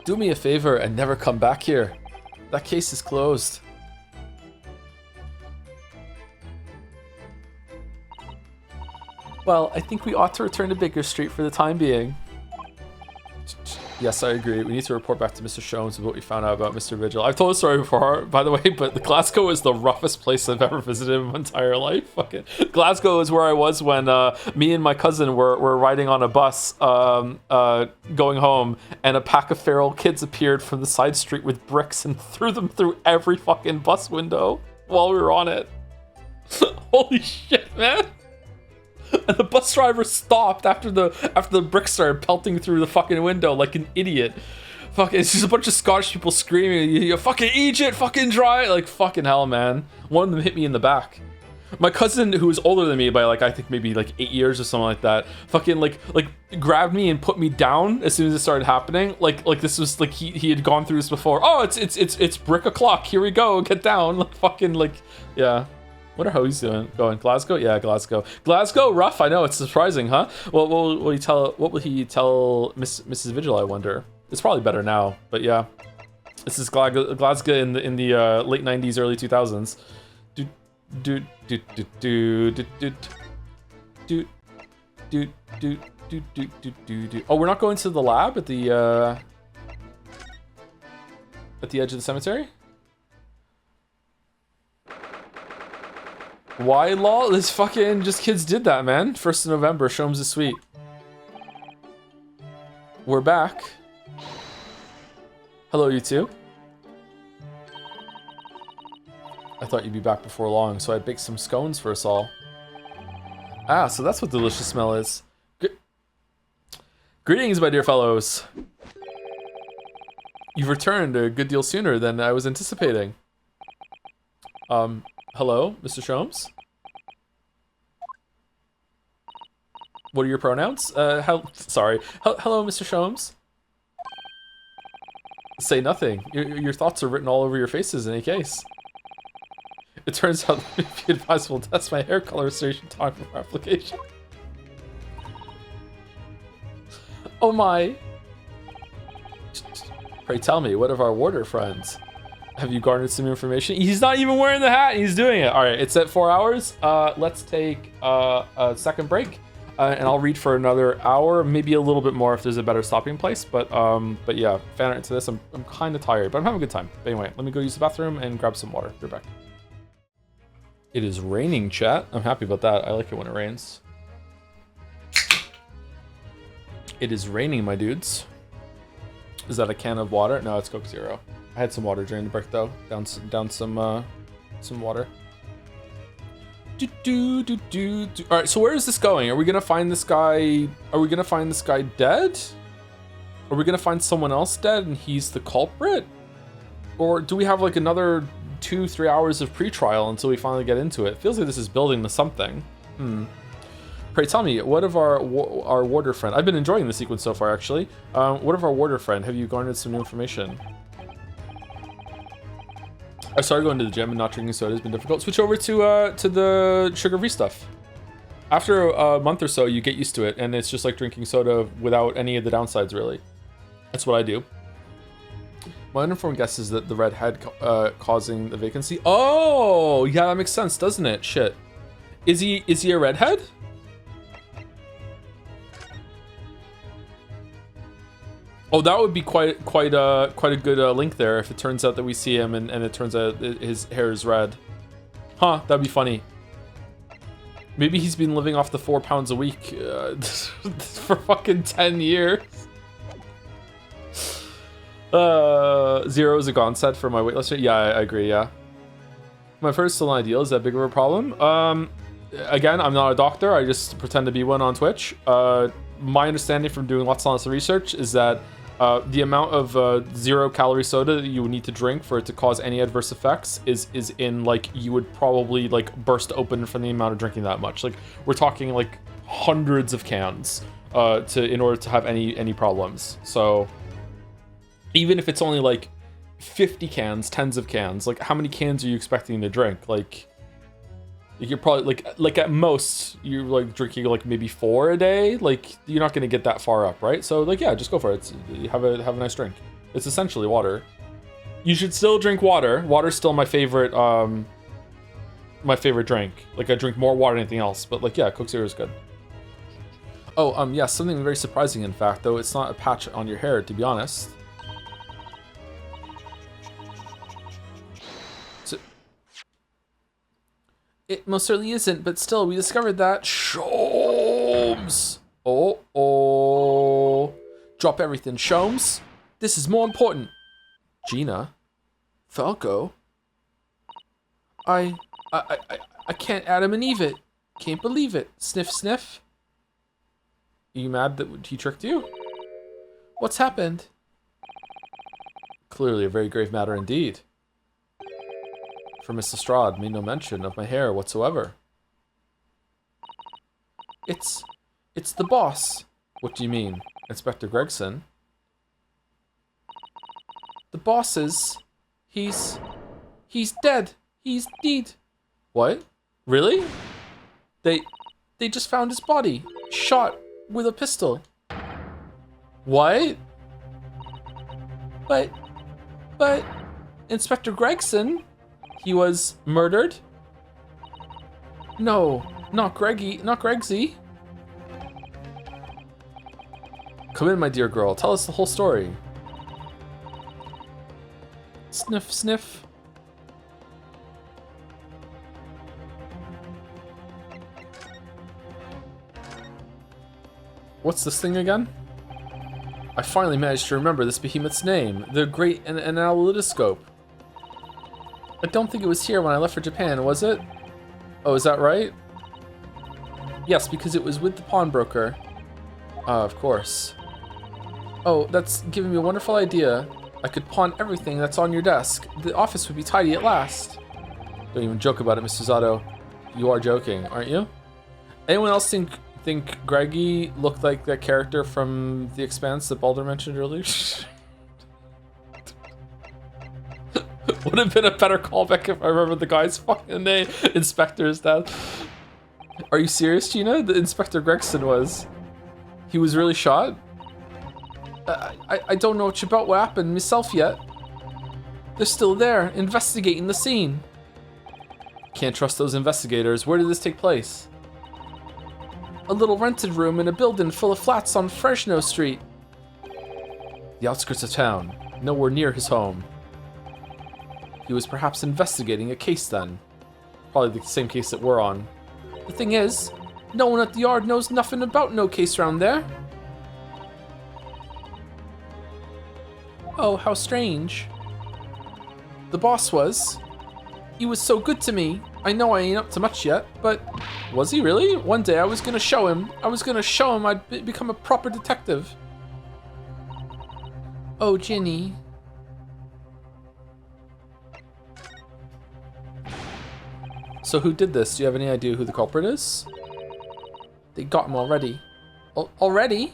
do me a favor and never come back here. That case is closed. Well, I think we ought to return to Baker Street for the time being. Yes, I agree. We need to report back to Mr. Sholmes with what we found out about Mr. Vigil. I've told the story before, by the way, but the Glasgow is the roughest place I've ever visited in my entire life. Fucking Glasgow is where I was when me and my cousin were riding on a bus going home, and a pack of feral kids appeared from the side street with bricks and threw them through every fucking bus window while we were on it. Holy shit, man. And the bus driver stopped after the bricks started pelting through the fucking window like an idiot. Fuck, it's just a bunch of Scottish people screaming, you fucking Egypt, fucking dry, like fucking hell, man. One of them hit me in the back. My cousin, who was older than me by like, I think maybe like 8 years or something like that, fucking like grabbed me and put me down as soon as it started happening. Like this was like, he had gone through this before. Oh, it's brick o'clock, here we go, get down. Like fucking like, yeah. Wonder how he's going. Glasgow? Yeah, Glasgow. Glasgow, rough. I know, it's surprising, huh? Well, what will he tell Mrs. Vigil? I wonder. It's probably better now, but yeah. This is Glasgow in the late '90s, early 2000s. Oh, we're not going to the lab at the edge of the cemetery. Why, lol? This fucking just kids did that, man. 1st of November, Sholmes is sweet. We're back. Hello, you two. I thought you'd be back before long, so I baked some scones for us all. Ah, so that's what delicious smell is. Greetings, my dear fellows. You've returned a good deal sooner than I was anticipating. Hello, Mr. Sholmes? What are your pronouns? Sorry. Hello, Mr. Sholmes? Say nothing. Your thoughts are written all over your faces in any case. It turns out that it'd be advisable to test my hair colorization time for application. Oh my. Pray tell me, what of our warder friends? Have you garnered some information? He's not even wearing the hat. He's doing it. All right, it's at 4 hours. Let's take a second break, and I'll read for another hour, maybe a little bit more if there's a better stopping place. But yeah, Fanart into this. I'm kind of tired, but I'm having a good time. But anyway, let me go use the bathroom and grab some water. Be back. It is raining, chat. I'm happy about that. I like it when it rains. It is raining, my dudes. Is that a can of water? No, it's Coke Zero. I had some water during the break though. Down some water. All right, so where is this going? Are we gonna find this guy? Are we gonna find this guy dead? Are we gonna find someone else dead and he's the culprit? Or do we have like another 2-3 hours of pre-trial until we finally get into it? Feels like this is building to something. Pray tell me, what of our warder friend? I've been enjoying the sequence so far, actually. What of our warder friend? Have you garnered some new information? I started going to the gym and not drinking soda has been difficult. Switch over to the sugar-free stuff. After a month or so, you get used to it, and it's just like drinking soda without any of the downsides, really. That's what I do. My uninformed guess is that the redhead causing the vacancy. Oh, yeah, that makes sense, doesn't it? Shit. Is he a redhead? Oh, that would be quite a good link there if it turns out that we see him and it turns out his hair is red. Huh, that'd be funny. Maybe he's been living off the 4 pounds a week for fucking 10 years. Zero is a gone set for my weight loss. Yeah, I agree, yeah. My first still ideal, is that big of a problem? Again, I'm not a doctor, I just pretend to be one on Twitch. My understanding from doing lots and lots of research is that the amount of 0-calorie soda that you would need to drink for it to cause any adverse effects is in like, you would probably like burst open from the amount of drinking that much. Like, we're talking like hundreds of cans in order to have any problems. So even if it's only like 50 cans, tens of cans, like how many cans are you expecting to drink? Like you're probably like at most you're like drinking like maybe 4 a day. Like you're not gonna get that far up, right? So like, yeah, just go for it. Have a nice drink. It's essentially water. You should still drink water. Water's still my favorite drink. Like I drink more water than anything else. But like, yeah, Coke Zero is good. Oh, yeah, something very surprising, in fact, though it's not a patch on your hair, to be honest. So, it most certainly isn't, but still, we discovered that. Sholmes! Oh. Drop everything, Sholmes. This is more important. Gina? Falco? I can't Adam and Eve it. Can't believe it. Sniff, sniff. Are you mad that he tricked you? What's happened? Clearly a very grave matter indeed. For Miss Lestrade made no mention of my hair whatsoever. It's the boss. What do you mean? Inspector Gregson? The boss is... He's dead. He's dead. What? Really? They just found his body. Shot with a pistol. What? But... Inspector Gregson? He was murdered? No, not Gregsy. Come in, my dear girl. Tell us the whole story. Sniff, sniff. What's this thing again? I finally managed to remember this behemoth's name. The Great Analytoscope. I don't think it was here when I left for Japan, was it? Oh, is that right? Yes, because it was with the pawnbroker. Of course. Oh, that's giving me a wonderful idea. I could pawn everything that's on your desk. The office would be tidy at last. Don't even joke about it, Mr. Zato. You are joking, aren't you? Anyone else think Greggy looked like that character from The Expanse that Baldur mentioned earlier? Would have been a better callback if I remember the guy's fucking name. Inspector's dad. Are you serious, Gina? The Inspector Gregson was. He was really shot? I don't know much about what happened myself yet. They're still there, investigating the scene. Can't trust those investigators. Where did this take place? A little rented room in a building full of flats on Fresno Street. The outskirts of town, nowhere near his home. He was perhaps investigating a case then. Probably the same case that we're on. The thing is, no one at the yard knows nothing about no case around there. Oh, how strange. The boss was. He was so good to me. I know I ain't up to much yet, but was he really? One day I was gonna show him. I'd become a proper detective. Oh, Ginny. So who did this? Do you have any idea who the culprit is? They got him already. Already?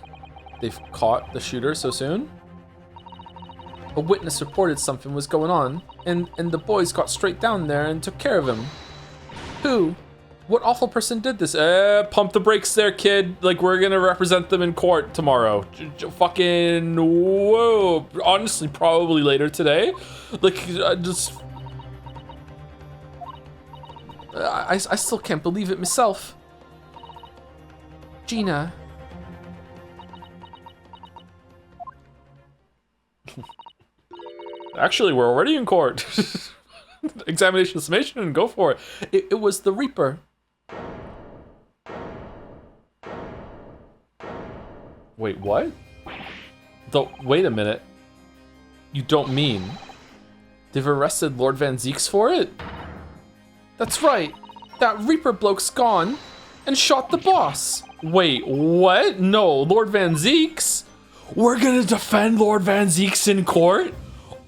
They've caught the shooter so soon? A witness reported something was going on, and the boys got straight down there and took care of him. Who? What awful person did this? Pump the brakes there, kid. Like, we're gonna represent them in court tomorrow. Fucking, whoa. Honestly, probably later today. Like, I still can't believe it myself. Gina. Actually, we're already in court. Examination summation and go for it. It was the Reaper. Wait, what? Wait a minute. You don't mean they've arrested Lord Van Zeeks for it? That's right. That Reaper bloke's gone and shot the boss. Wait, what? No, Lord Van Zeeks? We're gonna defend Lord Van Zeeks in court?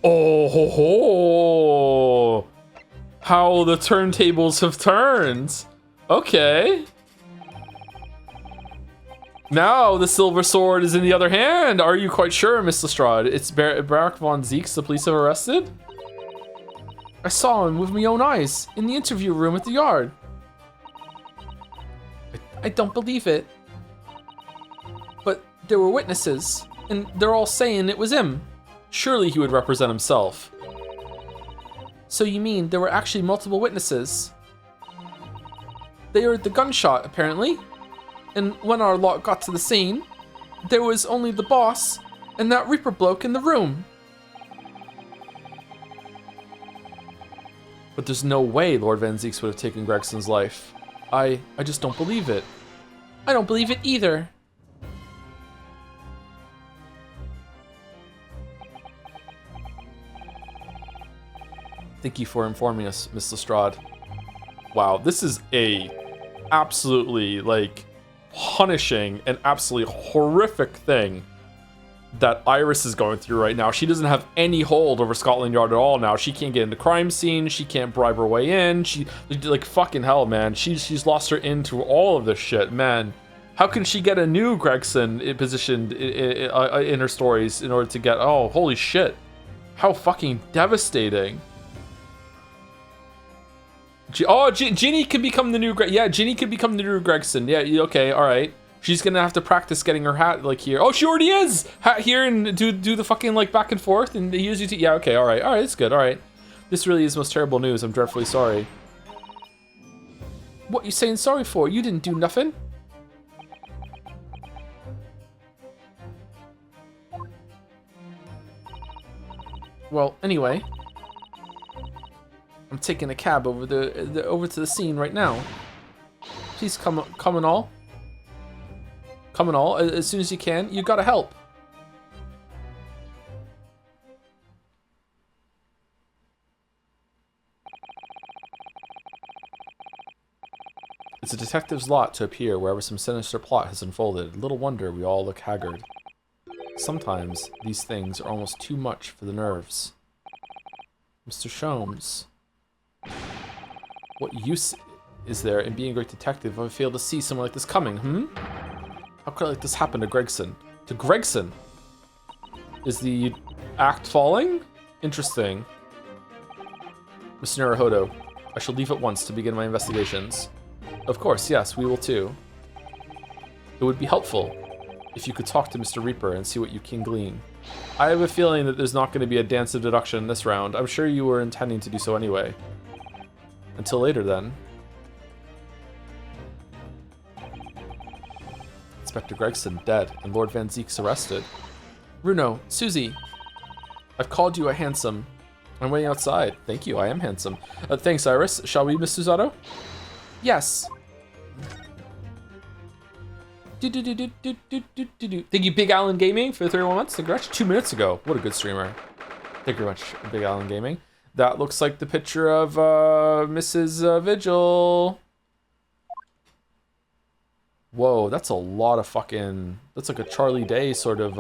Oh ho ho! How the turntables have turned. Okay. Now the silver sword is in the other hand. Are you quite sure, Miss Lestrade? It's Barak von Zeeks the police have arrested? I saw him with my own eyes in the interview room at the yard. I don't believe it. But there were witnesses, and they're all saying it was him. Surely he would represent himself. So you mean there were actually multiple witnesses? They heard the gunshot, apparently. And when our lot got to the scene, there was only the boss and that Reaper bloke in the room. But there's no way Lord Van Zieks would have taken Gregson's life. I just don't believe it. I don't believe it either. Thank you for informing us, Miss Lestrade. Wow, this is a absolutely, like, punishing and absolutely horrific thing that Iris is going through right now. She doesn't have any hold over Scotland Yard at all now. She can't get into crime scene. She can't bribe her way in. She, like, fucking hell, man. She's lost her into all of this shit, man. How can she get a new Gregson positioned in her stories in order to get... Oh, holy shit. How fucking devastating. Ginny could become the new Yeah, Ginny could become the new Gregson. Yeah, okay, alright. She's gonna have to practice getting her hat, like, here. Oh, she already is! Hat here and do the fucking, like, back and forth and use UT. Yeah, okay, alright. Alright, it's good, alright. This really is most terrible news. I'm dreadfully sorry. What you saying sorry for? You didn't do nothing. Well, anyway, I'm taking a cab over over to the scene right now. Please come and all. Come and all as soon as you can. You gotta help. It's a detective's lot to appear wherever some sinister plot has unfolded. Little wonder we all look haggard. Sometimes these things are almost too much for the nerves. Mr. Sholmes, what use is there in being a great detective if I fail to see someone like this coming, How could I let this happen to Gregson? To Gregson? Is the act falling? Interesting. Mr. Naruhodo, I shall leave at once to begin my investigations. Of course, yes, we will too. It would be helpful if you could talk to Mr. Reaper and see what you can glean. I have a feeling that there's not going to be a dance of deduction this round. I'm sure you were intending to do so anyway. Until later, then. Inspector Gregson dead and Lord Van Zieks arrested. Runo, Susie, I've called you a handsome. I'm waiting outside. Thank you, I am handsome. Thanks, Iris. Shall we, Miss Susato? Yes. Thank you, Big Allen Gaming, for the 31 months. Congrats. 2 minutes ago. What a good streamer. Thank you very much, Big Allen Gaming. That looks like the picture of Mrs. Vigil. Whoa, that's a lot of fucking... That's like a Charlie Day sort of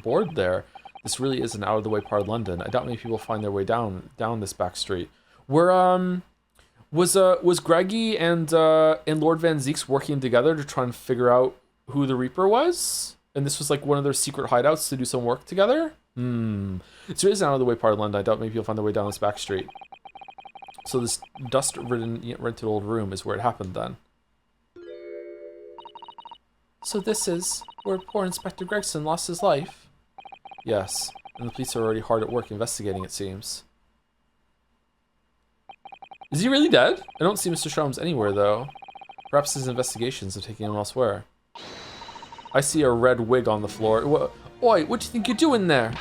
board there. This really is an out-of-the-way part of London. I doubt many people find their way down this back street. Were, was Greggy and Lord Van Zieks working together to try and figure out who the Reaper was? And this was like one of their secret hideouts to do some work together? It's really an out-of-the-way part of London. I doubt many people find their way down this back street. So this dust-ridden, rented old room is where it happened then. So this is where poor Inspector Gregson lost his life? Yes, and the police are already hard at work investigating, it seems. Is he really dead? I don't see Mr. Sholmes anywhere, though. Perhaps his investigations have taken him elsewhere. I see a red wig on the floor. Oi, what do you think you're doing there?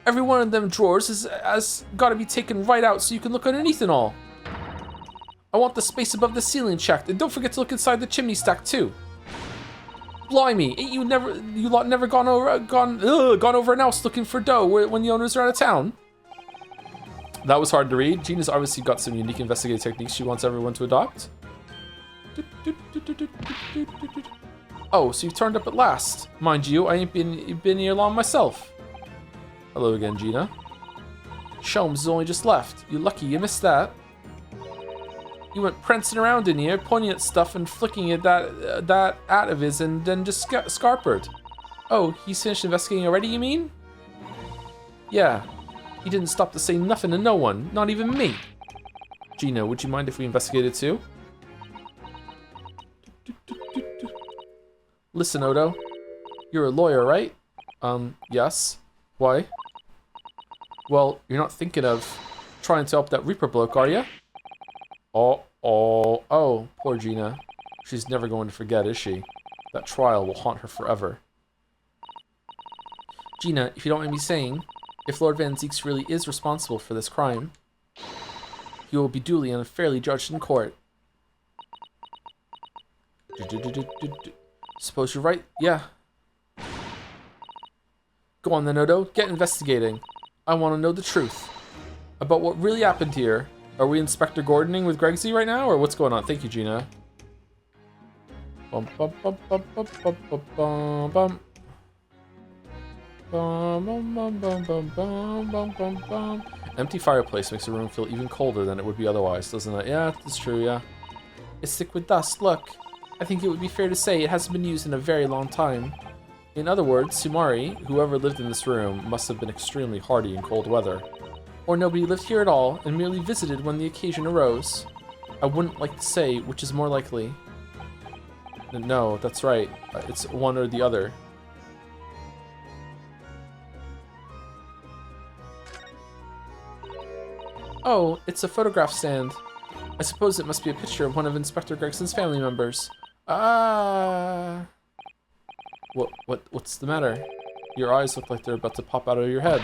Every one of them drawers has got to be taken right out so you can look underneath and all. I want the space above the ceiling checked, and don't forget to look inside the chimney stack too. Blimey, ain't you lot never gone over an house looking for dough when the owners are out of town? That was hard to read. Gina's obviously got some unique investigative techniques she wants everyone to adopt. Oh, so you've turned up at last. Mind you, I ain't been here long myself. Hello again, Gina. Sholmes has only just left. You're lucky you missed that. He went prancing around in here, pointing at stuff and flicking at that at of his, and then just scarpered. Oh, he's finished investigating already, you mean? Yeah. He didn't stop to say nothing to no one, not even me. Gina, would you mind if we investigated too? Listen, Odo. You're a lawyer, right? Yes. Why? Well, you're not thinking of trying to help that Reaper bloke, are you? Oh, poor Gina. She's never going to forget, is she? That trial will haunt her forever. Gina, if you don't mind me saying, if Lord Van Zieks really is responsible for this crime, he will be duly and fairly judged in court. Suppose you're right, yeah. Go on then, Odo, get investigating. I want to know the truth about what really happened here. Are we Inspector Gordoning with Gregsy right now, or what's going on? Thank you, Gina. Bum, bum, bum, bum, bum, bum, bum, bum, bum. Bum, bum, bum, bum, bum, bum, bum, bum, bum. Empty fireplace makes a room feel even colder than it would be otherwise, doesn't it? Yeah, that's true, yeah. It's thick with dust, look. I think it would be fair to say it hasn't been used in a very long time. In other words, Sumari, whoever lived in this room, must have been extremely hardy in cold weather. Or nobody lived here at all, and merely visited when the occasion arose. I wouldn't like to say which is more likely. No, that's right. It's one or the other. Oh, it's a photograph stand. I suppose it must be a picture of one of Inspector Gregson's family members. Ah. What's the matter? Your eyes look like they're about to pop out of your head.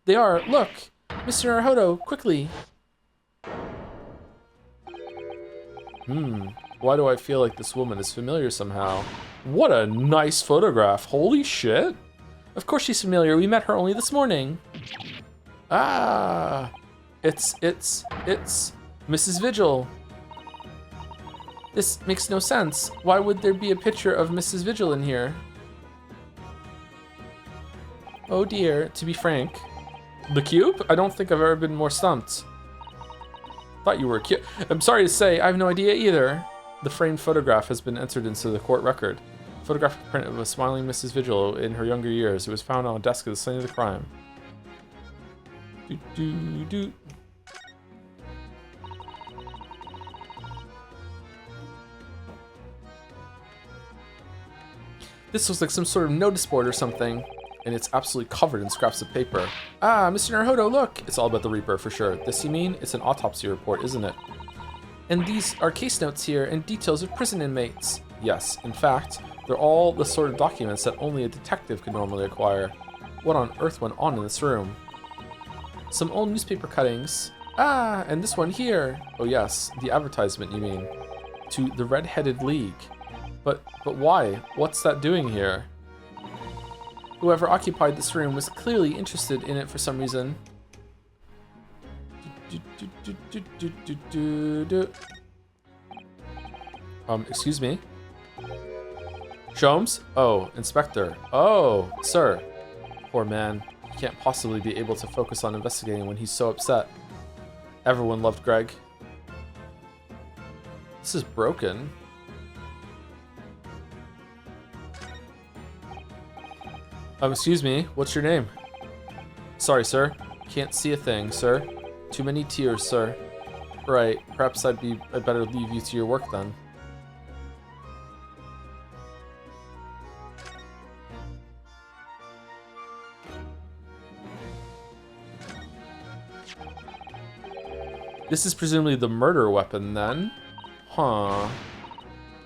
They are. Look! Mr. Naruhodo, quickly! Why do I feel like this woman is familiar somehow? What a nice photograph. Holy shit. Of course she's familiar. We met her only this morning. Ah. It's Mrs. Vigil. This makes no sense. Why would there be a picture of Mrs. Vigil in here? Oh dear, to be frank. The cube? I don't think I've ever been more stumped. Thought you were cute. I'm sorry to say, I have no idea either. The framed photograph has been entered into the court record. Photographic print of a smiling Mrs. Vigil in her younger years. It was found on a desk at the scene of the crime. This looks like some sort of notice board or something, and it's absolutely covered in scraps of paper. Ah, Mr. Naruhodo, look! It's all about the Reaper for sure. This, you mean? It's an autopsy report, isn't it? And these are case notes here and details of prison inmates. Yes, in fact, they're all the sort of documents that only a detective could normally acquire. What on earth went on in this room? Some old newspaper cuttings. Ah, and this one here. Oh yes, the advertisement, you mean. To the Red-Headed League. But why? What's that doing here? Whoever occupied this room was clearly interested in it for some reason. Excuse me? Sholmes? Oh, Inspector. Oh, sir. Poor man. He can't possibly be able to focus on investigating when he's so upset. Everyone loved Greg. This is broken. Excuse me, what's your name? Sorry, sir. Can't see a thing, sir. Too many tears, sir. Right, perhaps I'd better leave you to your work then. This is presumably the murder weapon then. Huh.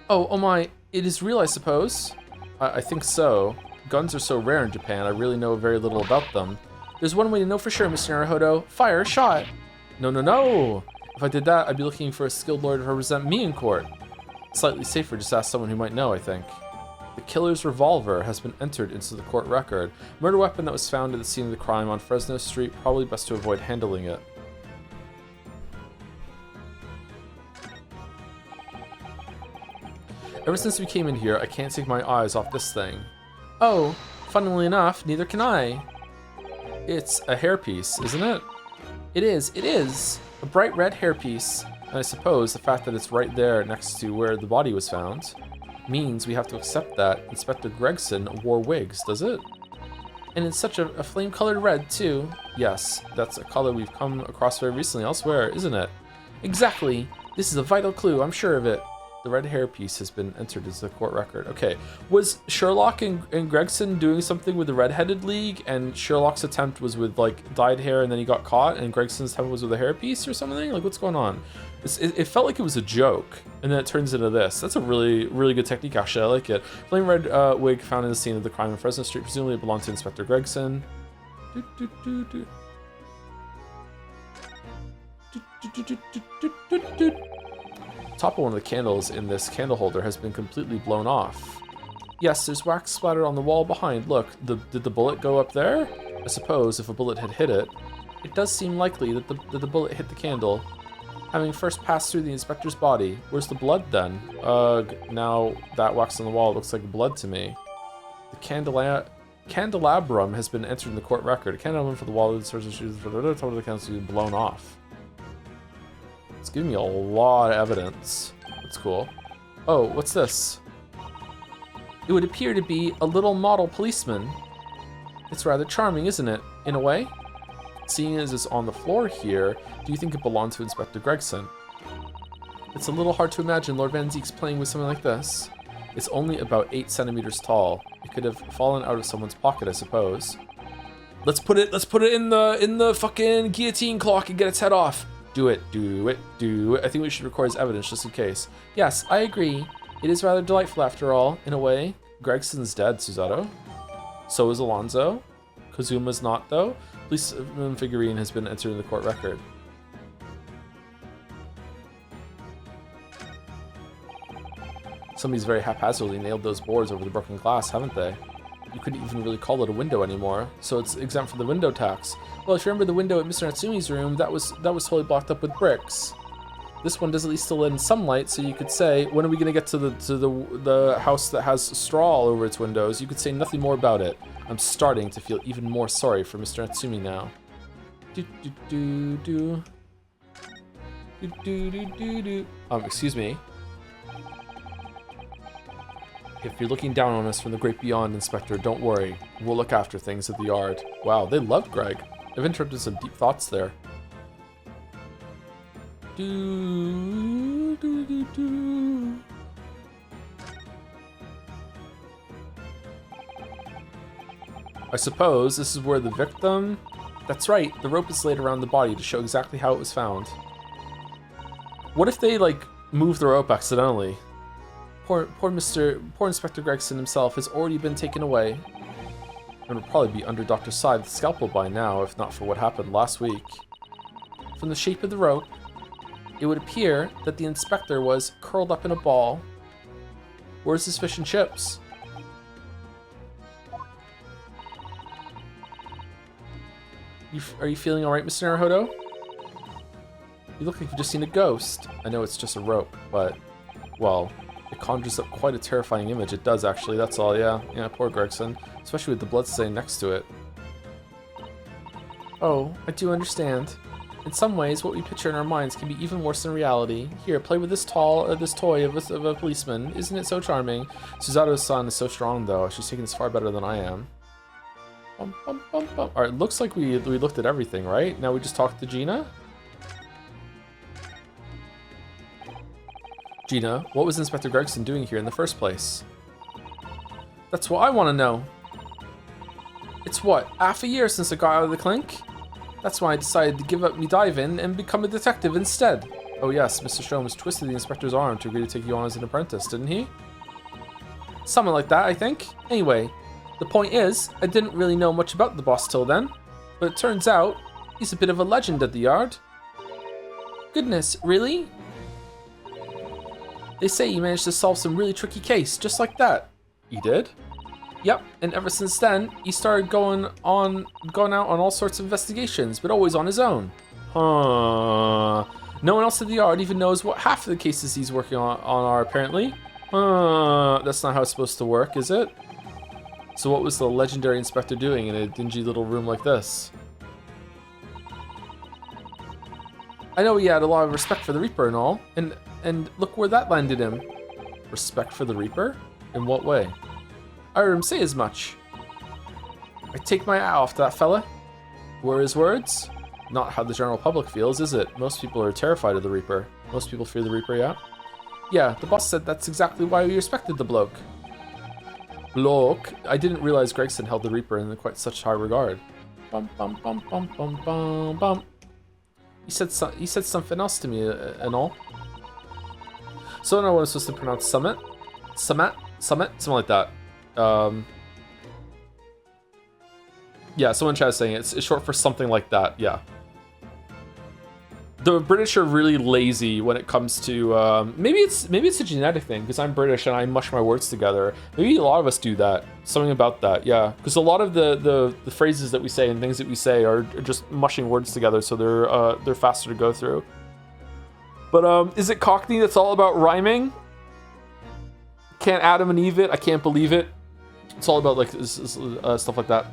Oh my, it is real, I suppose? I think so. Guns are so rare in Japan, I really know very little about them. There's one way to know for sure, Mr. Naruhodo. Fire a shot! No! If I did that, I'd be looking for a skilled lawyer to represent me in court. Slightly safer, just ask someone who might know, I think. The killer's revolver has been entered into the court record. Murder weapon that was found at the scene of the crime on Fresno Street, probably best to avoid handling it. Ever since we came in here, I can't take my eyes off this thing. Oh, funnily enough, neither can I. It's a hairpiece, isn't it? It is. A bright red hairpiece. And I suppose the fact that it's right there next to where the body was found means we have to accept that Inspector Gregson wore wigs, does it? And it's such a flame-colored red, too. Yes, that's a color we've come across very recently elsewhere, isn't it? Exactly. This is a vital clue, I'm sure of it. The red hairpiece has been entered as the court record. Okay, was Sherlock and Gregson doing something with the Red-Headed League, and Sherlock's attempt was with like dyed hair, and then he got caught, and Gregson's attempt was with a hairpiece or something? Like, what's going on? It felt like it was a joke, and then it turns into this. That's a really, really good technique, actually. I like it. Flame red wig found in the scene of the crime in Fresno Street. Presumably it belonged to Inspector Gregson. Top of one of the candles in this candle holder has been completely blown off. Yes, there's wax splattered on the wall behind. Look, did the bullet go up there? I suppose if a bullet had hit it. It does seem likely that the bullet hit the candle, having first passed through the inspector's body. Where's the blood then? Now that wax on the wall looks like blood to me. The candelabrum has been entered in the court record. A candelabrum for the wall of the source of shoes for the top of the candle has been blown off. It's giving me a lot of evidence. That's cool. Oh, what's this? It would appear to be a little model policeman. It's rather charming, isn't it? In a way? Seeing as it's on the floor here, do you think it belonged to Inspector Gregson? It's a little hard to imagine Lord Van Zeek's playing with something like this. It's only about 8 centimeters tall. It could have fallen out of someone's pocket, I suppose. Let's put it in the fucking guillotine clock and get its head off. Do it. I think we should record as evidence just in case. Yes, I agree. It is rather delightful after all, in a way. Gregson's dead, Susato. So is Alonzo. Kazuma's not, though. Police figurine has been entered in the court record. Somebody's very haphazardly nailed those boards over the broken glass, haven't they? You couldn't even really call it a window anymore, so it's exempt from the window tax. Well, if you remember the window at Mr. Natsumi's room, that was totally blocked up with bricks. This one does at least still let in some light, so you could say, when are we gonna get to the house that has straw all over its windows? You could say nothing more about it. I'm starting to feel even more sorry for Mr. Natsumi now. Excuse me. If you're looking down on us from the great beyond, Inspector, don't worry. We'll look after things at the yard. Wow, they loved Greg. I've interrupted some deep thoughts there. I suppose this is where the victim... That's right, the rope is laid around the body to show exactly how it was found. What if they, like, moved the rope accidentally? Poor Inspector Gregson himself has already been taken away. And would probably be under Dr. Scythe's scalpel by now, if not for what happened last week. From the shape of the rope, it would appear that the inspector was curled up in a ball. Where's his fish and chips? Are you feeling alright, Mr. Naruhodo? You look like you've just seen a ghost. I know it's just a rope, but, well, it conjures up quite a terrifying image. It does, actually, that's all, yeah. Yeah, poor Gregson. Especially with the blood stain next to it. Oh, I do understand. In some ways, what we picture in our minds can be even worse than reality. Here, play with this toy of a policeman. Isn't it so charming? Susato's son is so strong, though. She's taking this far better than I am. Alright, looks like we looked at everything, right? Now we just talked to Gina? Gina, what was Inspector Gregson doing here in the first place? That's what I want to know. It's what, half a year since I got out of the clink? That's why I decided to give up me diving and become a detective instead. Oh yes, Mr. Sholmes twisted the inspector's arm to agree to take you on as an apprentice, didn't he? Something like that, I think. Anyway, the point is, I didn't really know much about the boss till then, but it turns out he's a bit of a legend at the yard. Goodness, really? They say he managed to solve some really tricky case, just like that. He did? Yep, and ever since then, he started going out on all sorts of investigations, but always on his own. Huh. No one else at the yard even knows what half of the cases he's working on are, apparently. That's not how it's supposed to work, is it? So what was the legendary inspector doing in a dingy little room like this? I know he had a lot of respect for the Reaper and all, and look where that landed him. Respect for the Reaper? In what way? I heard him say as much. I take my eye off that fella. Were his words? Not how the general public feels, is it? Most people are terrified of the Reaper. Most people fear the Reaper, yeah? Yeah, the boss said that's exactly why we respected the bloke. Bloke? I didn't realize Gregson held the Reaper in quite such high regard. Bum bum bum bum bum bum bum. He said something else to me and all. So I don't know what I'm supposed to pronounce. Summit? Summit? Summit? Something like that. Yeah, someone in chat is saying it's short for something like that. Yeah. The British are really lazy when it comes to maybe it's a genetic thing because I'm British and I mush my words together. Maybe a lot of us do that. Something about that, yeah. Because a lot of the phrases that we say and things that we say are just mushing words together, so they're faster to go through. But is it Cockney that's all about rhyming? Can't Adam and Eve it? I can't believe it. It's all about like stuff like that.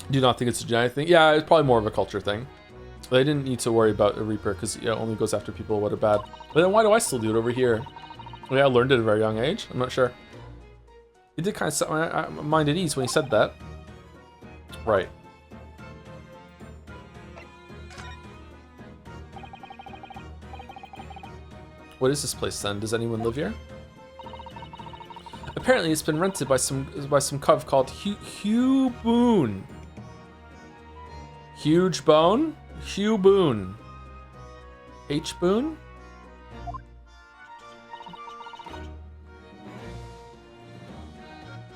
Do you not think it's a genetic thing? Yeah, it's probably more of a culture thing. They didn't need to worry about a Reaper because it only goes after people what are bad. But then why do I still do it over here? Maybe I learned it at a very young age. I'm not sure. It did kind of set my mind at ease when he said that. Right. What is this place then? Does anyone live here? Apparently it's been rented by some cov called Hugh Boone. Huge Bone? Hugh Boone. H. Boone?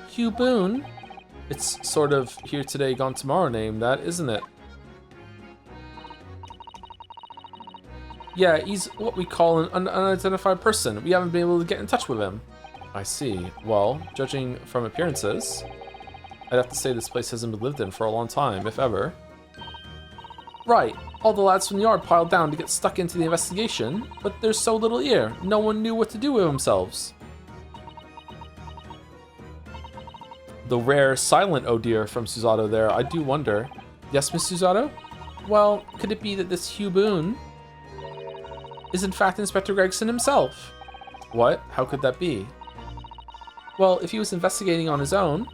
Hugh Boone? It's sort of here today, gone tomorrow name, that, isn't it? Yeah, he's what we call an unidentified person. We haven't been able to get in touch with him. I see. Well, judging from appearances, I'd have to say this place hasn't been lived in for a long time, if ever. Right, all the lads from the yard piled down to get stuck into the investigation, but there's so little here, no one knew what to do with themselves. The rare silent oh dear from Susato there, I do wonder. Yes, Miss Susato? Well, could it be that this Hugh Boone is in fact Inspector Gregson himself? What? How could that be? Well, if he was investigating on his own,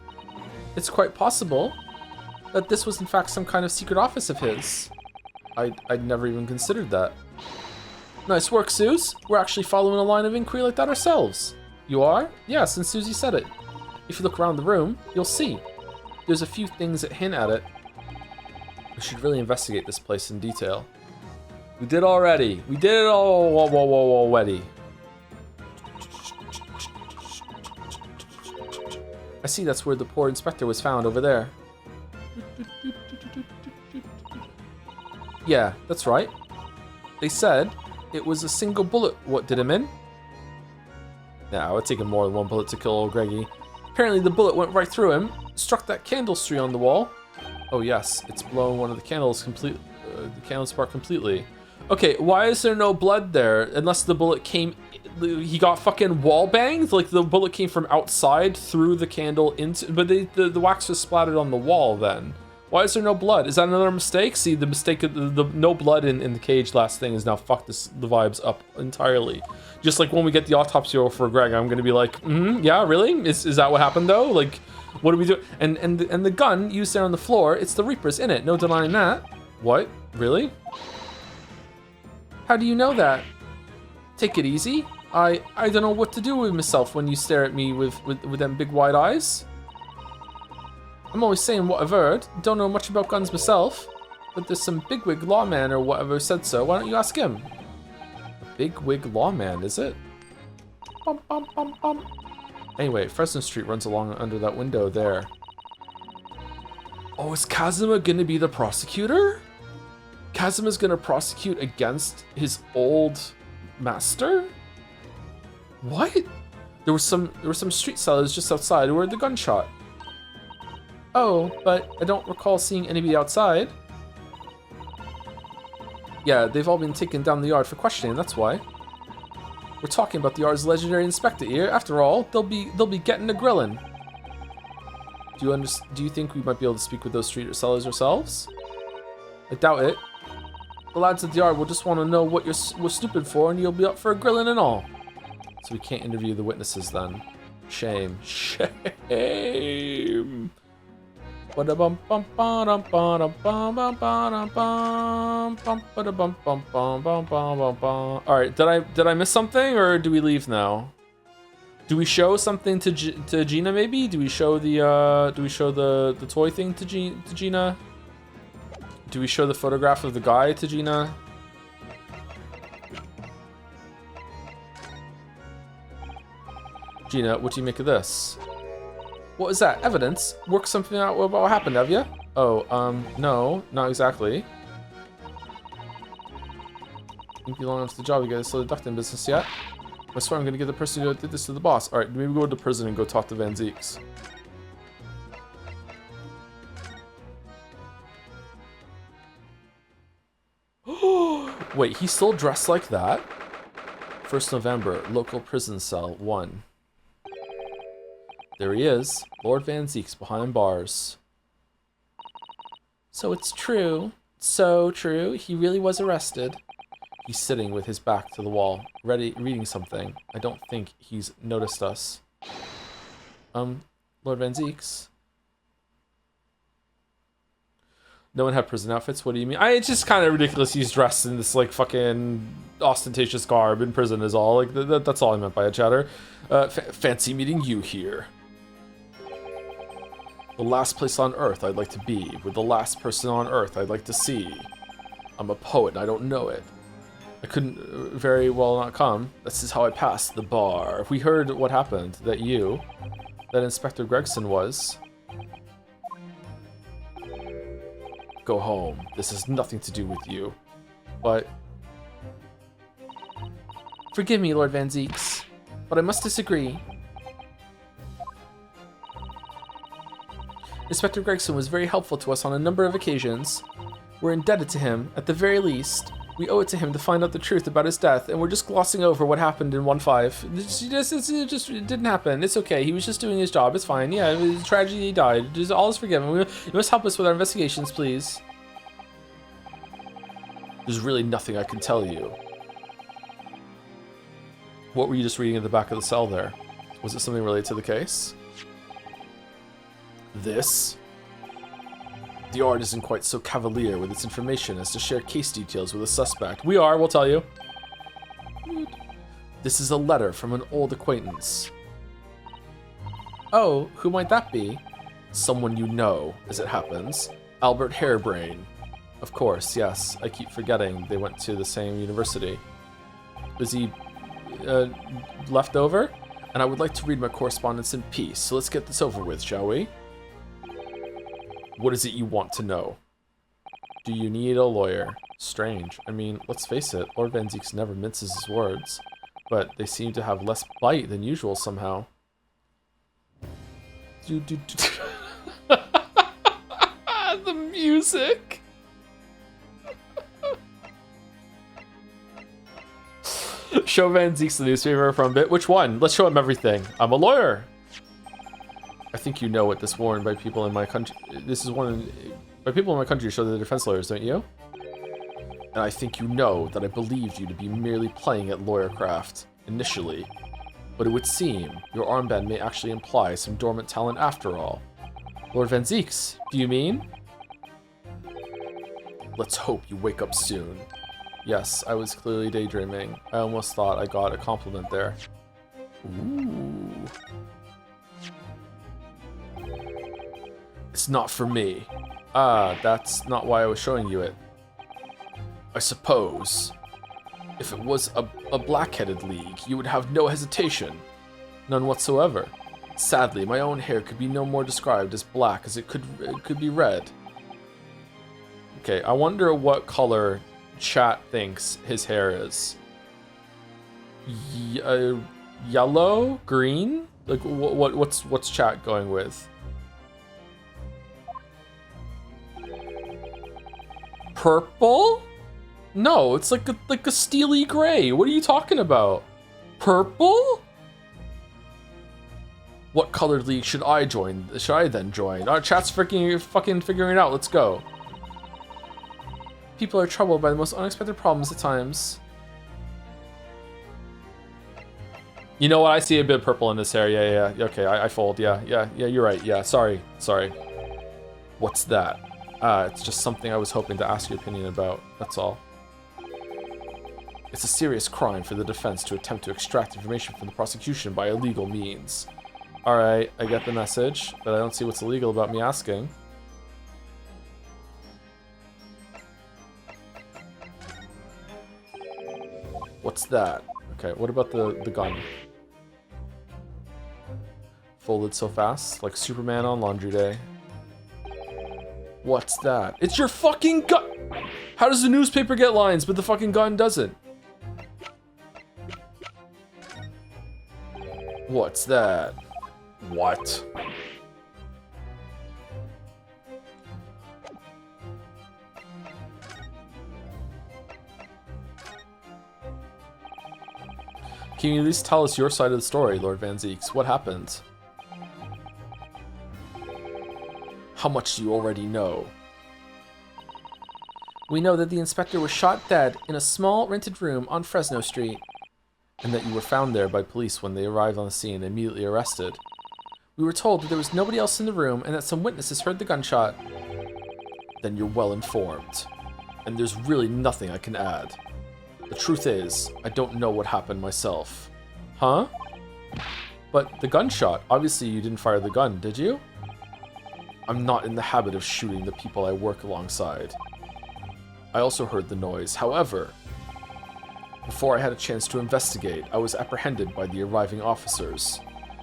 it's quite possible that this was in fact some kind of secret office of his. I'd never even considered that. Nice work, Suze. We're actually following a line of inquiry like that ourselves. You are? Yes, and Susie said it. If you look around the room, you'll see. There's a few things that hint at it. We should really investigate this place in detail. We did already. We did it all already. I see that's where the poor inspector was found over there. Yeah, that's right. They said it was a single bullet what did him in. Yeah, it would take him more than one bullet to kill old Greggy. Apparently the bullet went right through him, struck that candle tree on the wall. Oh yes, it's blown one of the candles the candle spark completely. Okay, why is there no blood there? Unless the bullet came, he got fucking wall banged? Like the bullet came from outside through the candle into, but the wax was splattered on the wall then. Why is there no blood? Is that another mistake? See, the mistake of the no blood in the cage last thing is now fucked the vibes up entirely. Just like when we get the autopsy roll for Greg, I'm gonna be like, yeah, really? Is that what happened though? Like, what do we do? And the gun used there on the floor, it's the Reaper's in it, no denying that. What? Really? How do you know that? Take it easy. I don't know what to do with myself when you stare at me with them big wide eyes. I'm always saying what I've heard. Don't know much about guns myself, but there's some bigwig lawman or whatever said so. Why don't you ask him? A bigwig lawman, is it? Bum, bum, bum, bum. Anyway, Fresno Street runs along under that window there. Oh, is Kazuma gonna be the prosecutor? Kazuma's gonna prosecute against his old master? What? There were some street sellers just outside who heard the gunshot. Oh, but I don't recall seeing anybody outside. Yeah, they've all been taken down the yard for questioning, that's why. We're talking about the yard's legendary inspector here. After all, they'll be getting a grillin'. Do you think we might be able to speak with those street sellers ourselves? I doubt it. The lads at the yard will just want to know what we're stupid for, and you'll be up for a grillin' and all. So we can't interview the witnesses then. Shame. Shame. Alright, did I miss something, or do we leave now? Do we show something to Gina maybe? Do we show the toy thing to Gina? Do we show the photograph of the guy to Gina? Gina, what do you make of this? What is that? Evidence? Work something out about what happened, have you? Oh, no, not exactly. Think you long enough to the job, you guys still deducting business yet? I swear I'm gonna get the person who did this to the boss. Alright, maybe go to prison and go talk to Van Zeeks. Wait, he's still dressed like that? 1st November, local prison cell 1. There he is, Lord Van Zeeks behind bars. So it's true. So true. He really was arrested. He's sitting with his back to the wall, reading something. I don't think he's noticed us. Lord Van Zeeks? No one had prison outfits? What do you mean? It's just kind of ridiculous he's dressed in this, like, fucking ostentatious garb in prison is all. Like, that's all I meant by a chatter. Fancy meeting you here. The last place on Earth I'd like to be, with the last person on Earth I'd like to see. I'm a poet and I don't know it. I couldn't very well not come. This is how I passed the bar. We heard what happened, that Inspector Gregson was. Go home. This has nothing to do with you. But... Forgive me, Lord Van Zeeks, but I must disagree. Inspector Gregson was very helpful to us on a number of occasions. We're indebted to him, at the very least. We owe it to him to find out the truth about his death, and we're just glossing over what happened in 1-5. It didn't happen. It's okay. He was just doing his job. It's fine. Yeah, it was a tragedy. He died. Just all is forgiven. You must help us with our investigations, please. There's really nothing I can tell you. What were you just reading at the back of the cell there? Was it something related to the case? This? The art isn't quite so cavalier with its information as to share case details with a suspect. We'll tell you. This is a letter from an old acquaintance. Oh, who might that be? Someone you know, as it happens. Albert Harebrain. Of course, yes. I keep forgetting they went to the same university. Is he left over? And I would like to read my correspondence in peace, so let's get this over with, shall we? What is it you want to know? Do you need a lawyer? Strange. I mean, let's face it, Lord Van Zeeks never minces his words, but they seem to have less bite than usual somehow. The music! Show Van Zeeks the newspaper from a bit. Which one? Let's show him everything. I'm a lawyer! I think you know what this warned by people in my country. This is by people in my country to show the defense lawyers, don't you? And I think you know that I believed you to be merely playing at lawyercraft, initially. But it would seem your armband may actually imply some dormant talent after all. Lord Van Zeeks, do you mean? Let's hope you wake up soon. Yes, I was clearly daydreaming. I almost thought I got a compliment there. Ooh. It's not for me. Ah, that's not why I was showing you it. I suppose. If it was a black-headed league, you would have no hesitation. None whatsoever. Sadly, my own hair could be no more described as black as it could be red. Okay, I wonder what color chat thinks his hair is. Yellow? Green? Like, what's chat going with? Purple? No, it's like a steely gray. What are you talking about? Purple? What colored league should I join? Should I then join? Our chat's fucking figuring it out. Let's go. People are troubled by the most unexpected problems at times. You know what? I see a bit of purple in this hair. Yeah. Okay, I fold. Yeah. You're right. Yeah. Sorry. What's that? It's just something I was hoping to ask your opinion about, that's all. It's a serious crime for the defense to attempt to extract information from the prosecution by illegal means. Alright, I get the message, but I don't see what's illegal about me asking. What's that? Okay, what about the gun? Folded so fast, like Superman on laundry day. What's that? It's your fucking gun! How does the newspaper get lines, but the fucking gun doesn't? What's that? What? Can you at least tell us your side of the story, Lord Van Zeeks? What happened? How much do you already know? We know that the inspector was shot dead in a small rented room on Fresno Street, and that you were found there by police when they arrived on the scene and immediately arrested. We were told that there was nobody else in the room and that some witnesses heard the gunshot. Then you're well informed, and there's really nothing I can add. The truth is, I don't know what happened myself. Huh? But the gunshot, obviously you didn't fire the gun, did you? I'm not in the habit of shooting the people I work alongside. I also heard the noise. However, before I had a chance to investigate, I was apprehended by the arriving officers.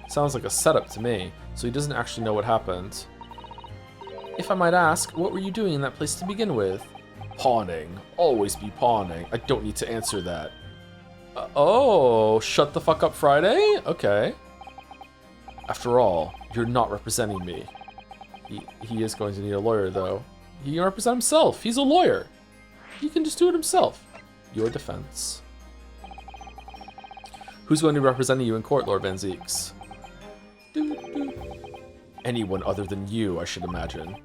Sounds like a setup to me, so he doesn't actually know what happened. If I might ask, what were you doing in that place to begin with? Pawning. Always be pawning. I don't need to answer that. Oh, shut the fuck up Friday? Okay. After all, you're not representing me. He is going to need a lawyer, though. He can represent himself. He's a lawyer. He can just do it himself. Your defense. Who's going to be representing you in court, Lord Van Zeeks? Anyone other than you, I should imagine.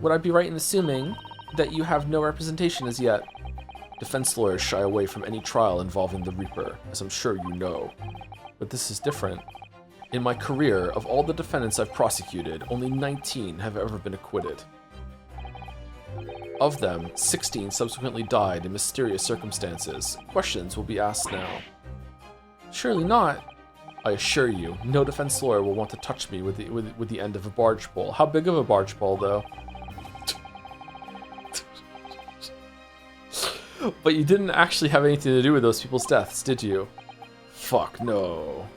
Would I be right in assuming that you have no representation as yet? Defense lawyers shy away from any trial involving the Reaper, as I'm sure you know. But this is different. In my career, of all the defendants I've prosecuted, only 19 have ever been acquitted. Of them, 16 subsequently died in mysterious circumstances. Questions will be asked now. Surely not. I assure you, no defense lawyer will want to touch me with the end of a barge pole. How big of a barge pole, though? But you didn't actually have anything to do with those people's deaths, did you? Fuck no.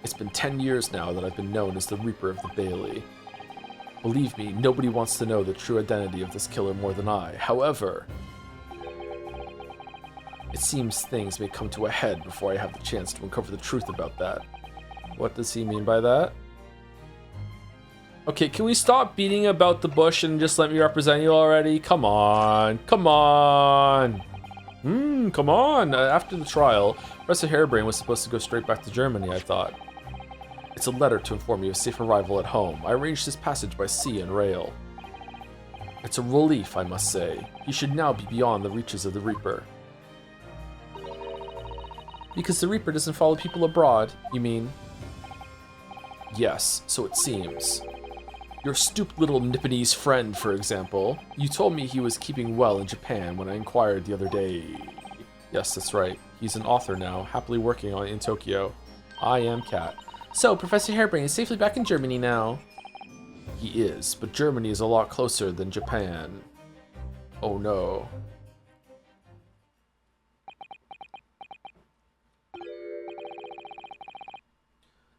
It's been 10 years now that I've been known as the Reaper of the Bailey. Believe me, nobody wants to know the true identity of this killer more than I. However, it seems things may come to a head before I have the chance to uncover the truth about that. What does he mean by that? Okay, can we stop beating about the bush and just let me represent you already? Come on. Come on. Come on. After the trial, Professor Harebrain was supposed to go straight back to Germany, I thought. It's a letter to inform you of safe arrival at home. I arranged his passage by sea and rail. It's a relief, I must say. He should now be beyond the reaches of the Reaper. Because the Reaper doesn't follow people abroad, you mean? Yes, so it seems. Your stupid little Nipponese friend, for example. You told me he was keeping well in Japan when I inquired the other day. Yes, that's right. He's an author now, happily working on it in Tokyo. I am Cat. So, Professor Harebrain is safely back in Germany now. He is, but Germany is a lot closer than Japan. Oh no.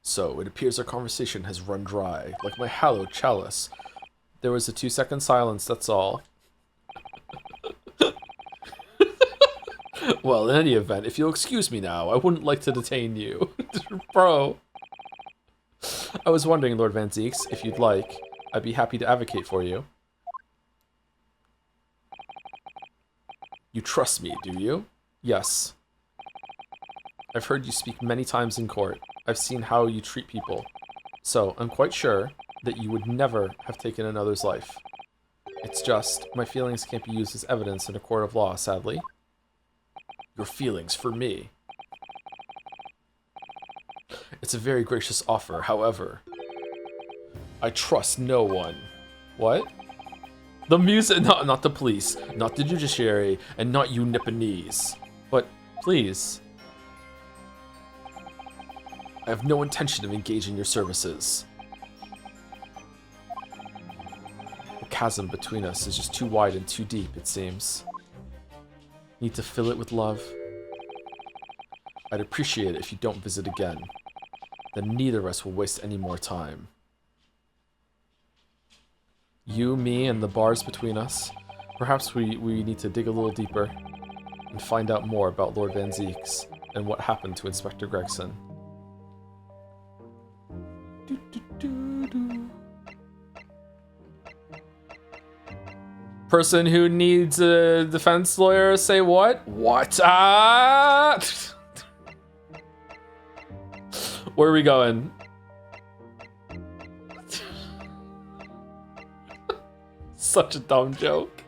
So, it appears our conversation has run dry, like my hallowed chalice. There was a 2-second silence, that's all. Well, in any event, if you'll excuse me now, I wouldn't like to detain you. Bro. I was wondering, Lord Van Zeeks, if you'd like, I'd be happy to advocate for you. You trust me, do you? Yes. I've heard you speak many times in court. I've seen how you treat people. So, I'm quite sure that you would never have taken another's life. It's just, my feelings can't be used as evidence in a court of law, sadly. Your feelings for me. It's a very gracious offer, however. I trust no one. What? The music, not the police, not the judiciary, and not you Nipponese. But please. I have no intention of engaging your services. The chasm between us is just too wide and too deep, it seems. Need to fill it with love. I'd appreciate it if you don't visit again. Then neither of us will waste any more time. You, me, and the bars between us. Perhaps we need to dig a little deeper and find out more about Lord Van Zeeks and what happened to Inspector Gregson. Person who needs a defense lawyer, say what? What? Ah! Where are we going? Such a dumb joke.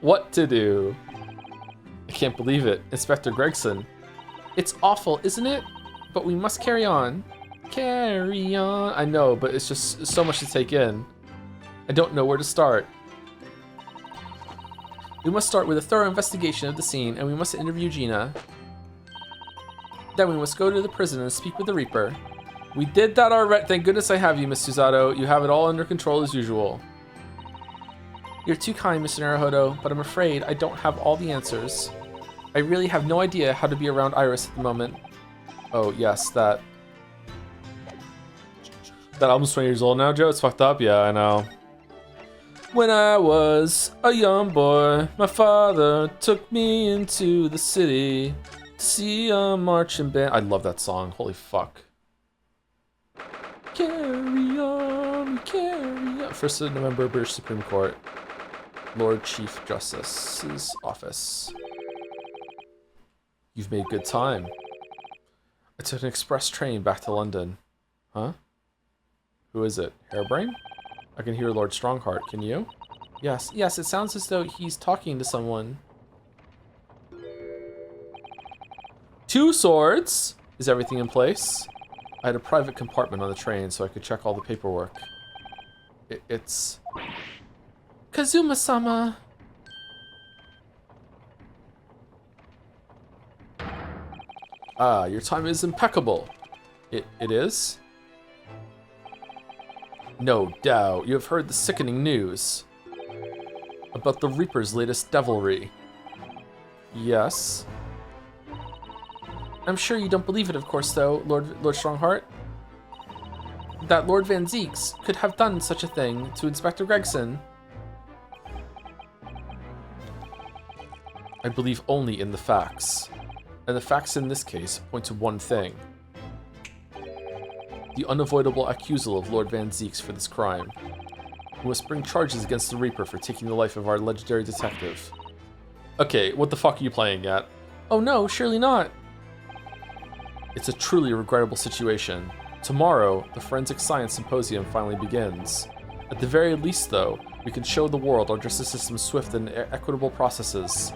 What to do? I can't believe it. Inspector Gregson. It's awful, isn't it? But we must carry on. Carry on. I know, but it's just so much to take in. I don't know where to start. We must start with a thorough investigation of the scene, and we must interview Gina. Then we must go to the prison and speak with the Reaper. We did that already. Thank goodness I have you, Miss Susato. You have it all under control as usual. You're too kind, Mr. Naruhodo, but I'm afraid I don't have all the answers. I really have no idea how to be around Iris at the moment. Oh, yes, that album's 20 years old now, Joe. It's fucked up. Yeah, I know. When I was a young boy, my father took me into the city to see a marching band. I love that song. Holy fuck. Carry on, carry on. 1st of November, British Supreme Court. Lord Chief Justice's office. You've made good time. I took an express train back to London. Huh? Who is it? Hairbrain? I can hear Lord Strongheart. Can you? Yes, it sounds as though he's talking to someone. 2 swords! Is everything in place? I had a private compartment on the train so I could check all the paperwork. It's... Kazuma-sama! Ah, your time is impeccable. It is? No doubt, you have heard the sickening news about the Reaper's latest devilry. Yes. I'm sure you don't believe it, of course, though, Lord Strongheart. That Lord Van Zeeks could have done such a thing to Inspector Gregson. I believe only in the facts. And the facts in this case point to one thing. The unavoidable accusal of Lord Van Zeeks for this crime. We must bring charges against the Reaper for taking the life of our legendary detective. Okay, what the fuck are you playing at? Oh no, surely not. It's a truly regrettable situation. Tomorrow, the Forensic Science Symposium finally begins. At the very least, though, we can show the world our justice system's swift and equitable processes.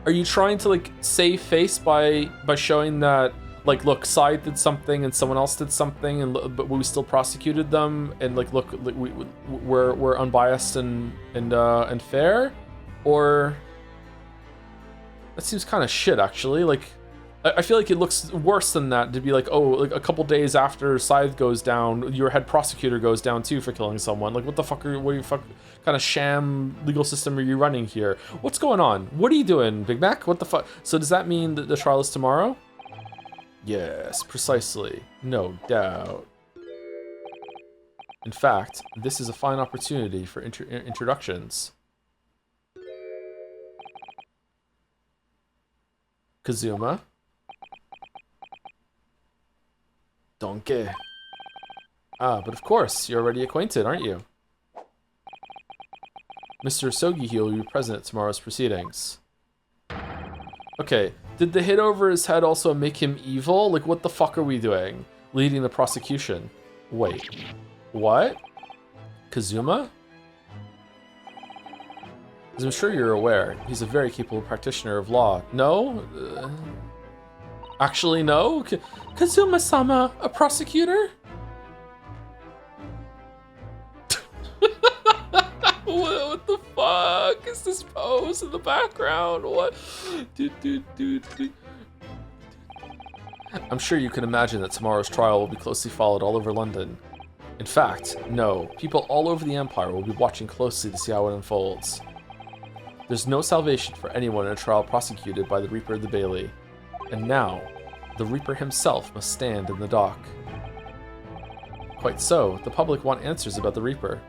Are you trying to, like, save face by showing that, like, look, Scythe did something and someone else did something, and but we still prosecuted them, and like, look, we're unbiased and fair? Or that seems kind of shit, actually. Like, I feel like it looks worse than that to be like, oh, like a couple days after Scythe goes down, your head prosecutor goes down too for killing someone. Like, what the fuck kind of sham legal system are you running here? What's going on? What are you doing, Big Mac? What the fuck? So does that mean that the trial is tomorrow? Yes, precisely. No doubt. In fact, this is a fine opportunity for introductions. Kazuma. Donkey. Ah, but of course, you're already acquainted, aren't you? Mr. Sogihil will be present at tomorrow's proceedings. Okay, did the hit over his head also make him evil? Like, what the fuck are we doing? Leading the prosecution. Wait, what? Kazuma? As I'm sure you're aware, he's a very capable practitioner of law. No? Actually, no? Kazuma-sama, a prosecutor? What the fuck is this pose in the background? What? I'm sure you can imagine that tomorrow's trial will be closely followed all over London. In fact, no, people all over the Empire will be watching closely to see how it unfolds. There's no salvation for anyone in a trial prosecuted by the Reaper of the Bailey. And now, the Reaper himself must stand in the dock. Quite so, the public want answers about the Reaper.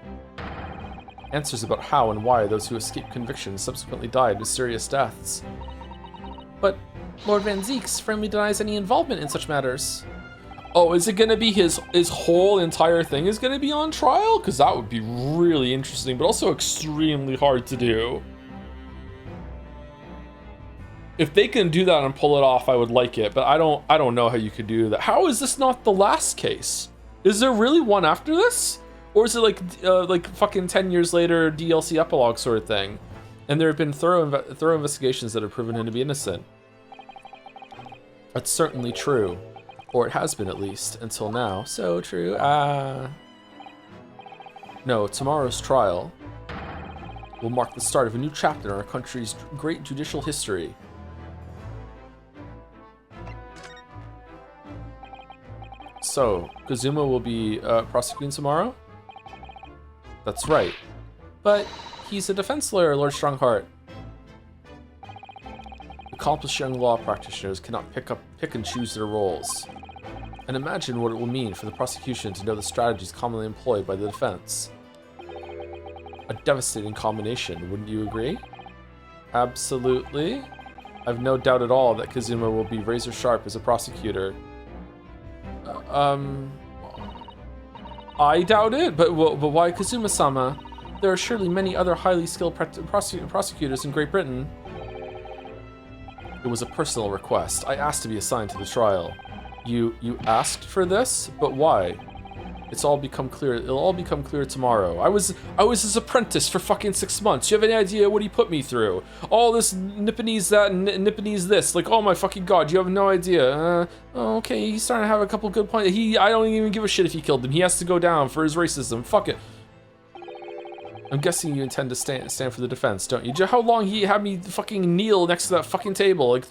Answers about how and why those who escaped conviction subsequently died mysterious deaths. But Lord Van Zeeks firmly denies any involvement in such matters. Oh, is it gonna be his whole entire thing is gonna be on trial? Because that would be really interesting, but also extremely hard to do. If they can do that and pull it off, I would like it, but I don't know how you could do that. How is this not the last case? Is there really one after this? Or is it like fucking 10 years later DLC epilogue sort of thing? And there have been thorough investigations that have proven him to be innocent. That's certainly true. Or it has been, at least, until now. So true. No, tomorrow's trial will mark the start of a new chapter in our country's great judicial history. So, Kazuma will be prosecuting tomorrow? That's right. But he's a defense lawyer, Lord Strongheart. Accomplished young law practitioners cannot pick and choose their roles. And imagine what it will mean for the prosecution to know the strategies commonly employed by the defense. A devastating combination, wouldn't you agree? Absolutely. I've no doubt at all that Kazuma will be razor sharp as a prosecutor. I doubt it, but why Kazuma-sama? There are surely many other highly skilled prosecutors in Great Britain. It was a personal request. I asked to be assigned to the trial. You asked for this? But why? It'll all become clear tomorrow. I was his apprentice for fucking 6 months. You have any idea what he put me through? All this Nipponese that and Nipponese this. Like, oh my fucking god, you have no idea. Okay, he's starting to have a couple good points. I don't even give a shit if he killed him. He has to go down for his racism. Fuck it. I'm guessing you intend to stand for the defense, don't you? How long he had me fucking kneel next to that fucking table? Like,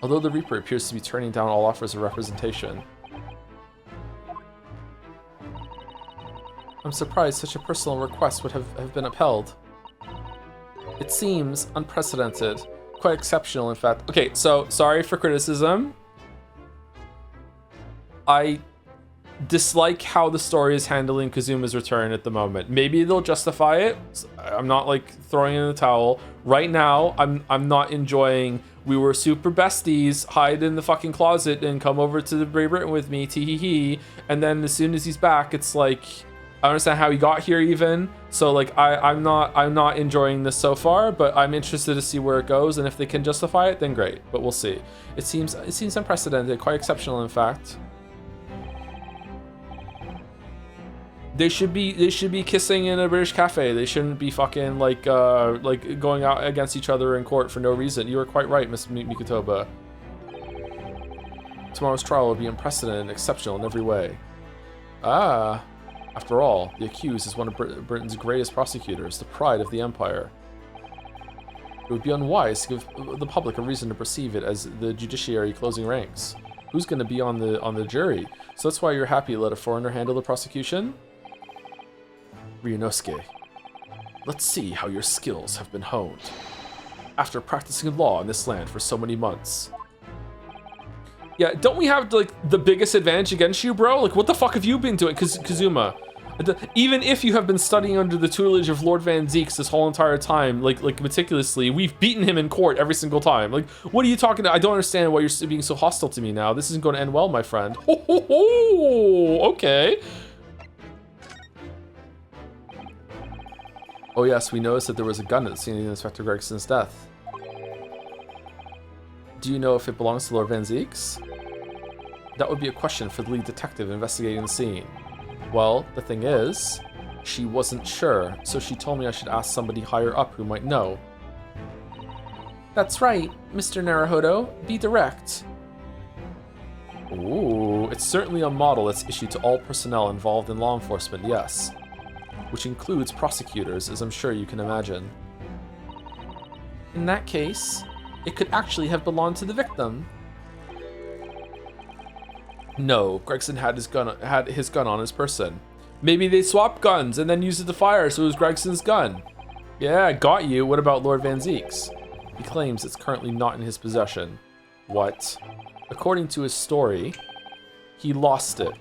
although the Reaper appears to be turning down all offers of representation, I'm surprised such a personal request would have been upheld. It seems unprecedented, quite exceptional in fact. Okay, so sorry for criticism. I dislike how the story is handling Kazuma's return at the moment. Maybe they'll justify it. I'm not like throwing in the towel. Right now, I'm not enjoying we were super besties, hide in the fucking closet and come over to the Great Britain with me, tee-hee-hee. And then as soon as he's back, it's like, I understand how he got here even. So like I'm not enjoying this so far, but I'm interested to see where it goes, and if they can justify it, then great. But we'll see. It seems unprecedented, quite exceptional in fact. They should be kissing in a British cafe. They shouldn't be fucking like going out against each other in court for no reason. You are quite right, Miss Mikotoba. Tomorrow's trial will be unprecedented and exceptional in every way. After all, the accused is one of Britain's greatest prosecutors, the pride of the Empire. It would be unwise to give the public a reason to perceive it as the judiciary closing ranks. Who's going to be on the jury? So that's why you're happy to let a foreigner handle the prosecution? Ryunosuke, let's see how your skills have been honed. After practicing law in this land for so many months. Yeah, don't we have like the biggest advantage against you, bro? Like, what the fuck have you been doing, Kazuma? Even if you have been studying under the tutelage of Lord Van Zeeks this whole entire time, like meticulously, we've beaten him in court every single time. Like, what are you talking about? I don't understand why you're being so hostile to me now. This isn't going to end well, my friend. Ho, ho, ho. Okay. Oh yes, we noticed that there was a gun at the scene of Inspector Gregson's death. Do you know if it belongs to Lord Van Zeeks? That would be a question for the lead detective investigating the scene. Well, the thing is, she wasn't sure, so she told me I should ask somebody higher up who might know. That's right, Mr. Naruhodo. Be direct. Ooh, it's certainly a model that's issued to all personnel involved in law enforcement, yes. Which includes prosecutors, as I'm sure you can imagine. In that case, it could actually have belonged to the victim. No, Gregson had his gun on his person. Maybe they swapped guns and then used it to fire, so it was Gregson's gun. Yeah, got you. What about Lord Van Zeek's? He claims it's currently not in his possession. What? According to his story, he lost it.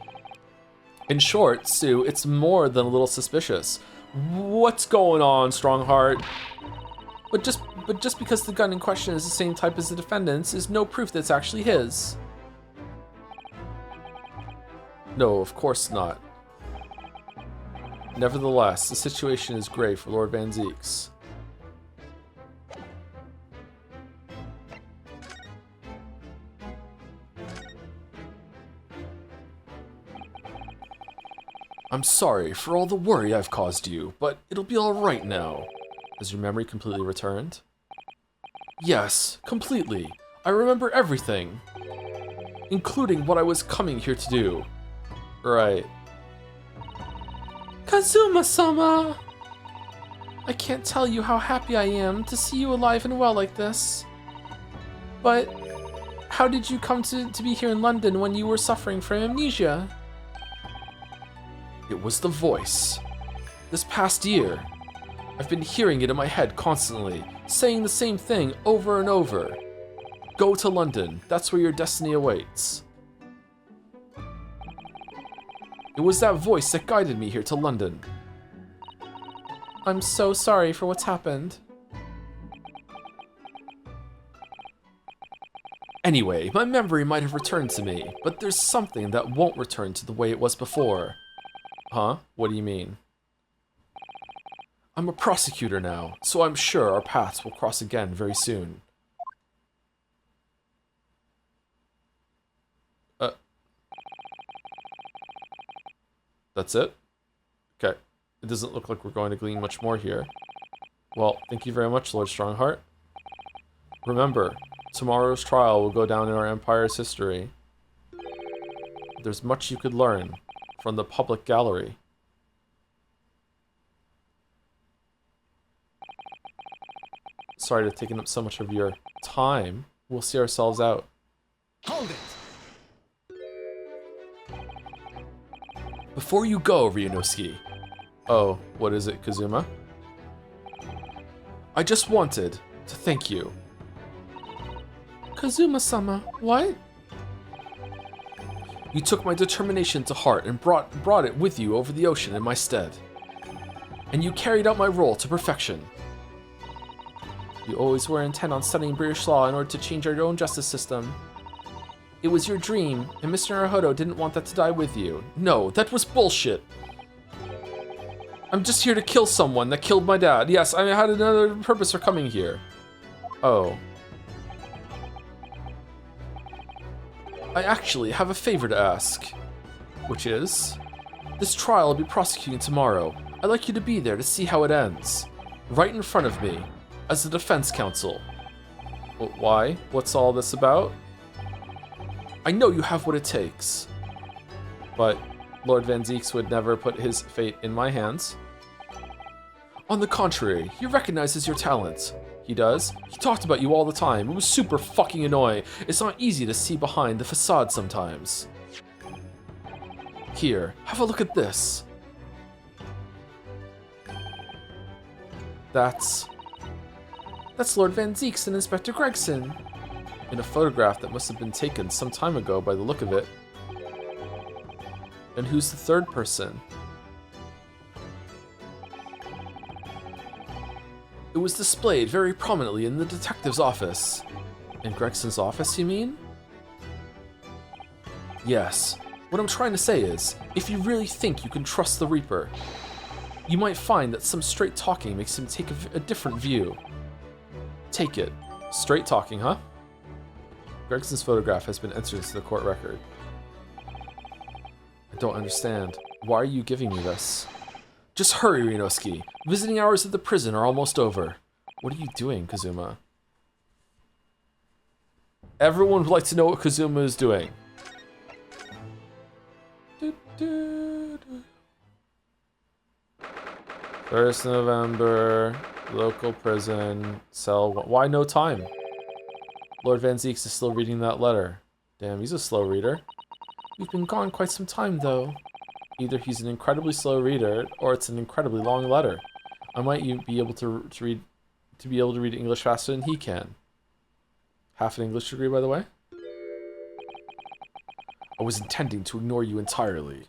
In short, Sue, it's more than a little suspicious. What's going on, Strongheart? But just because the gun in question is the same type as the defendant's is no proof that it's actually his. No, of course not. Nevertheless, the situation is grave for Lord Van Zeek's. I'm sorry for all the worry I've caused you, but it'll be alright now. Has your memory completely returned? Yes, completely. I remember everything. Including what I was coming here to do. Right. Kazuma-sama! I can't tell you how happy I am to see you alive and well like this. But how did you come to be here in London when you were suffering from amnesia? It was the voice. This past year, I've been hearing it in my head constantly, saying the same thing over and over. Go to London, that's where your destiny awaits. It was that voice that guided me here to London. I'm so sorry for what's happened. Anyway, my memory might have returned to me, but there's something that won't return to the way it was before. Huh? What do you mean? I'm a prosecutor now, so I'm sure our paths will cross again very soon. That's it? Okay. It doesn't look like we're going to glean much more here. Well, thank you very much, Lord Strongheart. Remember, tomorrow's trial will go down in our Empire's history. There's much you could learn from the public gallery. Sorry to have taken up so much of your time. We'll see ourselves out. Hold it! Before you go, Ryunosuke. Oh, what is it, Kazuma? I just wanted to thank you. Kazuma-sama, what? You took my determination to heart and brought it with you over the ocean in my stead. And you carried out my role to perfection. You always were intent on studying British law in order to change our own justice system. It was your dream, and Mr. Naruhodo didn't want that to die with you. No, that was bullshit. I'm just here to kill someone that killed my dad. Yes, I had another purpose for coming here. Oh. I actually have a favor to ask. Which is? This trial will be prosecuting tomorrow. I'd like you to be there to see how it ends. Right in front of me, as the defense counsel. Why? What's all this about? I know you have what it takes. But Lord Van Zeeks would never put his fate in my hands. On the contrary, he recognizes your talent. He does. He talked about you all the time. It was super fucking annoying. It's not easy to see behind the facade sometimes. Here, have a look at this. That's Lord Van Zeeks and Inspector Gregson. In a photograph that must have been taken some time ago by the look of it. And who's the third person? It was displayed very prominently in the detective's office. In Gregson's office, you mean? Yes. What I'm trying to say is, if you really think you can trust the Reaper, you might find that some straight talking makes him take a different view. Take it. Straight talking, huh? Gregson's photograph has been entered into the court record. I don't understand. Why are you giving me this? Just hurry, Rinosuke. Visiting hours at the prison are almost over. What are you doing, Kazuma? Everyone would like to know what Kazuma is doing. 1st November, local prison, cell 1. Why no time? Lord Van Zeeks is still reading that letter. Damn, he's a slow reader. We've been gone quite some time, though. Either he's an incredibly slow reader, or it's an incredibly long letter. I might even be able to read English faster than he can. Half an English degree, by the way. I was intending to ignore you entirely.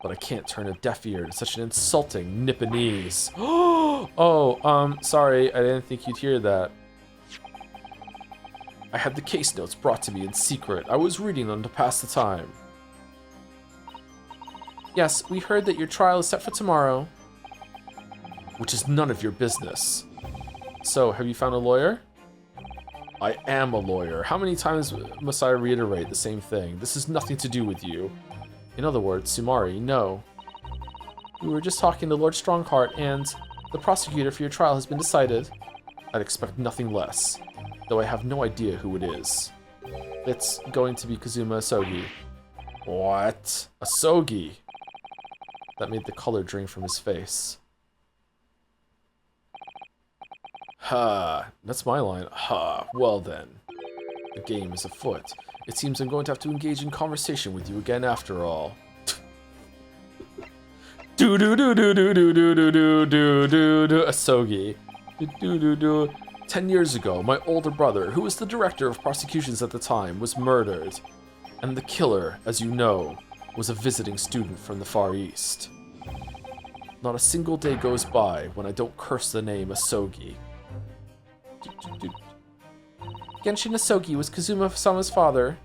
But I can't turn a deaf ear to such an insulting Nipponese. Oh, sorry, I didn't think you'd hear that. I had the case notes brought to me in secret. I was reading them to pass the time. Yes, we heard that your trial is set for tomorrow. Which is none of your business. So, have you found a lawyer? I am a lawyer. How many times must I reiterate the same thing? This has nothing to do with you. In other words, Sumari, no. We were just talking to Lord Strongheart, and the prosecutor for your trial has been decided. I'd expect nothing less, though I have no idea who it is. It's going to be Kazuma Asogi. What? Asogi? That made the color drain from his face. Ha, that's my line. Ha, well then. The game is afoot. It seems I'm going to have to engage in conversation with you again after all. Do do do do do do do do do do do do Asogi. Do do do do. 10 years ago, my older brother, who was the director of prosecutions at the time, was murdered. And the killer, as you know, was a visiting student from the Far East. Not a single day goes by when I don't curse the name Asogi. Genshin Asogi was Kazuma-sama's father.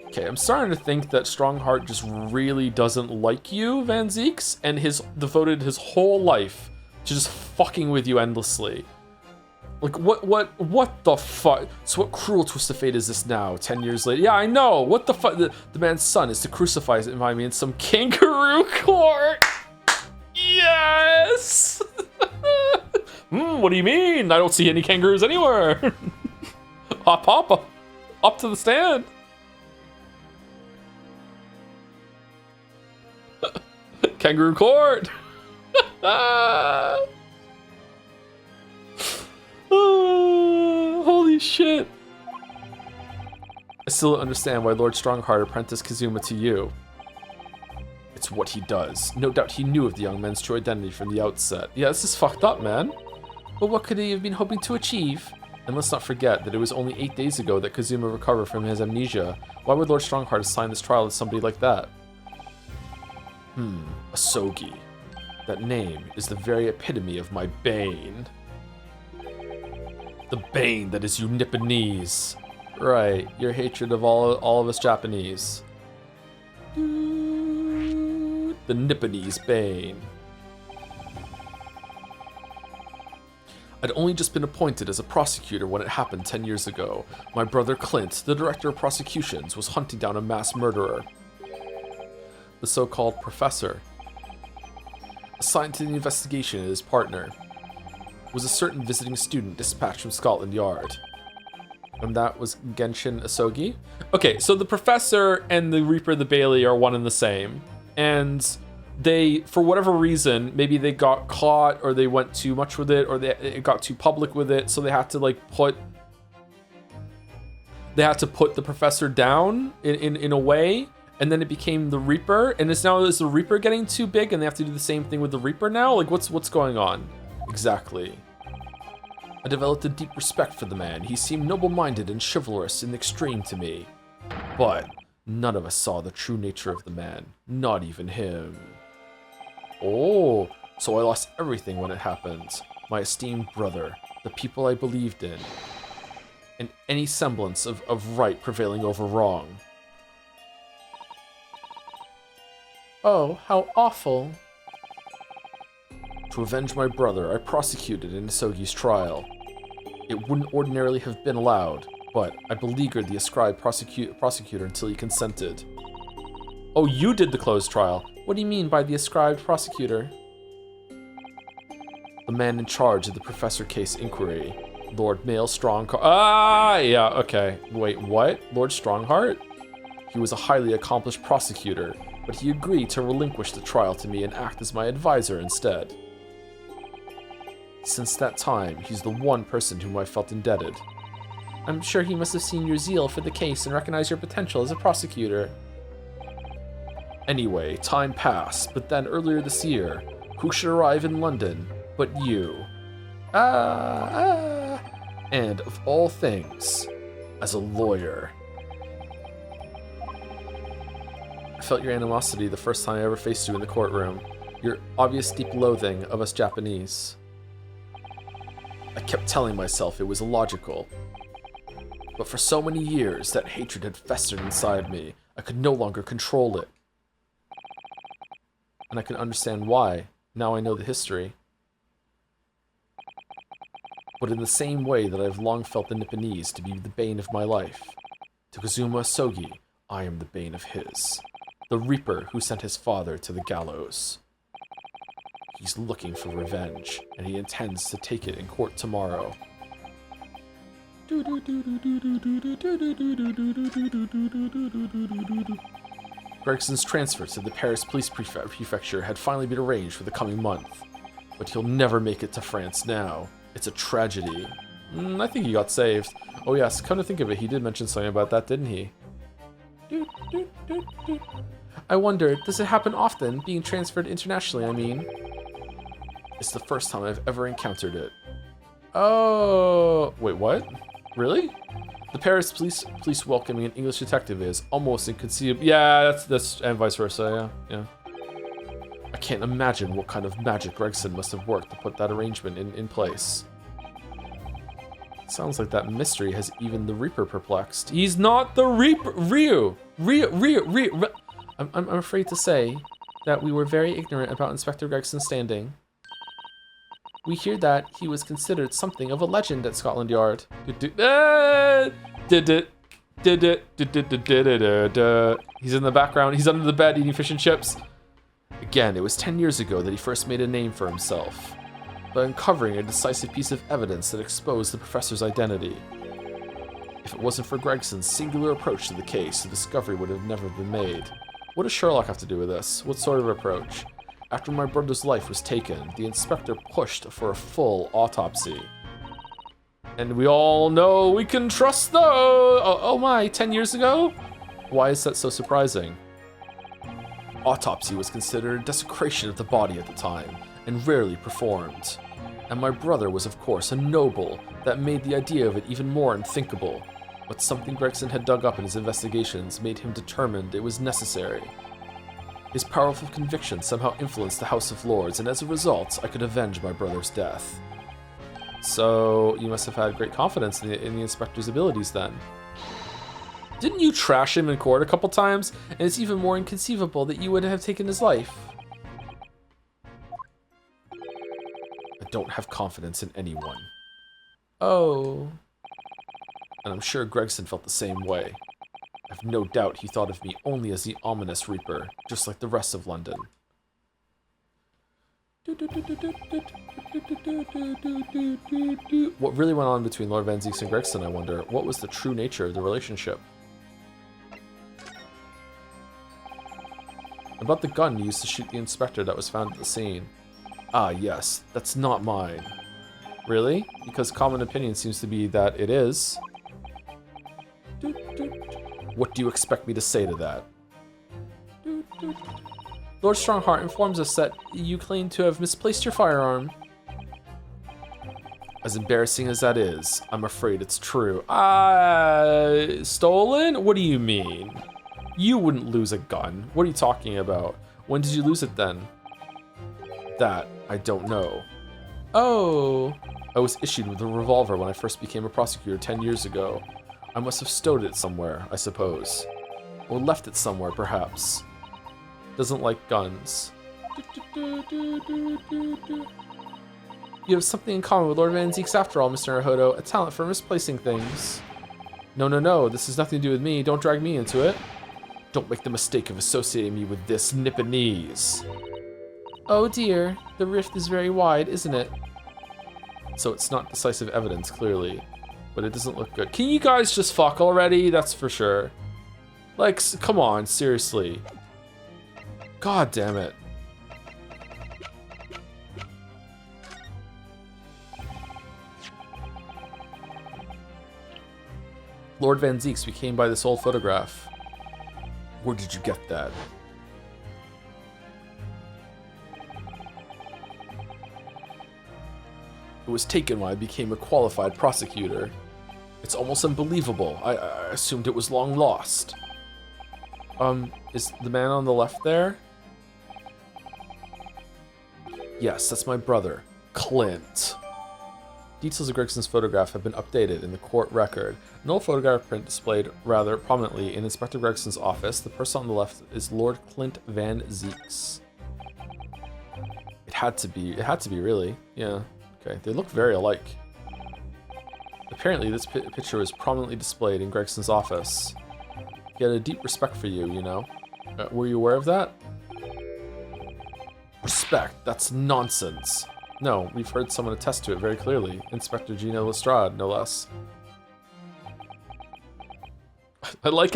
Okay, I'm starting to think that Strongheart just really doesn't like you, Van Zeeks, and devoted his whole life to just fucking with you endlessly. Like, what the fuck? So what cruel twist of fate is this now, 10 years later? Yeah, I know, what the fuck? The man's son is to crucify me in some kangaroo court! Yes! What do you mean? I don't see any kangaroos anywhere. Hop, up to the stand. Kangaroo court. Oh, holy shit. I still don't understand why Lord Strongheart apprenticed Kazuma to you. It's what he does. No doubt he knew of the young man's true identity from the outset. Yeah, this is fucked up, man. But what could he have been hoping to achieve? And let's not forget that it was only 8 days ago that Kazuma recovered from his amnesia. Why would Lord Strongheart assign this trial to somebody like that? Asogi. That name is the very epitome of my bane. The bane that is you Nipponese. Right, your hatred of all of us Japanese. The Nipponese bane. I'd only just been appointed as a prosecutor when it happened 10 years ago. My brother Clint, the director of prosecutions, was hunting down a mass murderer. The so-called professor, assigned to the investigation as his partner, was a certain visiting student dispatched from Scotland Yard. And that was Genshin Asogi? Okay, so the professor and the Reaper of the Bailey are one and the same. And they, for whatever reason, maybe they got caught or they went too much with it or it got too public with it, so they had to put the professor down in a way, and then it became the Reaper, and is the Reaper getting too big and they have to do the same thing with the Reaper now? Like, what's going on? Exactly. I developed a deep respect for the man. He seemed noble-minded and chivalrous in the extreme to me. But none of us saw the true nature of the man. Not even him. Oh, so I lost everything when it happened. My esteemed brother, the people I believed in, and any semblance of right prevailing over wrong. Oh, how awful. To avenge my brother, I prosecuted in Asogi's trial. It wouldn't ordinarily have been allowed, but I beleaguered the ascribed prosecutor until he consented. Oh, you did the closed trial. What do you mean by the ascribed prosecutor? The man in charge of the Professor case inquiry. Lord Mail Strongheart. Ah, yeah, okay. Wait, what? Lord Strongheart? He was a highly accomplished prosecutor, but he agreed to relinquish the trial to me and act as my advisor instead. Since that time, he's the one person whom I felt indebted. I'm sure he must have seen your zeal for the case and recognized your potential as a prosecutor. Anyway, time passed, but then earlier this year, who should arrive in London but you? And of all things, as a lawyer. I felt your animosity the first time I ever faced you in the courtroom. Your obvious deep loathing of us Japanese. I kept telling myself it was illogical. But for so many years, that hatred had festered inside me. I could no longer control it. And I can understand why. Now I know the history. But in the same way that I've long felt the Nipponese to be the bane of my life, to Kazuma Sogi, I am the bane of his. The Reaper who sent his father to the gallows. He's looking for revenge, and he intends to take it in court tomorrow. Gregson's transfer to the Paris police prefecture had finally been arranged for the coming month, but he'll never make it to France now. It's a tragedy. I think he got saved. Oh yes, come to think of it, he did mention something about that, didn't he? I wonder, does it happen often, being transferred internationally, I mean? It's the first time I've ever encountered it. Oh, wait, what? Really? The Paris police welcoming an English detective is almost inconceivable. Yeah, that's and vice versa. Yeah. I can't imagine what kind of magic Gregson must have worked to put that arrangement in place. Sounds like that mystery has even the Reaper perplexed. He's not the Reaper. Ryu. I'm afraid to say that we were very ignorant about Inspector Gregson's standing. We hear that he was considered something of a legend at Scotland Yard. He's in the background. He's under the bed eating fish and chips. Again, it was 10 years ago that he first made a name for himself, by uncovering a decisive piece of evidence that exposed the professor's identity. If it wasn't for Gregson's singular approach to the case, the discovery would have never been made. What does Sherlock have to do with this? What sort of approach? After my brother's life was taken, the inspector pushed for a full autopsy. And we all know we can trust those! Oh my, 10 years ago? Why is that so surprising? Autopsy was considered a desecration of the body at the time, and rarely performed. And my brother was of course a noble, that made the idea of it even more unthinkable. But something Gregson had dug up in his investigations made him determined it was necessary. His powerful conviction somehow influenced the House of Lords, and as a result, I could avenge my brother's death. So, you must have had great confidence in the inspector's abilities then. Didn't you trash him in court a couple times? And it's even more inconceivable that you would have taken his life. I don't have confidence in anyone. Oh. And I'm sure Gregson felt the same way. I've no doubt he thought of me only as the ominous Reaper, just like the rest of London. What really went on between Lord Van Zieks and Gregson, I wonder? What was the true nature of the relationship? About the gun used to shoot the inspector that was found at the scene. Ah, yes, that's not mine. Really? Because common opinion seems to be that it is. What do you expect me to say to that? Lord Strongheart informs us that you claim to have misplaced your firearm. As embarrassing as that is, I'm afraid it's true. Stolen? What do you mean? You wouldn't lose a gun. What are you talking about? When did you lose it then? That, I don't know. Oh. I was issued with a revolver when I first became a prosecutor 10 years ago. I must have stowed it somewhere, I suppose. Or left it somewhere, perhaps. Doesn't like guns. You have something in common with Lord Van Zieks after all, Mr. Naruhodo. A talent for misplacing things. No, this has nothing to do with me. Don't drag me into it. Don't make the mistake of associating me with this Nipponese. Oh dear, the rift is very wide, isn't it? So it's not decisive evidence, clearly. But it doesn't look good. Can you guys just fuck already? That's for sure. Like, come on, seriously. God damn it. Lord Van Zeeks, we came by this old photograph. Where did you get that? It was taken when I became a qualified prosecutor. It's almost unbelievable. I assumed it was long lost. Is the man on the left there? Yes, that's my brother, Clint. Details of Gregson's photograph have been updated in the court record. An old photograph print displayed rather prominently in Inspector Gregson's office. The person on the left is Lord Clint Van Zeeks. It had to be really. Yeah. Okay, they look very alike. Apparently, this picture was prominently displayed in Gregson's office. He had a deep respect for you, you know. Were you aware of that? Respect? That's nonsense. No, we've heard someone attest to it very clearly. Inspector Gino Lestrade, no less. I like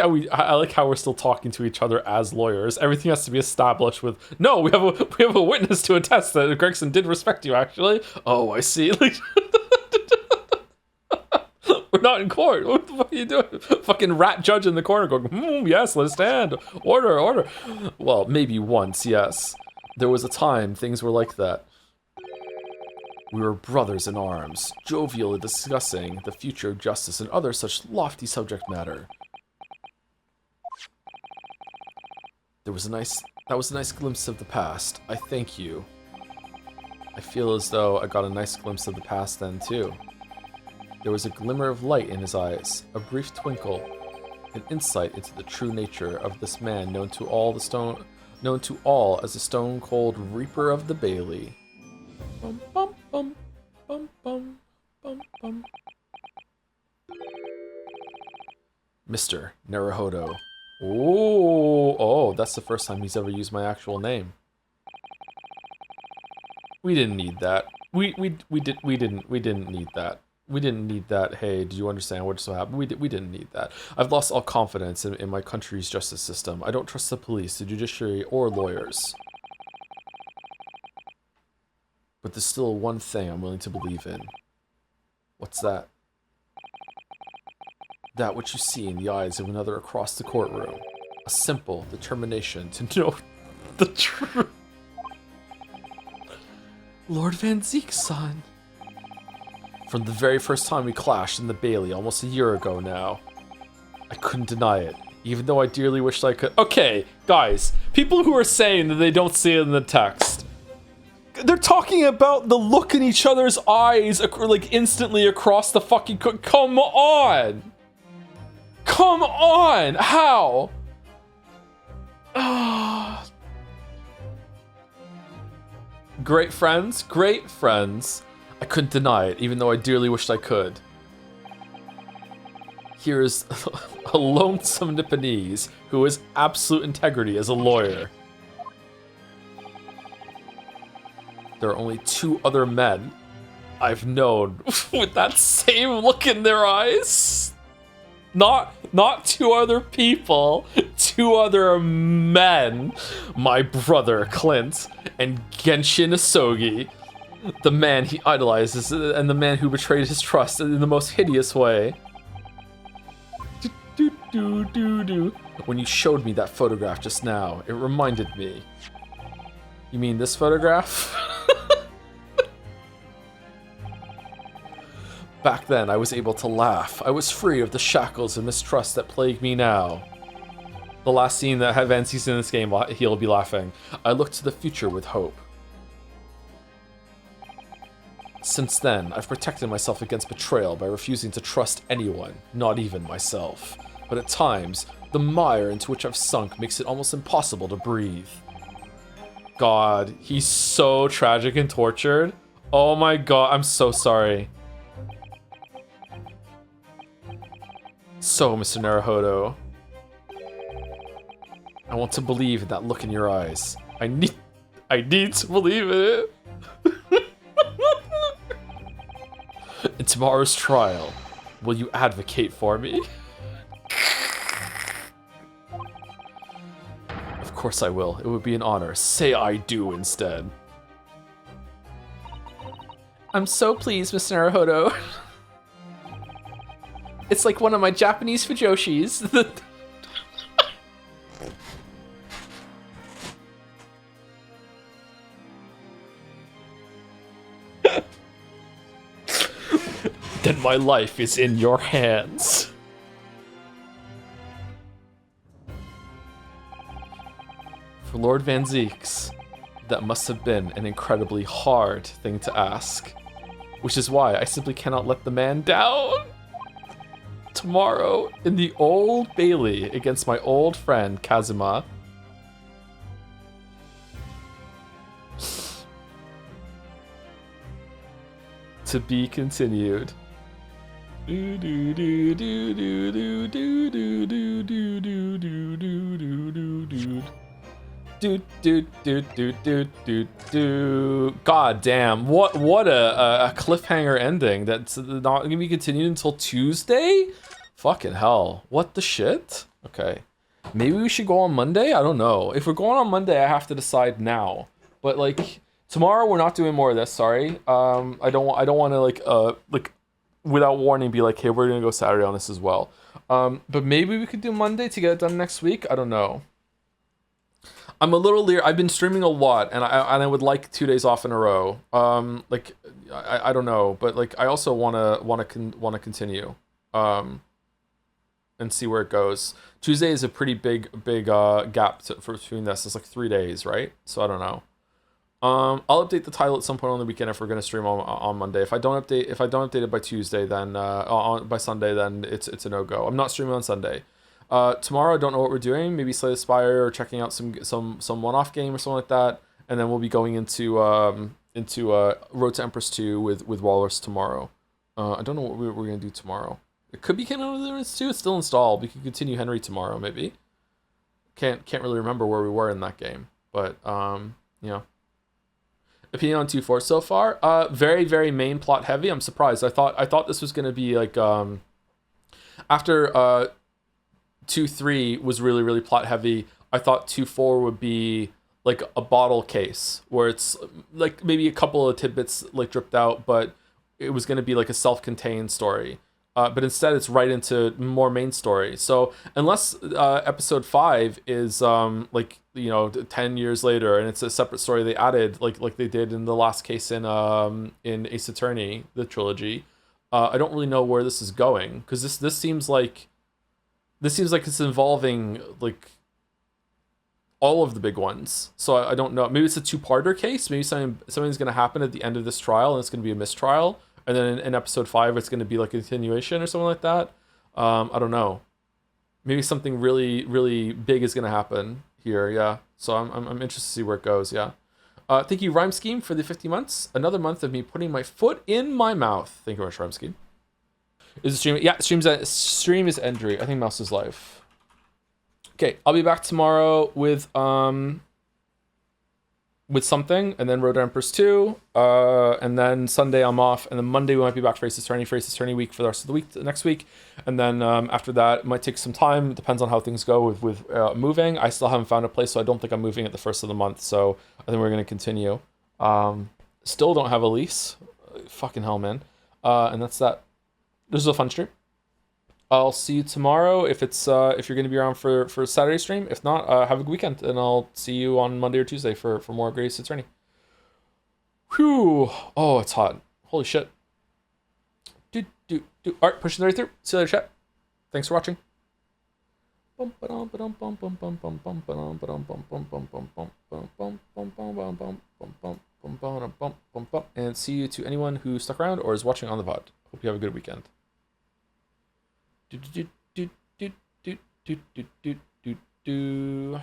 how we're still talking to each other as lawyers. Everything has to be established with, no, we have a witness to attest that Gregson did respect you, actually. Oh, I see. Like, we're not in court. What the fuck are you doing? Fucking rat judge in the corner going, yes, let us stand. Order, order. Well, maybe once, yes. There was a time things were like that. We were brothers in arms, jovially discussing the future of justice and other such lofty subject matter. That was a nice glimpse of the past. I thank you. I feel as though I got a nice glimpse of the past then too. There was a glimmer of light in his eyes, a brief twinkle, an insight into the true nature of this man known to all as the stone-cold Reaper of the Bailey. Bum, bum, bum, bum, bum, bum, bum. Mr. Naruhodo. Oh, that's the first time he's ever used my actual name. We didn't need that. We didn't need that. We didn't need that. Hey, do you understand what just happened? We didn't need that. I've lost all confidence in my country's justice system. I don't trust the police, the judiciary, or lawyers. But there's still one thing I'm willing to believe in. What's that? That which you see in the eyes of another across the courtroom. A simple determination to know the truth. Lord Van Zeek's son. From the very first time we clashed in the Bailey almost a year ago now, I couldn't deny it, even though I dearly wished I could. Okay, guys, people who are saying that they don't see it in the text, they're talking about the look in each other's eyes, like instantly across the fucking. Come on! Come on! How? Great friends, great friends. I couldn't deny it, even though I dearly wished I could. Here is a lonesome Nipponese who has absolute integrity as a lawyer. There are only two other men I've known with that same look in their eyes. Not two other people, two other men. My brother Clint and Genshin Asogi. The man he idolizes and the man who betrayed his trust in the most hideous way. When you showed me that photograph just now, it reminded me. You mean this photograph? Back then, I was able to laugh. I was free of the shackles and mistrust that plague me now. The last scene that Van sees in this game, he'll be laughing. I look to the future with hope. Since then, I've protected myself against betrayal by refusing to trust anyone, not even myself. But at times, the mire into which I've sunk makes it almost impossible to breathe. God, he's so tragic and tortured. Oh my god, I'm so sorry. So, Mr. Naruhodo, I want to believe in that look in your eyes. I need to believe in it. In tomorrow's trial, will you advocate for me? Of course I will. It would be an honor. Say I do instead. I'm so pleased, Mr. Naruhodo. It's like one of my Japanese fujoshis. Then my life is in your hands. For Lord Van Zeeks, that must have been an incredibly hard thing to ask. Which is why I simply cannot let the man down. Tomorrow, in the Old Bailey against my old friend Kazuma. To be continued. Do do do do do do do do do do do do do do do. Do do do do do do do. God damn! What a cliffhanger ending. That's not gonna be continued until Tuesday. Fucking hell! What the shit? Okay, maybe we should go on Monday. I don't know. If we're going on Monday, I have to decide now. But like tomorrow, we're not doing more of this. Sorry. I don't want to like without warning be like, hey, we're gonna go Saturday on this as well. But maybe we could do Monday to get it done next week. I don't know. I'm a little leery. I've been streaming a lot, and I would like 2 days off in a row. Like I don't know, but like I also wanna continue, and see where it goes. Tuesday is a pretty big gap between this. It's like 3 days, right? So I don't know. I'll update the title at some point on the weekend if we're gonna stream on Monday. If I don't update it by Tuesday, then by Sunday, then it's a no go. I'm not streaming on Sunday. Tomorrow I don't know what we're doing. Maybe Slay the Spire or checking out some one-off game or something like that. And then we'll be going into Road to Empress 2 with Walrus tomorrow. I don't know what we're gonna do tomorrow. It could be Kingdom of Deliverance 2. It's still installed. We could continue Henry tomorrow maybe. Can't really remember where we were in that game, but you know. Opinion on 2-4 so far? Very very main plot heavy. I'm surprised. I thought this was gonna be like after 2-3 was really plot heavy. I thought 2-4 would be like a bottle case where it's like maybe a couple of tidbits like dripped out, but it was going to be like a self-contained story. But instead it's right into more main story. So unless episode 5 is like, you know, 10 years later and it's a separate story they added like they did in the last case in Ace Attorney, the trilogy, I don't really know where this is going, because this seems like it's involving like all of the big ones. So I don't know. Maybe it's a two-parter case. Maybe something's going to happen at the end of this trial and it's going to be a mistrial. And then in episode 5, it's going to be like a continuation or something like that. I don't know. Maybe something really big is going to happen here. Yeah. So I'm interested to see where it goes. Yeah. Thank you, Rhyme Scheme, for the 50 months. Another month of me putting my foot in my mouth. Thank you very much, Rhyme Scheme. Is it stream? Yeah, stream is Endry. I think Mouse is live. Okay, I'll be back tomorrow with something, and then Road to Empress 2, and then Sunday I'm off, and then Monday we might be back for Ace Attorney week for the rest of the week next week, and then after that it might take some time. It depends on how things go with moving. I still haven't found a place, so I don't think I'm moving at the first of the month. So I think we're gonna continue. Still don't have a lease. Fucking hell, man. And that's that. This is a fun stream. I'll see you tomorrow if it's if you're gonna be around for Saturday stream. If not, have a good weekend, and I'll see you on Monday or Tuesday for more Great Ace Attorney. Whew! Oh, it's hot. Holy shit. Alright, pushing right through. See you later, chat. Thanks for watching. And see you to anyone who stuck around or is watching on the VOD. Hope you have a good weekend. Do.